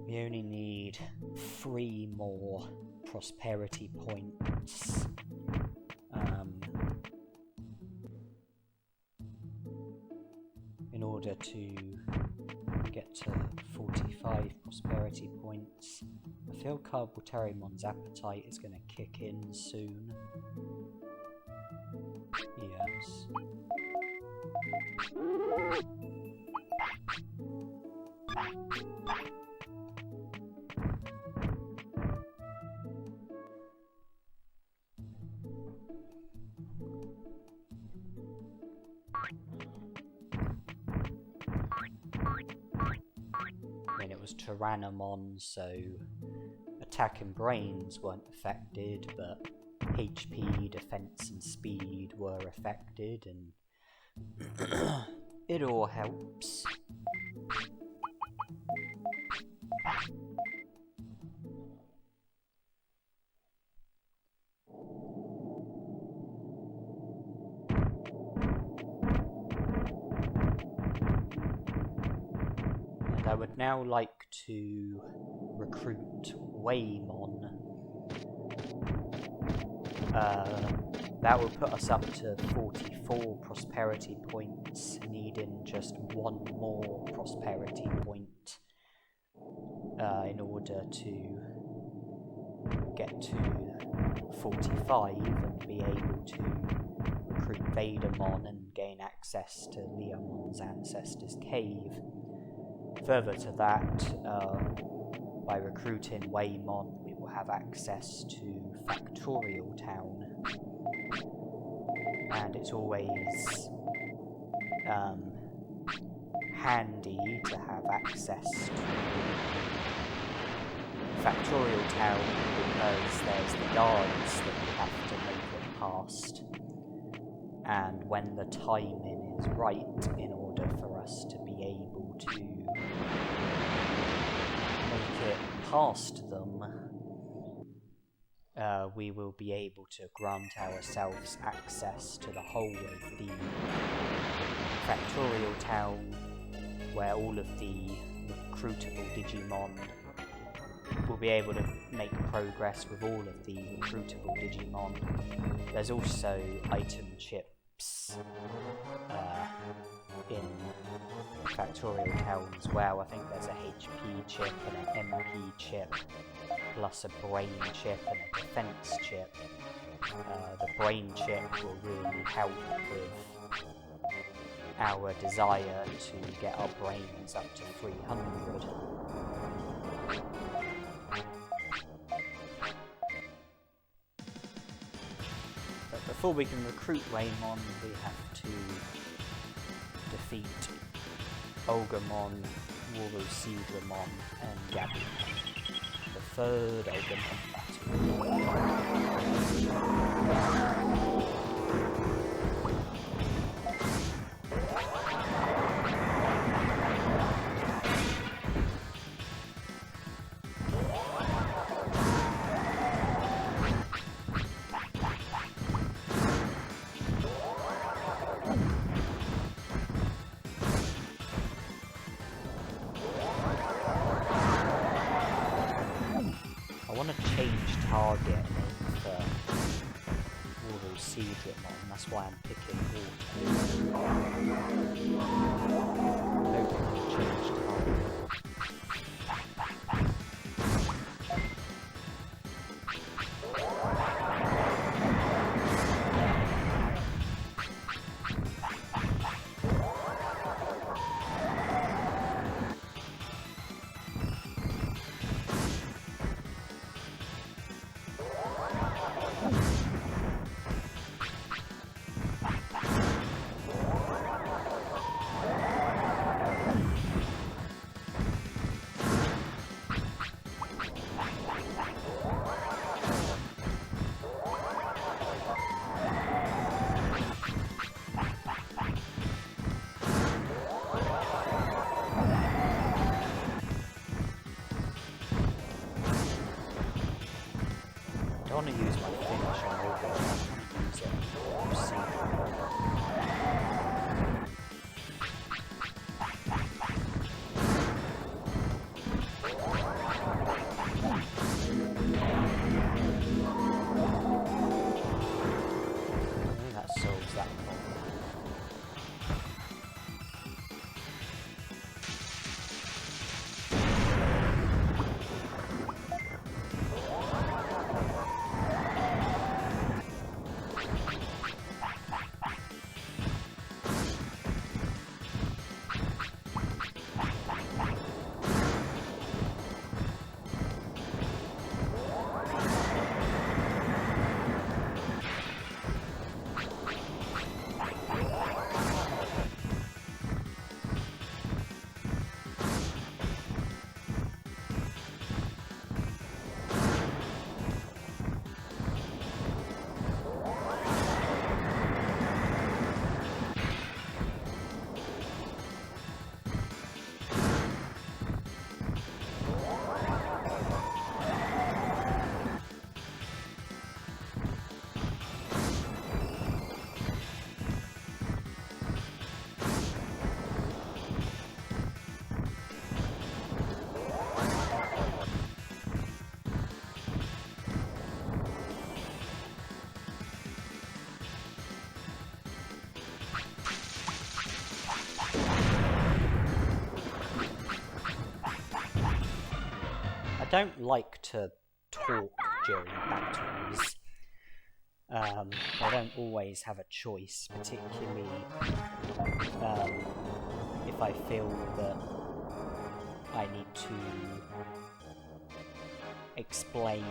We only need 3 more prosperity points. In order to get to 45 prosperity points. I feel Tiremon's appetite is going to kick in soon. Yes. It was Tyrannomon, so attack and brains weren't affected, but HP, defense and speed were affected, and it all helps. I would now like to recruit Waymon. That will put us up to 44 prosperity points, needing just 1 more prosperity point in order to get to 45 and be able to recruit Vadermon and gain access to Leomon's Ancestor's Cave. Further to that, by recruiting Waymon, we will have access to Factorial Town, and it's always handy to have access to Factorial Town because there's the guards that we have to make it past, and when the timing is right, in order for us to be able to make it past them, we will be able to grant ourselves access to the whole of the Factorial Town, where all of the recruitable Digimon will be able to make progress with all of the recruitable Digimon. There's also item chips in Factorial Town as well. I think there's a HP chip and an MP chip, plus a brain chip and a defense chip. The brain chip will really help with our desire to get our brains up to 300. But before we can recruit Waymon, we have to defeat Olgamon, Worosidramon, and Gabumon. The third Olgamon battle. target and aim for all those Seedramon. That's why I'm picking water. Hoping I'll change target. I want to use my finish on Olga. I want to use it. We'll see. I think that solves that problem. I don't like to talk during battles. I don't always have a choice, particularly if I feel that I need to explain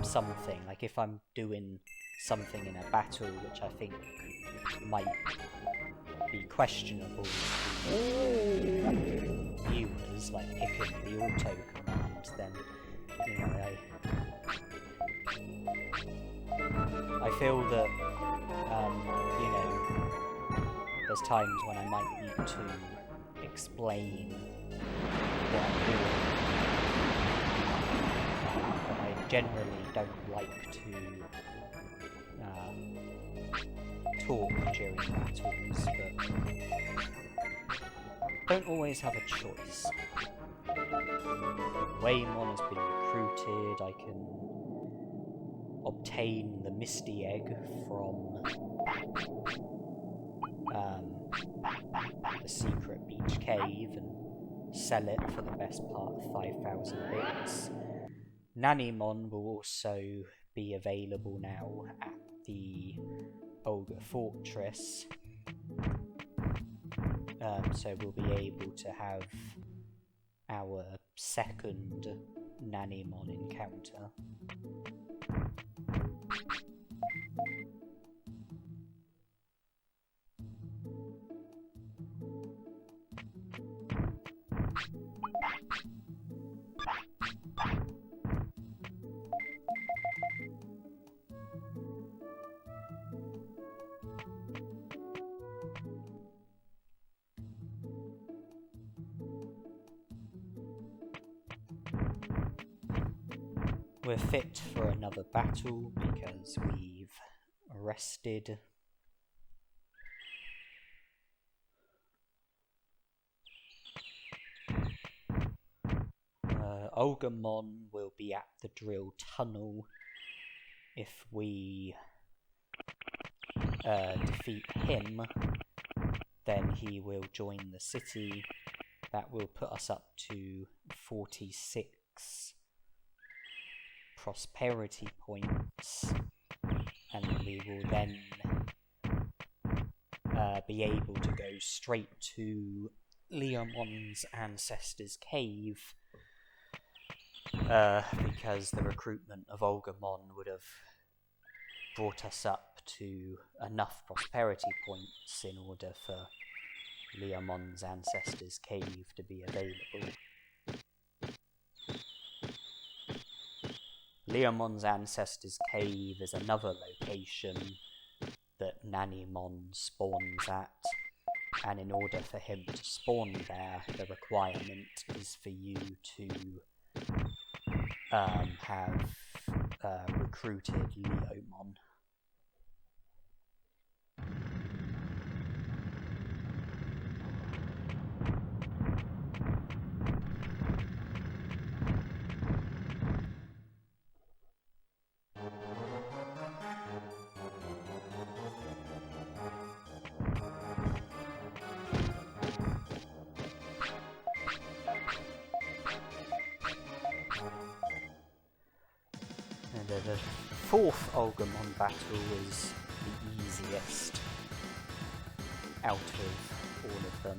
something. Like if I'm doing something in a battle which I think might be questionable to viewers, like picking the auto command, then you know I feel that you know there's times when I might need to explain what I'm doing, but I generally don't like to talk during battles, but don't always have a choice. Waymon has been recruited. I can obtain the Misty Egg from the secret beach cave and sell it for the best part of 5,000 bits. Nanimon will also be available now at the Olga Fortress, so we'll be able to have our second Nanimon encounter. We're fit for another battle because we've rested. Ogremon will be at the drill tunnel. If we defeat him, then he will join the city. That will put us up to 46 prosperity points, and we will then be able to go straight to Leomon's ancestor's cave, because the recruitment of Ogremon would have brought us up to enough prosperity points in order for Leomon's ancestor's cave to be available. Leomon's ancestor's cave is another location that Nanimon spawns at, and in order for him to spawn there, the requirement is for you to have recruited Leomon. The fourth Ogremon battle is the easiest out of all of them.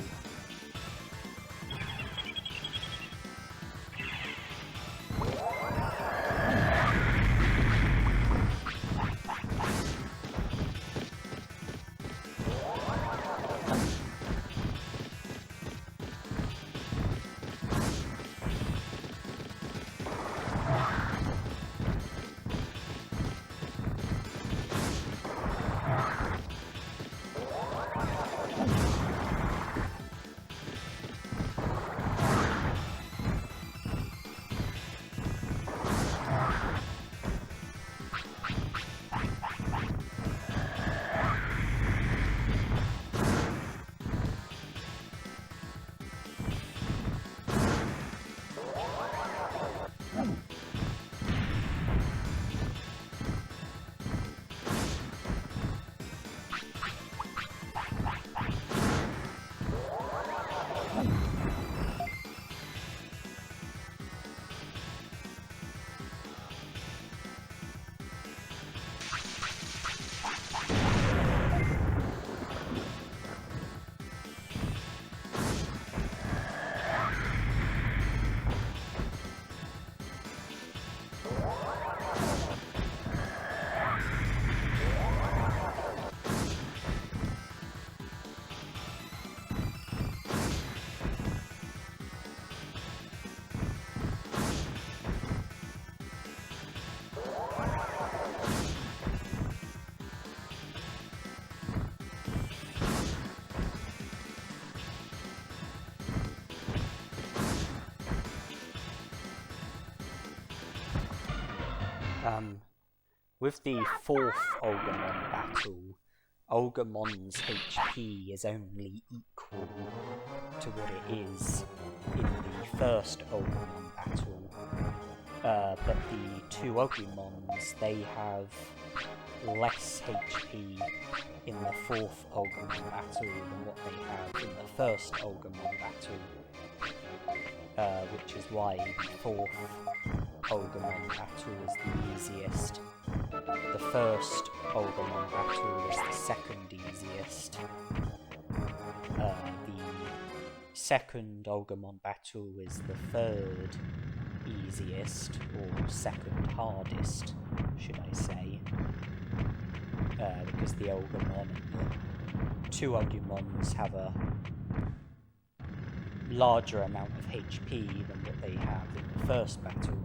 With the fourth Ogremon battle, Ogremons HP is only equal to what it is in the first Ogremon battle, but the two Ogremons, they have less HP in the fourth Ogremon battle than what they have in the first Ogremon battle, which is why the fourth Ogremon battle is the easiest. The first Ogremon battle is the second easiest. The second Ogremon battle is the third easiest, or second hardest, should I say. Because the Ogremon and the two Ogremons have a larger amount of HP than what they have in the first battle.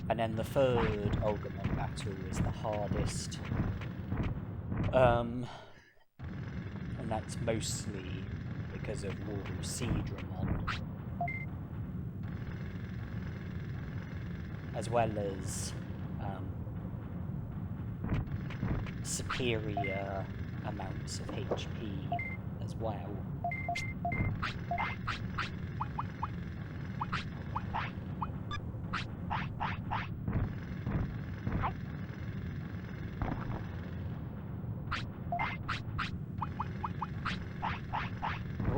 And then the third Ogremon battle is the hardest. And that's mostly because of Drimogemon, as well as superior amounts of HP as well.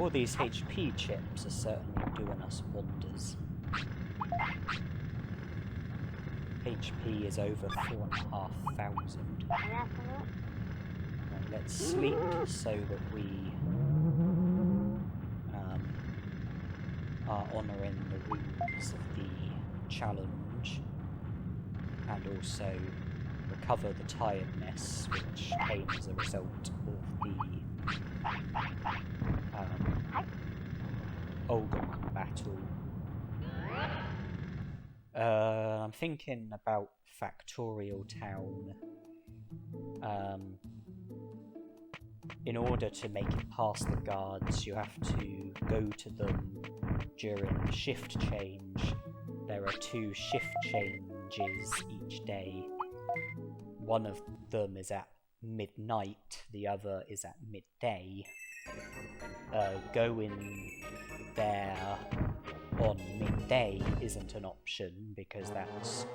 all these HP chips are certainly doing us wonders. HP is over 4,500. Right, let's sleep so that we are honouring the rules of the challenge, and also recover the tiredness which came as a result of the Olgamon battle. I'm thinking about Factorial Town. In order to make it past the guards, you have to go to them during the shift change. There are 2 shift changes each day. One of them is at midnight, the other is at midday. Going there on midday isn't an option because that's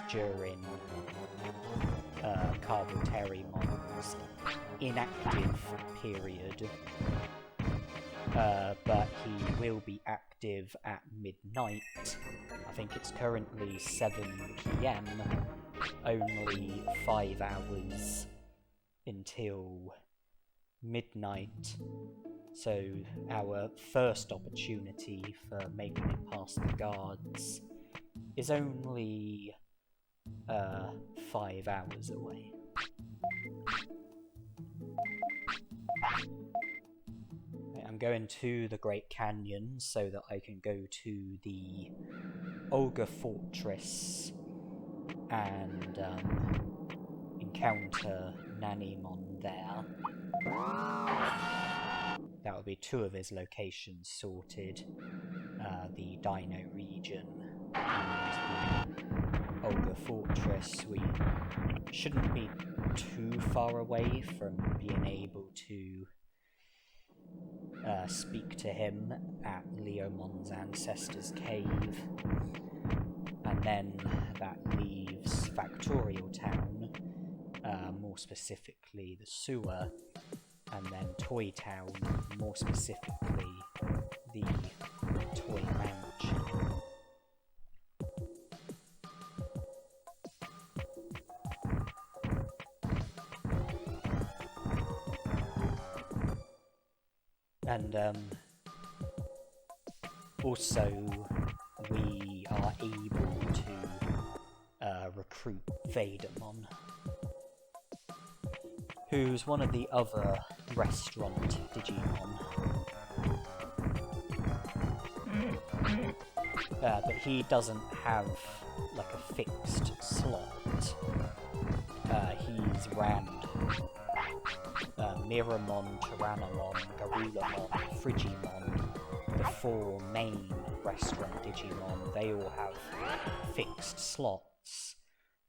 during Carvalterimon's inactive period, but he will be active at midnight. I think it's currently 7 PM, only 5 hours until midnight. So our first opportunity for making it past the guards is only 5 hours away. I'm going to the Great Canyon so that I can go to the Olga Fortress and encounter Nanimon there. That will be 2 of his locations sorted. The Dino region and the Olga Fortress. We shouldn't be too far away from being able to speak to him at Leomon's ancestor's cave. And then that leaves Factorial Town, more specifically the sewer, and then Toy Town, more specifically the Toy Mansion. And also we are able to recruit Vadermon, who's one of the other restaurant Digimon. But he doesn't have like a fixed slot. He's rammed Miramon, Tyrannomon, Garulamon, Frigimon, the 4 main restaurant Digimon. They all have fixed slots.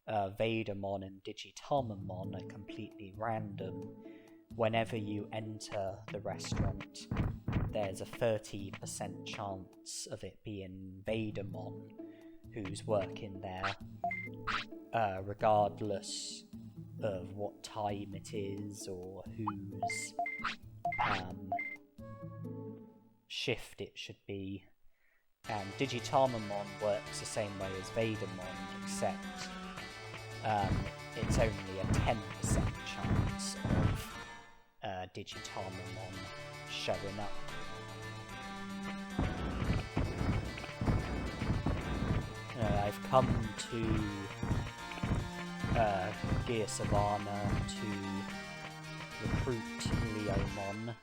Vadermon and Digitamamon are completely random. Whenever you enter the restaurant, there's a 30% chance of it being Vadermon who's working there, regardless of what time it is or whose shift it should be. And Digitamamon works the same way as Vadermon, except it's only a 10% chance of Digitamamon showing up. I've come to Gear Savannah to recruit Leomon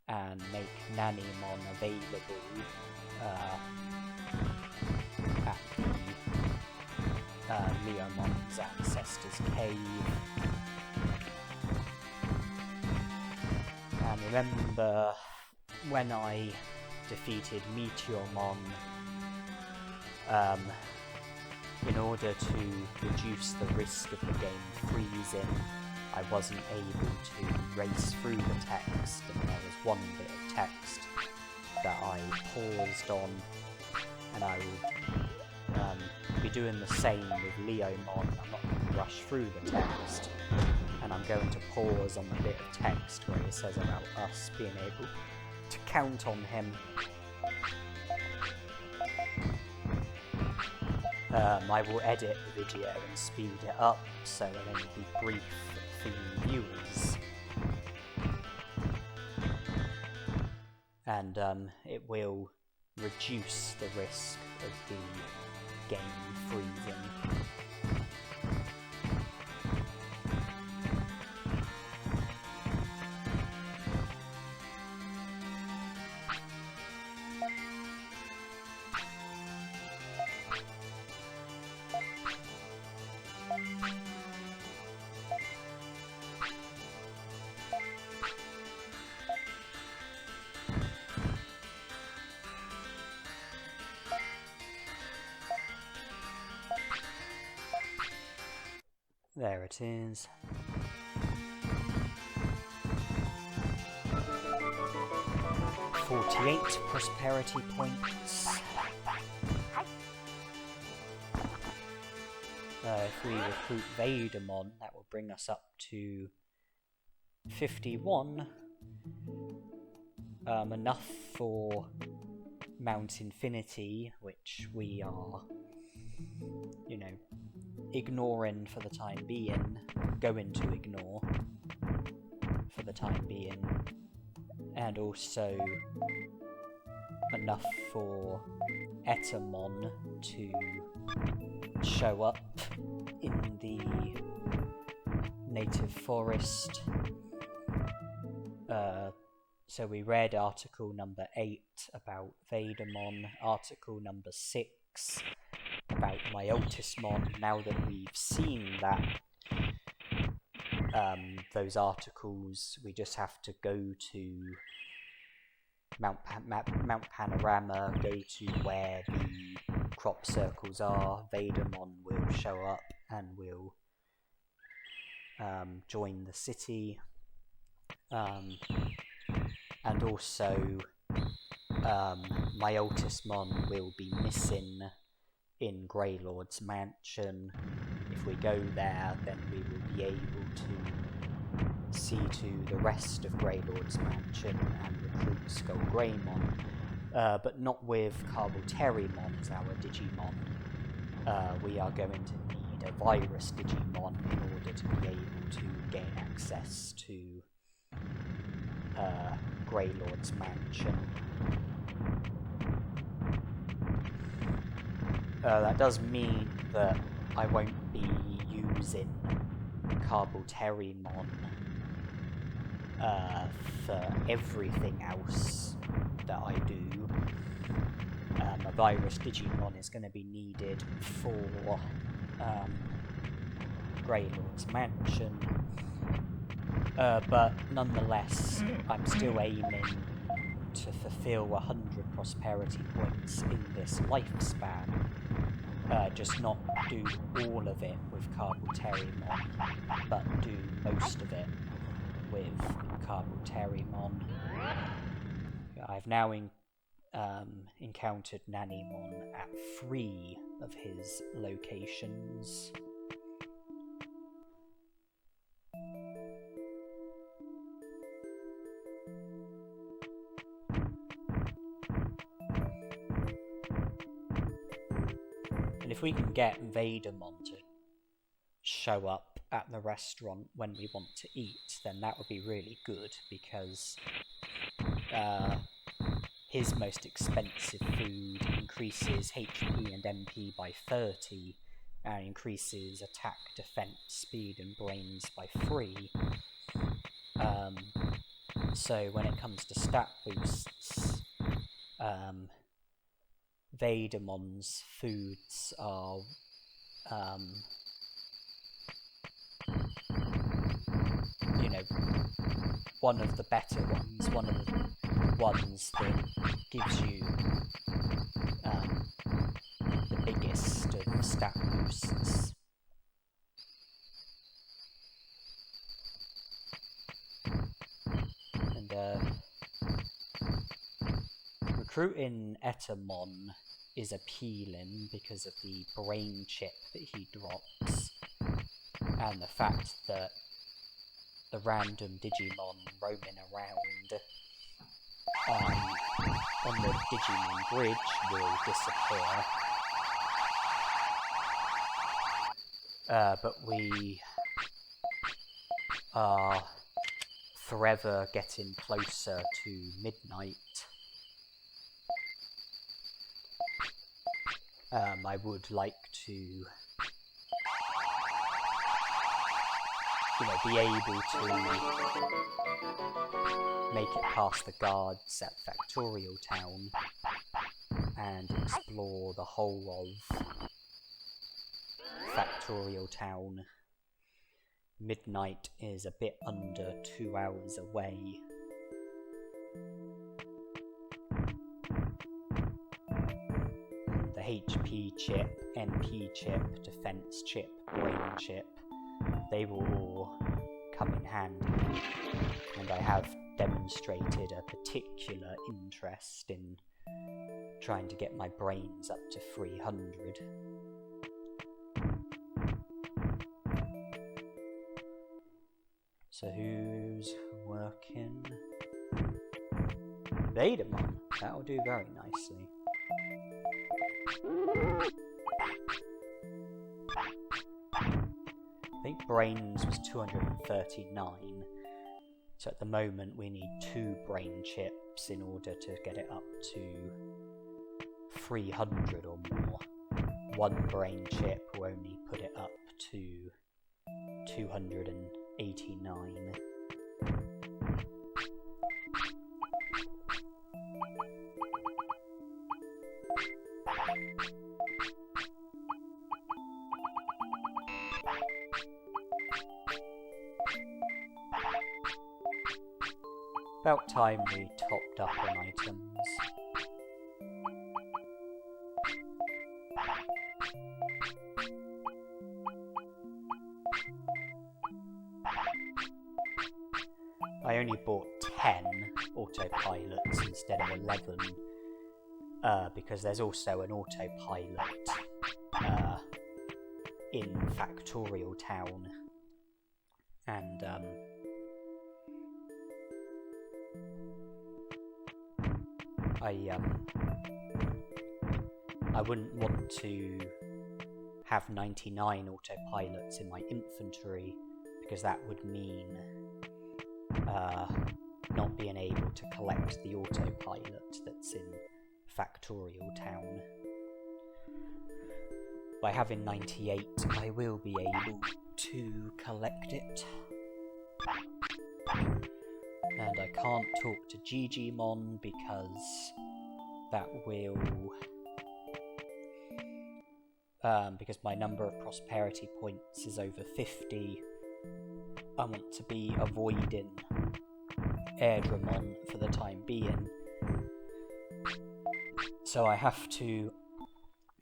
and make Nanimon available at the Leomon's ancestor's cave. And remember when I defeated Meteormon, in order to reduce the risk of the game freezing, I wasn't able to race through the text, and there was one bit of text that I paused on, and I will be doing the same with Leomon. I'm not going to rush through the text, and I'm going to pause on the bit of text where it says about us being able to count on him. I will edit the video and speed it up so it'll only be brief for you viewers. And it will reduce the risk of the game freezing. There it is. $48 prosperity points. If we recruit Vadermon, that will bring us up to 51. Enough for Mount Infinity, which we are, you know, ignoring for the time being, going to ignore for the time being, and also enough for Etamon to show up in the native forest. So we read article number 8 about Vadermon, article number 6 about Myotismon. Now that we've seen that, those articles, we just have to go to Mount Panorama, go to where the crop circles are. Vadermon will show up and will join the city. And also, Myotismon will be missing in Greylord's mansion. If we go there, then we will be able to see to the rest of Greylord's mansion and recruit Skull Greymon, but not with Carboterrymon as our Digimon. We are going to need a virus Digimon in order to be able to gain access to Greylord's mansion. That does mean that I won't be using Carboterrymon for everything else that I do. A virus Digimon is going to be needed for Greylord's mansion. But nonetheless, I'm still aiming to fulfill 100 prosperity points in this lifespan. Just not do all of it with Carboterrymon, but do most of it with Carboterrymon. I've now encountered Nanimon at 3 of his locations. And if we can get Vadermon to show up at the restaurant when we want to eat, then that would be really good, because his most expensive food increases HP and MP by 30, and increases attack, defense, speed, and brains by 3. So when it comes to stat boosts, Vadermon's foods are you know, one of the better ones, one of the ones that gives you the biggest of stat boosts. And recruiting Etamon is appealing because of the brain chip that he drops, and the fact that the random Digimon roaming around on the Digimon Bridge will disappear. But we are forever getting closer to midnight. I would like to, be able to make it past the guards at Factorial Town and explore the whole of Factorial Town. Midnight is a bit under 2 hours away. The HP chip, MP chip, defense chip, brain chip, they will all come in handy, and I have demonstrated a particular interest in trying to get my brains up to 300. So who's working? Digimon. That'll do very nicely. I think brains was 239. So at the moment we need 2 brain chips in order to get it up to 300 or more. 1 brain chip will only put it up to 289. About time we topped up on items. I only bought 10 autopilots instead of 11, because there's also an autopilot in Factorial Town, and I wouldn't want to have 99 autopilots in my inventory, because that would mean not being able to collect the autopilot that's in Factorial Town. By having 98, I will be able to collect it. And I can't talk to Digimon because that will... because my number of prosperity points is over 50, I want to be avoiding Drimogemon for the time being. So I have to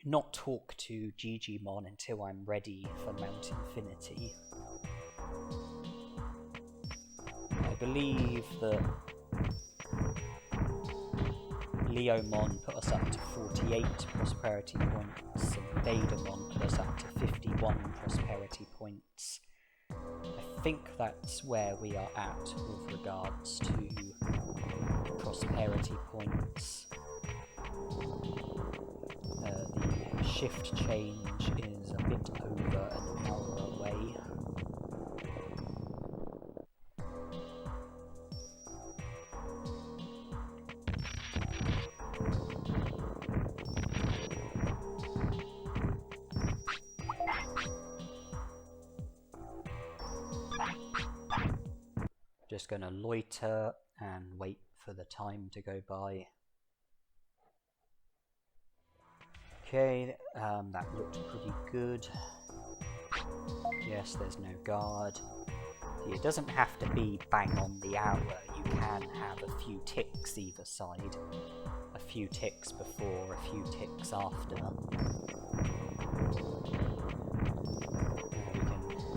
not talk to Digimon until I'm ready for Mount Infinity. I believe that Leomon put us up to 48 prosperity points, and Digimon put us up to 51 prosperity points. I think that's where we are at with regards to prosperity points. The shift change is a bit over an hour away. Just gonna loiter and wait for the time to go by. Okay, that looked pretty good. Yes, there's no guard. It doesn't have to be bang on the hour, you can have a few ticks either side. A few ticks before, a few ticks after.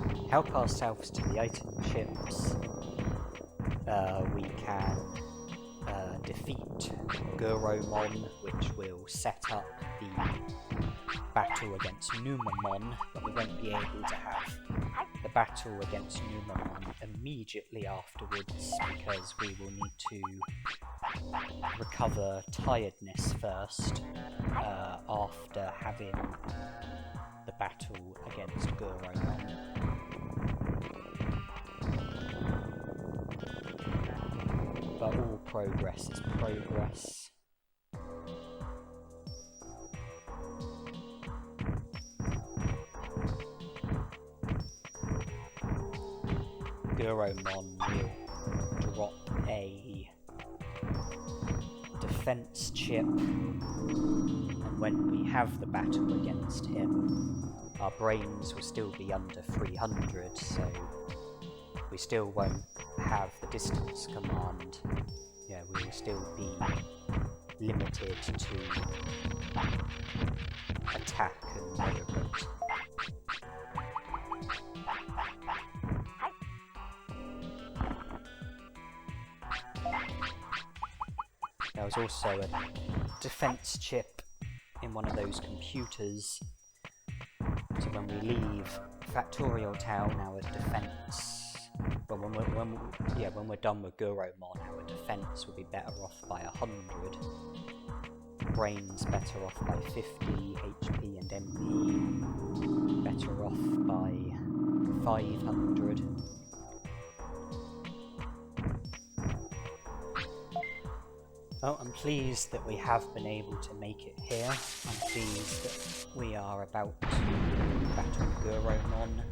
We can help ourselves to the item chips. We can defeat Guromon, which will set up the battle against Numamon, but we won't be able to have the battle against Numamon immediately afterwards, because we will need to recover Tiredness first, after having the battle against Guromon. But all progress is progress. Guromon will drop a defense chip, and when we have the battle against him, our brains will still be under 300, so we still won't have the distance command. Yeah, we will still be limited to attack and moderate. There was also a defense chip in one of those computers, so when we leave Factorial Town, our defense, well, when we're done with Guromon, our defense will be better off by 100, brains better off by 50, HP and MP better off by 500. Well, I'm pleased that we have been able to make it here. I'm pleased that we are about to battle Guromon.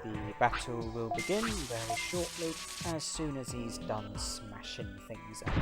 The battle will begin very shortly, as soon as he's done smashing things up.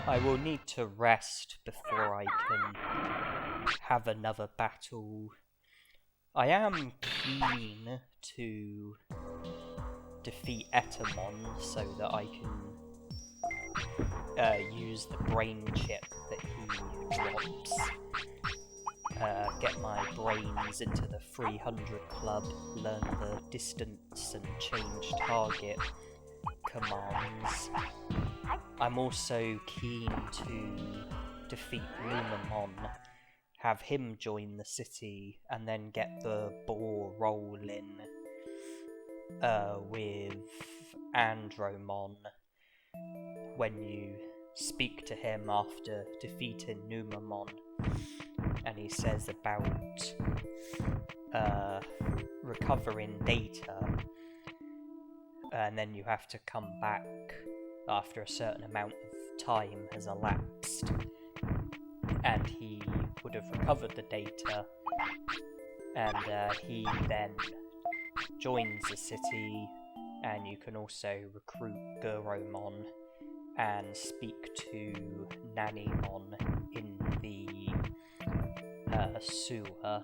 I will need to rest before I can have another battle. I am keen to defeat Etamon so that I can use the brain chip that he drops, get my brains into the 300 club, learn the distance and change target commands. I'm also keen to defeat Lumamon. have him join the city, and then get the ball rolling with Andromon when you speak to him after defeating Numamon, and he says about recovering data, and then you have to come back after a certain amount of time has elapsed, and he would have recovered the data, and he then joins the city, and you can also recruit Guromon and speak to Nanimon in the sewer.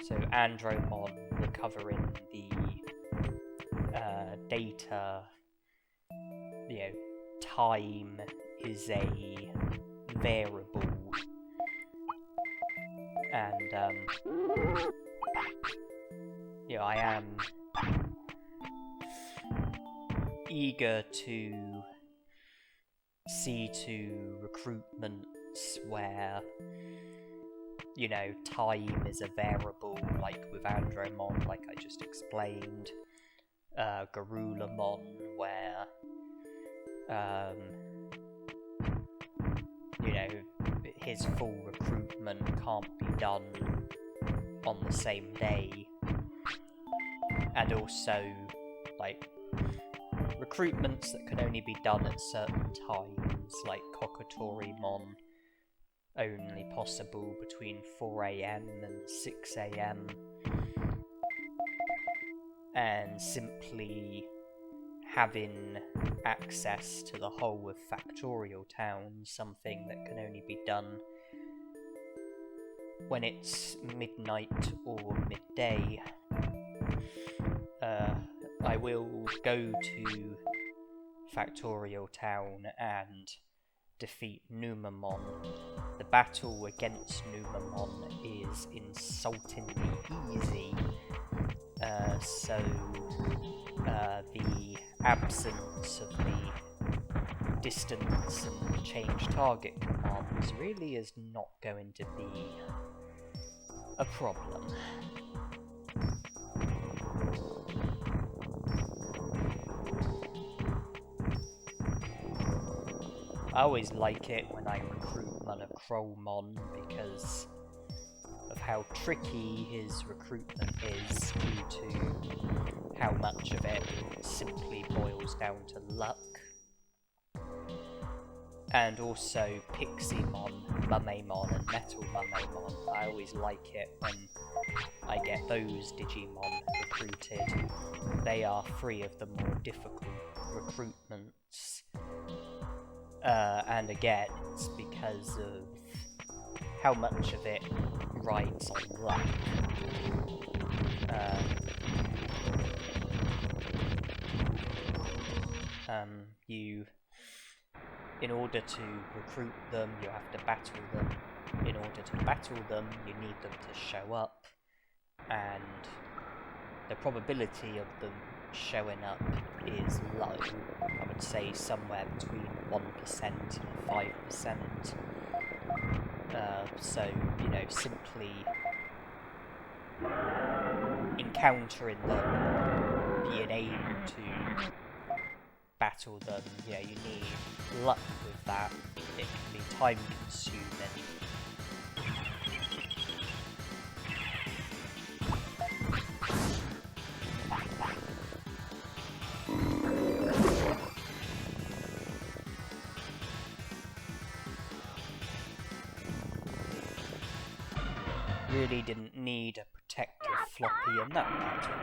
So Andromon recovering the data, time is a variable, and I am eager to see to recruitments where time is a variable, like with Andromon, like I just explained, Garulamon, where his full recruitment can't be done on the same day, and also like recruitments that can only be done at certain times, like Kokatorimon, only possible between 4 AM and 6 AM, and simply having access to the whole of Factorial Town, something that can only be done when it's midnight or midday. I will go to Factorial Town and defeat Numamon. The battle against Numamon is insultingly easy, so the absence of the distance and change target commands really is not going to be a problem. I always like it when I recruit Monochromon because of how tricky his recruitment is due to how much of it simply boils down to luck. And also Piximon, Mumemon and Metal Mumemon. I always like it when I get those Digimon recruited. They are free of the more difficult recruitments. And again, it's because of how much of it rides on luck. In order to recruit them, you have to battle them. In order to battle them, you need them to show up. And the probability of them showing up is low. I would say somewhere between 1% and 5%. So, simply encountering them, being able to battle them, you need luck with that. It can be time consuming. Really didn't need a protective floppy in that battle.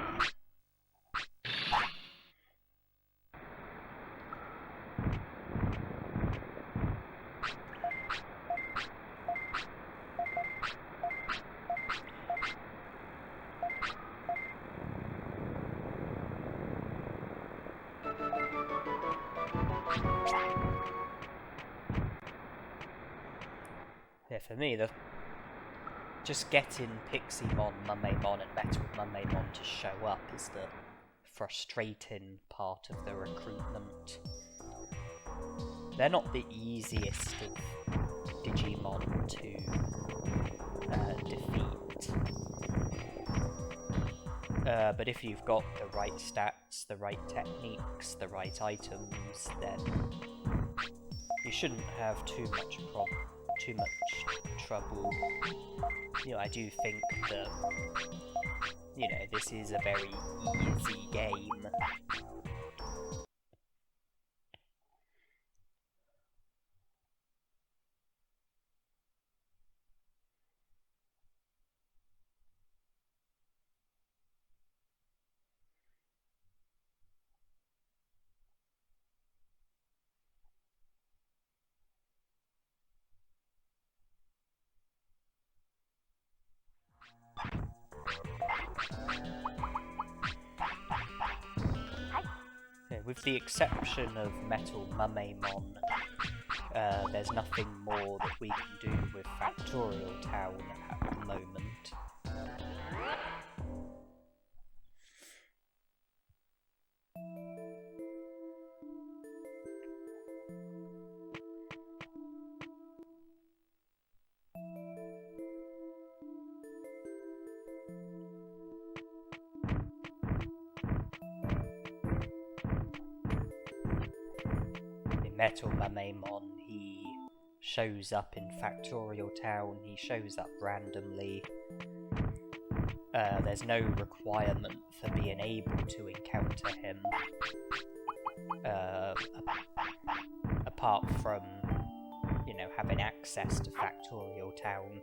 Yeah, for me, just getting Piximon, Mumemon and Metal Mumemon to show up is the frustrating part of the recruitment. They're not the easiest of Digimon to defeat. But if you've got the right stats, the right techniques, the right items, then you shouldn't have too much trouble. You know, I do think that, you know, this is a very easy game. With the exception of Metal Mumemon, there's nothing more that we can do with Factorial Town at the moment. Metal Mumemon, he shows up in Factorial Town, he shows up randomly. There's no requirement for being able to encounter him, apart from, you know, having access to Factorial Town.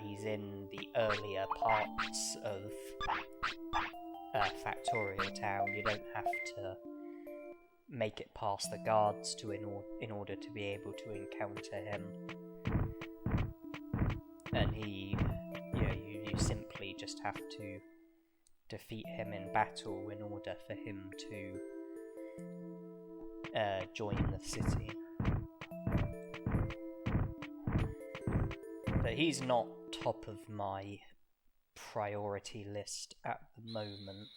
He's in the earlier parts of Factorial Town. You don't have to make it past the guards in order to be able to encounter him. And he, you know, you simply just have to defeat him in battle in order for him to join the city. But he's not top of my priority list at the moment.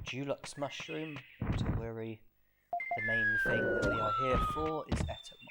Dulux Mushroom, not to worry. The main thing that we are here for is Etamon.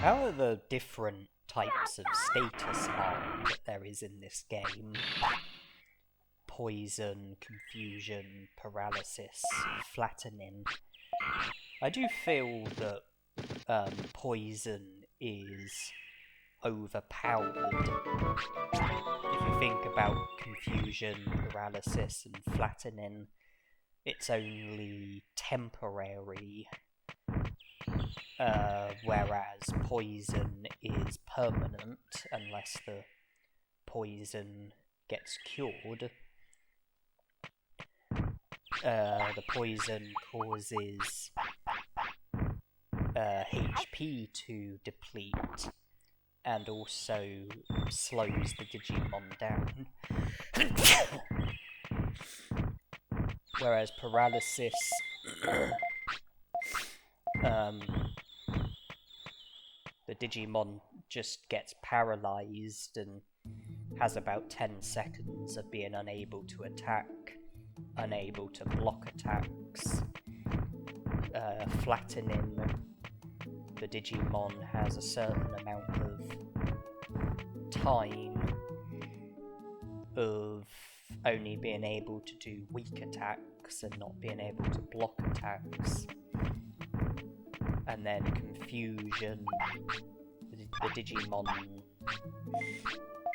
How are the different types of status harm that there is in this game? Poison, confusion, paralysis, flattening. I do feel that poison is overpowered. If you think about confusion, paralysis, and flattening, it's only temporary, whereas poison is permanent unless the poison gets cured. The poison causes HP to deplete and also slows the Digimon down. Whereas paralysis the Digimon just gets paralyzed and has about 10 seconds of being unable to attack, unable to block attacks. Flattening, the Digimon has a certain amount of time of only being able to do weak attacks and not being able to block attacks. And then confusion, the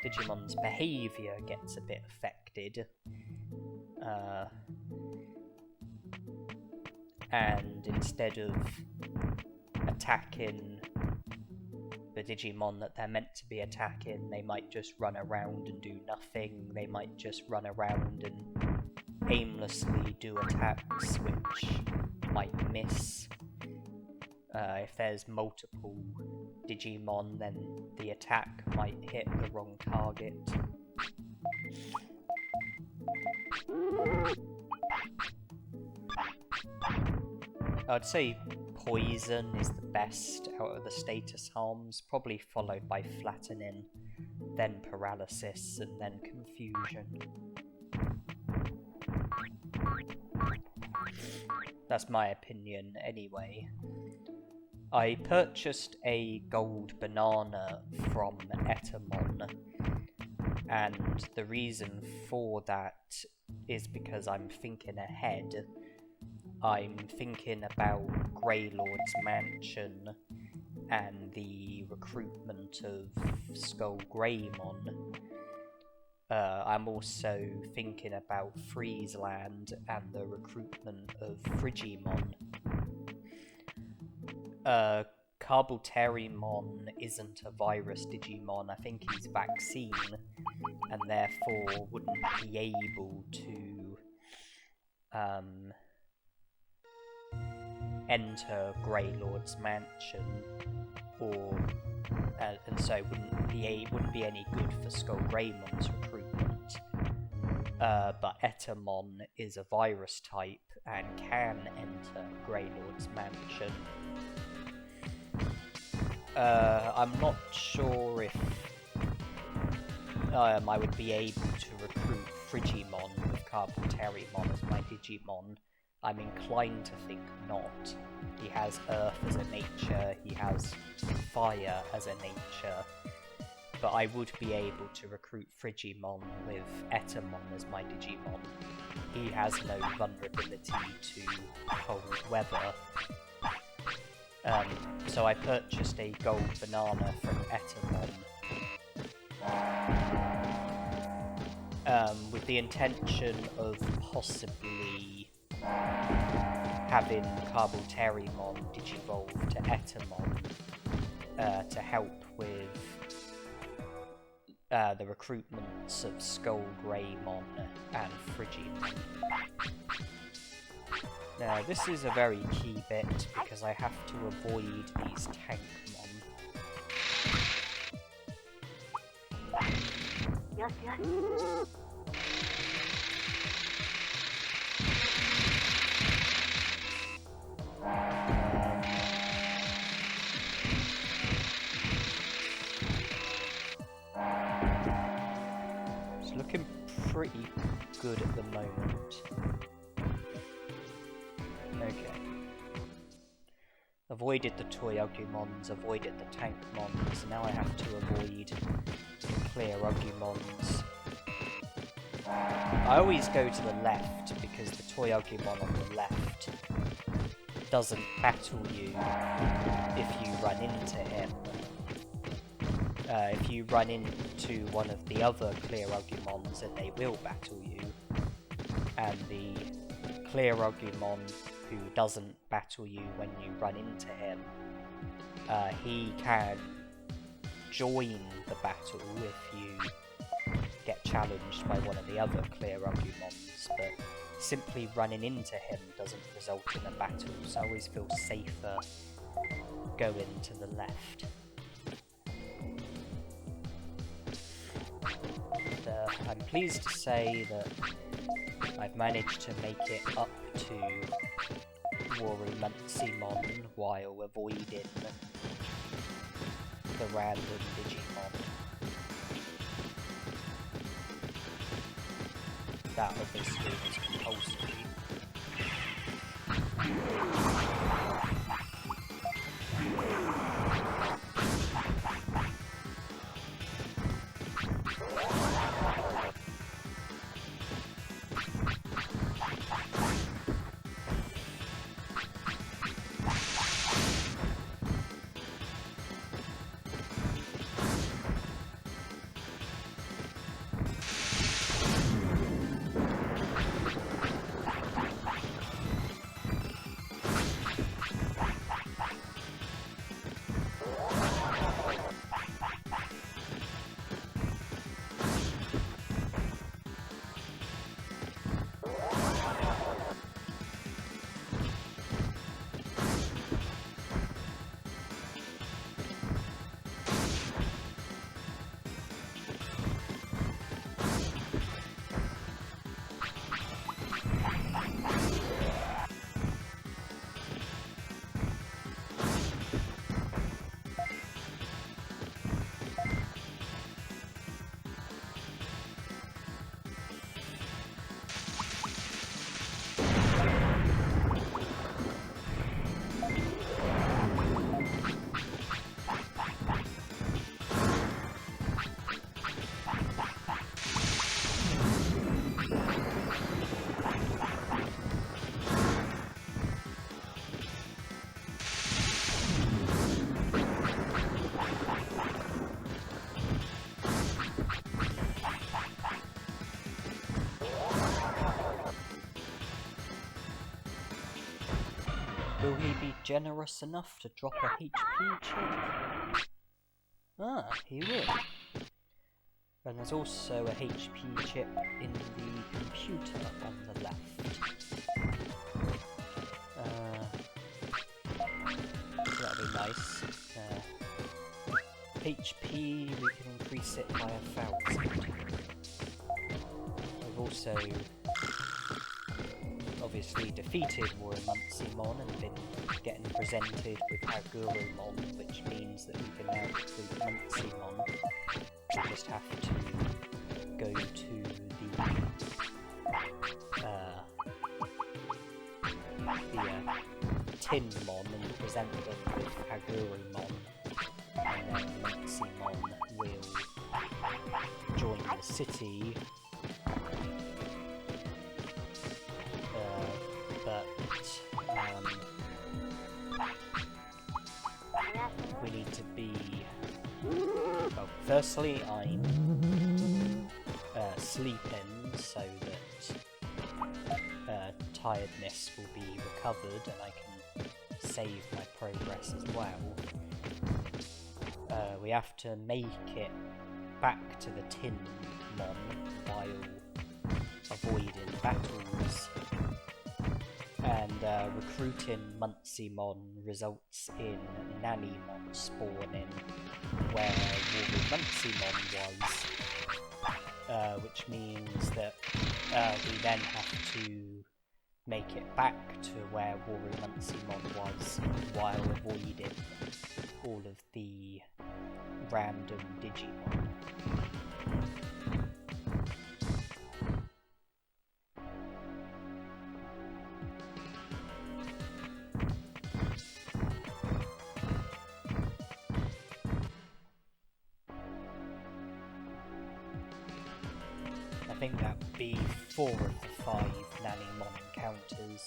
Digimon's behaviour gets a bit affected. And instead of attacking the Digimon that they're meant to be attacking, they might just run around and do nothing. They might just run around and aimlessly do attacks which might miss. If there's multiple Digimon, then the attack might hit the wrong target. I'd say poison is the best out of the status harms, probably followed by flattening, then paralysis, and then confusion. That's my opinion anyway. I purchased a gold banana from Etamon, and the reason for that is because I'm thinking ahead. I'm thinking about Greylord's mansion and the recruitment of Skull Greymon. I'm also thinking about Friesland and the recruitment of Frigimon. Compulsory isn't a virus Digimon. I think he's vaccine, and therefore wouldn't be able to enter Greylord's mansion, or and so wouldn't be any good for Skull Greymon's recruitment. But Etamon is a virus type and can enter Greylord's mansion. I'm not sure if I would be able to recruit Frigimon with Compulsorymon as my Digimon. I'm inclined to think not. He has Earth as a nature, he has Fire as a nature, but I would be able to recruit Frigimon with Etamon as my Digimon. He has no vulnerability to cold weather. So I purchased a gold banana from Etamon with the intention of possibly having Compulsorymon digivolve to Etamon to help with the recruitments of Skull Greymon and Frigimon. Now, this is a very key bit because I have to avoid these Tankmon. It's looking pretty good at the moment. Okay. avoided the Toyogumons, avoided the Tankmons, and now I have to avoid the Clearogumons. I always go to the left because the Toyogumon on the left doesn't battle you if you run into him. If you run into one of the other Clearogumons, then they will battle you. And the Clearogumon who doesn't battle you when you run into him, he can join the battle if you get challenged by one of the other Clearogumons, but simply running into him doesn't result in a battle, so I always feel safer going to the left. And, I'm pleased to say that I've managed to make it up to Drimogemon while avoiding the random Digimon. That obviously was compulsory. Will he be generous enough to drop a HP chip? Ah, he will. And there's also a HP chip in the computer on the left. That'll be nice. HP, we can increase it by 1,000. We've also obviously defeated Drimogemon and been getting presented with Agurumon, which means that we can now recruit Drimogemon. We just have to go to the Tinmon and present them with Agurumon, and then Drimogemon will join the city. We need to be... Well, firstly, I'm sleeping so that tiredness will be recovered and I can save my progress as well. We have to make it back to the Tinmon while avoiding battles. And recruiting Drimogemon results in Nannymon spawning where Drimogemon was, which means that we then have to make it back to where Drimogemon was while avoiding all of the random Digimon. think that would be 4 of the 5 Nanimon encounters.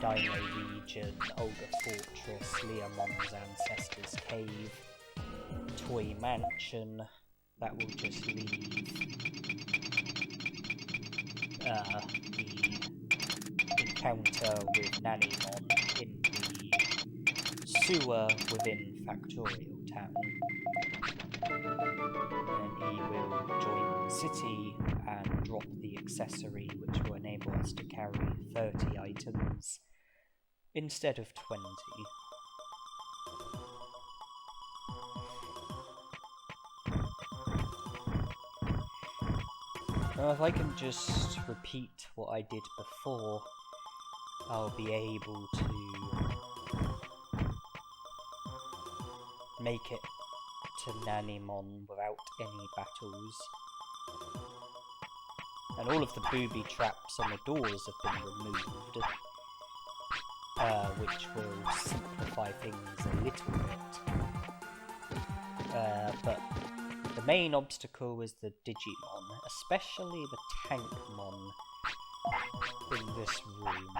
Dino Region, Olga Fortress, Leomon's Ancestors Cave, Toy Mansion. That will just leave the encounter with Nanimon in the sewer within Factorial Town. Then he will join the city and drop the accessory which will enable us to carry 30 items instead of 20. Now, if I can just repeat what I did before, I'll be able to make it to Nanimon without any battles. And all of the booby traps on the doors have been removed, which will simplify things a little bit. But the main obstacle is the Digimon, especially the Tankmon in this room.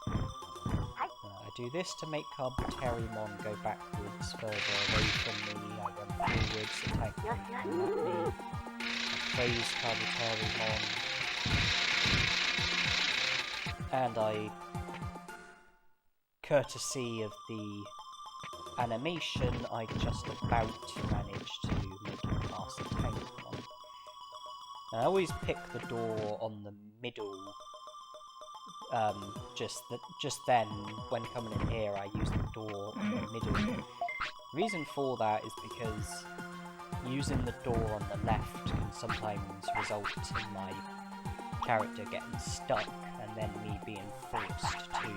I do this to make Carbuterimon go backwards further away from me. I run forwards, attack me. I praise Carbuterimon. And I, courtesy of the animation, I just about managed to make it past the Tankmon. And I always pick the door on the middle. Just then, when coming in here, I use the door in the middle. The reason for that is because using the door on the left can sometimes result in my character getting stuck and then me being forced to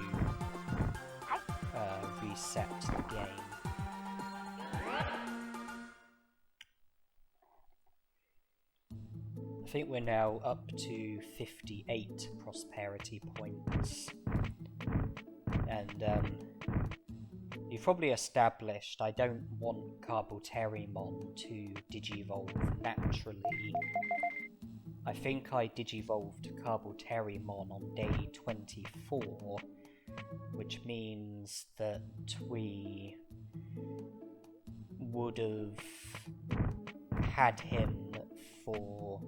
reset the game. I think we're now up to 58 prosperity points, and you've probably established I don't want Carbuterimon to digivolve naturally. I think I digivolved Carbuterimon on day 24, which means that we would have had him for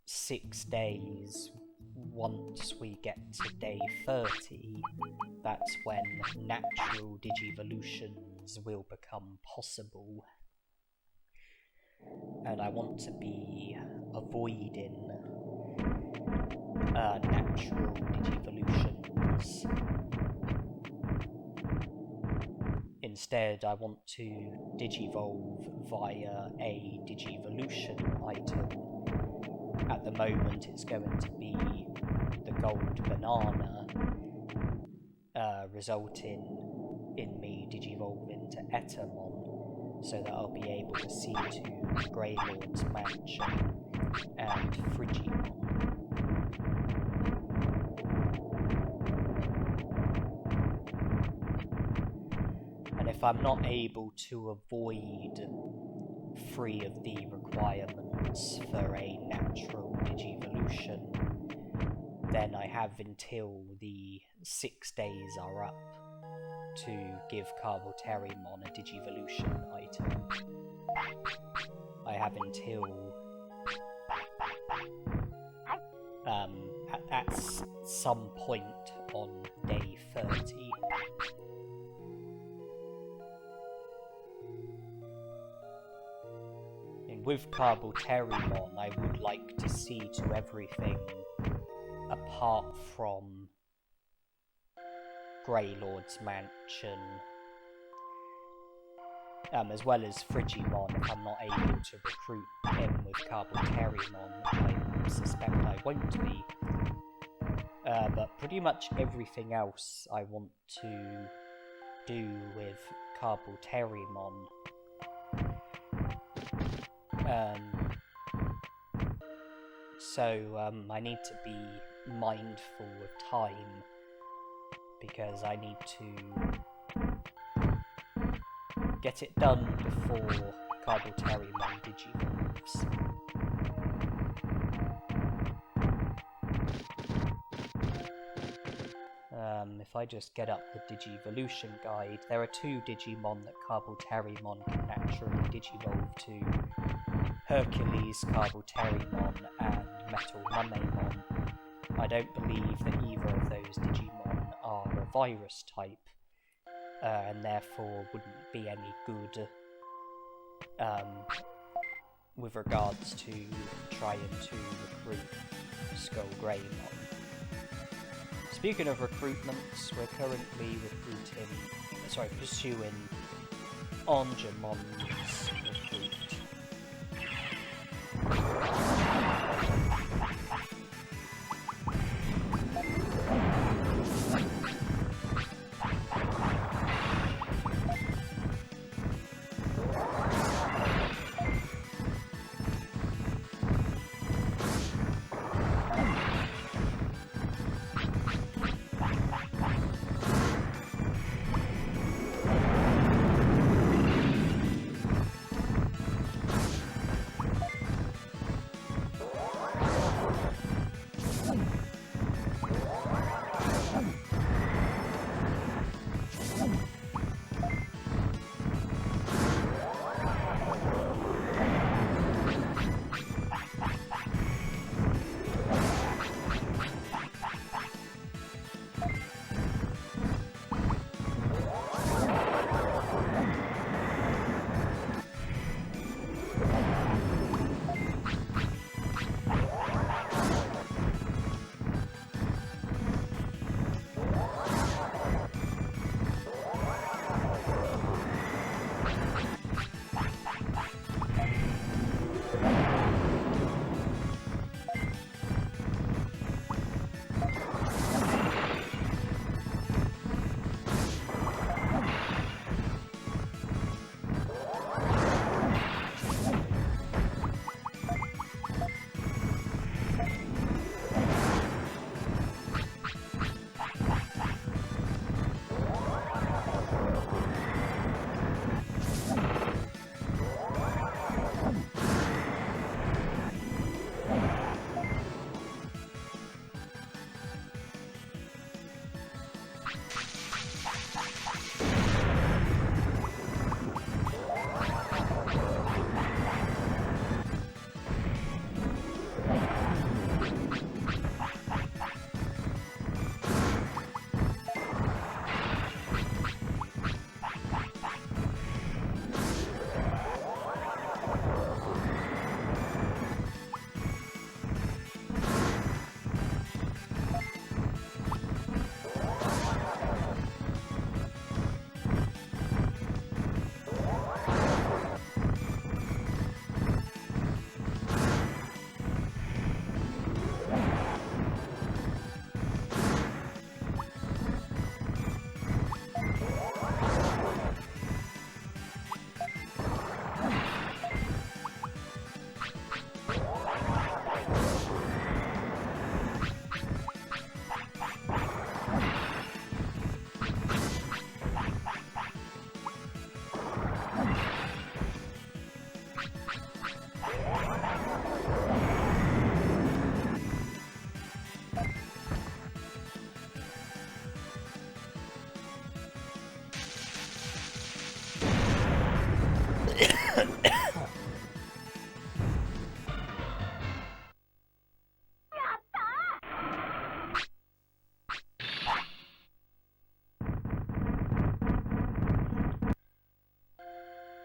6 days. Once we get to day 30, that's when natural digivolutions will become possible. And I want to be avoiding natural digivolutions. Instead, I want to digivolve via a digivolution item. At the moment, it's going to be the gold banana, resulting in me digivolving to Etamon, so that I'll be able to see to Grey Lord's Mansion and Frigimon. And if I'm not able to avoid 3 of the requirements for a natural digivolution, then I have until the 6 days are up to give Carbuterimon a digivolution item. I have until at some point on day 30. And with Carbuterimon, I would like to see to everything apart from Grey Lord's Mansion, as well as Frigimon, if I'm not able to recruit him with Carbuterimon, which I suspect I won't be. But pretty much everything else I want to do with Carbuterimon. So I need to be mindful of time, because I need to get it done before Carbuterimon digivolves. If I just get up the Digivolution guide, there are 2 Digimon that compulsorymon can naturally digivolve to: Hercules compulsorymon and Metal Mummemon. I don't believe that either of those Digimon are a virus type, and therefore wouldn't be any good with regards to trying to recruit Skull Greymon. Speaking of recruitments, we're currently pursuing Onjamon's recruit.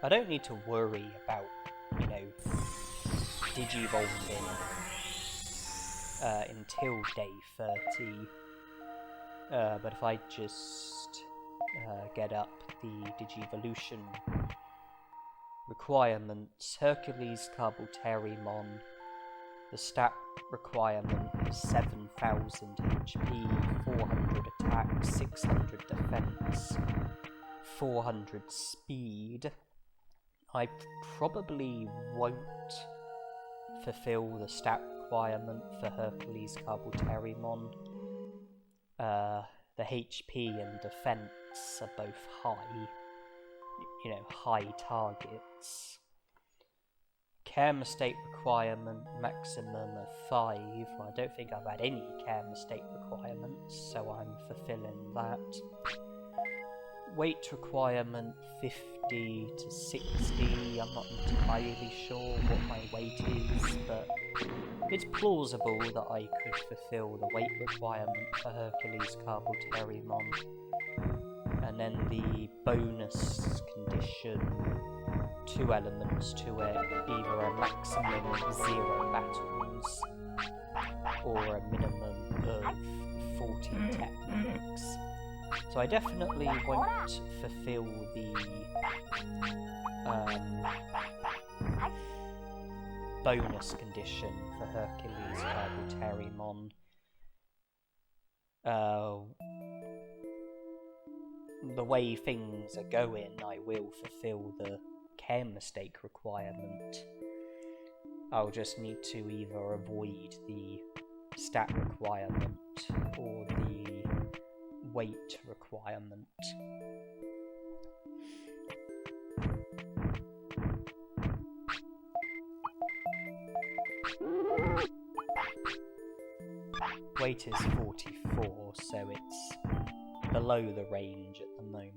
I don't need to worry about, digivolving until day 30. But if I just get up the Digivolution requirements, Hercules compulsorymon, the stat requirement is 7000 HP, 400 attack, 600 defense, 400 speed. I probably won't fulfill the stat requirement for Hercules compulsorymon. The HP and defense are both high, high targets. care mistake requirement maximum of 5. Well, I don't think I've had any care mistake requirements, so I'm fulfilling that. Weight requirement 50 to 60. I'm not entirely sure what my weight is, but it's plausible that I could fulfill the weight requirement for Hercules Carboterimon. And then the bonus condition, 2 elements to it, either a maximum of 0 battles or a minimum of 40 techniques. So I definitely won't fulfill the bonus condition for Hercules Carboterimon. The way things are going, I will fulfill the care mistake requirement. I'll just need to either avoid the stat requirement or the weight requirement. Weight is 44, so it's below the range at the moment.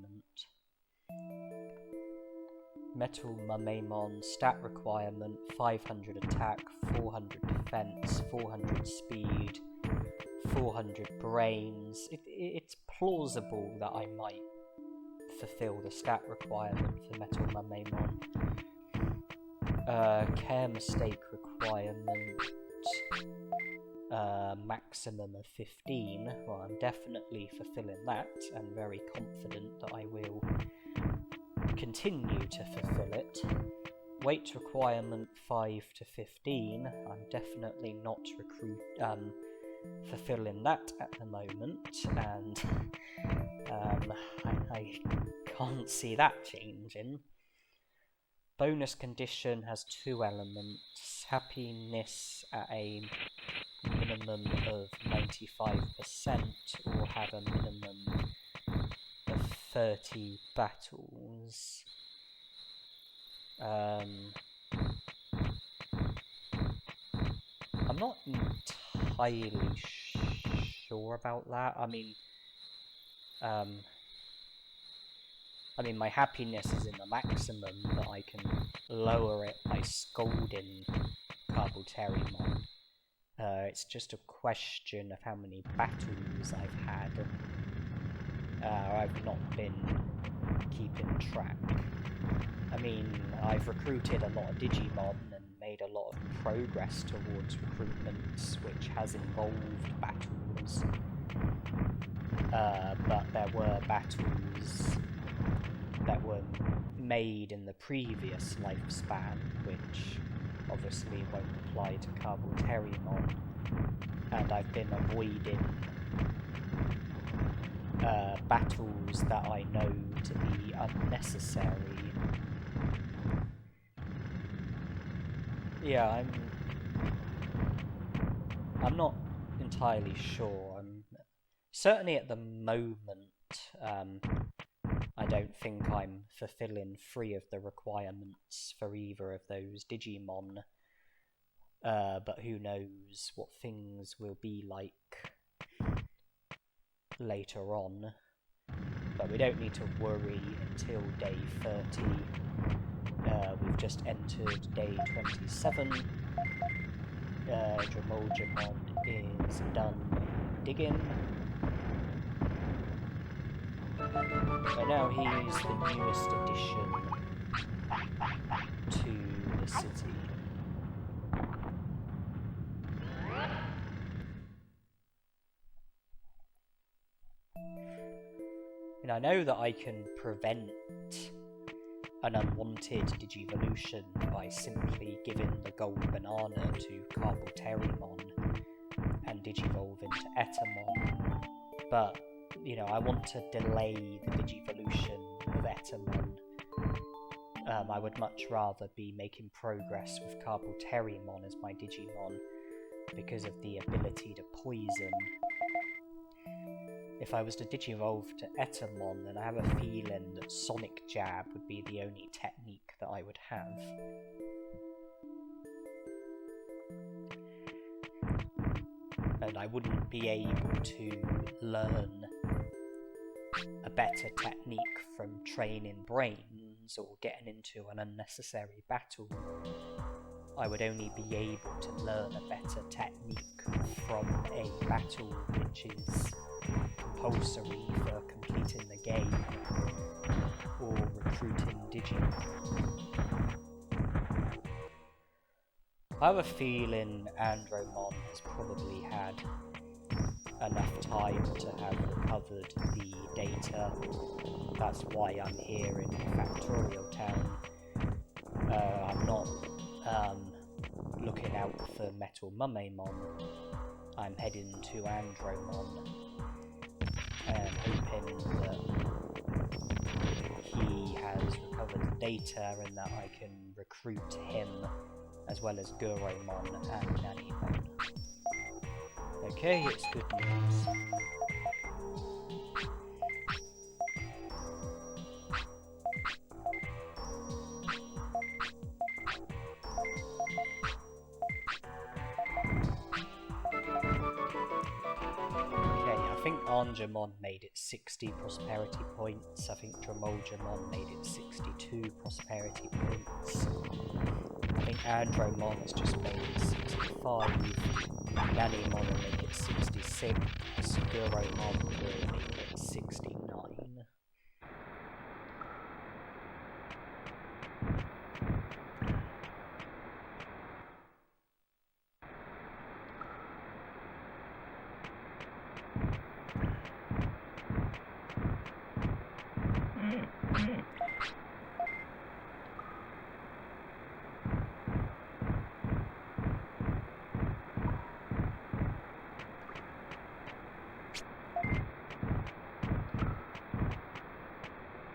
Metal Mumemon stat requirement 500 attack, 400 defense, 400 speed, 400 brains. It's plausible that I might fulfill the stat requirement for Metal Mumemon. Care mistake requirement maximum of 15. Well, I'm definitely fulfilling that and very confident that I will continue to fulfill it. Weight requirement 5 to 15. I'm definitely not fulfilling that at the moment, and I can't see that changing. Bonus condition has 2 elements. Happiness at a minimum of 95% or have a minimum of 30 battles. I'm not entirely sure about that. I mean, my happiness is in the maximum, but I can lower it by scolding Carboterimon. It's just a question of how many battles I've had. I've not been keeping track. I mean, I've recruited a lot of Digimon and made a lot of progress towards recruitments, which has involved battles. But there were battles that were made in the previous lifespan, which obviously won't apply to Carboterimon, and I've been avoiding battles that I know to be unnecessary. Yeah, I'm not entirely sure. Certainly at the moment, I don't think I'm fulfilling 3 of the requirements for either of those Digimon, but who knows what things will be like later on. But we don't need to worry until day 30. We've just entered day 27. Drimogemon is done digging. So now he's the newest addition to the city. And I know that I can prevent an unwanted Digivolution by simply giving the gold banana to Carboterimon and Digivolve into Etamon, but I want to delay the Digivolution of Etamon. I would much rather be making progress with Carboterimon as my Digimon because of the ability to poison. If I was to Digivolve to Etamon, then I have a feeling that Sonic Jab would be the only technique that I would have. and I wouldn't be able to learn a better technique from training brains or getting into an unnecessary battle. I would only be able to learn a better technique from a battle which is compulsory for completing the game or recruiting Digimon. I have a feeling Andromon has probably had enough time to have recovered the data. That's why I'm here in Factorial Town. I'm not looking out for Metal Mumemon. I'm heading to Andromon and hoping that he has recovered the data and that I can recruit him as well as Guromon and Nanimon. Okay, it's good news. I think Angemon made it 60 prosperity points. I think Drimogemon made it 62 prosperity points. I think Andromon has just made it 65. Nanimon will make it 66. Guromon will make it 69.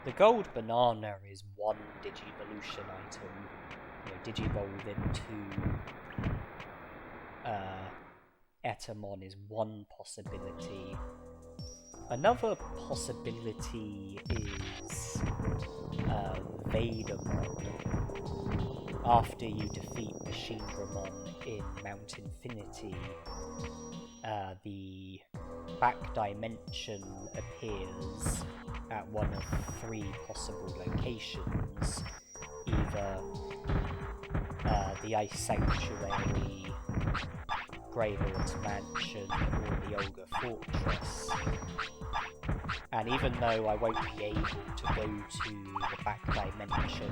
The gold banana is one Digivolution item. Digivolve into Etamon is one possibility. Another possibility is Vadermon. After you defeat Machinedramon in Mount Infinity, the back dimension appears at one of three possible locations, either the Ice Sanctuary, Greylord's Mansion, or the Ogre Fortress. And even though I won't be able to go to the back dimension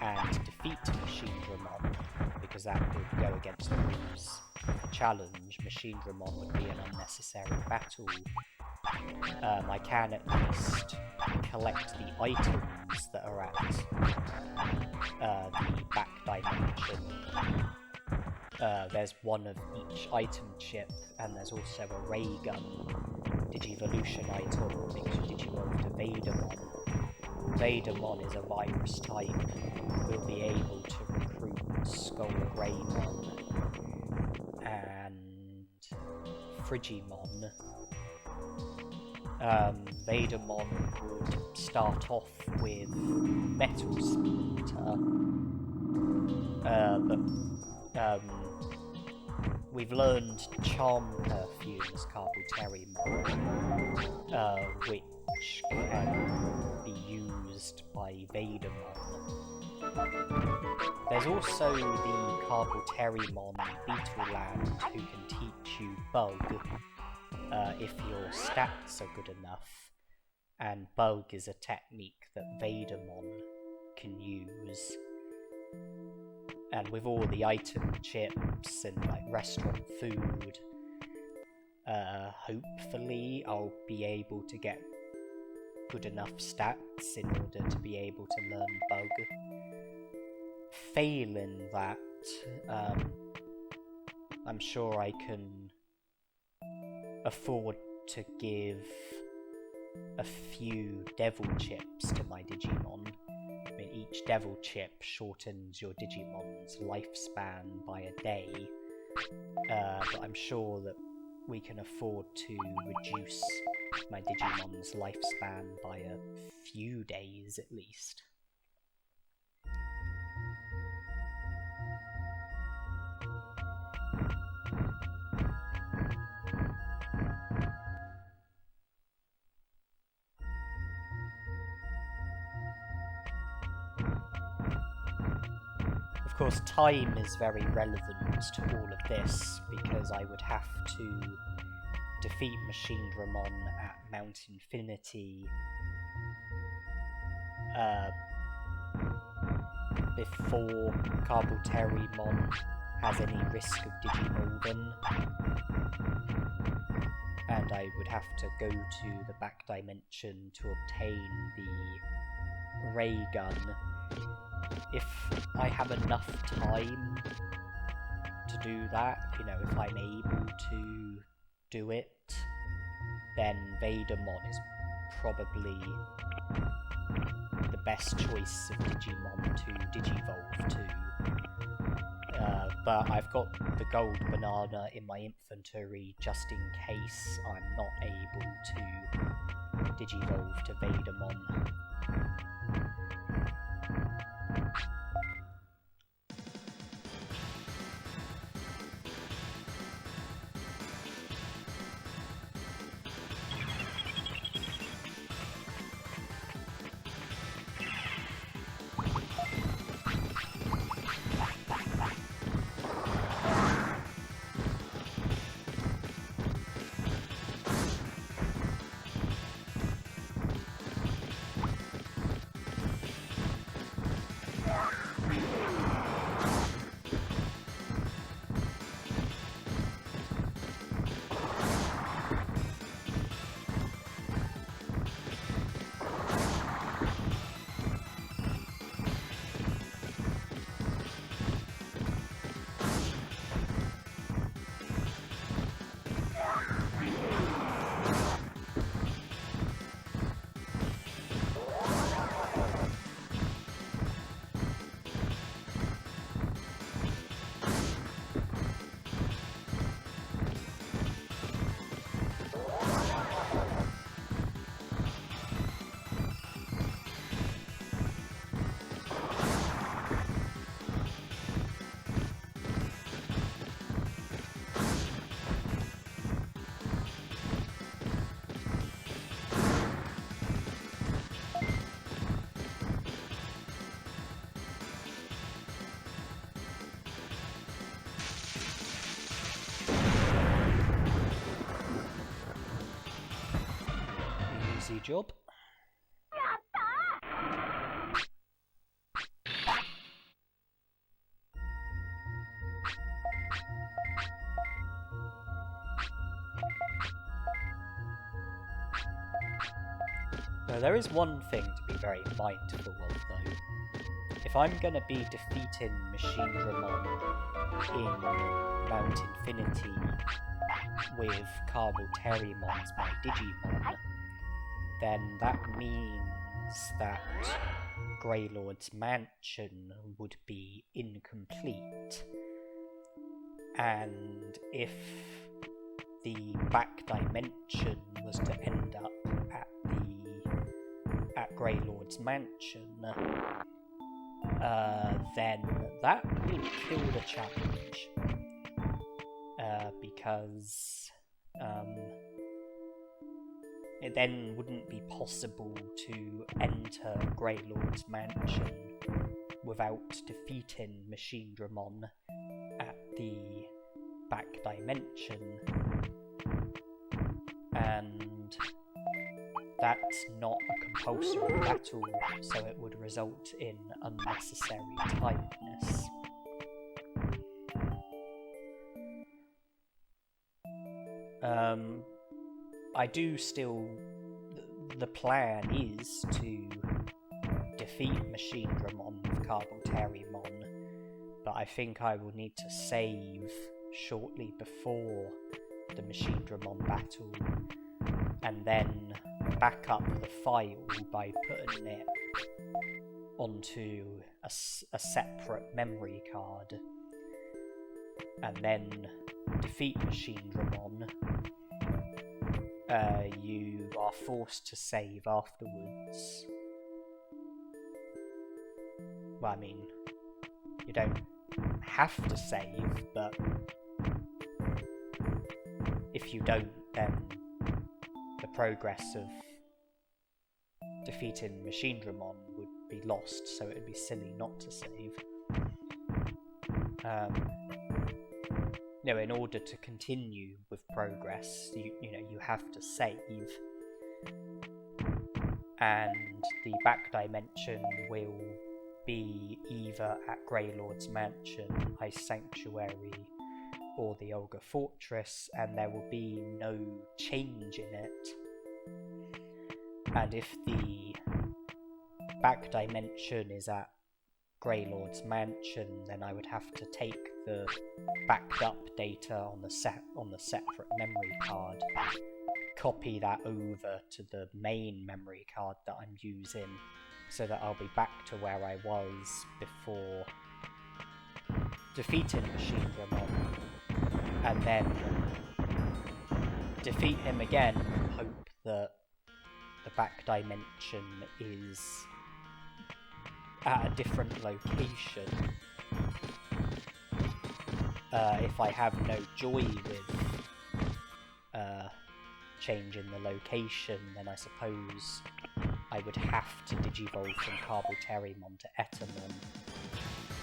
and defeat Machinedramon, because that would go against the rules of the challenge, Machinedramon would be an unnecessary battle. I can at least collect the items that are at the back dimension. There's one of each item chip, and there's also a ray gun Digivolution item that makes you Digivolve to Vadermon. Vadermon is a virus type. We'll be able to recruit Skull Greymon and Frigimon. Vadermon would start off with Metal Splinter, but we've learned Charm Perfume as Carbuterimon, which can be used by Vadermon. There's also the Carbuterimon Beetleland who can teach you Bug, if your stats are good enough, and Bug is a technique that Vadermon can use. And with all the item chips and restaurant food, hopefully I'll be able to get good enough stats in order to be able to learn Bug. Failing that, I'm sure I can afford to give a few devil chips to my Digimon. I mean, each devil chip shortens your Digimon's lifespan by a day, but I'm sure that we can afford to reduce my Digimon's lifespan by a few days at least. course, time is very relevant to all of this, because I would have to defeat Drimogemon at Mount Infinity before Compulsorymon has any risk of Digimolding, and I would have to go to the back dimension to obtain the ray gun. If I have enough time to do that, you know, if I'm able to do it, then Vadermon is probably the best choice of Digimon to Digivolve to. But I've got the gold banana in my inventory just in case I'm not able to Digivolve to Vadermon. Easy job. Now, there is one thing to be very mindful of, though. If I'm going to be defeating Drimogemon in Mount Infinity with Compulsorymon as my Digimon, then that means that Greylord's mansion would be incomplete. And if the back dimension was to end up at Greylord's mansion, then that would kill the challenge, because it then wouldn't be possible to enter Greylord's mansion without defeating Drimogemon at the back dimension, and that's not a compulsory battle, so it would result in unnecessary tiredness. I do still... The plan is to defeat Drimogemon with Compulsorymon, but I think I will need to save shortly before the Drimogemon battle, and then back up the file by putting it onto a separate memory card, and then defeat Drimogemon. You are forced to save afterwards. Well, I mean, you don't have to save, but if you don't, then the progress of defeating Drimogemon would be lost, so it would be silly not to save. in order to continue with progress, you have to save, and the back dimension will be either at Greylord's Mansion, Ice Sanctuary, or the Ogre Fortress, and there will be no change in it. And if the back dimension is at Greylord's Mansion, then I would have to take the backed up data on the separate memory card, copy that over to the main memory card that I'm using, so that I'll be back to where I was before defeating Digimon, and then defeat him again and hope that the back dimension is at a different location. If I have no joy with changing the location, then I suppose I would have to digivolve from Compulsory to Etamon,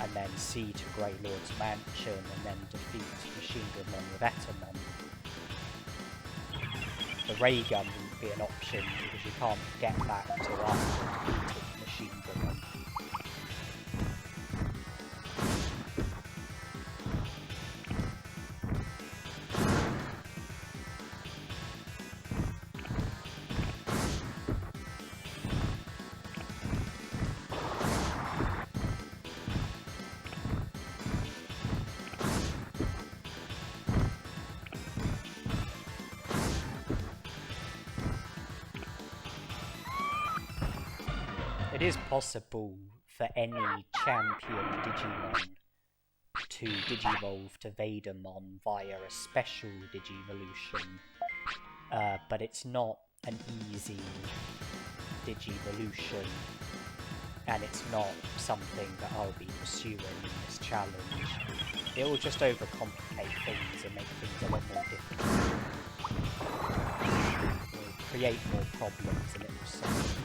and then see to Greylord's Mansion, and then defeat Digimon with Etamon. The ray gun wouldn't be an option, because you can't get that until after defeating Digimon. It is possible for any champion Digimon to digivolve to Vadermon via a special Digivolution, but it's not an easy Digivolution, and it's not something that I'll be pursuing in this challenge. It will just overcomplicate things and make things a lot more difficult. It will create more problems than it will solve.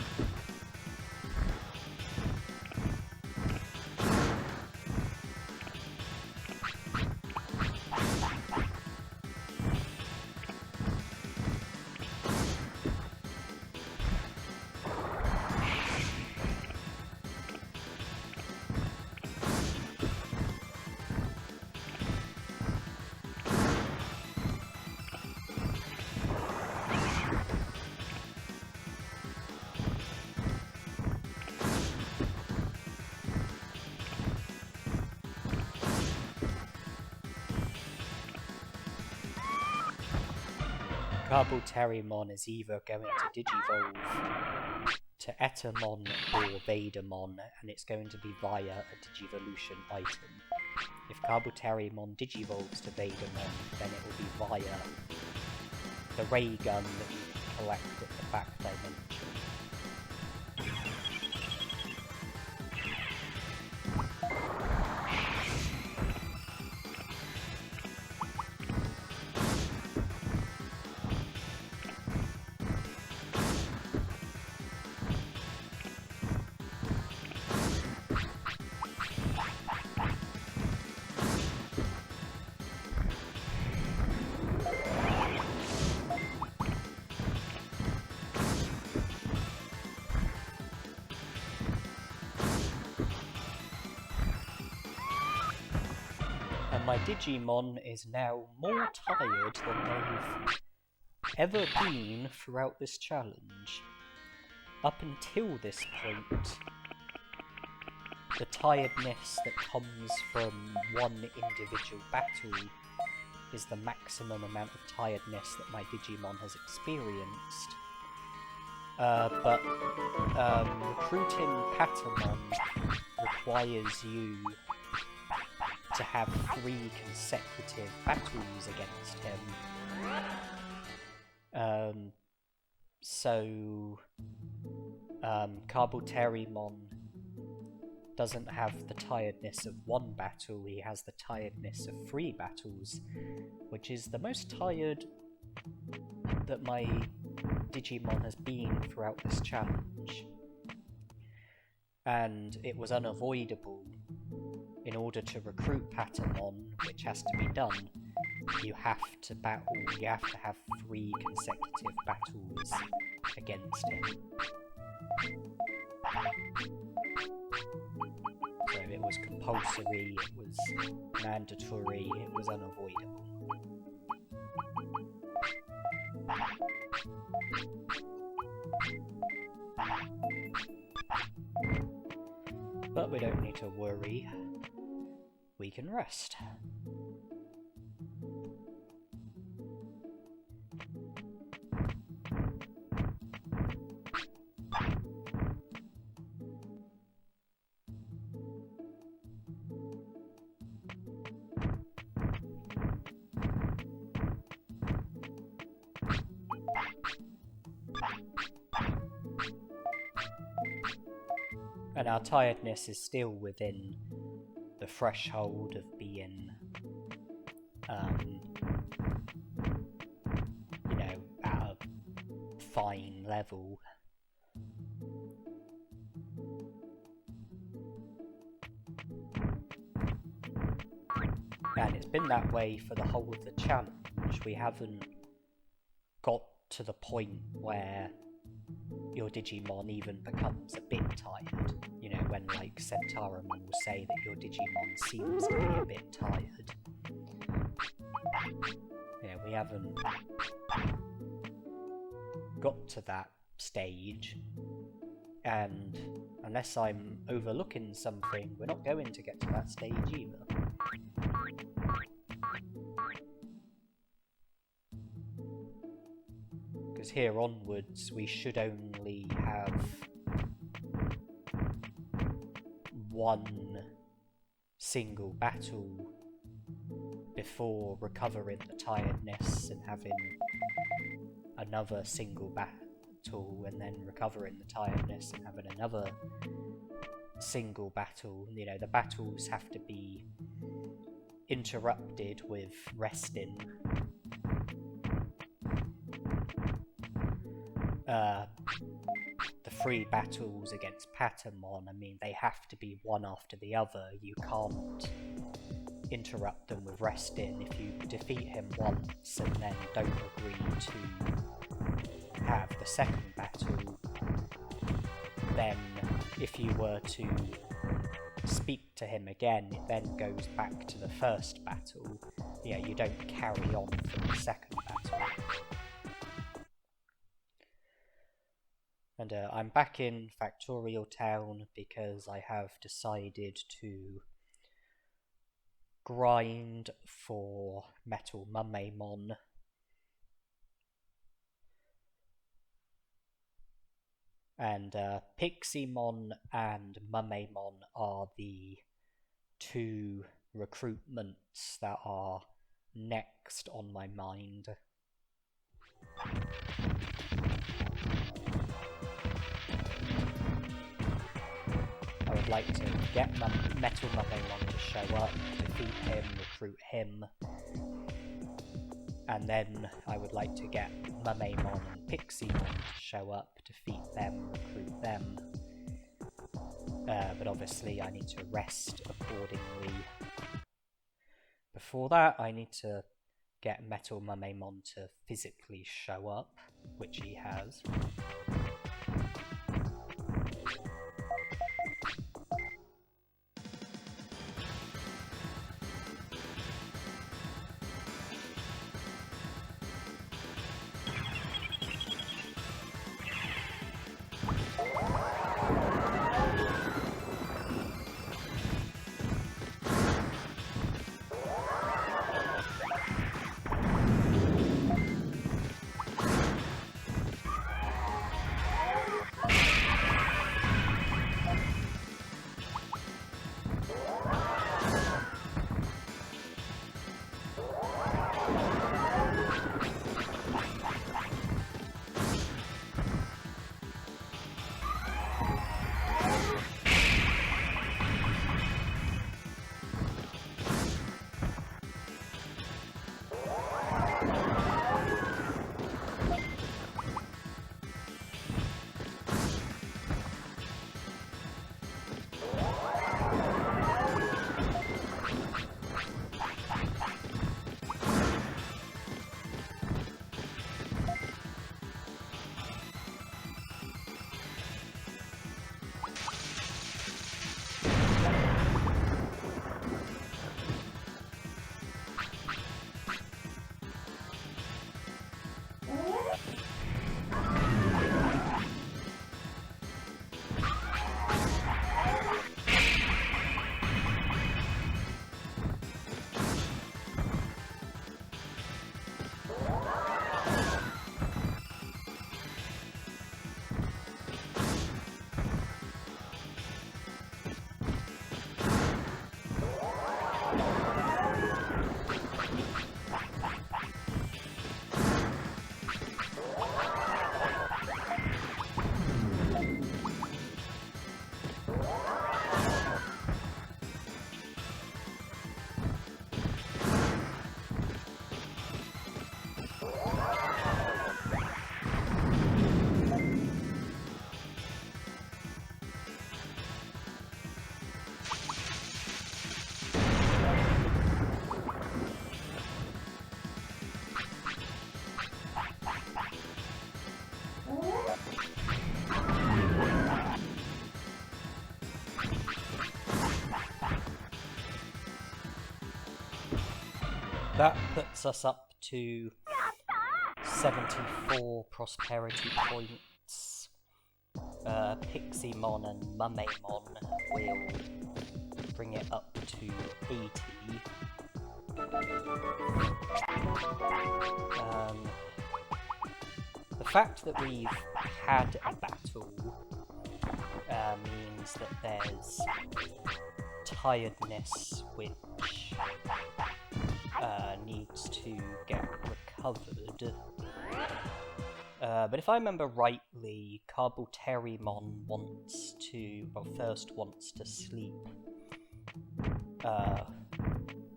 Compulsorymon is either going to digivolve to Etamon or Vadermon, and it's going to be via a Digivolution item. If Compulsorymon digivolves to Vadermon, then it will be via the ray gun that you collect at the back dimension. My Digimon is now more tired than they've ever been throughout this challenge. Up until this point, the tiredness that comes from one individual battle is the maximum amount of tiredness that my Digimon has experienced. But recruiting Patamon requires you to have 3 consecutive battles against him. So Compulsorymon doesn't have the tiredness of 1 battle, he has the tiredness of 3 battles, which is the most tired that my Digimon has been throughout this challenge. And it was unavoidable in order to recruit Patamon, which has to be done, you have to have 3 consecutive battles against him. So it was compulsory, it was mandatory, it was unavoidable. But we don't need to worry, we can rest. And our tiredness is still within the threshold of being, you know, at a fine level. And it's been that way for the whole of the challenge. We haven't got to the point where your Digimon even becomes a bit tired. You know, when like Centauromon will say that your Digimon seems to be a bit tired. Yeah, we haven't got to that stage, and unless I'm overlooking something, we're not going to get to that stage either. Because here onwards we should only have 1 single battle before recovering the tiredness and having another single battle and then recovering the tiredness and having another single battle. You know, the battles have to be interrupted with resting. The 3 battles against Patamon, I mean, they have to be one after the other. You can't interrupt them with resting. If you defeat him once and then don't agree to have the second battle, then if you were to speak to him again, it then goes back to the first battle. Yeah, you don't carry on from the second battle. And I'm back in Factorial Town because I have decided to grind for Metal Mumemon. And Pixiemon and Mumemon are the 2 recruitments that are next on my mind. I would like to get Metal Mumemon to show up, defeat him, recruit him, and then I would like to get Mumemon and Pixiemon to show up, defeat them, recruit them. But obviously I need to rest accordingly. Before that, I need to get Metal Mumemon to physically show up, which he has. That puts us up to 74 prosperity points. Piximon and Mummemon will bring it up to 80. The fact that we've had a battle means that there's Tiredness, which needs to get recovered. But if I remember rightly, Compulsory wants to, well, first wants to sleep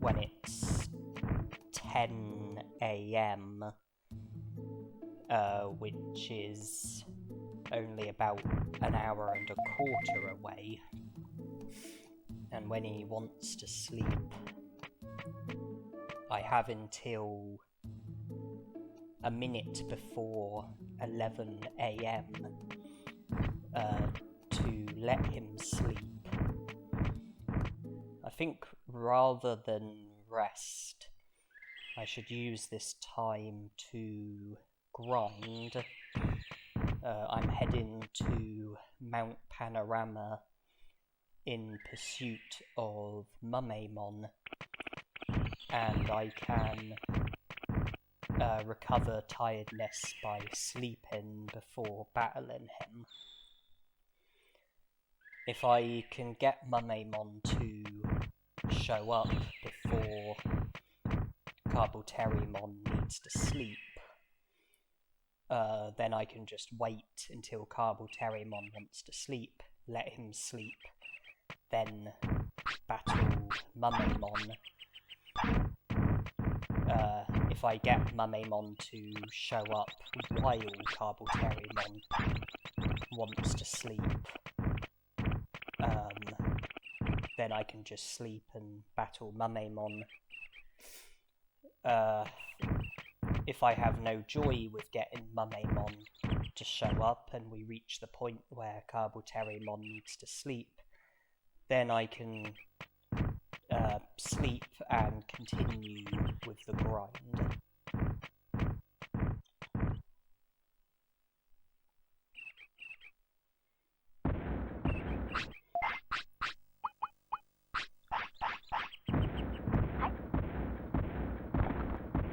when it's 10 AM, which is only about an hour and a quarter away. And when he wants to sleep, I have until a minute before 11 AM to let him sleep. I think rather than rest, I should use this time to grind. I'm heading to Mount Panorama in pursuit of Mummemon, and I can recover Tiredness by sleeping before battling him. If I can get Mummemon to show up before Compulsorymon needs to sleep, then I can just wait until Compulsorymon wants to sleep, let him sleep, then battle Mummemon. If I get Mummemon to show up while Compulsorymon wants to sleep, then I can just sleep and battle Mummemon. If I have no joy with getting Mummemon to show up and we reach the point where Compulsorymon needs to sleep, then I can sleep and continue with the grind.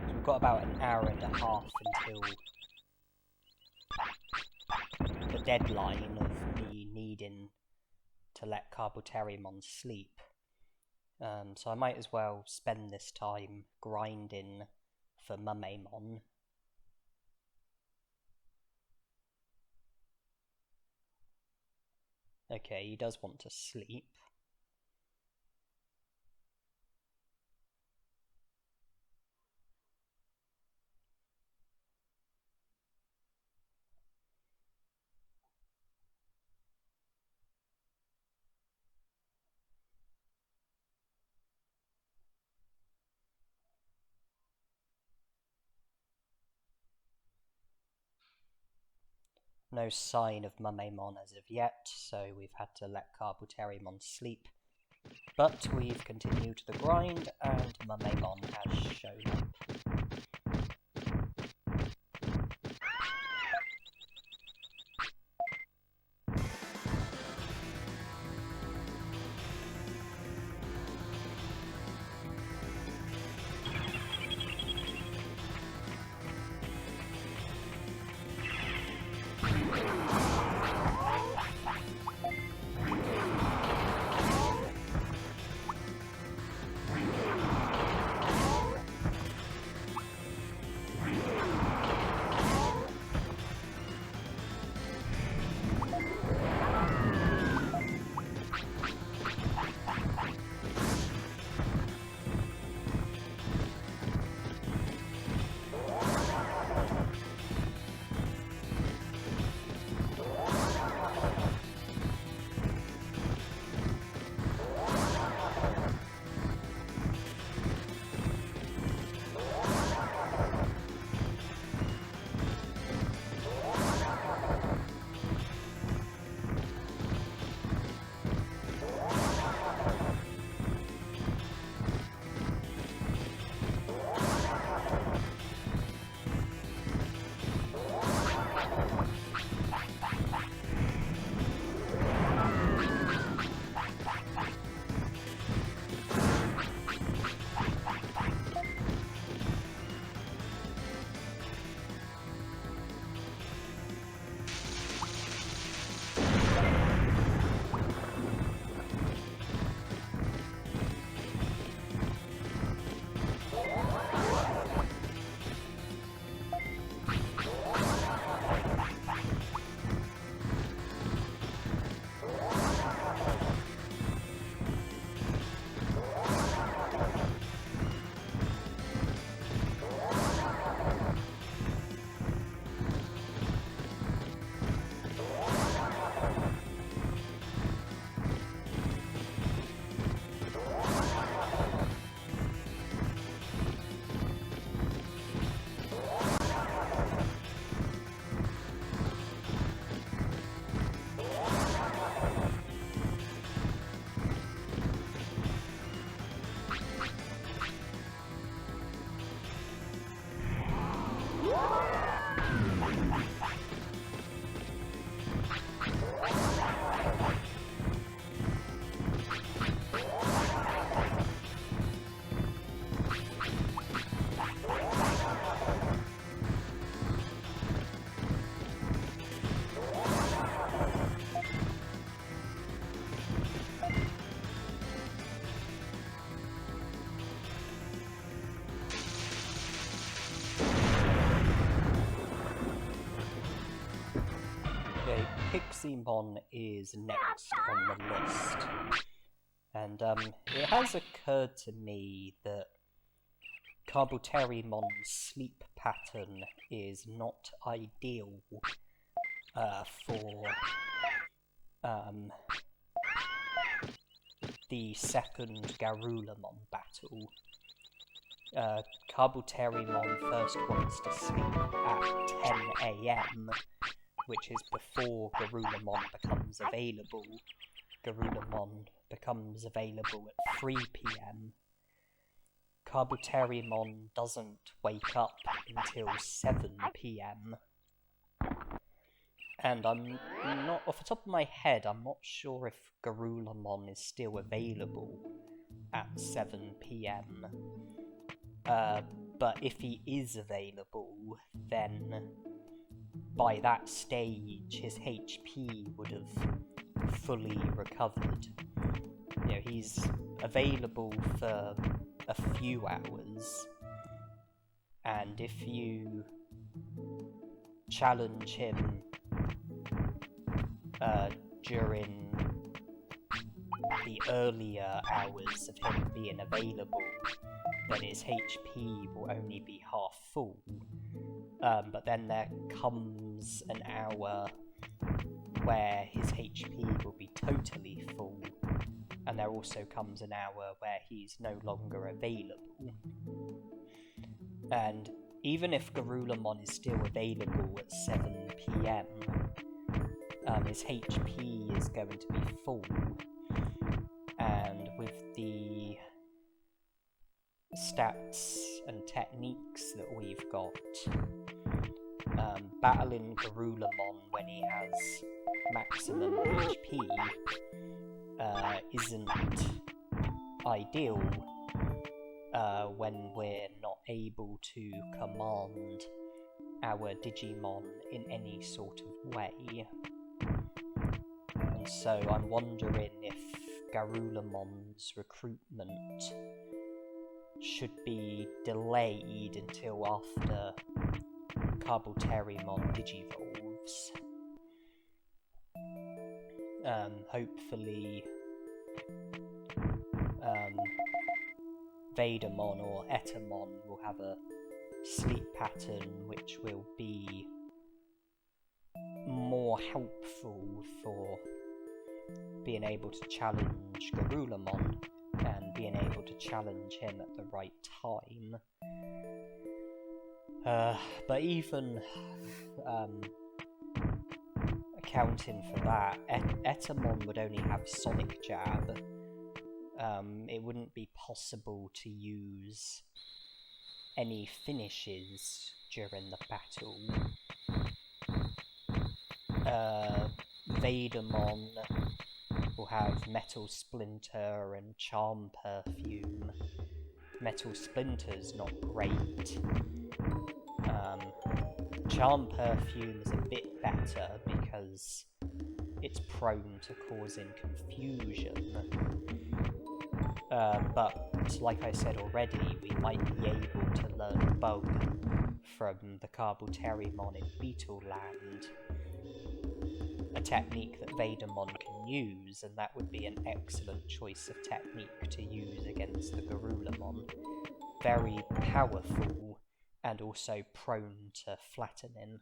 So we've got about an hour and a half until the deadline of me needing to let Compulsorymon sleep. So I might as well spend this time grinding for Mummemon. Okay, he does want to sleep. No sign of Mummemon as of yet, so we've had to let Compulsorymon sleep. But we've continued the grind, and Mummemon has shown up. Piximon is next on the list. And it has occurred to me that Carbuterimon's sleep pattern is not ideal for the second Garulamon battle. Carbuterimon first wants to sleep at 10 AM, which is before Garulamon becomes available. Garulamon becomes available at 3 PM. Carbuterimon doesn't wake up until 7 PM. And I'm not, off the top of my head, I'm not sure if Garulamon is still available at 7 PM. But if he is available, then by that stage his HP would have fully recovered. You know, he's available for a few hours, and if you challenge him during the earlier hours of him being available, then his HP will only be half full. But then there comes an hour where his HP will be totally full, and there also comes an hour where he's no longer available. And even if Garulamon is still available at 7 PM, his HP is going to be full, and with the stats and techniques that we've got, battling Garulamon when he has maximum HP isn't ideal when we're not able to command our Digimon in any sort of way. And so I'm wondering if Garulamon's recruitment should be delayed until after Carbuterimon digivolves. Hopefully Vadermon or Etamon will have a sleep pattern which will be more helpful for being able to challenge Garulamon and being able to challenge him at the right time. But even accounting for that, Etamon would only have Sonic Jab. It wouldn't be possible to use any finishes during the battle. Vadermon will have Metal Splinter and Charm Perfume. Metal Splinter's not great. Charm Perfume is a bit better because it's prone to causing confusion. But like I said already, we might be able to learn Bug from the Carbuterimon in Beetle Land, a technique that Vadermon can use, and that would be an excellent choice of technique to use against the Garulamon. Very powerful, and also prone to flattening.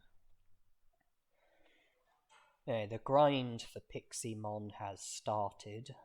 The grind for Piximon has started.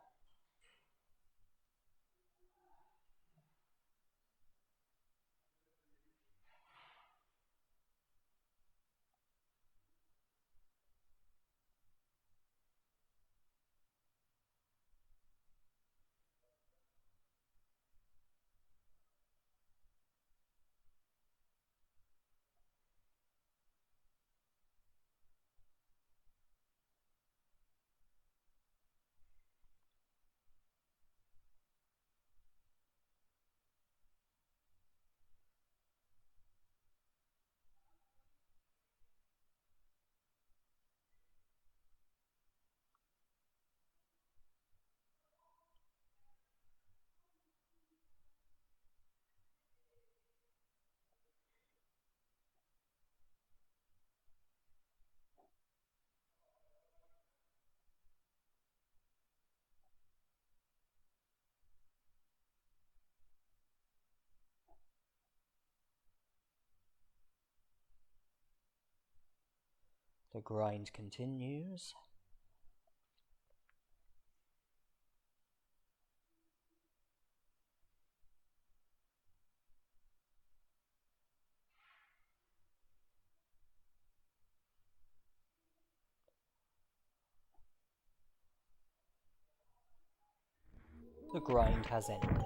The grind continues. The grind has ended.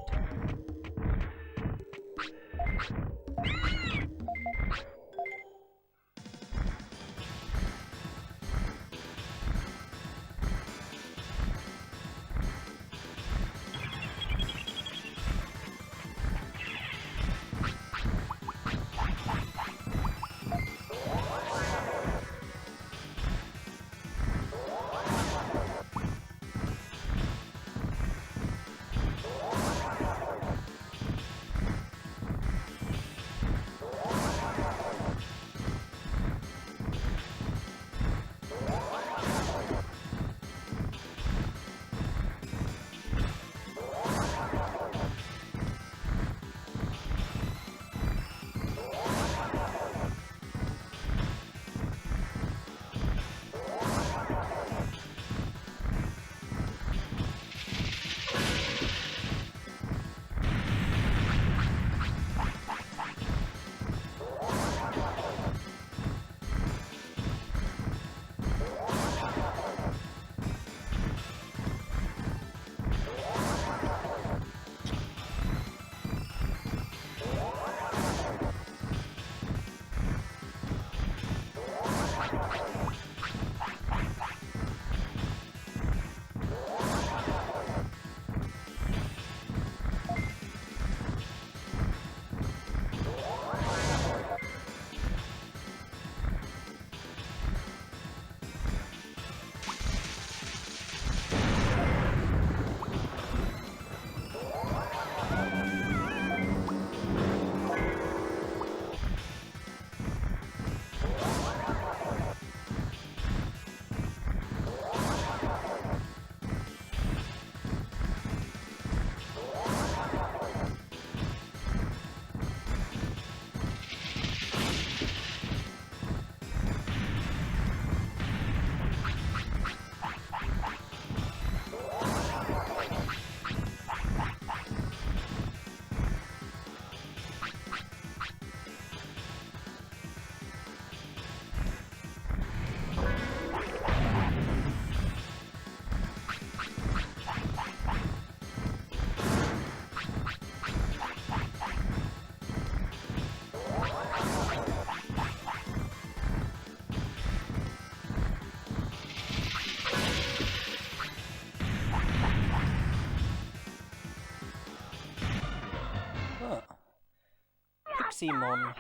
Digimon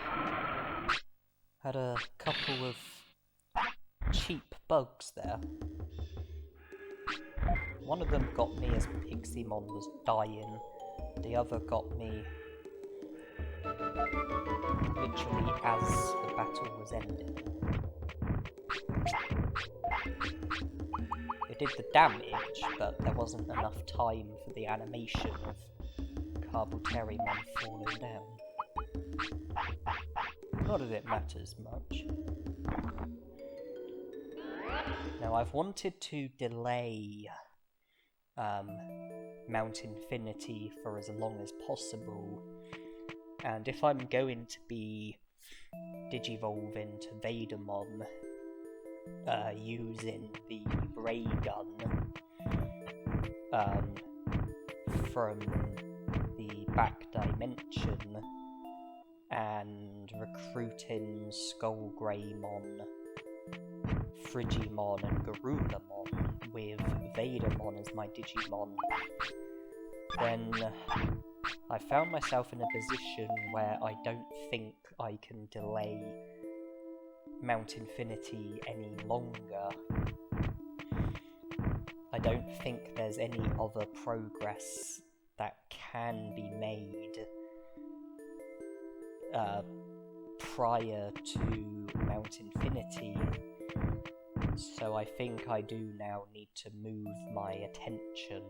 had a couple of cheap bugs there. One of them got me as Piximon was dying, the other got me literally as the battle was ending. It did the damage, but there wasn't enough time for the animation of Tiredness falling down. Not that it matters much. Now I've wanted to delay Mount Infinity for as long as possible, and if I'm going to be digivolving to Vadermon using the ray gun from the back dimension and recruiting Skullgreymon, Frigimon and Garulamon with Vadermon as my Digimon, then I found myself in a position where I don't think I can delay Mount Infinity any longer. I don't think there's any other progress that can be made prior to Mount Infinity, so I think I do now need to move my attention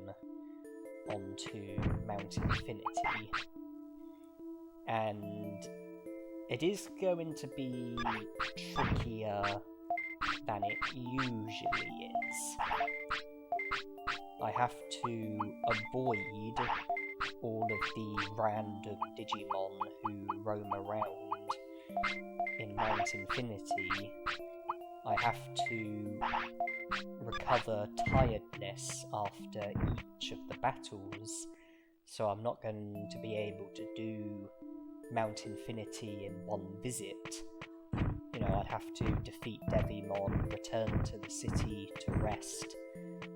onto Mount Infinity, and it is going to be trickier than it usually is. I have to avoid all of the random Digimon who roam around in Mount Infinity. I have to recover Tiredness after each of the battles, so I'm not going to be able to do Mount Infinity in one visit. You know, I'd have to defeat Digimon, return to the city to rest,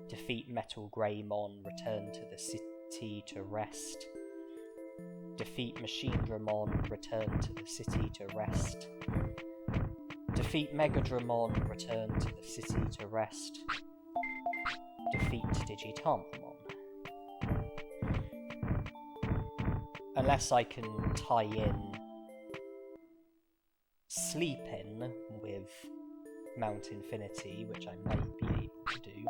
defeat Metal Greymon, return to the city to rest, defeat Machine Dramon, return to the city to rest, defeat Mega Dramon, return to the city to rest, defeat Digitamon. Unless I can tie in sleeping with Mount Infinity, which I might be able to do.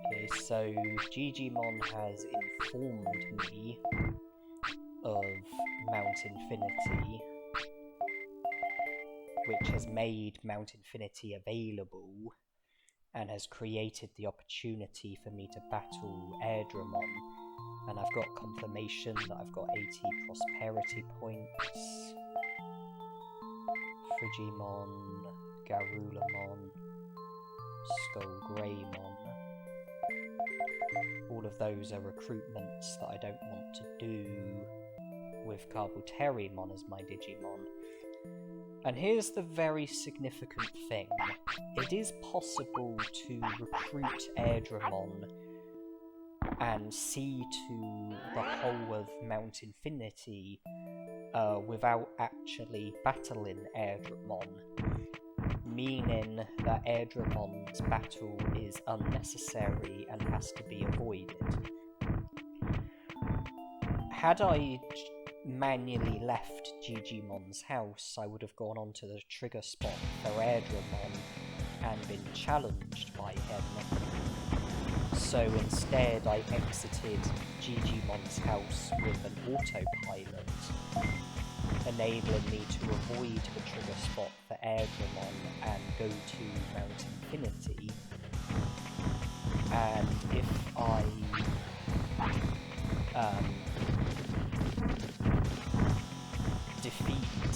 Okay, so Digimon has informed me of Mount Infinity, which has made Mount Infinity available and has created the opportunity for me to battle Airdramon. And I've got confirmation that I've got 80 prosperity points. Frigimon, Garulamon, Skullgreymon. All of those are recruitments that I don't want to do with Carbuterimon as my Digimon. And here's the very significant thing. It is possible to recruit Airdramon and see to the whole of Mount Infinity without actually battling Airdramon, meaning that Airdramon's battle is unnecessary and has to be avoided. Had I manually left Digimon's house, I would have gone onto the trigger spot for Airdramon and been challenged by him. So instead I exited Digimon's house with an autopilot, enabling me to avoid the trigger spot for Airdramon and go to Mount Infinity. And if I defeat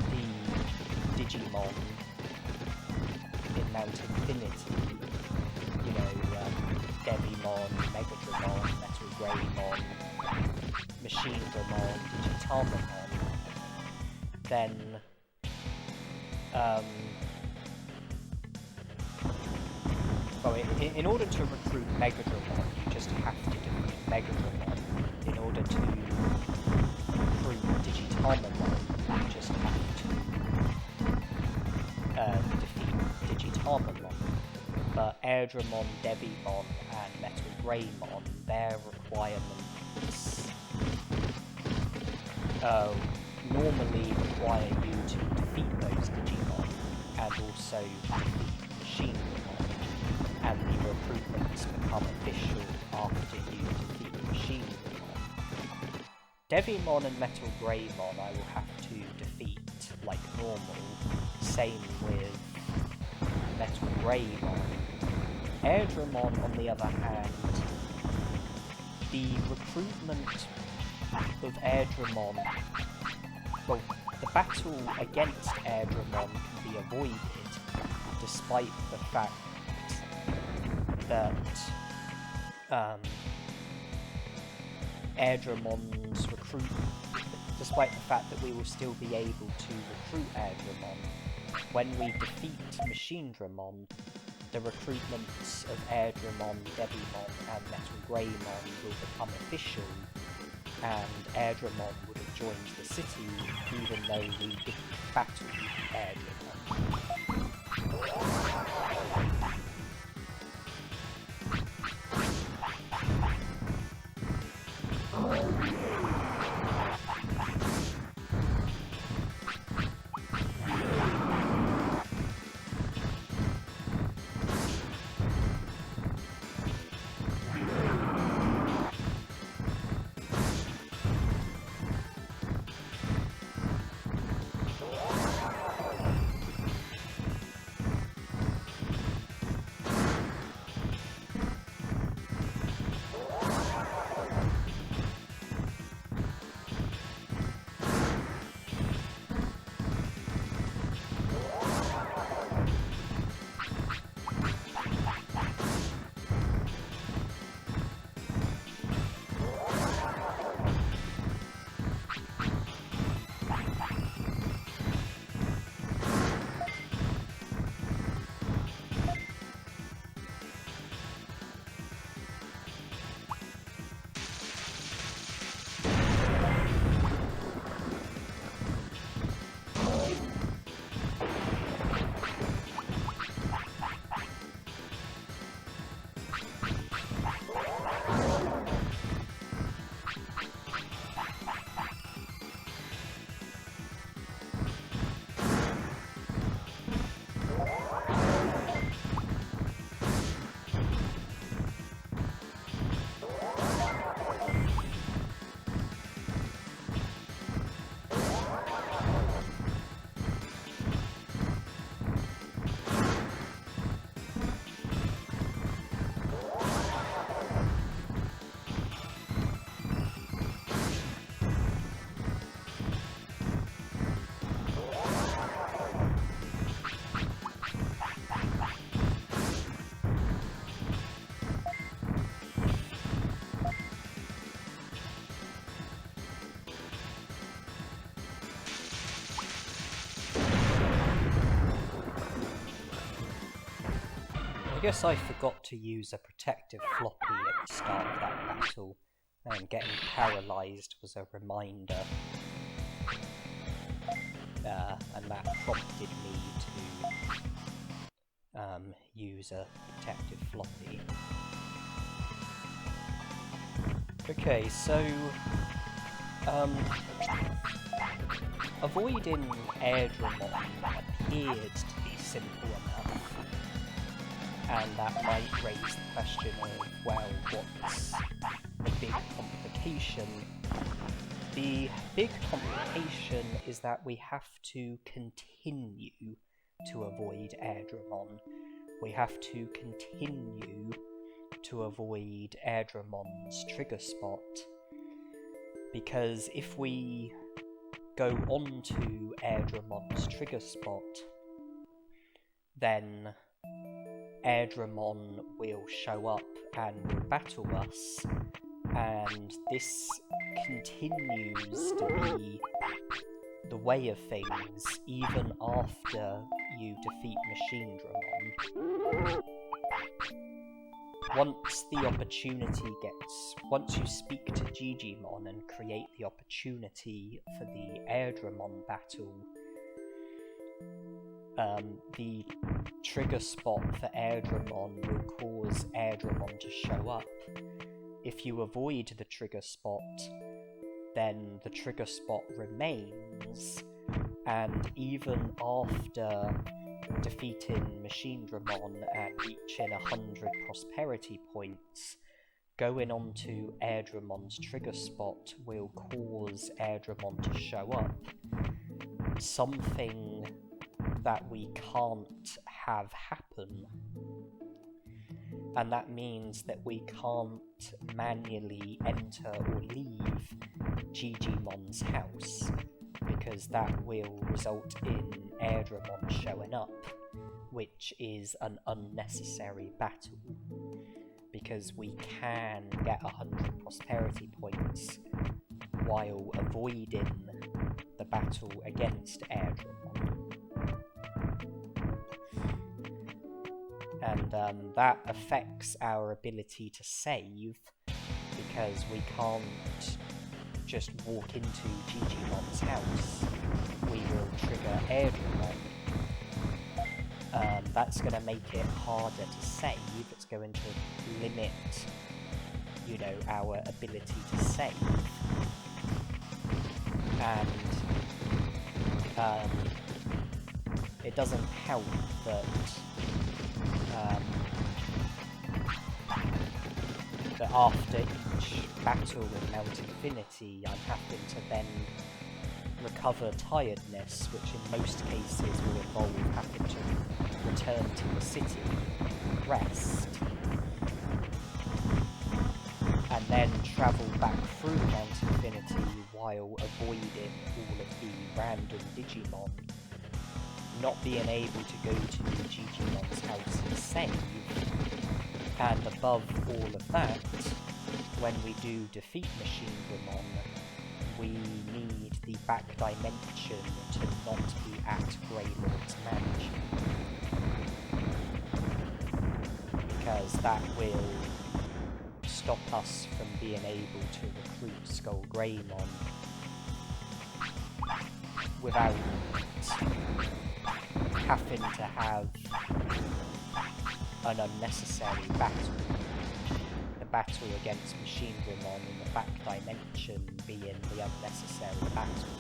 the Digimon in Mount Infinity, you know, Devimon, Mega Dramon, Metal Greymon, Machine Dramon, Digitamon, then well, in order to recruit Mega Dramon, you just have to defeat Mega Dramon. In order to recruit Digitamon, you just have to defeat Digitamon. But Airdramon, Devimon, and Metal Greymon, their requirements normally require you to defeat those Digimon, and also defeat Machine Dramon, and the recruitments become official after you defeat Machine Dramon. Devimon and Metal Greymon I will have to defeat like normal, same with Metal Greymon. Airdramon, on the other hand, the recruitment of Airdramon, well, the battle against Airdramon can be avoided despite the fact that Airdramon's despite the fact that we will still be able to recruit Airdramon. When we defeat Machine Dramon, the recruitments of Airdramon, Devimon, and Metal Greymon will become official, and Airdramon would have joined the city even though we didn't battle Airdramon. I guess I forgot to use a protective floppy at the start of that battle, and getting paralysed was a reminder. And that prompted me to use a protective floppy. Okay, so avoiding Airdramon appeared to be simple enough, and that might raise the question of, well, what's the big complication? The big complication is that we have to continue to avoid Airdramon. We have to continue to avoid Airdramon's trigger spot, because if we go onto Airdramon's trigger spot, then Airdramon will show up and will battle us, and this continues to be the way of things even after you defeat Machinedramon. Once you speak to Digimon and create the opportunity for the Airdramon battle, the trigger spot for Airdramon will cause Airdramon to show up. If you avoid the trigger spot, then the trigger spot remains, and even after defeating Machinedramon and reaching 100 prosperity points, going onto Airdramon's trigger spot will cause Airdramon to show up. Something that we can't have happen. And that means that we can't manually enter or leave Digimon's house, because that will result in Airdramon showing up, which is an unnecessary battle, because we can get 100 prosperity points while avoiding the battle against Airdramon. And that affects our ability to save, because we can't just walk into Digimon's house. We will trigger Airdramon. That's going to make it harder to save. It's going to limit, our ability to save. And it doesn't help that after each battle in Mount Infinity, I'm having to then recover Tiredness, which in most cases will involve having to return to the city, rest, and then travel back through Mount Infinity while avoiding all of the random Digimon, not being able to go to Digimon's house and save. And above all of that, when we do defeat Machinedramon, we need the back dimension to not be at Greylord's mansion, because that will stop us from being able to recruit Skull Greymon without having to have an unnecessary battle. The battle against Machinedramon in the back dimension being the unnecessary battle.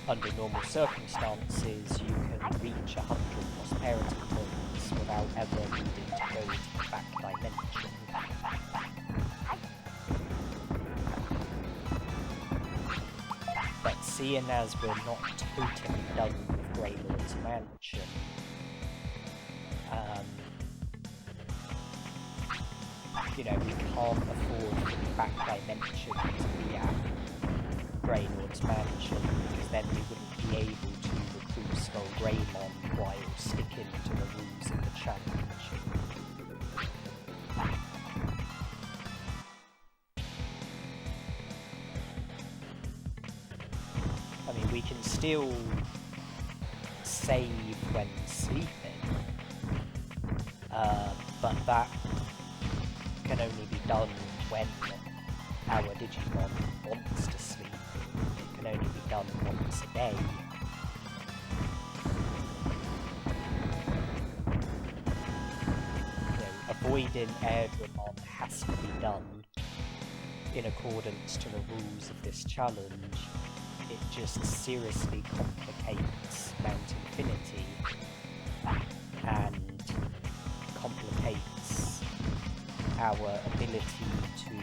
Under normal circumstances, you can reach 100 prosperity points without ever needing to go to the back dimension. But seeing as we're not totally done with Greylord's mansion, we can't afford the back dimension to be at Greylord's mansion, because then we wouldn't be able to recruit Skull Greymon while sticking to the rules of the challenge. I mean, we can still save when sleeping, but that can only be done when our Digimon wants to sleep. It can only be done once a day. Avoiding Airdramon has to be done in accordance to the rules of this challenge. It just seriously complicates Mount Infinity and complicates our ability to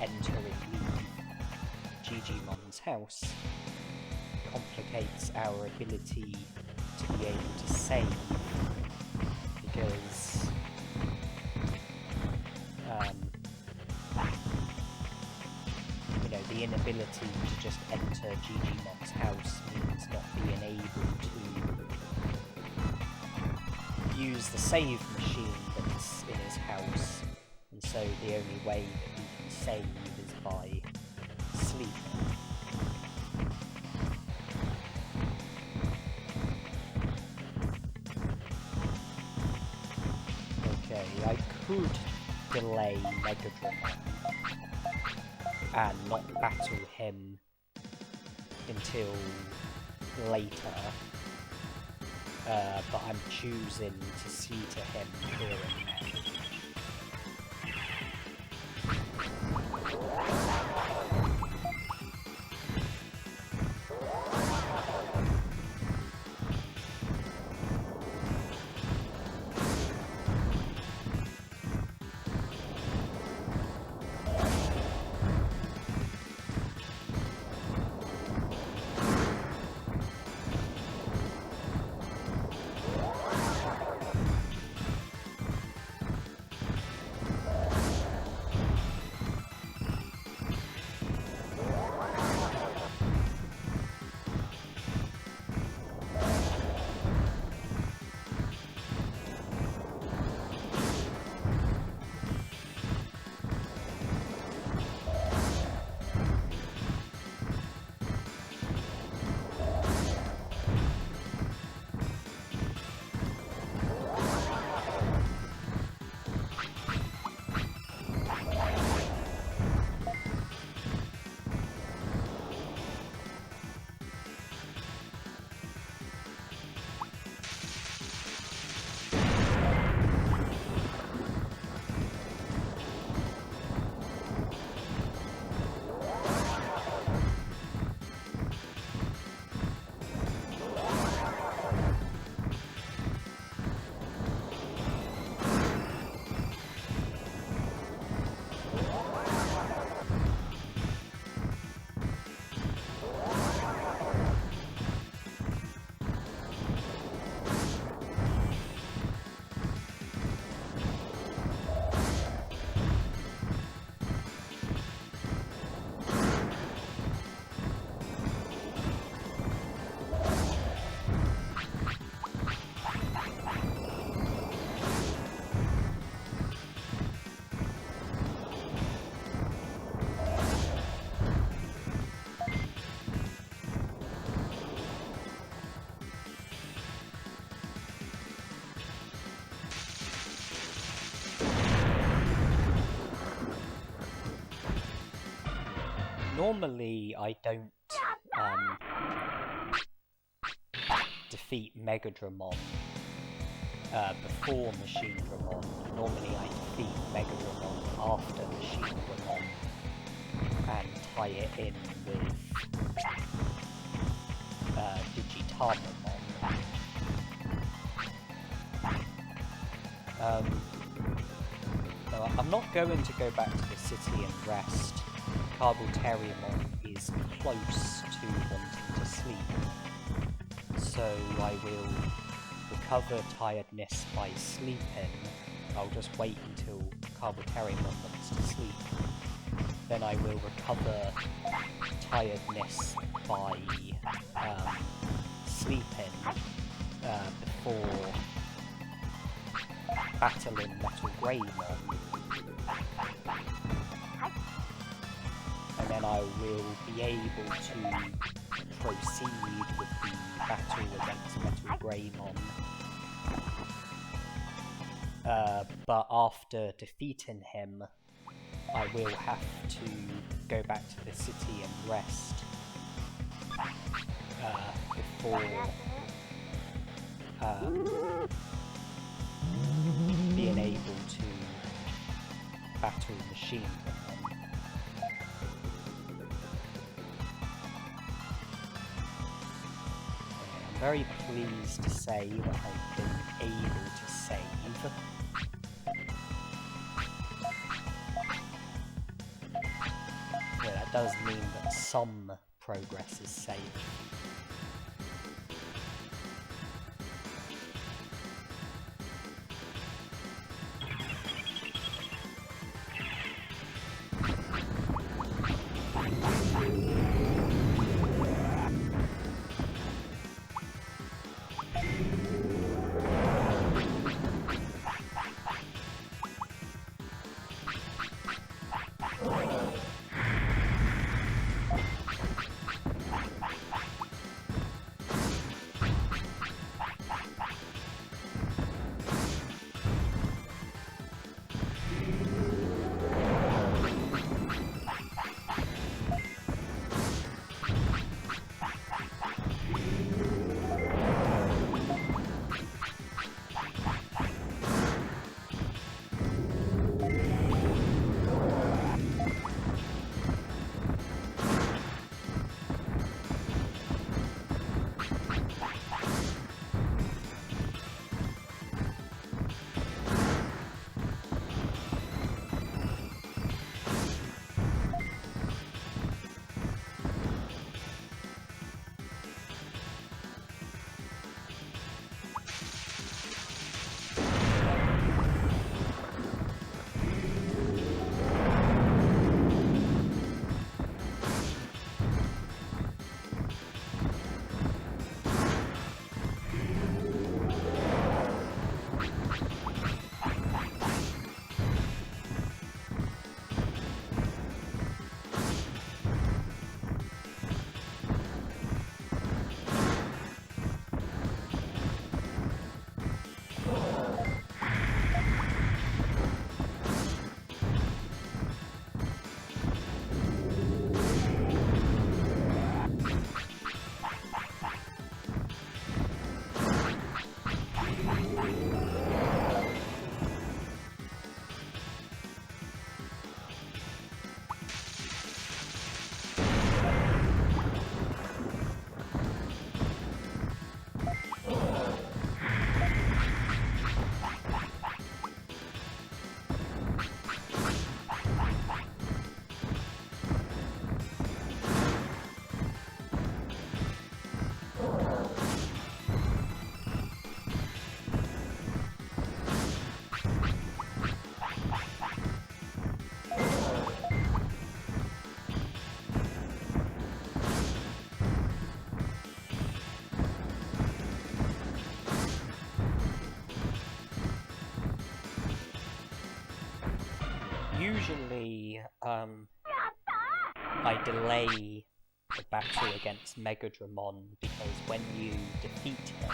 enter and leave Digimon's house, complicates our ability to be able to save, because you know, the inability to just enter Digimon's house means not being able to use the save machine that's in his house, and so the only way that we can save is by sleeping. Okay, I could delay Megadramon and not battle him until later, but I'm choosing to see to him here and now. Normally, I don't defeat Megadramon before Machine Dramon. Normally, I defeat Megadramon after Machine Dramon and tie it in with Digitamon. No, I'm not going to go back to the city and rest. Compulsory is close to wanting to sleep, so I will recover tiredness by sleeping. I'll just wait until Compulsory wants to sleep. Then I will recover tiredness by sleeping before battling Metal Greymon. And then I will be able to proceed with the battle against Metal Greymon but after defeating him, I will have to go back to the city and rest before being able to battle Machinemon. I'm very pleased to say that I've been able to save. Yeah, that does mean that some progress is saved. Usually, I delay the battle against Megadramon because when you defeat him,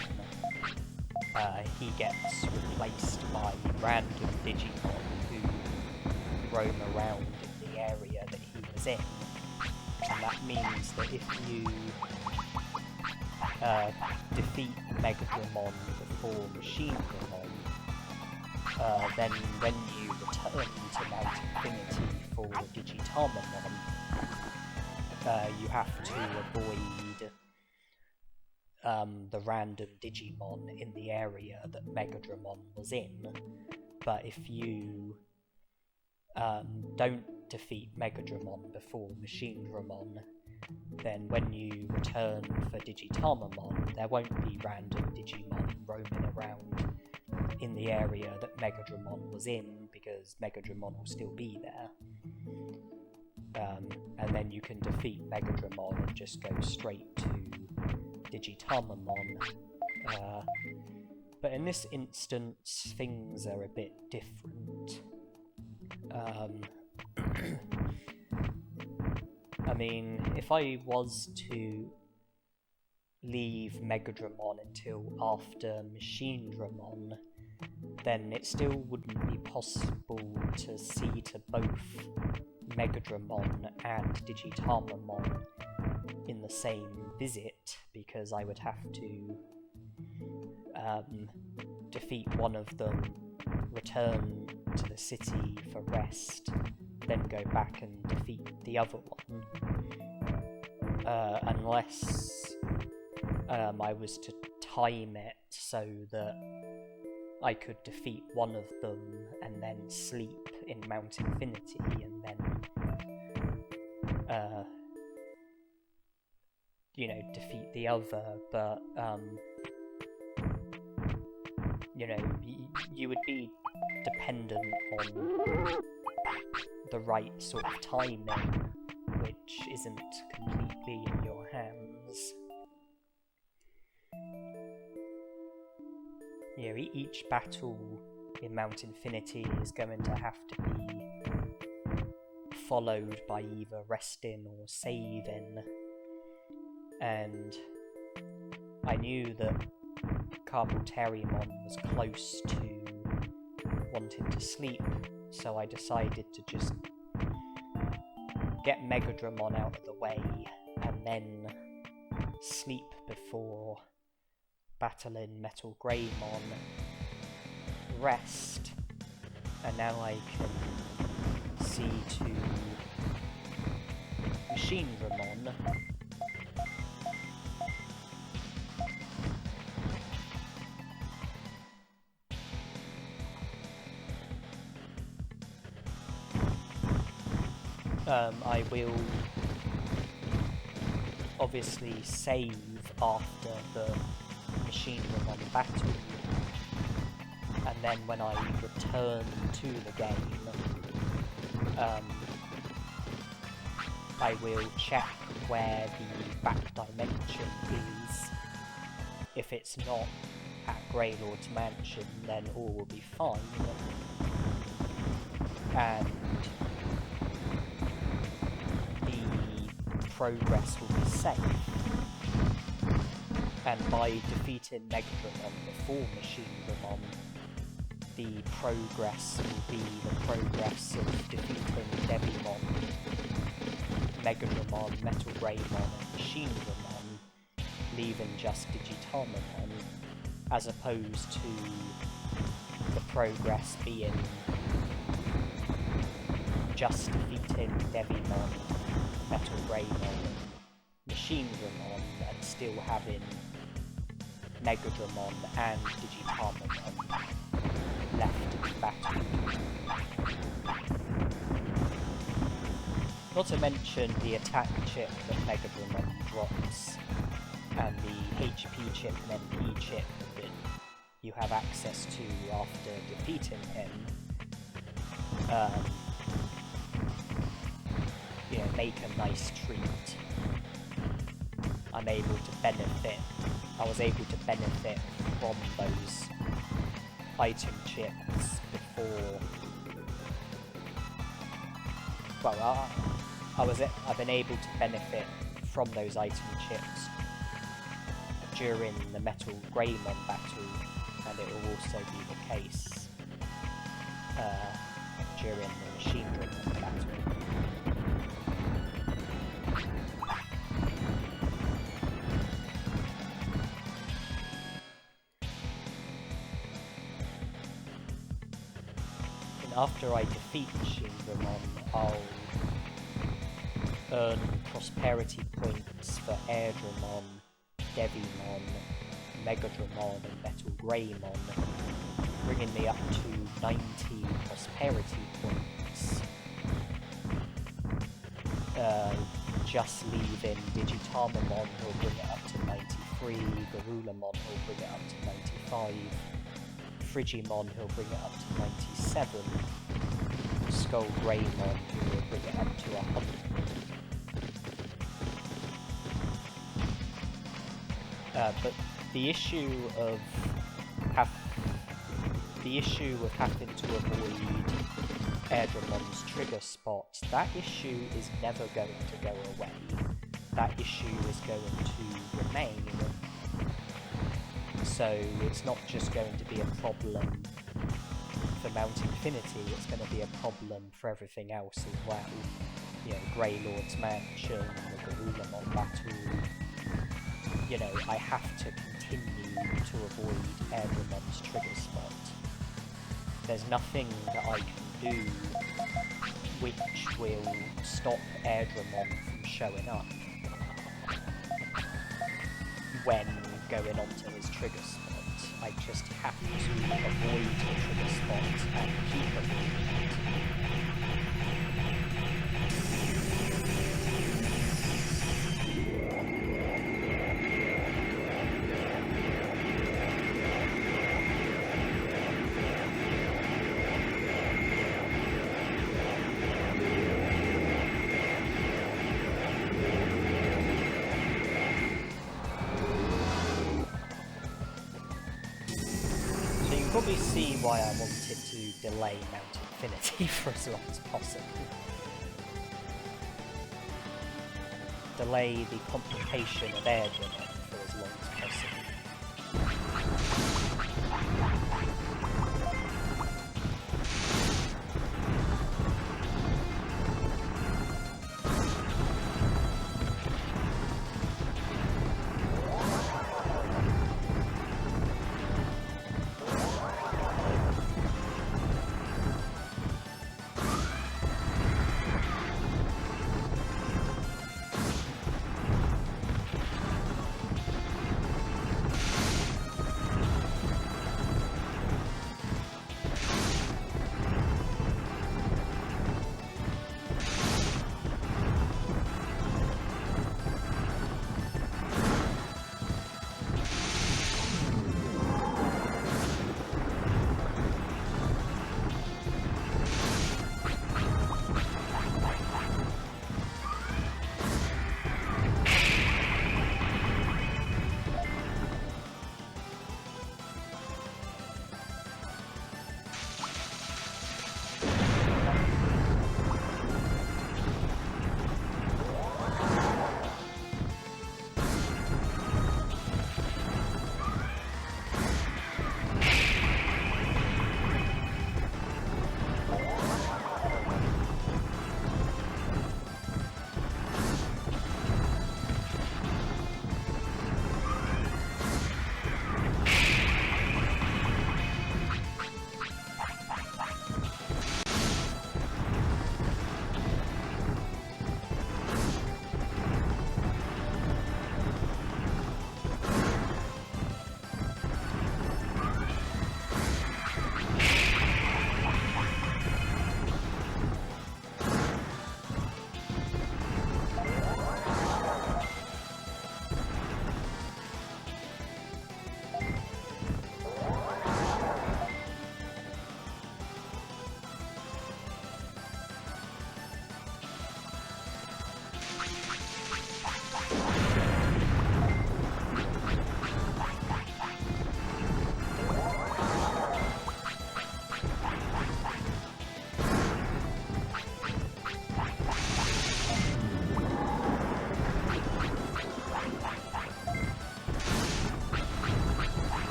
he gets replaced by random Digimon who roam around in the area that he was in. And that means that if you defeat Megadramon before Machinemon, then when you return to Mount Infinity for Digitamamon, you have to avoid the random Digimon in the area that Megadramon was in. But if you don't defeat Megadramon before Machinemon, then when you return for Digitamamon, there won't be random Digimon roaming around in the area that Megadramon was in, because Megadramon will still be there. And then you can defeat Megadramon and just go straight to Digitamamon. But in this instance, things are a bit different. I mean, if I was to leave Megadramon until after Machinemon, then it still wouldn't be possible to see to both Megadramon and Digitamamon in the same visit, because I would have to defeat one of them, return to the city for rest, then go back and defeat the other one. Unless I was to time it so that I could defeat one of them and then sleep in Mount Infinity and then, you know, defeat the other, but, you know, you would be dependent on the right sort of timing, which isn't completely in your hands. You know, each battle in Mount Infinity is going to have to be followed by either resting or saving, and I knew that Compulsory was close to wanting to sleep, so I decided to just get Megadramon out of the way and then sleep before battling Metal Greymon, rest, and now I can see to Machine Dramon. I will obviously save after the Machine Dramon battle, and then when I return to the game, I will check where the back dimension is. If it's not at Greylord's Mansion, then all will be fine, and progress will be safe, and by defeating Megadramon before Machine Dramon, the progress will be the progress of defeating Devimon, Megadramon, Metal Greymon and Machine Dramon, leaving just Digitamamon, as opposed to the progress being just defeating Devimon, Metal Greymon, Machine Dramon, and still having Megadramon and Digitamamon left in battle. Not to mention the attack chip that Megadramon drops, and the HP chip and MP chip that you have access to after defeating him. You know, make a nice treat. I was able to benefit from those item chips before. Well, I've been able to benefit from those item chips during the Metal Greymon battle, and it will also be the case during the Machine Dramon battle. After I defeat Machine Dramon, I'll earn prosperity points for Airdramon, Devimon, Megadramon and Metal Greymon, bringing me up to 90 prosperity points. Just leaving Digitamamon will bring it up to 93, Garulamon will bring it up to 95, Frigimon he'll bring it up to 97, Skull Greymon who will bring it up to 100. But the issue of having to avoid Airdramon's trigger spots, that issue is never going to go away. That issue is going to remain. So it's not just going to be a problem for Mount Infinity, it's going to be a problem for everything else as well. You know, Grey Lord's Mansion, the Garurumon battle. You know, I have to continue to avoid Airdrimon's trigger spot. There's nothing that I can do which will stop Airdrimon from showing up when going onto his trigger spot. I just have to avoid the trigger spot and keep avoiding it. Probably see why I wanted to delay Mount Infinity for as long as possible. Delay the complication of Airdrimon for as long as possible.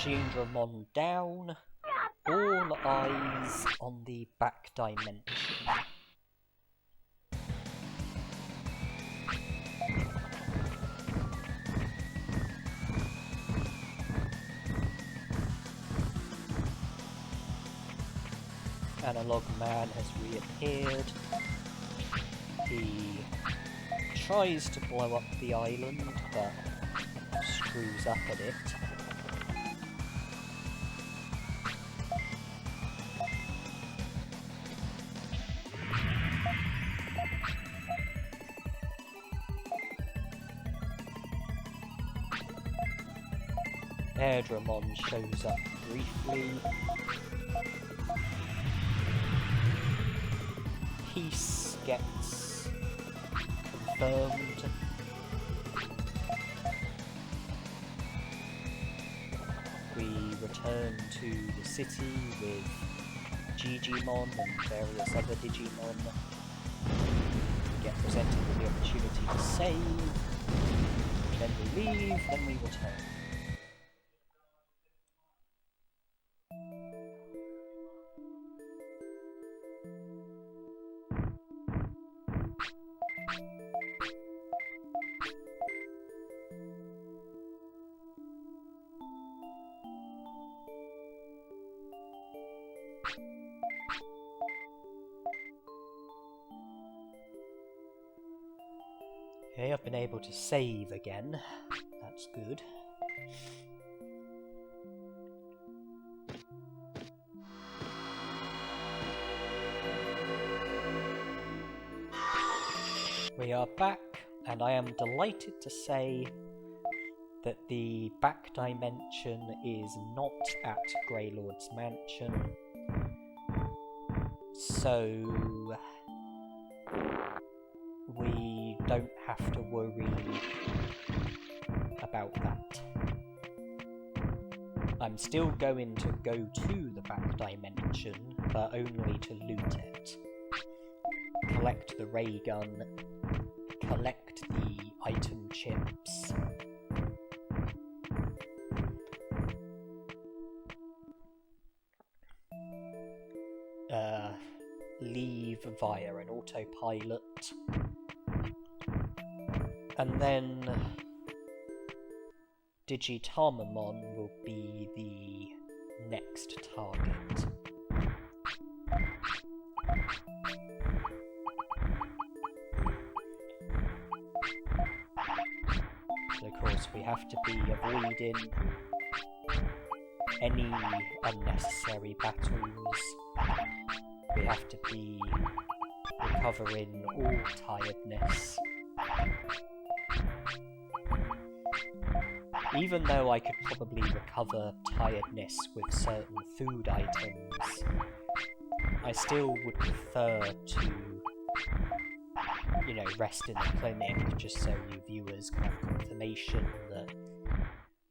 Digimon down, all eyes on the back dimension. Analog Man has reappeared. He tries to blow up the island, but screws up at it. Airdrimon shows up briefly. Peace gets confirmed. We return to the city with Digimon and various other Digimon. We get presented with the opportunity to save. Then we leave, then we return. Okay, I've been able to save again. That's good. We are back, and I am delighted to say that the back dimension is not at Greylord's mansion. So we don't have to worry about that. I'm still going to go to the back dimension, but only to loot it. Collect the ray gun, collect the item chips. Leave via an autopilot. And then Digitamamon will be the next target. So of course we have to be avoiding any unnecessary battles. We have to be recovering all tiredness. Even though I could probably recover tiredness with certain food items, I still would prefer to, you know, rest in the clinic just so you viewers can have confirmation that,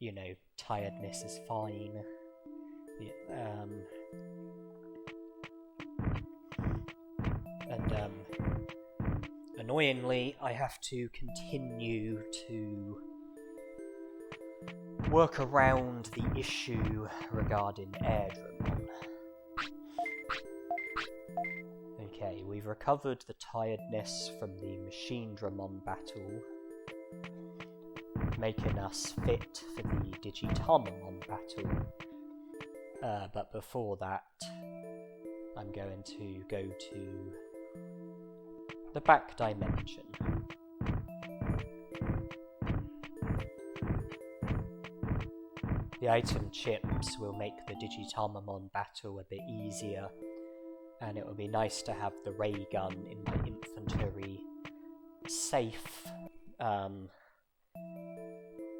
you know, tiredness is fine. Annoyingly, I have to continue to work around the issue regarding Airdramon. Okay, we've recovered the tiredness from the Machine Dramon battle, making us fit for the Digitamamon battle. But before that, I'm going to go to the back dimension. The item chips will make the Digitamamon battle a bit easier, and it will be nice to have the ray gun in my inventory safe,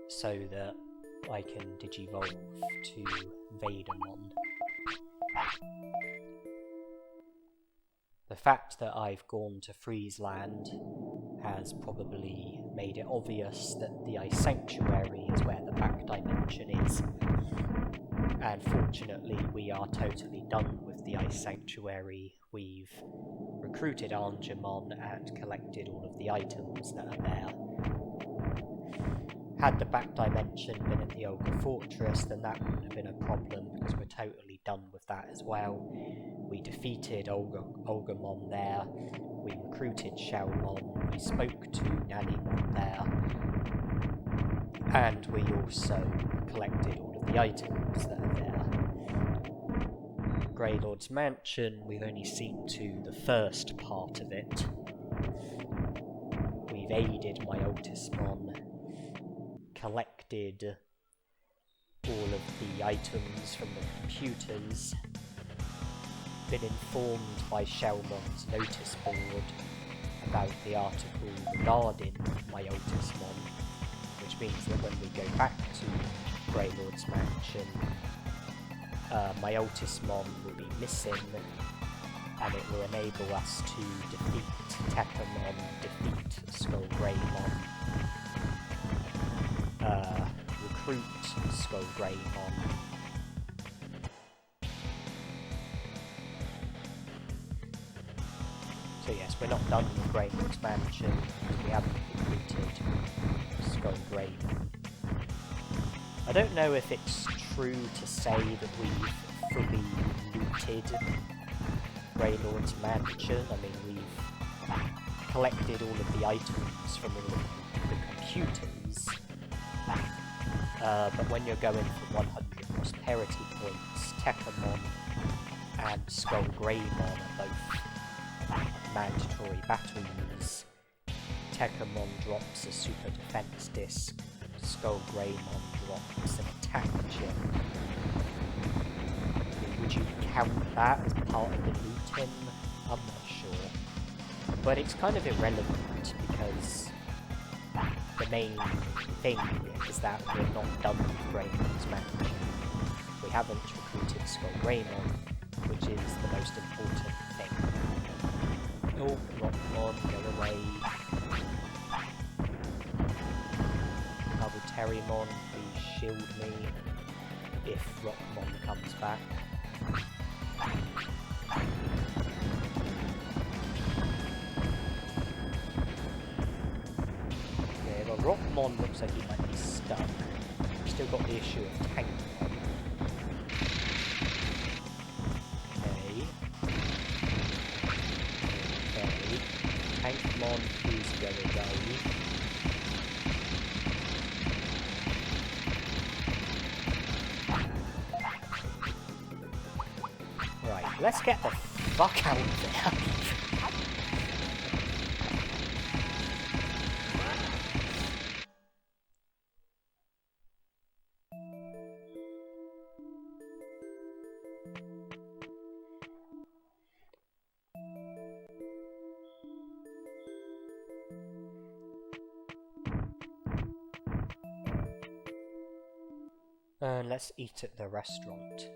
so that I can digivolve to Vadermon. The fact that I've gone to Friesland has probably made it obvious that the Ice Sanctuary is where the back dimension is. And fortunately, we are totally done with the Ice Sanctuary. We've recruited Angemon and collected all of the items that are there. Had the back dimension been at the Ogre Fortress, then that wouldn't have been a problem, because we're totally done with that as well. We defeated Olgamon there, we recruited Xiaomon, we spoke to Nanimon there, and we also collected all of the items that are there. Greylord's Mansion, we've only seen to the first part of it. We've aided my Otismon, collected all of the items from the computers, been informed by Xiaomon's notice board about the article regarding my Otismon, which means that when we go back to Greylord's Mansion, my Otismon will be missing, and it will enable us to defeat Tepamon, defeat Skullgreymon, recruit Skullgreymon, so yes, we're not done with Great Expansion, we haven't recruited Skullgreymon. I don't know if it's true to say that we've fully looted Greylord's mansion. I mean, we've collected all of the items from all of the computers, but when you're going for 100 prosperity points, Tekkamon and Skullgreymon are both mandatory battles. Tekkamon drops a super defense disc, Skullgreymon drops an attack gem. Would you count that as part of the looting? I'm not sure. But it's kind of irrelevant because the main thing is that we're not done with Greylord's mansion. We haven't recruited Skullgreymon, which is the most important thing. Oh, Rockmon, go away. Terrymon, please shield me if Rockmon comes back. Okay, well Rockmon looks like he might be stuck. We've still got the issue of Tankmon. Okay. Okay. Tankmon, please go away. Let's get the fuck out of there. Let's eat at the restaurant.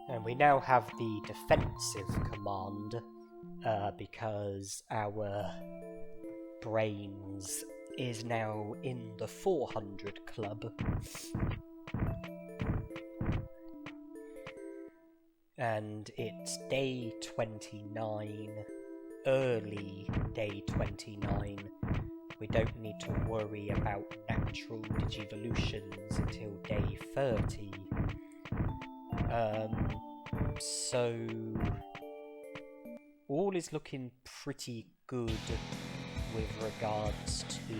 And we now have the defensive command, because our brains is now in the 400 club. And it's day 29, early day 29. We don't need to worry about natural digivolutions until day 30. So all is looking pretty good with regards to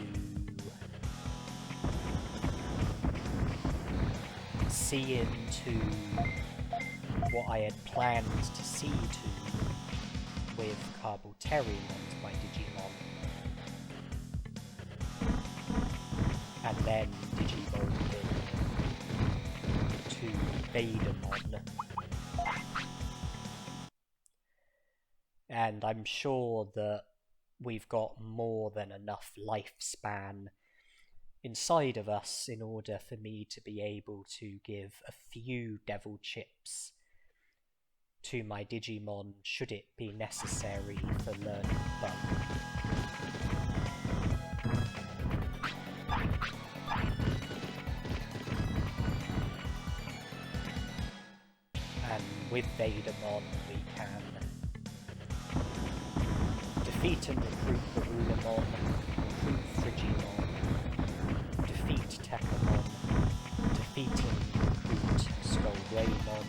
seeing to what I had planned to see to with Compulsory my Digimon, and then Digimolding to Vadermon. And I'm sure that we've got more than enough lifespan inside of us in order for me to be able to give a few devil chips to my Digimon should it be necessary for learning Bug. And with Vadermon we can defeat and recruit Garurumon, recruit Frigimon, defeat Tekkamon, defeat and recruit Skullgreymon,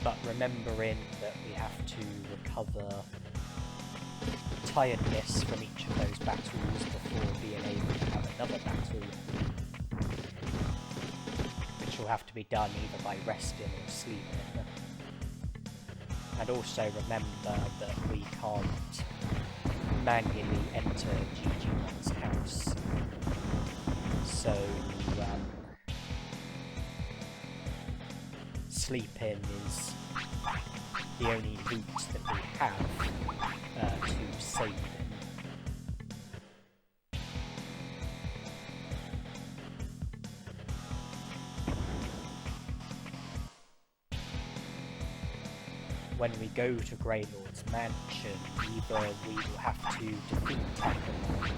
but remembering that we have to recover tiredness from each of those battles before being able to have another battle, which will have to be done either by resting or sleeping. And also remember that we can't manually enter Digimon's house, so sleeping is the only route that we have to save him. When we go to Greylord's mansion, either we will have to defeat Takamon,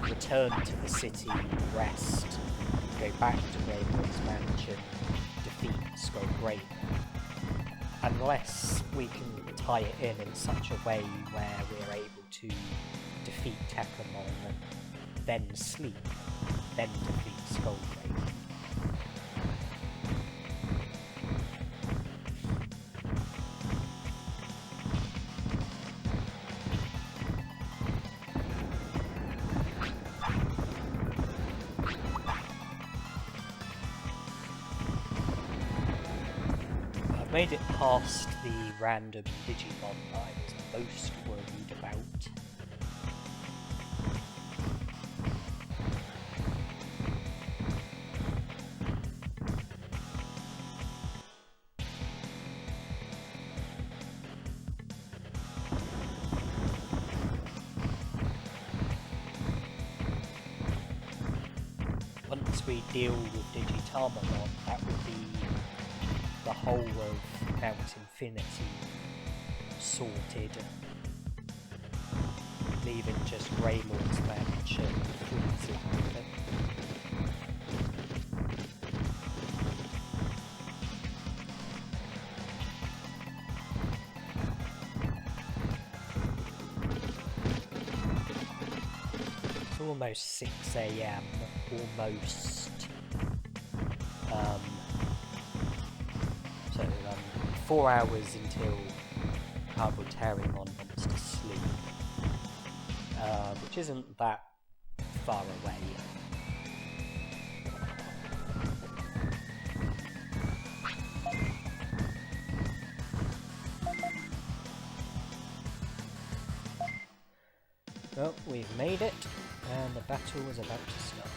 return to the city, rest, go back to Greylord's mansion, defeat Skullgreat, unless we can tie it in such a way where we're able to defeat Takamon, then sleep, then defeat Skullgreat. Made it past the random Digimon that I was most worried about. Once we deal with Digitamamon, that will be the whole of Mount Infinity sorted, leaving just Greylord's mansion freezing with it. It's almost 6 AM, almost 4 hours until Tarimon wants to sleep, which isn't that far away. Well, we've made it, and the battle is about to start.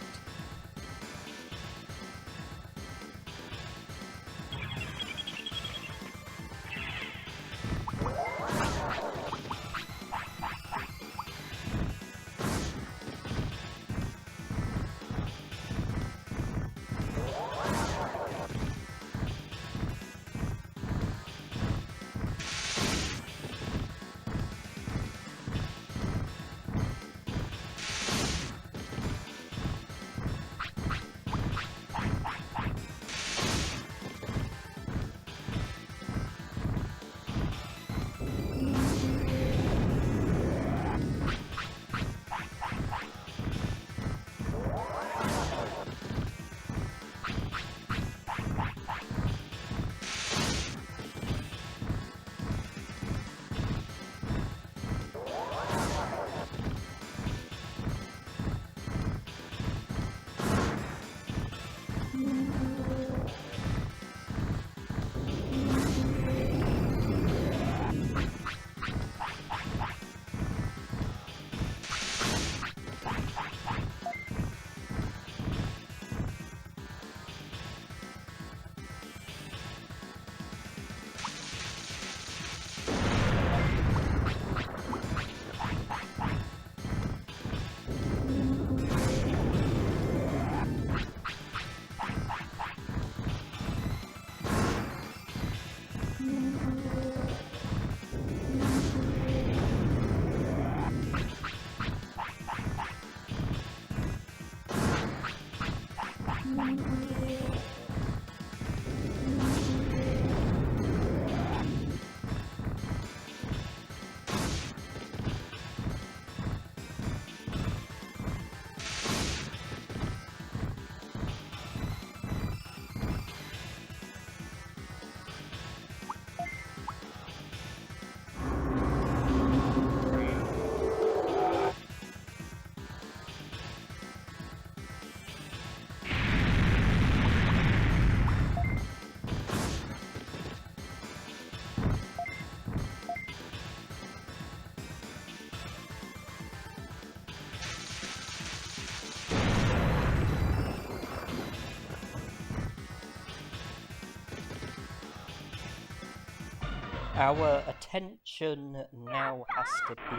Our attention now has to be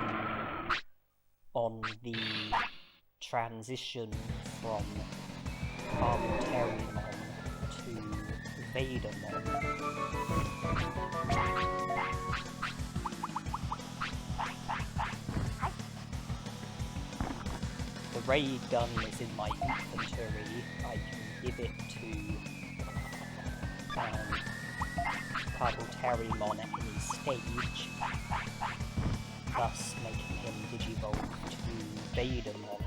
on the transition from Compulsory to Vadermon. The ray gun is in my inventory. I can give it to Compulsorymon at any stage, thus making him digivolve to Vadermon.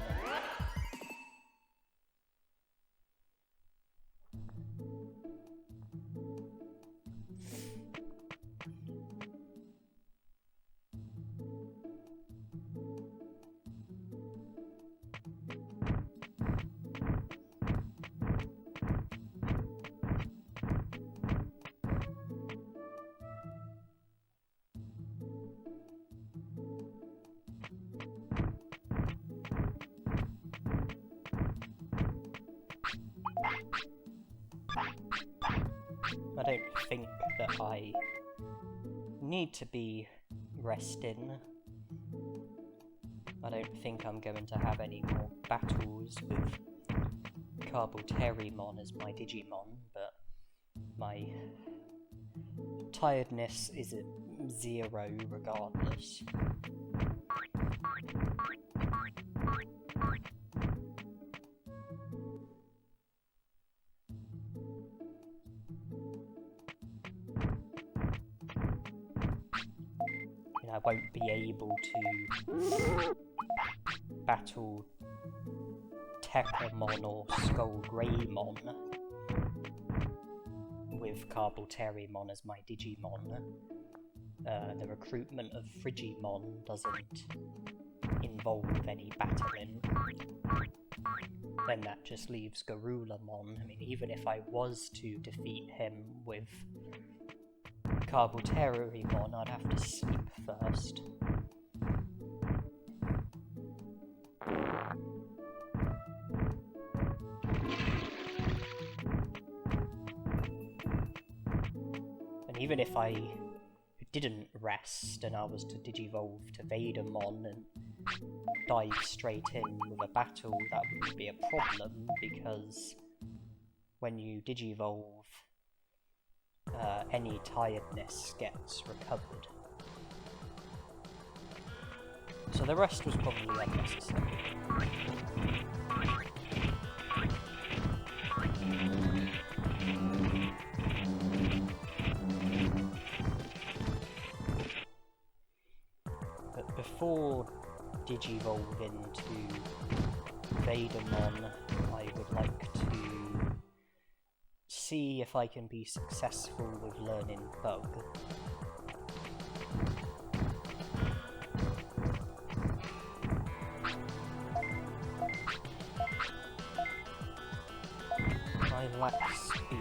I don't think that I need to be resting. I don't think I'm going to have any more battles with Compulsorymon as my Digimon, but my tiredness is at 0 regardless. I won't be able to battle Teppermon or Skullgreymon with Compulsorymon as my Digimon. The recruitment of Frigimon doesn't involve any battling. Then that just leaves Garulamon. I mean, even if I was to defeat him with Compulsorymon, I'd have to sleep first. And even if I didn't rest and I was to digivolve to Vadermon and dive straight in with a battle, that would be a problem, because when you digivolve, any tiredness gets recovered. So the rest was probably unnecessary. But before digivolve into Vadermon, I would like to see if I can be successful with learning Bug. I lack speed.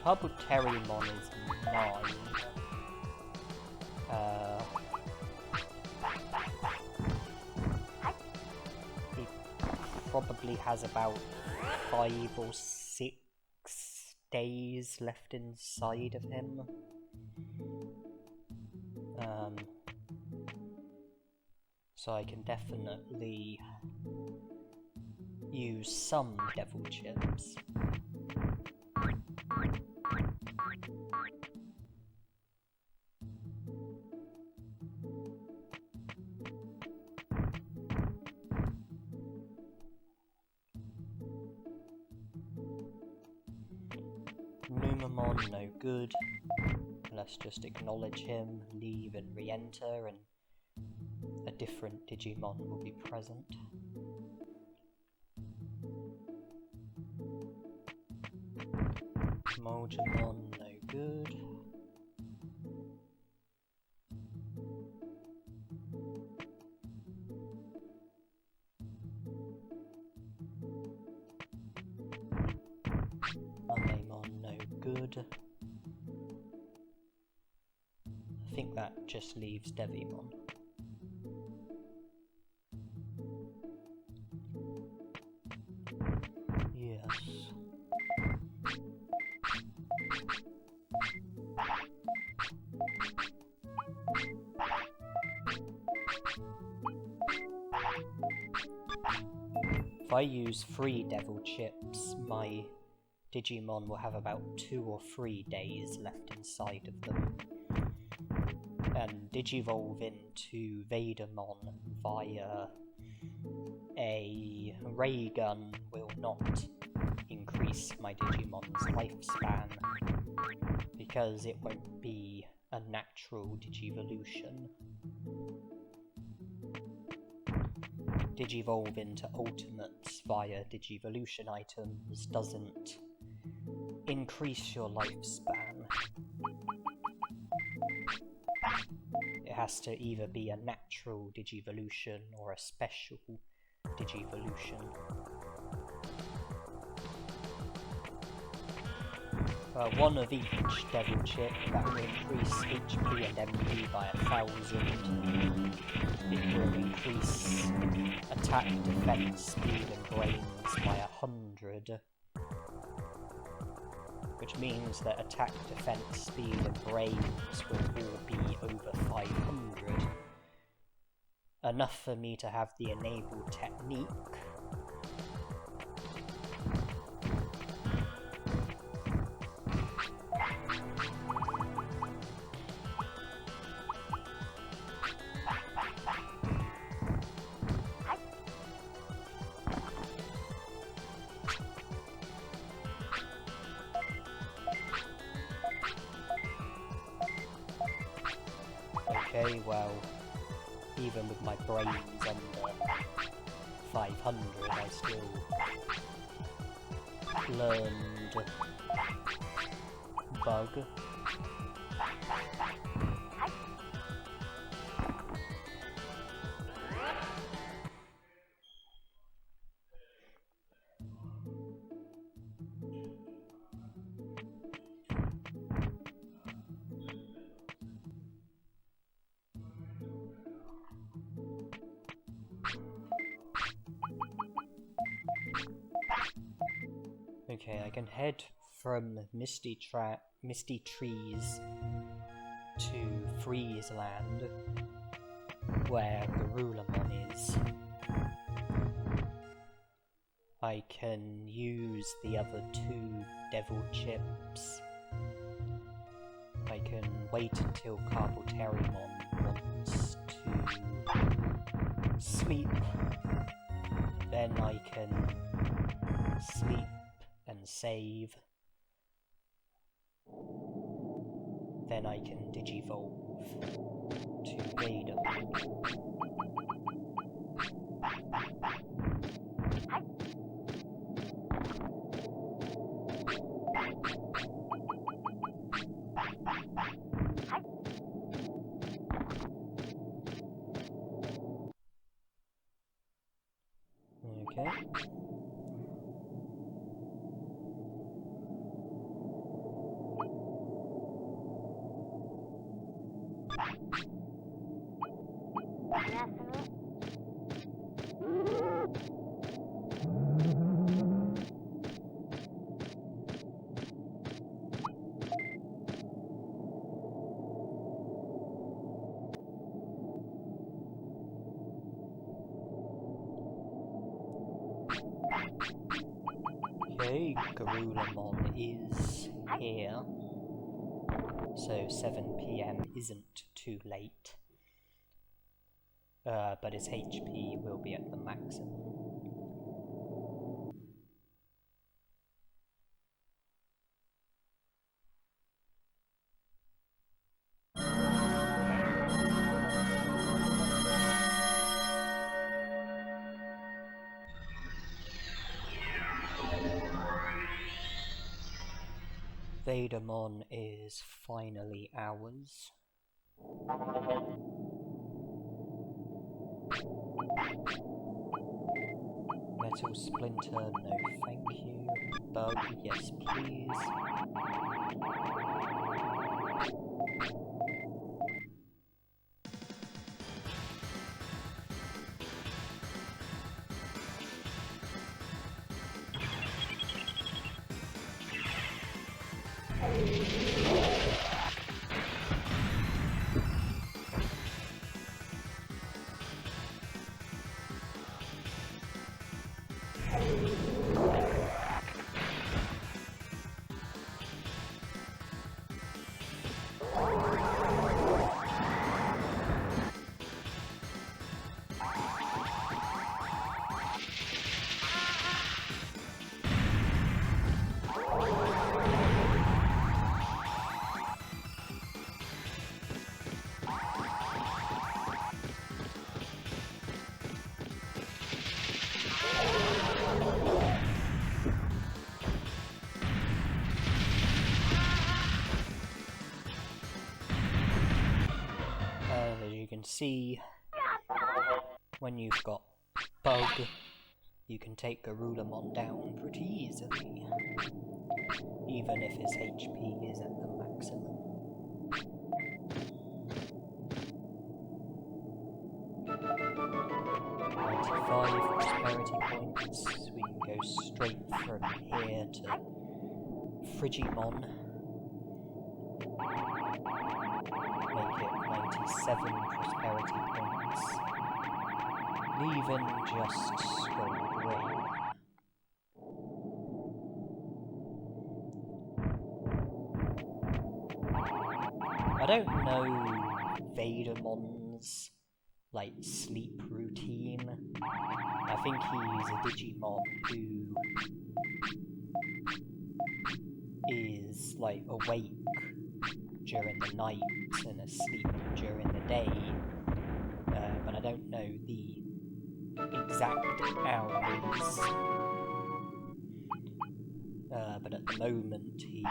Compulsorymon is 9. He probably has about 5 or 6 days left inside of him. So I can definitely use some devil chips. Numamon, no good. Let's just acknowledge him, leave and re-enter, and a different Digimon will be present. Drimogemon, no good. Mamemon, no good. I think that just leaves Devimon. Yeah. If I use 3 devil chips, my Digimon will have about 2 or 3 days left inside of them. And Digivolve into Vadermon via a ray gun will not increase my Digimon's lifespan, because it won't be a natural Digivolution. Digivolve into Ultimates via Digivolution items doesn't increase your lifespan. It has to either be a natural Digivolution or a special Digivolution. One of each devil chip that will increase HP and MP by 1,000. It will increase attack, defense, speed and brains by 100. Which means that attack, defense, speed and brains will all be over 500. Enough for me to have the enabled technique. Okay, well, even with my brains under 500, I still learned Bug. Okay, I can head from Misty Trees to Freeze Land, where Garulamon is. I can use the other 2 devil chips. I can wait until Carboterimon wants to sleep. Then I can sleep and save. Then I can Digivolve to Vadermon. Okay. Okay, Garulamon is here, so 7 PM isn't too late, but his HP will be at the maximum. Vadermon is finally ours. Metal Splinter, no thank you. Bug, yes please. see, when you've got Bug, you can take Garurumon down pretty easily, even if his HP is at the maximum. Prosperity points. We can go straight from here to Frigimon. Make it 97 prosperity points. Leaving just Skullgrave. I don't know Vadermon's like sleep routine. I think he's a Digimon who is like awake during the night and asleep during the day, but I don't know the exact hours. But at the moment he...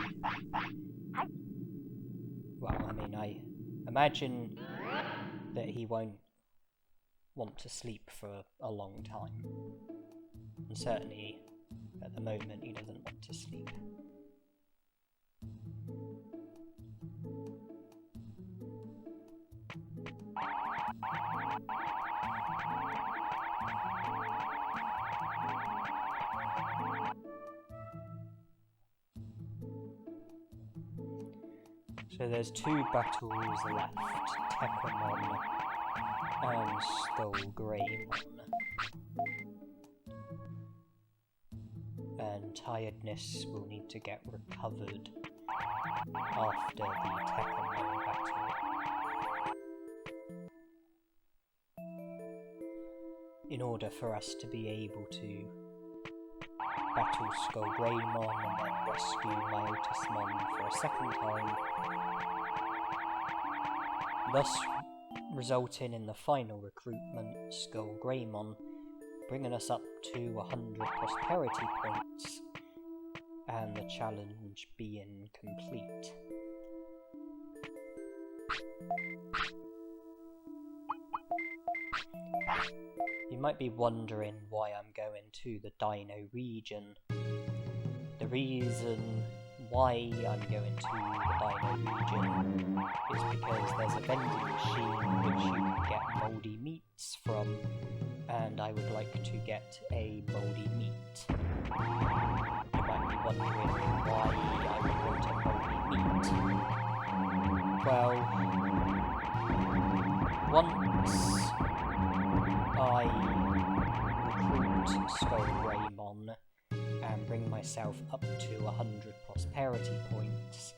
Well, I mean, I imagine that he won't want to sleep for a long time. And certainly, at the moment, he doesn't want to sleep. So there's 2 battles left, Tekamon and Skullgreymon. And Tiredness will need to get recovered after the Tekamon battle. In order for us to be able to battle Skullgreymon and then rescue Myotismon for a second time, thus resulting in the final recruitment, Skullgreymon, bringing us up to 100 prosperity points, and the challenge being complete. You might be wondering why I'm going to the Dino region. The reason why I'm going to the Dino region is because there's a vending machine which you can get mouldy meats from, and I would like to get a mouldy meat. You might be wondering why I would want a mouldy meat. Well, once I recruit Skullgreymon and bring myself up to 100 prosperity points,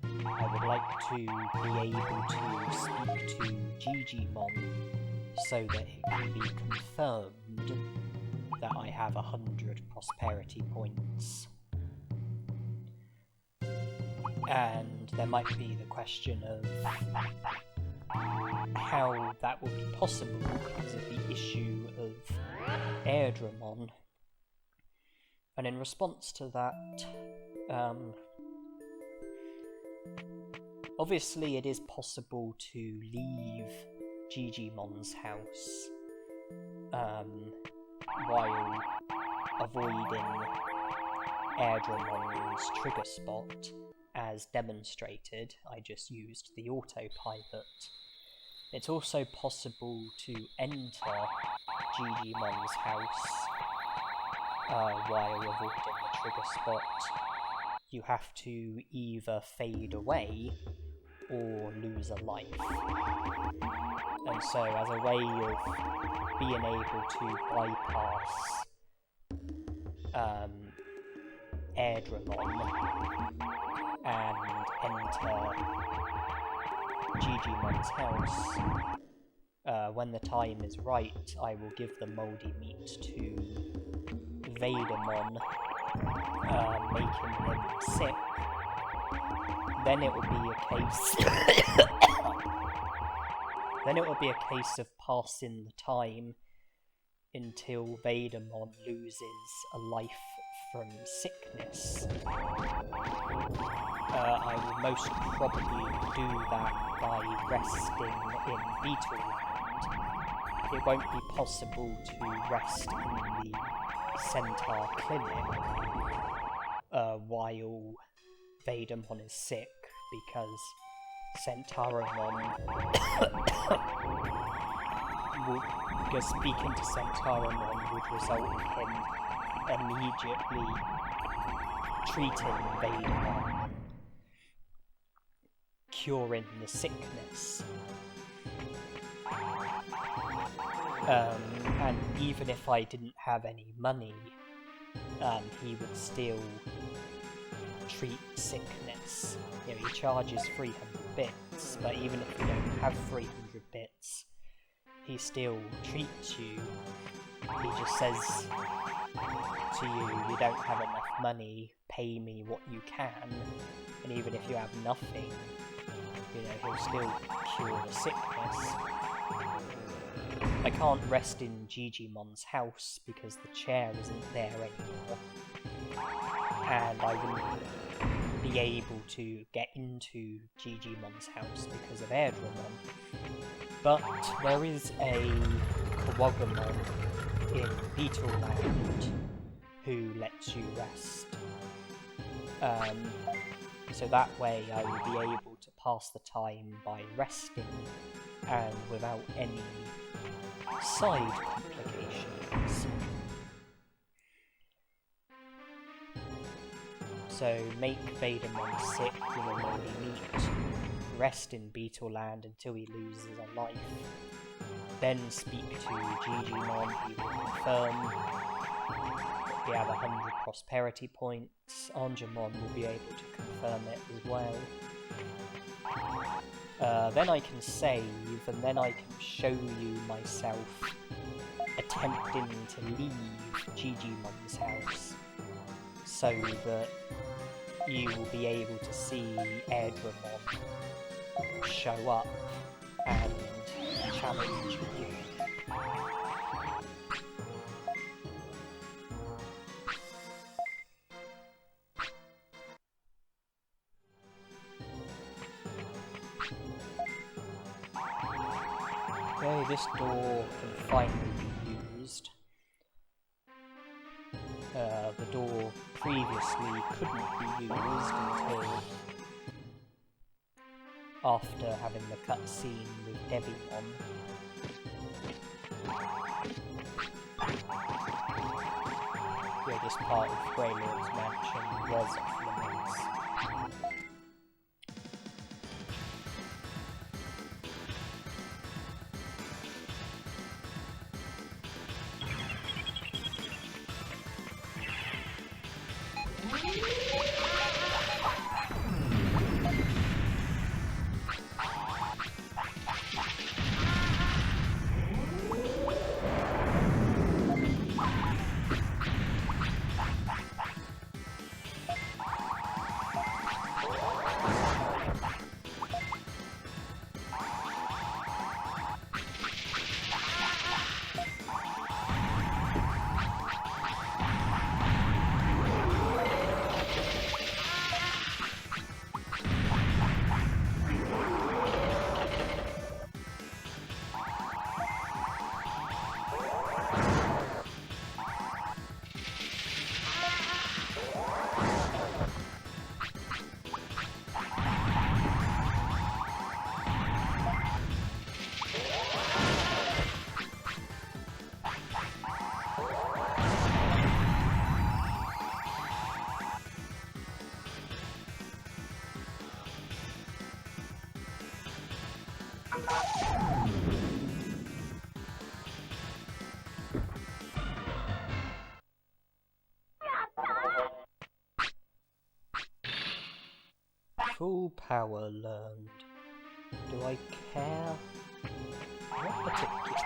I would like to be able to speak to Digimon so that it can be confirmed that I have 100 prosperity points. And there might be the question of how that will be possible because of the issue of Airdramon. And in response to that, obviously it is possible to leave Digimon's house while avoiding Airdramon's trigger spot, as demonstrated. I just used the autopilot. It's also possible to enter Digimon's house while avoiding the trigger spot. You have to either fade away or lose a life. And so as a way of being able to bypass Airdramon and enter Digimon's house, when the time is right, I will give the mouldy meat to Vadermon, making him sick. Then it will be a case then it will be a case of passing the time until Vadermon loses a life from sickness. I will most probably do that by resting in Beetle Land. It won't be possible to rest in the Centaur Clinic while Vadermon is sick, because speaking to Centauramon would result in him immediately treating Vadermon, curing the sickness. And even if I didn't have any money, he would still treat sickness. You know, he charges 300 bits, but even if you don't have 300 bits, he still treats you. He just says to you, you don't have enough money, pay me what you can, and even if you have nothing, you know, he'll still cure the sickness. I can't rest in Gigimon's house because the chair isn't there anymore, and I wouldn't be able to get into Gigimon's house because of Airdramon. But there is a Kuwagamon in Beetle Land who lets you rest. So that way I will be able to pass the time by resting and without any side complications. So make Vadermon sick, you will only meet, rest in Beetle Land until he loses a life. Then speak to Digimon, he will confirm. We have 100 prosperity points. Angemon will be able to confirm it as well. Then I can save, and then I can show you myself attempting to leave Gigimon's house, so that you will be able to see Airdramon show up and challenge you. Okay, this door can finally be used. The door previously couldn't be used until after having the cutscene with Devimon. Yeah, this part of Greylord's mansion was off limits. Full power learned. Do I care? Not particularly.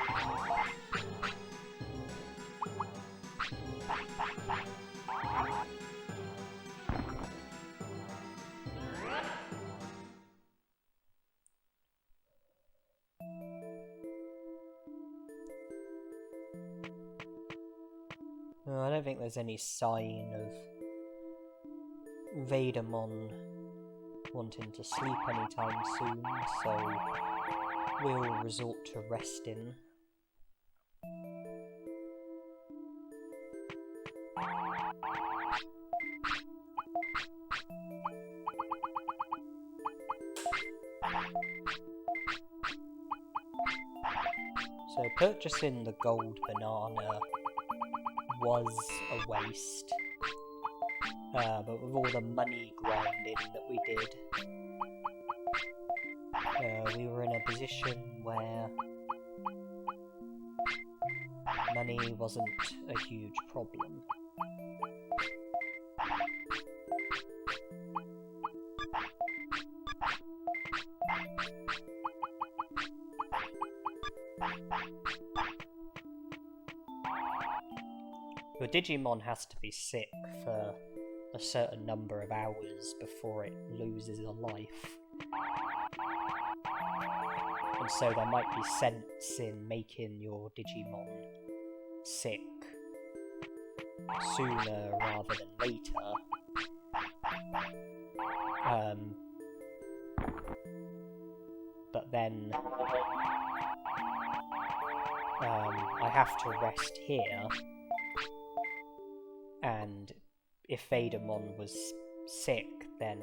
No, I don't think there's any sign of Vadermon wanting to sleep anytime soon, so we'll resort to resting. So purchasing the gold banana was a waste, but with all the money grinding that we did, we were in a position where money wasn't a huge problem. Your Digimon has to be sick for a certain number of hours before it loses a life. And so there might be sense in making your Digimon sick sooner rather than later. But then I have to rest here, and if Vadermon was sick, then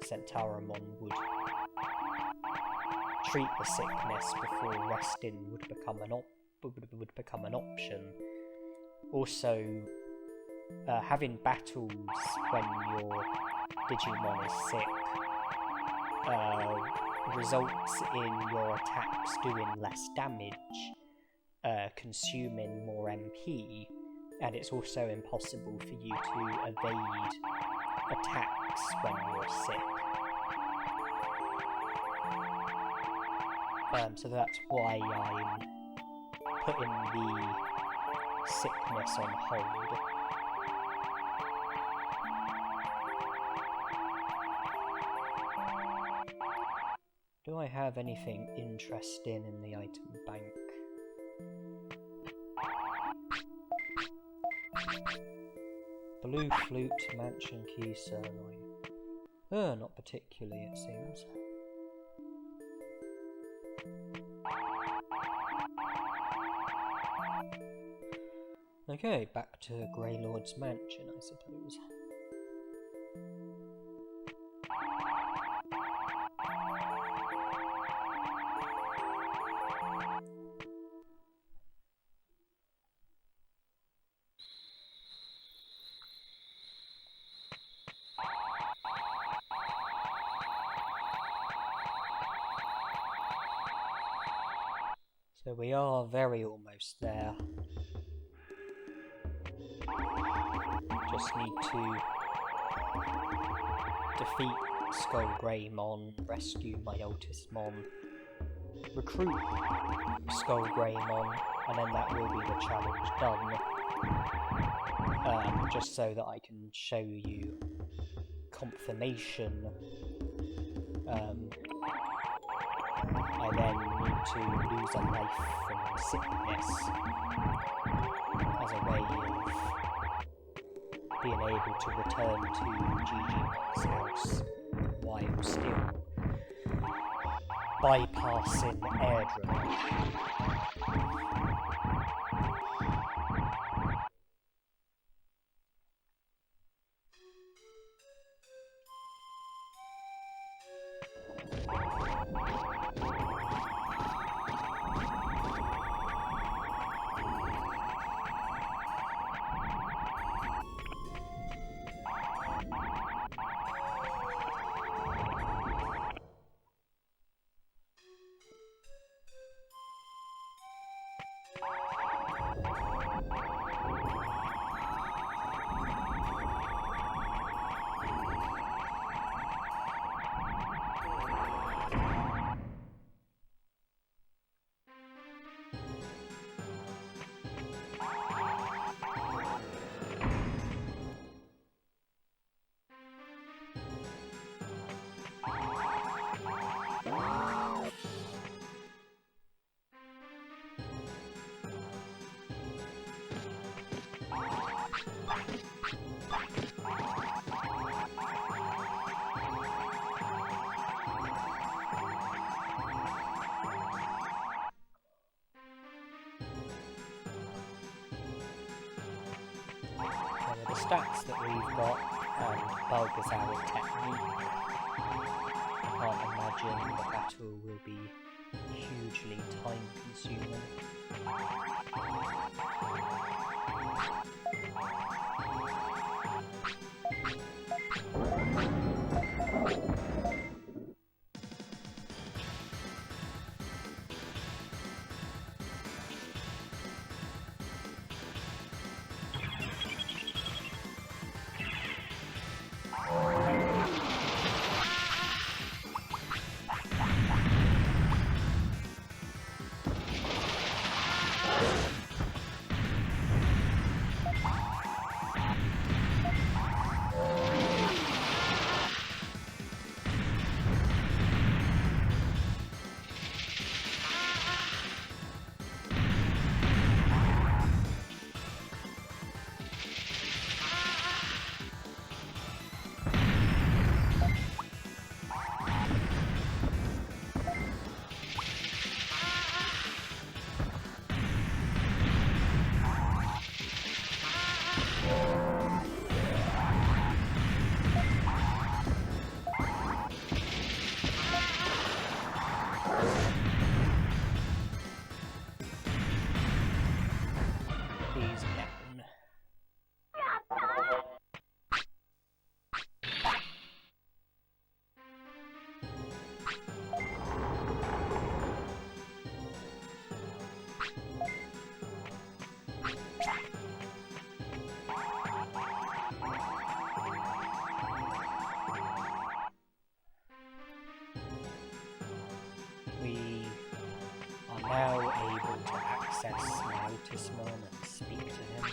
Centauramon would treat the sickness before resting would become an option. Also, having battles when your Digimon is sick results in your attacks doing less damage, consuming more MP, and it's also impossible for you to evade attacks when you're sick. So that's why I'm putting the sickness on hold. Do I have anything interesting in the item bank? Blue flute, mansion key, sirloin. Not particularly, it seems. Okay, back to Greylord's mansion, I suppose. So we are very almost there. Just need to defeat Skullgreymon, rescue my Otismon, recruit Skullgreymon, and then that will be the challenge done. Just so that I can show you confirmation. I then need to lose a life from sickness as a way of being able to return to Gigimon's house while still bypassing Airdrum. stats that we've got and bug as our technique, I can't imagine the battle will be hugely time-consuming. Now able to access Digimon and speak to him.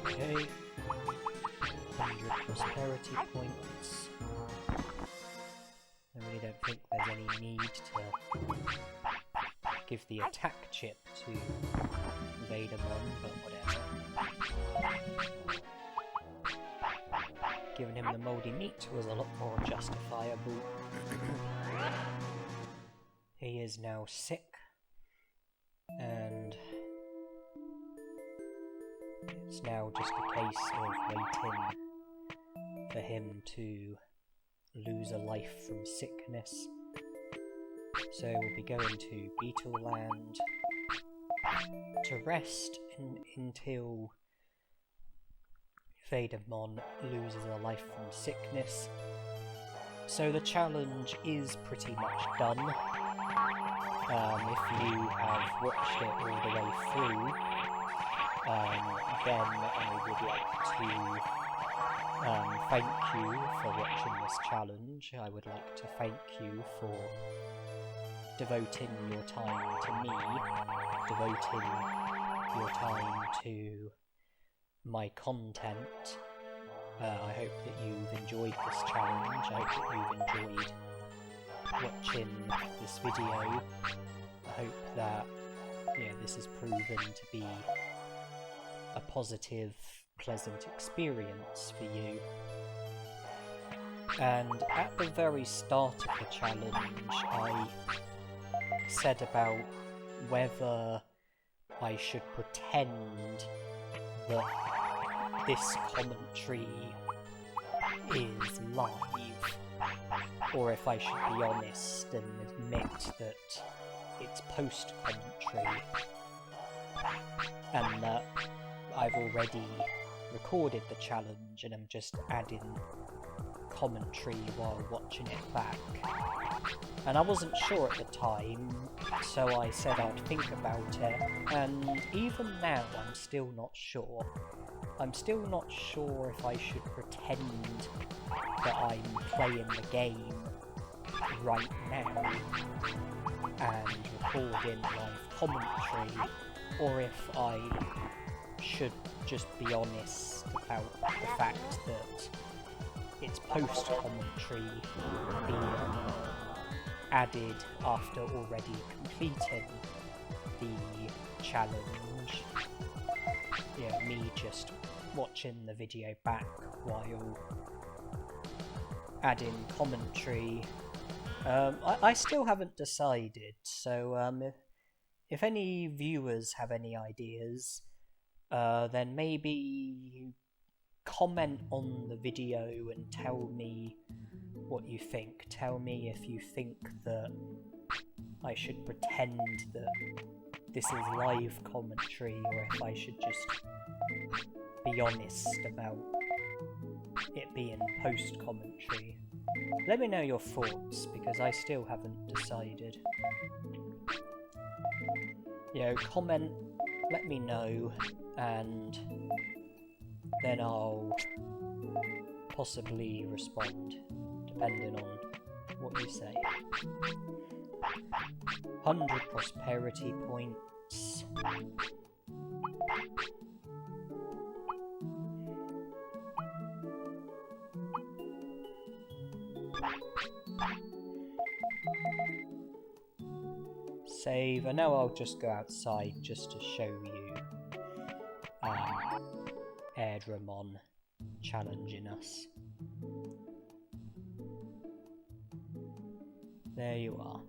Okay, 100 prosperity points. I really don't think there's any need to give the attack chip to Vadermon, but whatever. Giving him the mouldy meat was a lot more justifiable. He is now sick, and it's now just a case of waiting for him to lose a life from sickness. So we'll be going to Beetle Land to rest until Vadermon loses a life from sickness. So the challenge is pretty much done. If you have watched it all the way through, then I would like to thank you for watching this challenge. I would like to thank you for devoting your time to me, devoting your time to my content. I hope that you've enjoyed this challenge. I hope that you've enjoyed watching this video. I hope that this has proven to be a positive, pleasant experience for you. And at the very start of the challenge, I said about whether I should pretend that this commentary is live, or if I should be honest and admit that it's post-commentary, and that I've already recorded the challenge and I'm just adding commentary while watching it back. And I wasn't sure at the time, so I said I'd think about it, and even now I'm still not sure. I'm still not sure if I should pretend that I'm playing the game right now and recording live commentary, or if I should just be honest about the fact that it's post-commentary being added after already completing the challenge. Me just watching the video back while adding commentary. I still haven't decided, so if any viewers have any ideas, then maybe comment on the video and tell me what you think. Tell me if you think that I should pretend that this is live commentary, or if I should just be honest about it being post commentary. Let me know your thoughts, because I still haven't decided. Comment, let me know, and then I'll possibly respond, depending on what you say. 100 prosperity points. Save. I know I'll just go outside just to show you Drimogemon challenging us. There you are.